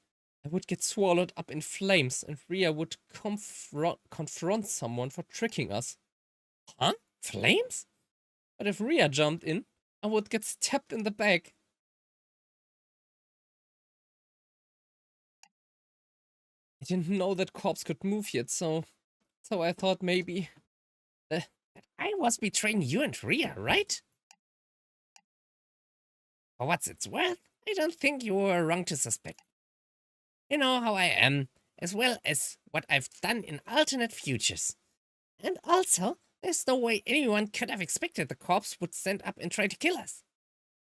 I would get swallowed up in flames and Ria would confront someone for tricking us. Huh? Flames? But if Ria jumped in, I would get stabbed in the back. I didn't know that corpse could move yet, so I thought maybe that I was betraying you and Ria, right? For what's it's worth, I don't think you were wrong to suspect. You know how I am, as well as what I've done in alternate futures. And also, there's no way anyone could have expected the corpse would stand up and try to kill us.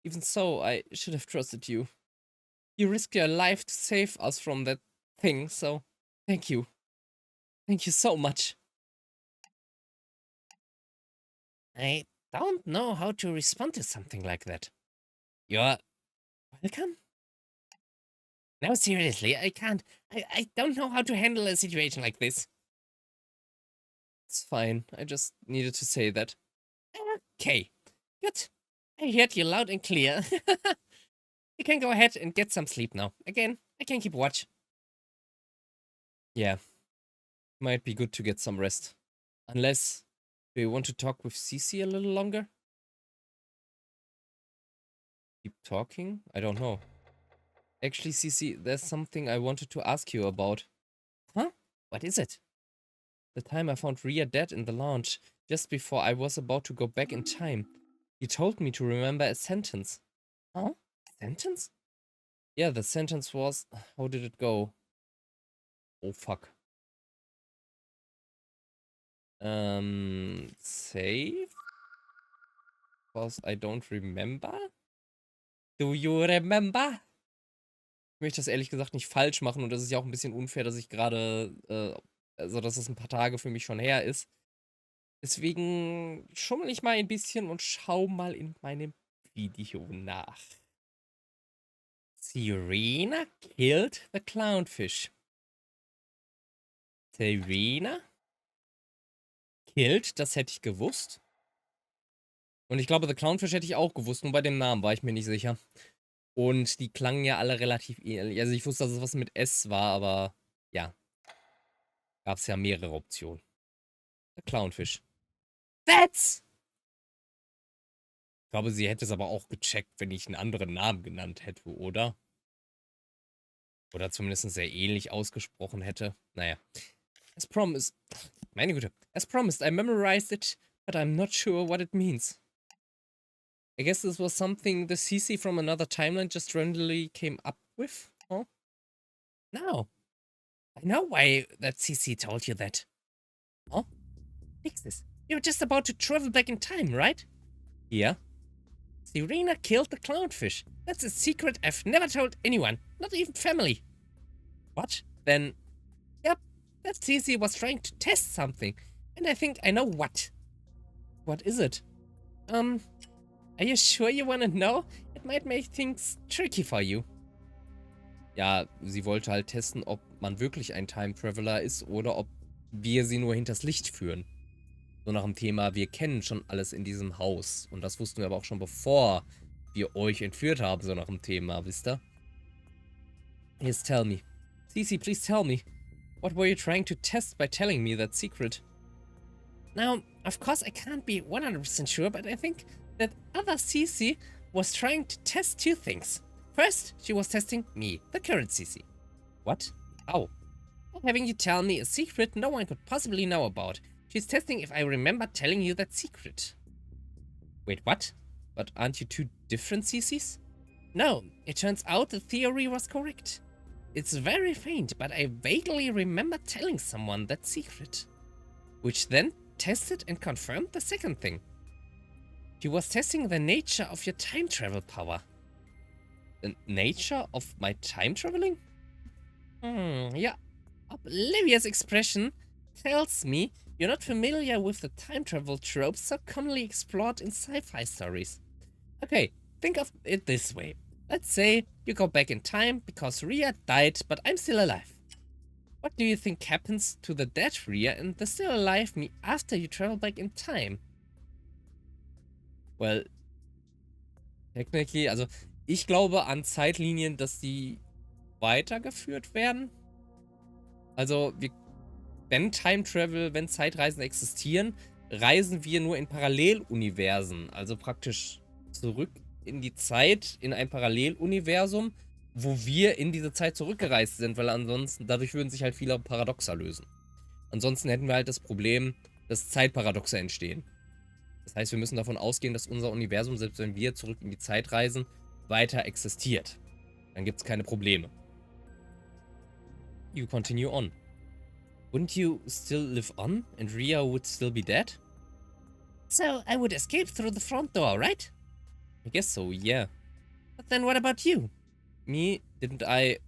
Even so, I should have trusted you. You risked your life to save us from that thing, so thank you. Thank you so much. I don't know how to respond to something like that. You're welcome? No, seriously, I can't. I don't know how to handle a situation like this. It's fine. I just needed to say that. Okay, good. I heard you loud and clear. You can go ahead and get some sleep now. Again, I can keep watch. Yeah. Might be good to get some rest. Unless, do you want to talk with Cece a little longer? Keep talking? I don't know. Actually, Cece, there's something I wanted to ask you about. Huh? What is it? The time I found Ria dead in the lounge, just before I was about to go back in time. You told me to remember a sentence. Huh? Sentence? Yeah, the sentence was... How did it go? Oh, fuck. Save? Because I don't remember? Do you remember? Ich möchte das ehrlich gesagt nicht falsch machen und das ist ja auch ein bisschen unfair, dass ich gerade, also dass es ein paar Tage für mich schon her ist. Deswegen schummel ich mal ein bisschen und schau mal in meinem Video nach. Serena killed the clownfish. Serena killed, das hätte ich gewusst. Und ich glaube, the clownfish hätte ich auch gewusst, nur bei dem Namen war ich mir nicht sicher. Und die klangen ja alle relativ ähnlich. Also ich wusste, dass es was mit S war, aber ja. Gab es ja mehrere Optionen. The clownfish. That's! Ich glaube, sie hätte es aber auch gecheckt, wenn ich einen anderen Namen genannt hätte, oder? Oder zumindest sehr ähnlich ausgesprochen hätte. Naja. As promised. Meine Güte. As promised, I memorized it, but I'm not sure what it means. I guess this was something the CC from another timeline just randomly came up with? Huh? No. I know why that CC told you that. Huh? Fix this. You're just about to travel back in time, right? Yeah. Serena killed the clownfish. That's a secret I've never told anyone, not even family. What? Then... Yep, that CC was trying to test something, and I think I know what. What is it? Are you sure you wanna know? It might make things tricky for you. Ja, sie wollte halt testen, ob man wirklich ein Time Traveler ist oder ob wir sie nur hinters Licht führen. So nach dem Thema, wir kennen schon alles in diesem Haus. Und das wussten wir aber auch schon bevor wir euch entführt haben, so nach dem Thema, wisst ihr? Yes, tell me. Cece, please tell me. What were you trying to test by telling me that secret? Now, of course I can't be 100% sure, but I think that other CC was trying to test two things. First, she was testing me, the current CC. What? How? Having you tell me a secret no one could possibly know about. She's testing if I remember telling you that secret. Wait, what? But aren't you two different CCs? No, it turns out the theory was correct. It's very faint, but I vaguely remember telling someone that secret. Which then tested and confirmed the second thing. She was testing the nature of your time travel power. The nature of my time traveling? Yeah. Olivia's expression tells me you're not familiar with the time travel tropes so commonly explored in sci-fi stories. Okay, think of it this way. Let's say you go back in time because Ria died, but I'm still alive. What do you think happens to the dead Ria and the still alive me after you travel back in time? Well, technically, also ich glaube an Zeitlinien, dass die weitergeführt werden. Also, wenn Time Travel, wenn Zeitreisen existieren, reisen wir nur in Paralleluniversen. Also praktisch zurück in die Zeit, in ein Paralleluniversum, wo wir in diese Zeit zurückgereist sind, weil ansonsten, dadurch würden sich halt viele Paradoxa lösen. Ansonsten hätten wir halt das Problem, dass Zeitparadoxe entstehen. Das heißt, wir müssen davon ausgehen, dass unser Universum, selbst wenn wir zurück in die Zeit reisen, weiter existiert. Dann gibt es keine Probleme. You continue on. Wouldn't you still live on and Ria would still be dead? So I would escape through the front door, right? I guess so, yeah. But then what about you? Me? Didn't I...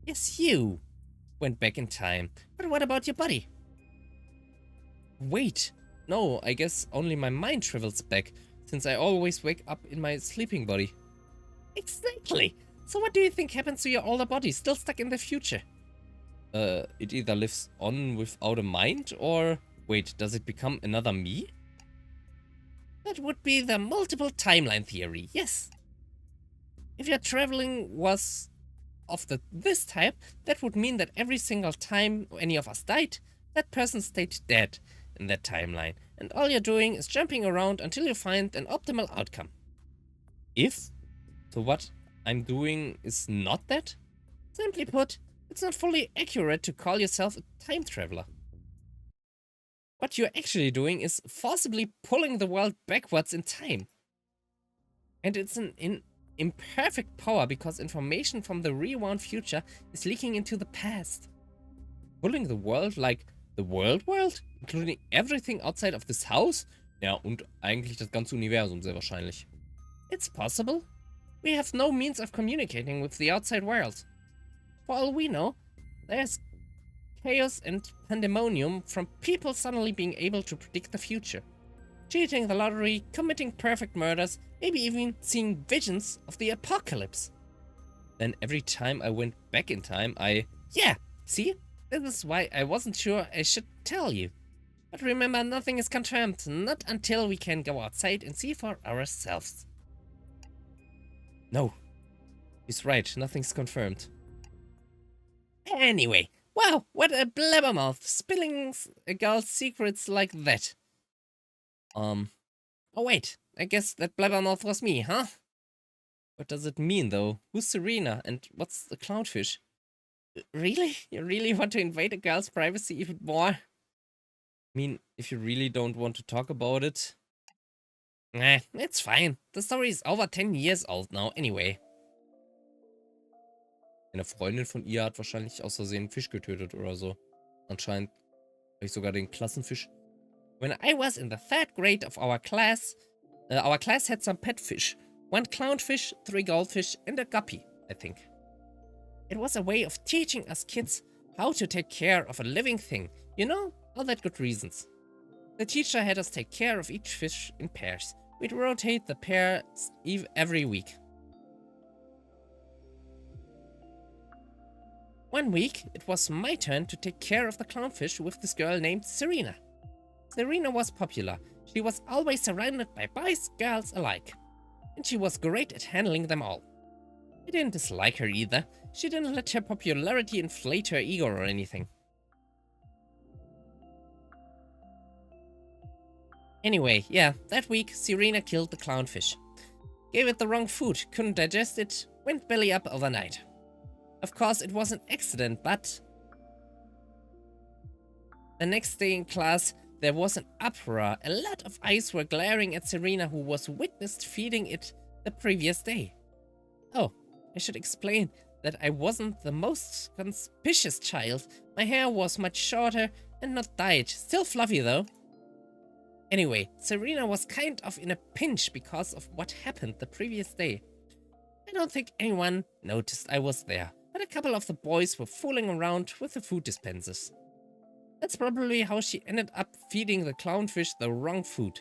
Yes, you went back in time. But what about your body? Wait, no, I guess only my mind travels back, since I always wake up in my sleeping body. Exactly! So what do you think happens to your older body, still stuck in the future? It either lives on without a mind, or... Wait, does it become another me? That would be the multiple timeline theory, yes. If your traveling was of this type, that would mean that every single time any of us died, that person stayed dead in that timeline, and all you're doing is jumping around until you find an optimal outcome. If? So what I'm doing is not that? Simply put, it's not fully accurate to call yourself a time traveler. What you're actually doing is forcibly pulling the world backwards in time. And it's an imperfect power because information from the rewound future is leaking into the past. Pulling the world like the world? Including everything outside of this house? Ja, und eigentlich das ganze Universum sehr wahrscheinlich. It's possible. We have no means of communicating with the outside world. For all we know, there's chaos and pandemonium from people suddenly being able to predict the future. Cheating the lottery, committing perfect murders, maybe even seeing visions of the apocalypse. Then every time I went back in time, Yeah, see? This is why I wasn't sure I should tell you. But remember, nothing is confirmed, not until we can go outside and see for ourselves. No. He's right, nothing's confirmed. Anyway, wow, what a blabbermouth, spilling a girl's secrets like that. Oh wait, I guess that blabbermouth was me, huh? What does it mean, though? Who's Serena, and what's the clownfish? Really? You really want to invade a girl's privacy even more? I mean, if you really don't want to talk about it... Nah, it's fine. The story is over 10 years old now, anyway. Eine Freundin von ihr hat wahrscheinlich aus Versehen einen Fisch getötet oder so. Anscheinend vielleicht sogar den Klassenfisch. When I was in the 3rd grade of our class had some pet fish. 1 clownfish, 3 goldfish, and a guppy, I think. It was a way of teaching us kids how to take care of a living thing. You know, all that good reasons. The teacher had us take care of each fish in pairs. We'd rotate the pairs every week. One week, it was my turn to take care of the clownfish with this girl named Serena. Serena was popular. She was always surrounded by boys, girls alike. And she was great at handling them all. I didn't dislike her either. She didn't let her popularity inflate her ego or anything. Anyway, yeah, that week, Serena killed the clownfish. Gave it the wrong food, couldn't digest it, went belly up overnight. Of course, it was an accident, but... The next day in class, there was an uproar. A lot of eyes were glaring at Serena, who was witnessed feeding it the previous day. Oh, I should explain that I wasn't the most conspicuous child. My hair was much shorter and not dyed. Still fluffy, though. Anyway, Serena was kind of in a pinch because of what happened the previous day. I don't think anyone noticed I was there, but a couple of the boys were fooling around with the food dispensers. That's probably how she ended up feeding the clownfish the wrong food.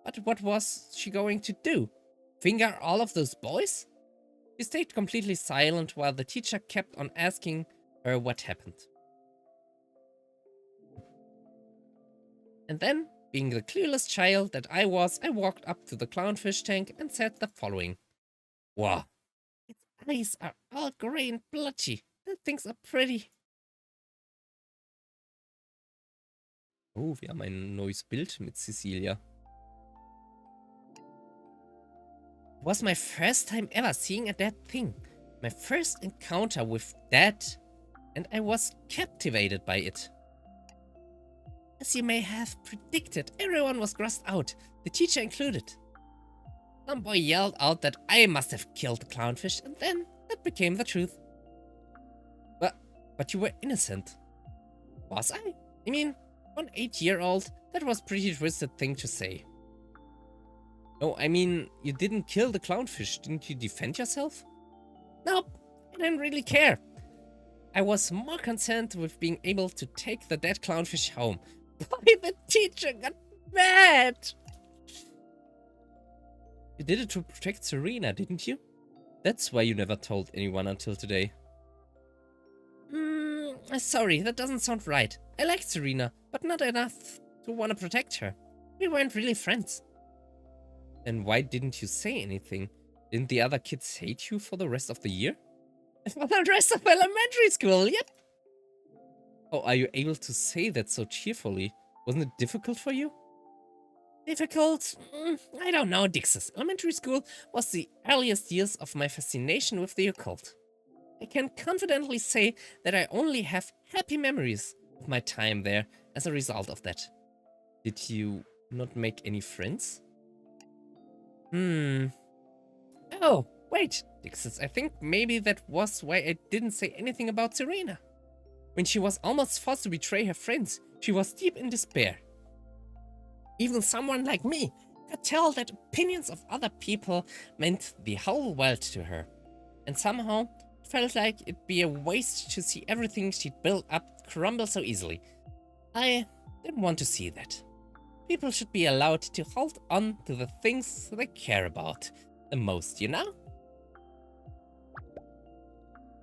But what was she going to do? Finger all of those boys? She stayed completely silent while the teacher kept on asking her what happened. And then, being the clueless child that I was, I walked up to the clownfish tank and said the following. Wow, its eyes are all grey and blotchy. The things are pretty. Oh, wir haben ein neues Bild mit Cecilia. It was my first time ever seeing a dead thing. My first encounter with dead, and I was captivated by it. As you may have predicted, everyone was grossed out, the teacher included. Some boy yelled out that I must have killed the clownfish, and then that became the truth. But you were innocent. Was I? I mean, for an 8-year-old, that was a pretty twisted thing to say. No, I mean, you didn't kill the clownfish. Didn't you defend yourself? Nope, I didn't really care. I was more concerned with being able to take the dead clownfish home, Why the teacher got mad? You did it to protect Serena, didn't you? That's why you never told anyone until today. Sorry, that doesn't sound right. I liked Serena, but not enough to want to protect her. We weren't really friends. Then why didn't you say anything? Didn't the other kids hate you for the rest of the year? For the rest of elementary school, yep. Oh, are you able to say that so cheerfully? Wasn't it difficult for you? Difficult? I don't know, Dixis. Elementary school was the earliest years of my fascination with the occult. I can confidently say that I only have happy memories of my time there as a result of that. Did you not make any friends? Oh, wait, Dixis, I think maybe that was why I didn't say anything about Serena. When she was almost forced to betray her friends, she was deep in despair. Even someone like me could tell that opinions of other people meant the whole world to her. And somehow, it felt like it'd be a waste to see everything she'd built up crumble so easily. I didn't want to see that. People should be allowed to hold on to the things they care about the most, you know?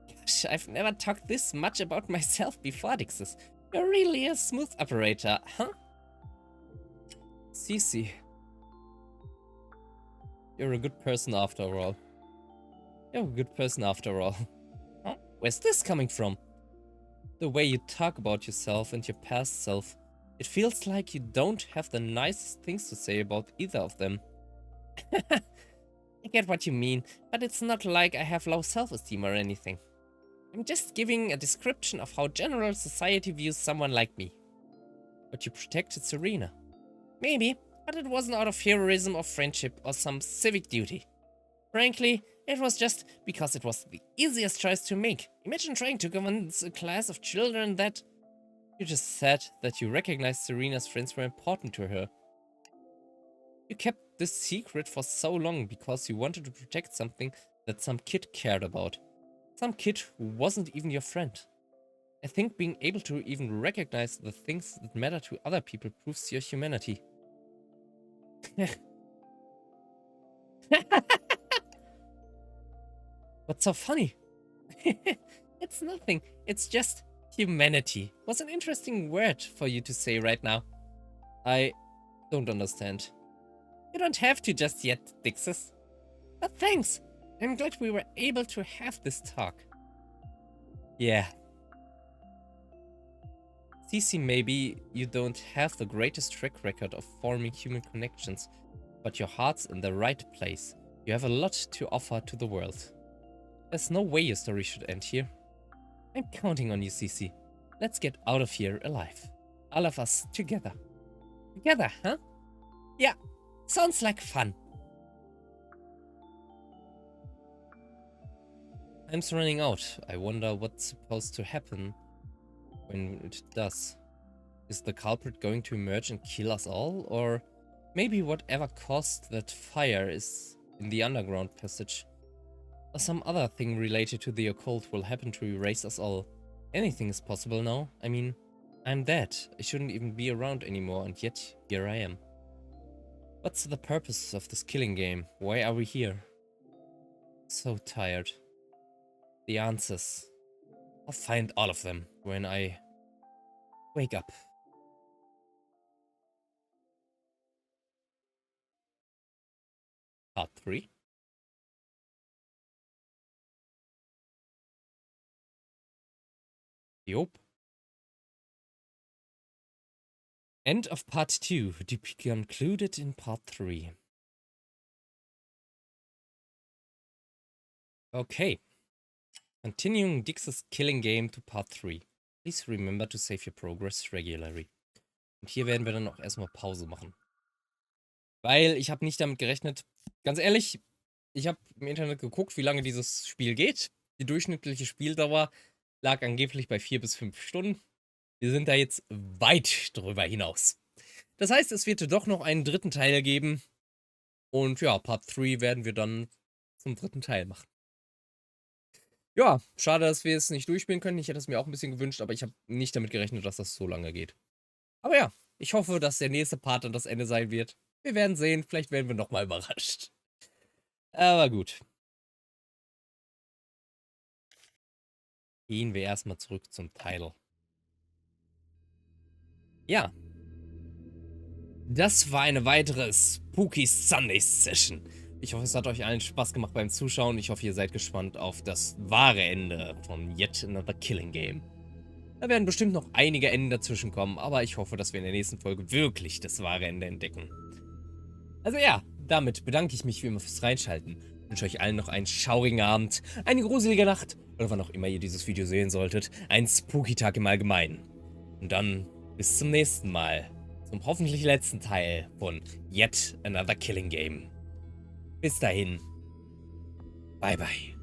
Gosh, I've never talked this much about myself before, Dixis. You're really a smooth operator, huh? Cece. You're a good person after all. You're a good person after all. Huh? Where's this coming from? The way you talk about yourself and your past self. It feels like you don't have the nicest things to say about either of them. I get what you mean, but it's not like I have low self-esteem or anything. I'm just giving a description of how general society views someone like me. But you protected Serena. Maybe, but it wasn't out of heroism or friendship or some civic duty. Frankly, it was just because it was the easiest choice to make. Imagine trying to convince a class of children that... You just said that you recognized Serena's friends were important to her. You kept this secret for so long because you wanted to protect something that some kid cared about. Some kid who wasn't even your friend. I think being able to even recognize the things that matter to other people proves your humanity. What's so funny? It's nothing. It's just humanity. Was an interesting word for you to say right now. I don't understand. You don't have to just yet, Dixis. But thanks. I'm glad we were able to have this talk. Yeah. Cece, maybe you don't have the greatest track record of forming human connections, but your heart's in the right place. You have a lot to offer to the world. There's no way your story should end here. I'm counting on you, Cece. Let's get out of here alive. All of us together. Together, huh? Yeah, sounds like fun. Time's running out. I wonder what's supposed to happen when it does. Is the culprit going to emerge and kill us all? Or maybe whatever caused that fire is in the underground passage. Or some other thing related to the occult will happen to erase us all. Anything is possible now. I mean, I'm dead. I shouldn't even be around anymore, and yet here I am. What's the purpose of this killing game? Why are we here? So tired. The answers. I'll find all of them when I wake up. Part 3. Yup. End of part 2 to be concluded in part 3. Okay. Continuing Dix's killing game to part 3. Please remember to save your progress regularly. Und hier werden wir dann auch erstmal Pause machen. Weil ich habe nicht damit gerechnet. Ganz ehrlich, ich habe im Internet geguckt, wie lange dieses Spiel geht. Die durchschnittliche Spieldauer lag angeblich bei 4 bis 5 Stunden. Wir sind da jetzt weit drüber hinaus. Das heißt, es wird doch noch einen dritten Teil geben. Und ja, Part 3 werden wir dann zum dritten Teil machen. Ja, schade, dass wir es nicht durchspielen können. Ich hätte es mir auch ein bisschen gewünscht, aber ich habe nicht damit gerechnet, dass das so lange geht. Aber ja, Ich hoffe, dass der nächste Part dann das Ende sein wird. Wir werden sehen, vielleicht werden wir nochmal überrascht. Aber gut. Gehen wir erstmal zurück zum Title. Ja. Das war eine weitere Spooky Sunday Session. Ich hoffe, es hat euch allen Spaß gemacht beim Zuschauen. Ich hoffe, ihr seid gespannt auf das wahre Ende von Yet Another Killing Game. Da werden bestimmt noch einige Enden dazwischen kommen, aber ich hoffe, dass wir in der nächsten Folge wirklich das wahre Ende entdecken. Also ja, damit bedanke ich mich wie immer fürs Reinschalten. Ich wünsche euch allen noch einen schaurigen Abend, eine gruselige Nacht oder wann auch immer ihr dieses Video sehen solltet, einen Spooky Tag im Allgemeinen. Und dann bis zum nächsten Mal, zum hoffentlich letzten Teil von Yet Another Killing Game. Bis dahin, bye bye.